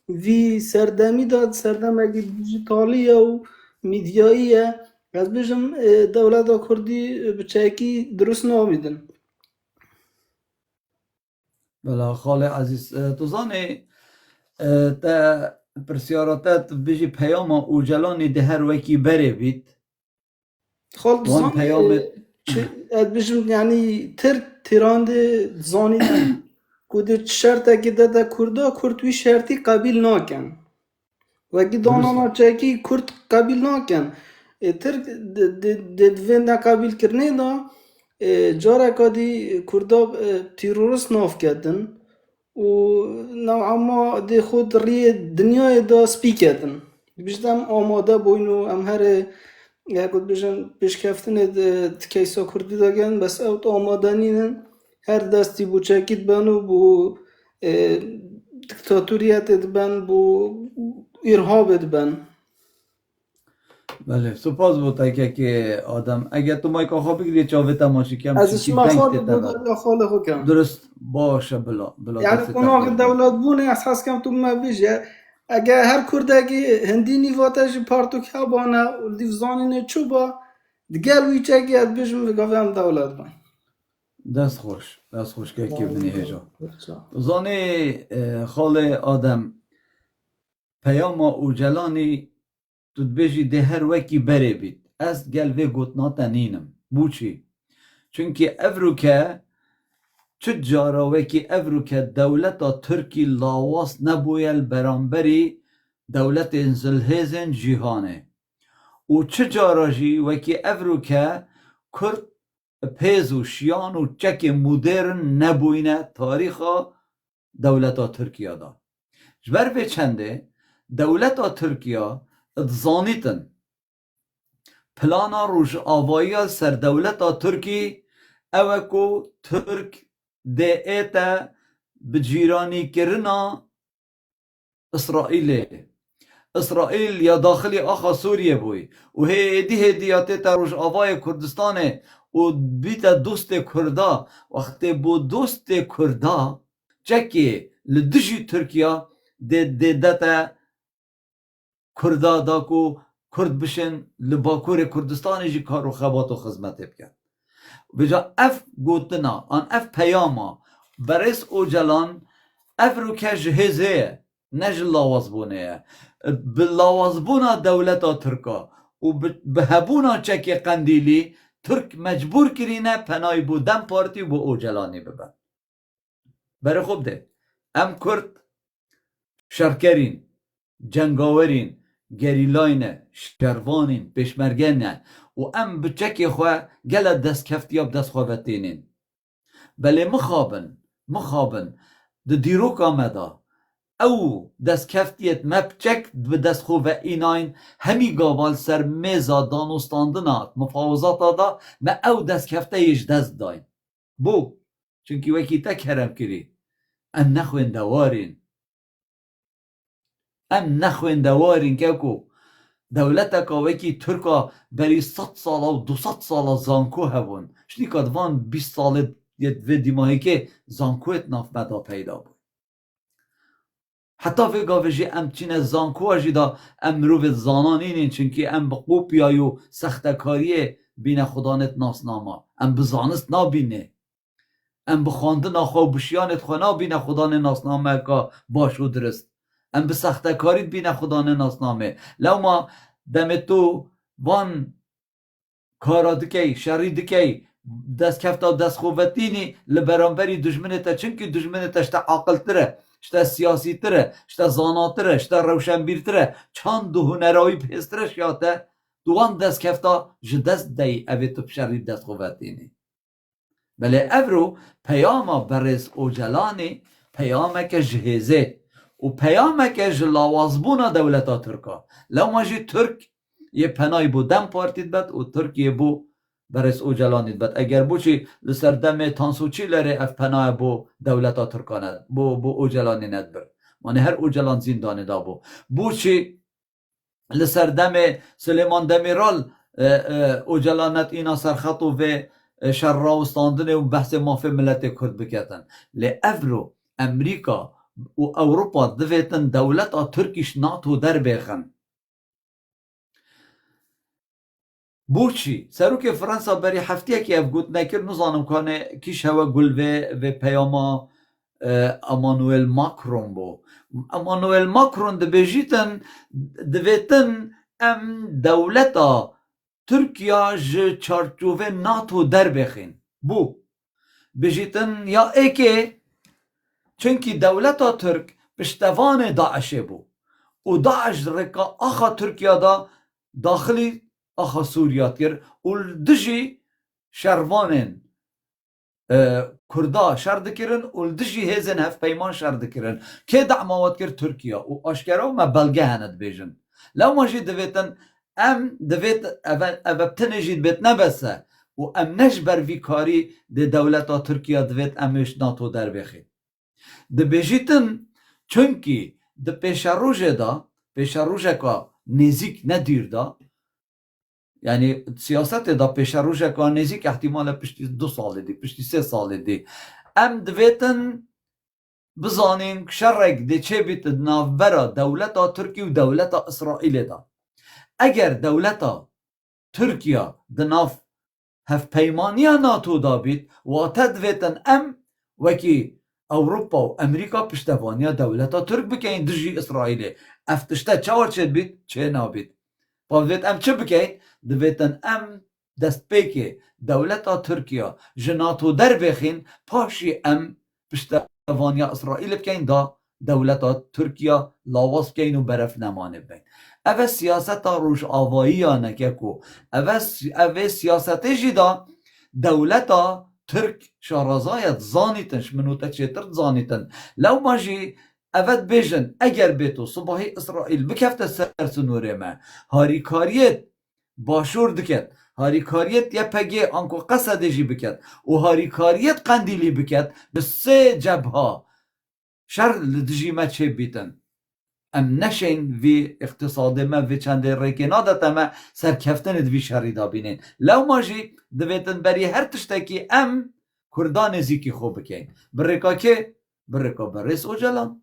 وی سردمی داد سردم اگه دیجیتالیه و میدیاییه از بیشم دولت کردی بچکی درست نامیدن بلا خال عزیز تو زانی تا پرسیاراتت بجی پیام اوجلانی ده هر وکی بره بید خال وان زان پیام از بیشم یعنی تیراند زانی کده شرط اگه ده کرده کردوی شرطی قبیل ناکن وگی دانانا چکی کرد قبیل ناکن تر دوین قبیل کرنه دا جارا کدی کردا تیرورست ناف کردن و نوعا ما دی خود ری دنیای دا سپی کردن بیشتم آماده بوینو ام هر یکود بیشن پیشکفتن کیسا کردی داگن بس اوت آماده نینن هر دستی بو چکید بنو بو دیکتاتوریت بن بو ارهاب بن بله سپاس بوده که آدم اگر تو مایکا خواب بگیری چاوه تماشی کم از چیزی شما خود دنگ بود یا خال خو کم درست باشه بلا یعنی دست کناغ تقدیر دولت بونه اساس کم تو ما بیشه اگه هر کردگی هندی نیواتش پارتو که بانه دیوزانین چوبا دگل ویچگی از بیشم بگویم دولت بان دست خوش که بینی هجا زانی خال آدم پیام اوجلانی تو بجی ده هر وکی بره بید از گلوه گوتنا تنینم بوچی چونکه افرو که چه جارا وکی افرو که دولت ترکی لاواس نبویل برانبری دولت انزلهزن جیهانه و چه جارا جی وکی افرو که کرد پیز و شیان و چک مدرن نبوینه تاریخا دولت ترکیه دا جبر به چنده دولت ترکیه اتزانیتن پلانا روش آوایی سر دولت ترکی اوکو ترک ده ایتا بجیرانی کرنا اسرائیل یا داخلی آخا سوریه بوی و هیدی هدیاتی تا روش آوای کردستانه و بیتا دوست کردا وقتی بو دوست کردا چکی لدجی ترکیه ده دتا کردا داکو کرد بشن لباکور کردستانی جی کارو خبات و خدمت بکن بجا اف گوتنا آن اف پیاما برس او جلان اف رو که جهزه نج لاوازبونه بلاوازبونا دولتا ترکا و بهبونا چک قندیلی ترک مجبور کرینه پنای بودن پارتی بو او جلانی ببن بره خوب ده ام کرد شرکرین جنگاورین گریلاینه شروانین پشمرگنه و ام بچکی خواه گله دست کفتیاب دست خواه بتینین بله مخابن ده دیروک آمده او دست کفتیت مبچک به دست خواه ایناین همی گاوال سر میزا دانستاندنات مفاوضات دا ما او دست کفته ایش دست داین بو چونکی وکی تک هرم کری ام نخوین دوارین که کو دولت کاوکی ترکا بری 100 ساله و 200 ساله زانکو هبون شنی کادوان 20 ساله و دیماهی که زانکویت ناف بدا پیدا بود حتی فی گاوشی ام چین زانکو اجی دا ام رو به زانان اینین چونکی ام بقو پیایو سختکاری بین خدانت ناسناما ام بزانست نابینه ام بخوانده ناخوا بشیانت خوانا بین خدان ناسنامه که باشو درست ام به سخته کاریت بین خدا ناسنامه لو ما دم تو وان کارا دکی شری دکی دست کفتا دست خوبتینی لبرانبری دشمنتا چونکه دشمنتا شتا عاقل تره شتا سیاسی تره شتا زانا تره شتا روشنبیر تره چند دو هنرهایی پیستره شیاته دوان دست کفتا جدست دی اوی تو پشری دست خوبتینی بله افرو پیاما برز اوجلانی پیاما که جهزه و پیاما که جلاوازبونا دولتا ترکا لو ماجی ترک یه پنای بو دم پارتید بد و ترکیه بو برز اوجلانید بد اگر بو چی لسر دم تانسوچی لره اف پنای بو دولتا ترکانه بو اوجلانی ندبر مانه هر اوجلان زندانه دا بو چی لسر دم سلیمان دمیرال اوجلانت اینا سرخطو و شراوستاندنه و بحث مافی ملت کرد بکتن لی افرو امریکا و اوروپا دویتن دولت ترکیش ناتو در بخن بوچی سروک فرانسا بری هفتیه که افگوت نکر نزانم کنه کیش هوا گل و پیاما امانوئل ماکرون بو امانوئل ماکرون دویتن ام دولتا ترکیا ج چارچوبه ناتو در بخین بو بجیتن یا ایکه چونکی دولتا ترک پشتوان داعشه بو و داعش رکا آخا ترکیا دا داخلی آخا سوریات گر و دجی شروانن کردا شرد کرن و دجی هزن هف پیمان شرد کرن که دعماوات کر ترکیا و آشکرا ما بلگه هند بیجن لو ماجی دویتن ام دویت ابتنجید بیت نبسه و ام نجبر وی کاری ده دولتا ترکیا دویت امش ناتو در بخید ده بیجیتن چونکی ده پیشروژه دا پیشروژه که نزیک ندیر دا یعنی سیاست دا پیشروژه که نزیک احتمال پشتی 2 سال دی پشتی 3 سال دی ام دویتن بزانین شرک ده چه بیت نافبرا دولتا ترکی و دولتا اسرائیل دا اگر دولتا ترکیا دناف هف پیمانیا ناتو دابید و تدویتن ام وکی اوروپا و امریکا پشتوانیا دولتا ترک بکین دجی اسرائیلی افتشته چاور چید بید چه نابید باید ام چه بکین دویتن ام دست پیکی دولتا ترکیا جناتو در بخین پاشی ام پشتوانیا اسرائیل بکین دا دولتا ترکیا لاواز بکین و برف نمانه بین اوه سیاست روش آوایی ها نککو اوه سیاست جدا دولتا ترک شارازایت زانیتنش منوتا چیتر زانیتن لو ماجی اوه بیجن اگر بیتو صباحی اسرائیل بکفت سرسنوره ما هاریکاریت باشور دکت هاریکاریت یه پگه آنکو قصده جی بکت و هاریکاریت قندیلی بکت به 3 جبها شر لدجی ما چه بیتن ام نشین وی اقتصاد ما وی چند ریکنادت ما سرکفتن دوی شریدا بینین لو ماجی دویتن بری هر تشتکی ام کردان زیکی خوب بکین برکا که برکا برس اوجلان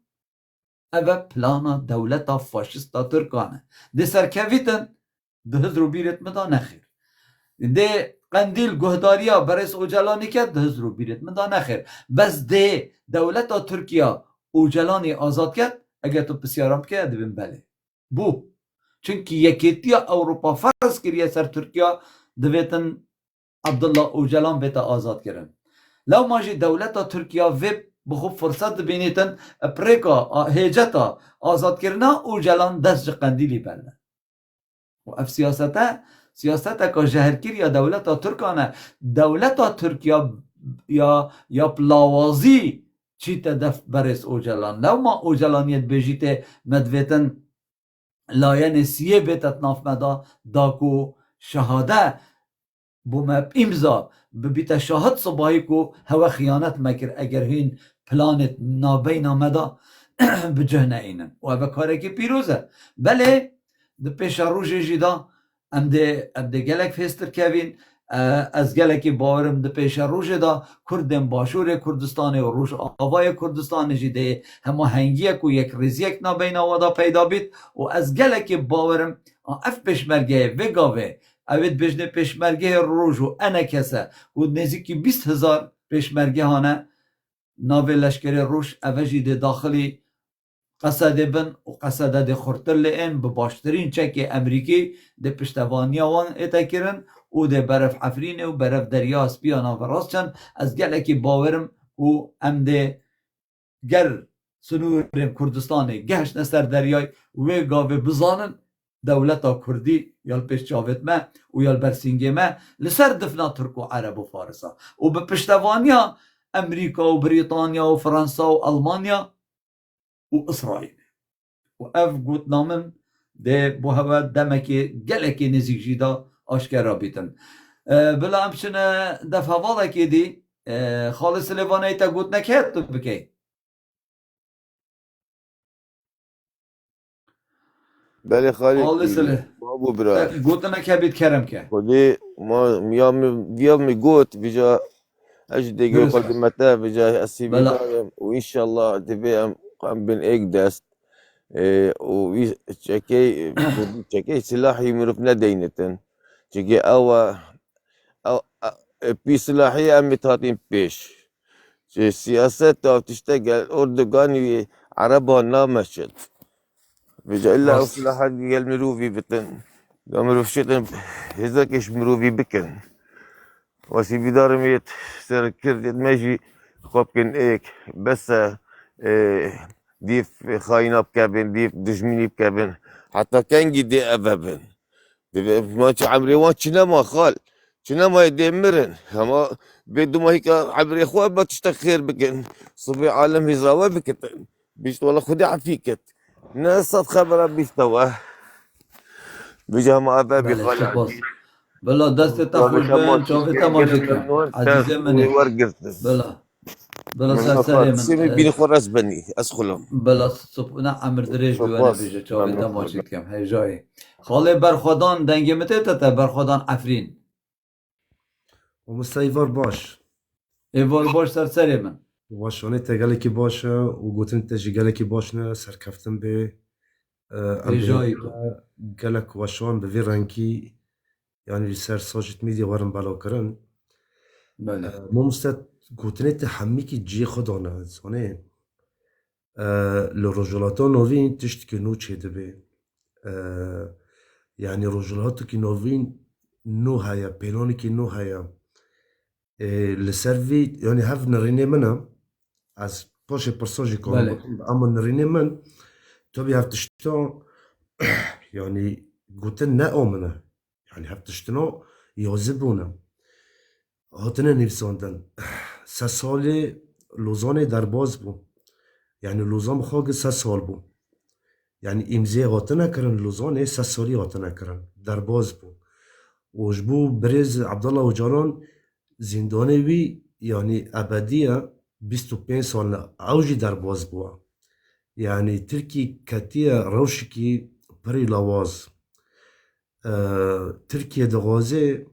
اوه پلانا دولتا فاشستا ترکانه ده سرکویتن ده هزرو بیرت مدا نخیر ده قندیل گهداریا برس اوجلانی که ده هزرو بیرت مدا نخیر بس ده دولتا ترکیا اوجلانی آزاد کرد اگر تو بسیارم که دویم بله بو چونکی یکیتیا اوروپا فرض کریه سر ترکیا دویتن عبدالله اوجلان بیتا آزاد کرن لو ماجی دولتا ترکیا ویب بخوب فرصت بینیتن پریکا هیجتا آزاد کرنا اوجلان دست قندیلی بله و اف سیاسته که جهرکیر یا دولتا ترکانه دولتا ترکیا یا پلاوازی چی تدف برس اوجلان لو ما اوجلانیت بجیته مدویتن لاین سیه بیتت ناف مدا داکو شهاده بومب امضا ببیت شاهد صباحی کو هوا خیانت مکر اگر هین پلانت نابین آمده بجهنه اینن و هوا کاره که پیروزه بله ده پیش روش جیدا ام ده گلک فیستر کوین از گلکی باورم ده پیش روش دا کردم باشور کردستان و روش آوای کردستان جیده همه هنگیه کو یک ریزیک نابین آوادا پیدا بید و از گلکی باورم اف پیشمرگه وگاوه اوید بجنه پیشمرگه روش و انا کسه و نزدیکی 20,000 پیشمرگه هانه ناوی لشکر روش اوجی ده داخلی قصده بن و قصده ده خورتر لین به باشترین چک امریکی ده پشتوانی وان ایتا کرن و ده برف عفرین و برف دریا اسپیانا و راست چند از گلکی باورم و ام ده گر سنورم کردستان گهش نستر دریای و گاوه بزانن دولتا کردی یا پیش جاوید ما و یا برسینگی ما لسر دفنا ترک و عرب و فارسا و به پشتوانیا امریکا و بریتانیا و فرانسا و المانیا و اسرائیل و اف گوت نامن ده بو هوا دمکی گلکی نزیک جیدا آشکارا بیتن بلا همچنه دف حواله که دی خالص لیوانه تا گوت نکهت تو بکی بله خالی خالص بابو برای گوت نکه کرم که خودی ما می گوت بجا اج دیگه درست خدمته بجا اسی بلا بیدارم و انشالله دبیم قام بین ایک دست و چکی سلاحی مروف ندینتن چکی او بی سلاحی هم تاتين پیش سیاست او تشتغل اردوغان عربها نامشت بجا الا راست اصلاحات ديال مروفي بتن مروف شتن هزاكش مروفي بكن واسي بدار ميت سر كردت ماشي خوبكن ايك بس ديف خاينة بكابن ديف دجميني بكابن حتى كان جدي ابابن ما عمري وان ما خال ما يدمرن اما بدو ما هيك عبري اخوان ما تشتخير بكن صبي عالم هزاوة بكتن بيشت والله خدي عفيكت ناس صد خبره بيستوى بيجا ما ابابي بله خال سپاس عزيز بلا دست تا والله خوش كمان بین چاوی تا ماشید کم عزیز منی ورقرتس بلا من سرسری من سيمي بيني خرس بني اسخلهم بلا نه عمر دریج بیونه سپاس بیجه چاوی تا ممنون خدا ماشید کم هی جایی خاله برخودان دنگی مته تا برخودان افرین ومستيفر باش ایوار باش سرسری من واشونه تگلکی باشه و گوتن تجی گلکی باشنه سرکفتن به هی جایی گلک واشان به وی رنگی یعنی سر ساجت میدی ورن بالا کرن بله ما مستد گوتنه تحمی کی جی خدانه زانه لرجلاتا نوین تشت که نو چیده به یعنی رجلاتو که نوین نو هیا پیلانی که نو هیا لسر وی یعنی هف نرینه منم از باشه پرساجی کنم بله اما نرینه من تو بی هفتشتا yani گوتن نه آمنه yani هفتشتنا یازبونه هاتنه نویساندن 3 سال لوزان در باز بو yani لوزان خواهد 3 سال بو yani امزه هاتنه کرن لوزان 3 سالی هاتنه کرن در باز بو وجبو برز عبدالله وجالان زندانه وی yani ابدیه 25 سال اوجی در باز بوا yani ترکی کتیه روشکی پری لواز ترکیه دغازه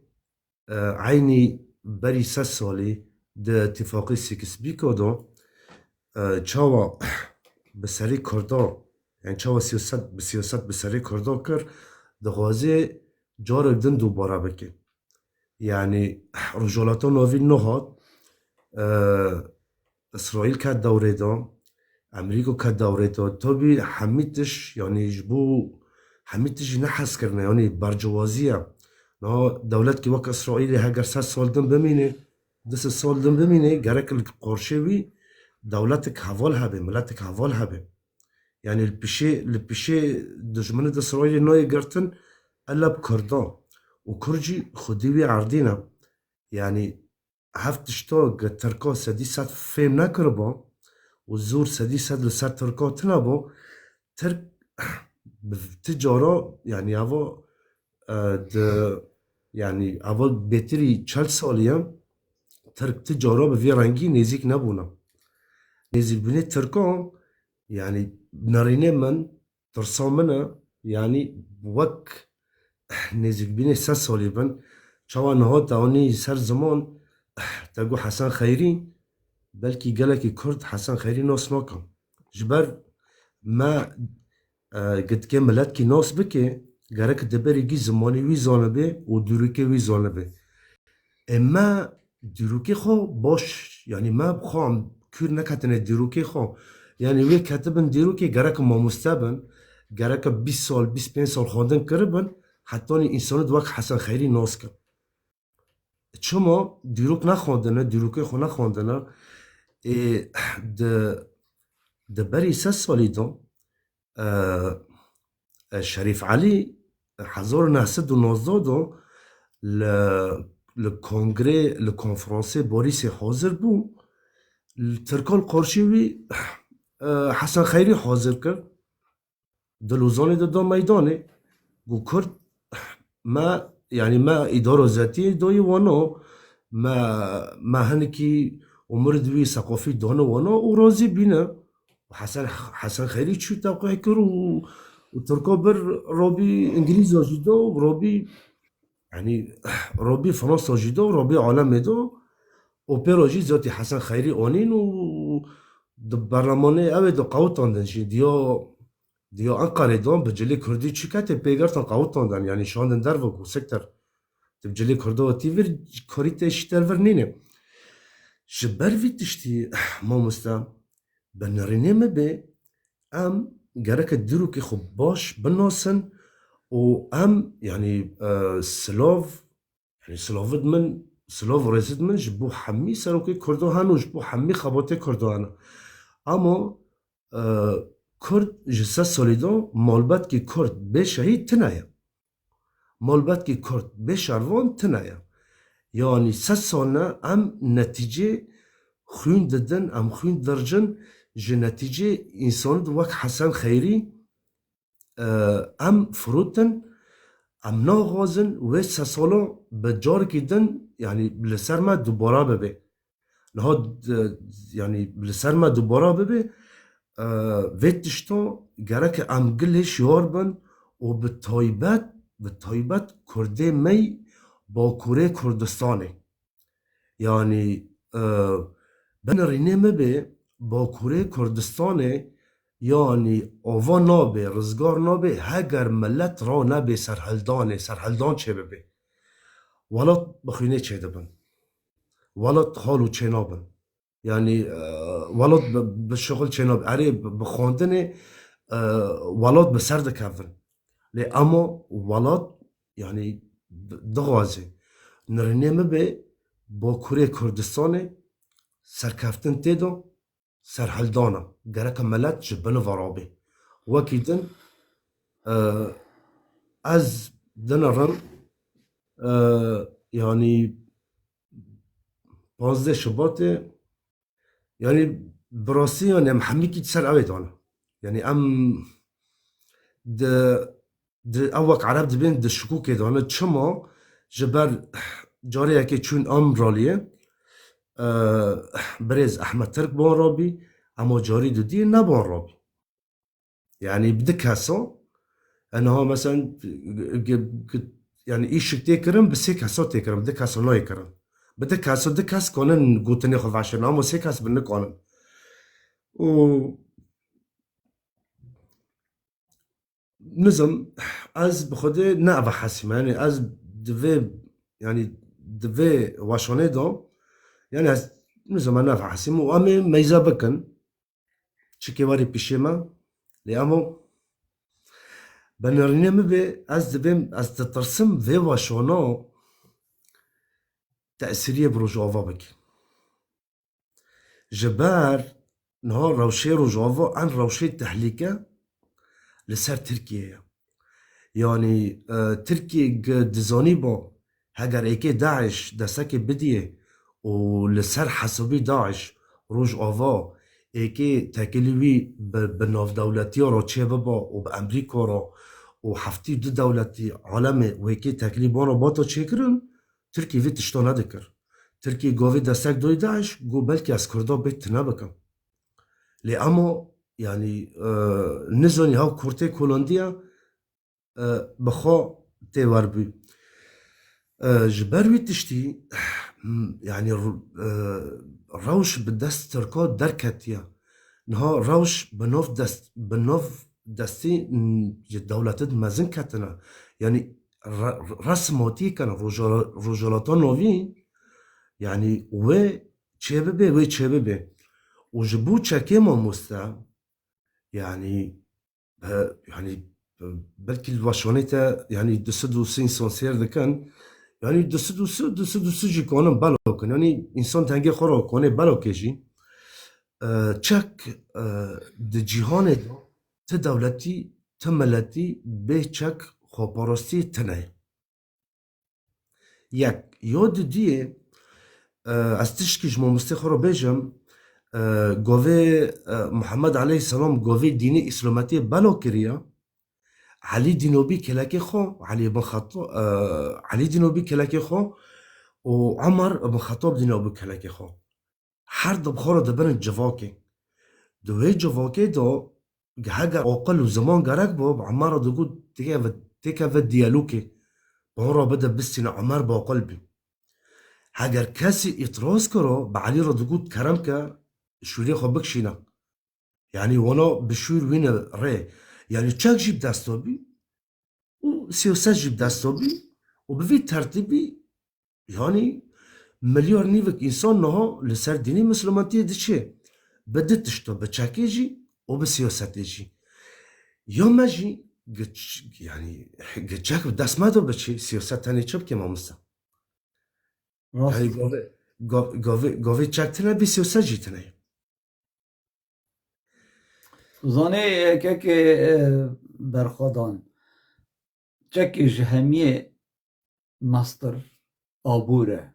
عینی بری 3 سالی ده اتفاقی سیکس بیکو دو چاوا بسری کردا yani چاوا سیاست بسری کردا کر دغازه جار بدن دوباره بکه yani رجالتا ناوی نهاد اسرائیل که دوره دا امریکا که دوره دا تا بی حمیتش yani جبو حمیتش نحس کرنه yani برجوازیه نه دولت که وقت اسرائیل هگر 3 سال دم بمینه 2 سال دم بمینه گرک القرشه وی دولت که حوال هبه ملت که حوال هبه yani الپیشه دجمنه د اسرائیل نای گرتن الا بکردا و کرجی خودی وی عردینه yani هفتشتا ترکا 100 فهم نکربا و زور 100 لسر ترکا تنبا ترک تجارا yani اوا yani اول بهتری 40 سالیم ترک تجارا به وی رنگی نزیک نبونه نزیک بینه ترکا yani نرینه من ترسامنه yani وک نزیک بینه 3 سالی بن چوا نهاد تاونی سر زمان تگو حسن خیری بلکی گلکی کرد حسن خیری ناس ناکم جبر ما قد که ملت کی ناس بکه گرک دبری گی زمانی وی زانبه و دروکه وی زانبه اما دروکه خو باش yani ما بخوام کور نکتنه دروکه خو yani وی کتبن دروکه گرک ما مستبن گرک 20 سال 25 سال خواندن کربن حتی انسان دوک حسن خیری ناس کن چما دیروک نخواندنه دیروکه خو نخواندنه ده بری 3 سالی دان شریف علی 1919 دا لکنگره لکنفرانس باریس حاضر بو ترکال قرشی وی حسن خیری حاضر کرد دلوزانی دا میدانه گو کرد ما يعني ما إدارة ذاتية دوي وانا ما هنكي عمر دوي ثقافي دانا وانا وراضي بينا حسن خيري شو توقع كر وتركا بر رابي انجليز جدا ورابي يعني رابي فرنسا جدا ورابي عالم دا اوبرا جي ذاتي حسن خيري اونين و برلمانه اوه دا قوتان دنشي دیا انقره دان بجلی کردی چی کته پیگرتن قوتان دن یعنی شاندن در وگو سکتر بجلی کرده و تیور کاری تشتر ور نینه جبر وی تشتی ما مستا بنرینه مبه ام گرک دیرو که خب باش بناسن و ام يعني سلاف يعني سلافد من سلاف رزد من جبو حمي سروكي كردو هانو جبو حمي خباتي كردو هانا اما کرد جسد سالیدان مالبت که کرد به شهید تنایا مالبت که کرد به شروان تنایا یعنی 100 سالنا ام نتیجه خوین ددن ام خوین درجن جه نتیجه انسان دو وقت حسن خیری ام فروتن ام ناغازن و 100 سالا به جار کدن یعنی لسر ما دوباره ببه نهاد یعنی لسر ما دوباره ببه ویتشتا گرک ام گلش یار بن و به تایبت کرده می با کوره کردستانه یعنی بنرینه مبه با کوره کردستانه یعنی آوا نابه رزگار نابه هگر ملت را نبه سرحلدان چه ببه ولات بخوینه چه دبن ولات حالو چه نابن يعني ولد بالشغل چناب عري بخوندن ولد بسرد كافن لي اما ولد يعني دغازي نرنيمه به با كوري كردستان سركفتن تيدو سرحلدانا گرك ملت جبن ورابي وكيدن از دنرن يعني 15 شباط يعني براسي يعني ام حمي كي تسر اوي دانا يعني ام د اوك عرب دبين د شكوك دانا چما جبر جاري اكي چون ام راليه بريز احمد ترك بان رابي اما جاري دو دي نبان رابي يعني بدك هسا انها مثلا يعني ايش تكرم بس هيك هسا تكرم بدك هسا لا يكرم بدك هسا دك هس كونن قوتني خذ عشان اما هيك هس بنك كونن و نظم از بخوده نه و حسیم یعنی از دوی واشانه دا یعنی از نظم نه و حسیم و امی میزا بکن چکی واری پیشه ما لی اما بنرینه مبه از دویم از تترسم و واشانه تأثیری بروج آوا بکی جبار نها روشه روج آوا عن روشه تحلیکه لسر ترکیه يعني تركي دزاني با هجر ايكي داعش دستك بديه ولسر حسابي داعش روج آوا ايكي تاكلوي بناف دولتي را چه بابا وبأمريكا را وحفتي دو دولتي عالمي ويكي تاكلي بانا باتا چه کرن تركي في تشتا ندكر تركي قاوي دستك دوي داعش قو بلكي از كردا بيت نبكم لي اما يعني نزاني هاو كورتي كولونديا بخوا تيوار بي جبروي تشتي يعني روش بدست تركات دركتيا نها روش بنوف دستي دولتت مزن كتنا يعني رسماتي كان رجالاتان نوين يعني و چه ببه وجبو چكي ما مستا يعني بلكي الواشونيتا يعني دسدو سين سونسير دكان يعني دسدو جي كونن بالوكن يعني انسان تنگي خورا كونه بالوكيجي چك د جهان ت دولتي ت تملتی به چک خوپارستی تنه یک یاد دیه از تشکیش ما مستخرا بیجم گوه محمد علیه السلام گوه دین اسلامتی بلا کریا علی دینوبی کلکی خو علی بن خطاب علی دینوبی کلکی خو و عمر بن خطاب دینوبی کلکی خو هر دبخور دبن جواکی دوی جواکی دو هاگر عقل و زمان گرک باب عمر دو تیکه و دیالوکی بهورا بده بستین عمر با قلبی هاگر کسی اعتراض کرو به علی را دو کرم که شوری خو بکشینا یعنی وانا بشور وین ری یعنی چک جیب دستابی و سیاست جیب دستابی و به وی ترتیبی یعنی ملیار نیوک انسان نها لسر دینی مسلمانتی دیچه بده تشتا به چکی جی و به سیاستی جی یا مجی یعنی گچک دست مدو بچه سیاست تنی چپ که مامستا یعنی گاوه چک تنه بی سیاست جی تنه زانه که برخوادان چکی جهمیه مستر آبوره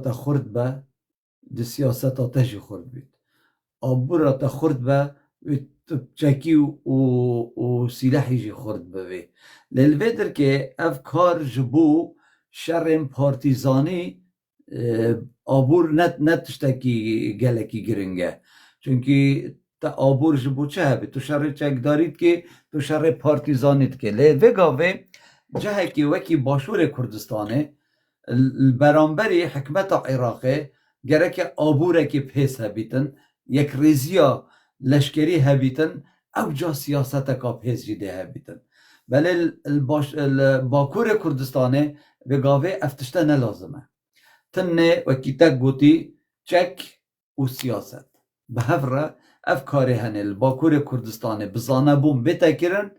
تا خورد به دی سیاست تجی خورد بید آبوره تا خورد به چکی و سلاحی جی خورد به لیلویدر که افکار جبو شرم پارتیزانی آبور نتشتکی گلکی گرنگه چونکی تا آبور جبو چه هبی تو شر چک دارید که تو شر پارتیزانید که لیوه گاوه جهه که وکی باشور کردستانه برانبری حکمت عراقه گرک آبوره که پیس هبیتن یک ریزیا لشکری هبیتن او جا سیاست که پیس جیده هبیتن بله باکور کردستانه به گاوه افتشته نلازمه تنه وکی تک گوتی چک و سیاست به هفره افکاری هنل باکور کردستانه بزانه بوم بیتا کرن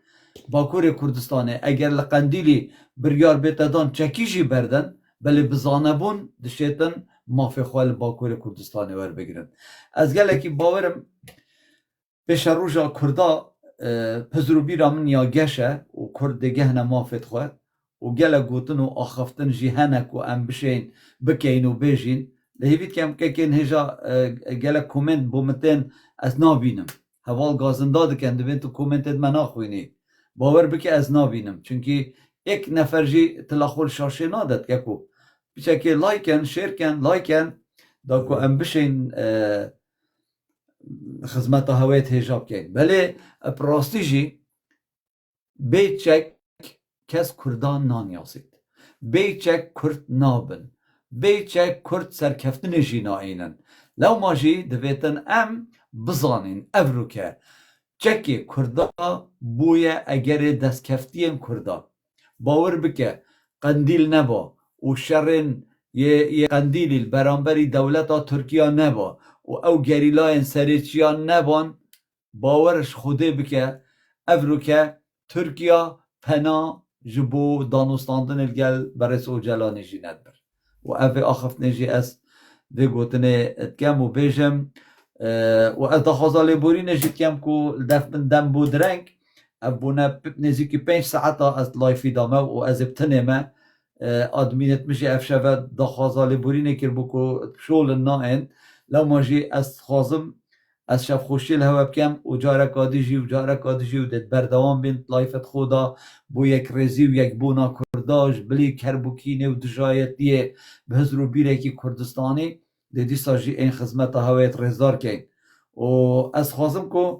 باکور کردستانه اگر لقندیلی بریار بیتا دان چکیجی بردن بله بزانه بون دشیتن مافی خوال باکور کردستانه ور بگیرن از گله که باورم پیش روژا کردا پزروبی را من یا گشه و کرد گهنه مافت خواه و گله گوتن و آخفتن جی هنک و ام بشین بکین و بیجین لهیوید که هم که کن هجا گله کومنت بومتن از نابینم حوال گازنداده کن دوین تو کومنتت من آخوینی باور بکی از نابینم چونکی یک نفر جی تلاخول شاشه نادد که کو بیچه که لایکن شیرکن لایکن دا کو ام بشین خدمت هوایت هجاب کن بله پراستی جی بیت چک کس کردان نانیاسید بیت چک کرد نابن بیت چک کرد سرکفتن جی ناینن لو ما جی دویتن ام بزانین افرو که چکی کردا بویا اگر دستکفتیم کردا باور بکه قندیل نبا و شرن یه قندیل برانبری دولت ترکیه نبا و او گریلاین سریچیان نبان باورش خوده بکه افرو که ترکیه پنا جبو دانستاندن الگل برس او جلانی جی ندبر و اوه آخفت نجی از ده گوتنه اتکم و بیجم و از دخوازا لیبوری نجید کم که دف من دم بود رنگ ابونه نزیکی 5 ساعتا از لایفی دامه و از ابتنه ما آدمینت میشه افشوه دخوازا لیبوری نکر بکو شول ناین لو ماجی از خوازم از شب خوشیل هوا بکم و جارک آدیجی و دید بردوان بین لایفت خودا بو یک ریزی و یک بونا کرداش بلی کربوکینه و دجایتیه به هزرو بیره که کردستانی دیدی ساجی این خدمت هوایت رزدار کن و از خوازم که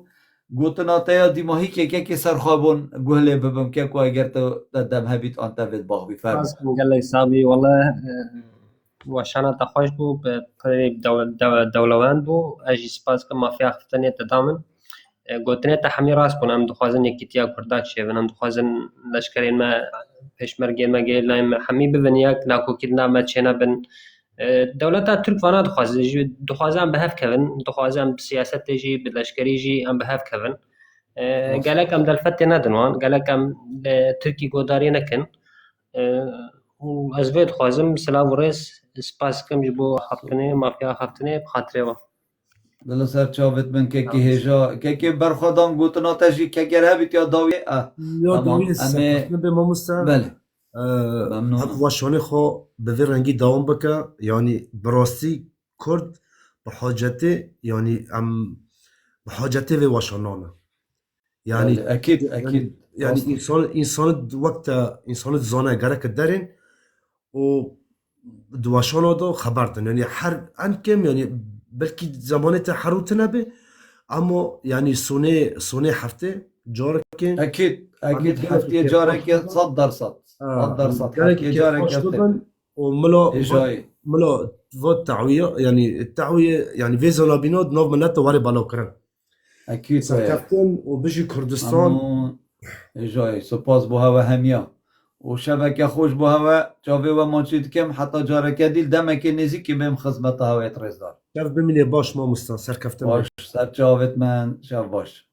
گوتنا تایا دیماهی که سرخوابون گوهله ببم که اگر تو دم هبیت آنتا بید باغ بیفرم قال لي صابي والله وشانا تخوش بو دولوان بو اجي سپاس که مافیا خفتنی تدامن گوتنه تحمی راست بون ام دخوازن یکیتیا کردات شیون ام دخوازن لشکرین ما پیشمرگین ما گیل لایم حمی ببنیاک لاکو کدنا ما چینا بن دولتا ترک وانا دخوازن بهف كفن دخوازن بسياسة تجي باللشكري جي ام بهف كفن قالك ام دلفت ندنوان قالك ام تركي قداري نكن وازبيت خوازم سلاو رئيس سپاس كم جبو حفتني مافيا حفتني بخاطري دل سر چاوت من که هجا که برخوادام گوتنا تجی که گره بیت یا داوی یا تمام دوی امه سرکفتن به ماموستا بله هم ممنونم واشانه خو به وی رنگی دوام بکه یعنی براستی کرد به حاجته یعنی ام به حاجته و واشانانه یعنی بله اكيد يعني اكيد يعني واصل انسان وقت انسان زانه گره که درین و دواشانه دو خبر دن یعنی هر انکم یعنی بلکی زمانه تحروت نبه اما یعنی سونه هفته جار که اكيد همه اكيد گله حفتي که جارك پاش 100 صد گله حفتي که جارك پاش يفتر ببن و اجاي ملا و تعویه یعنی التعویه یعنی ویزا بیناد ناو منت واری بالا کرن اكيد وياك سرکفتن و بجی کردستان ممنون اجاي سپاس بو هوا هميا وشبكة خوش بو هوا جاوي ومانشيد كم حتى جارك ديل دمك نزيكي بهم خدمت هوا يترزدار شف بمینه باش ما مستان سرکفتن باش سر جاوت من شب باش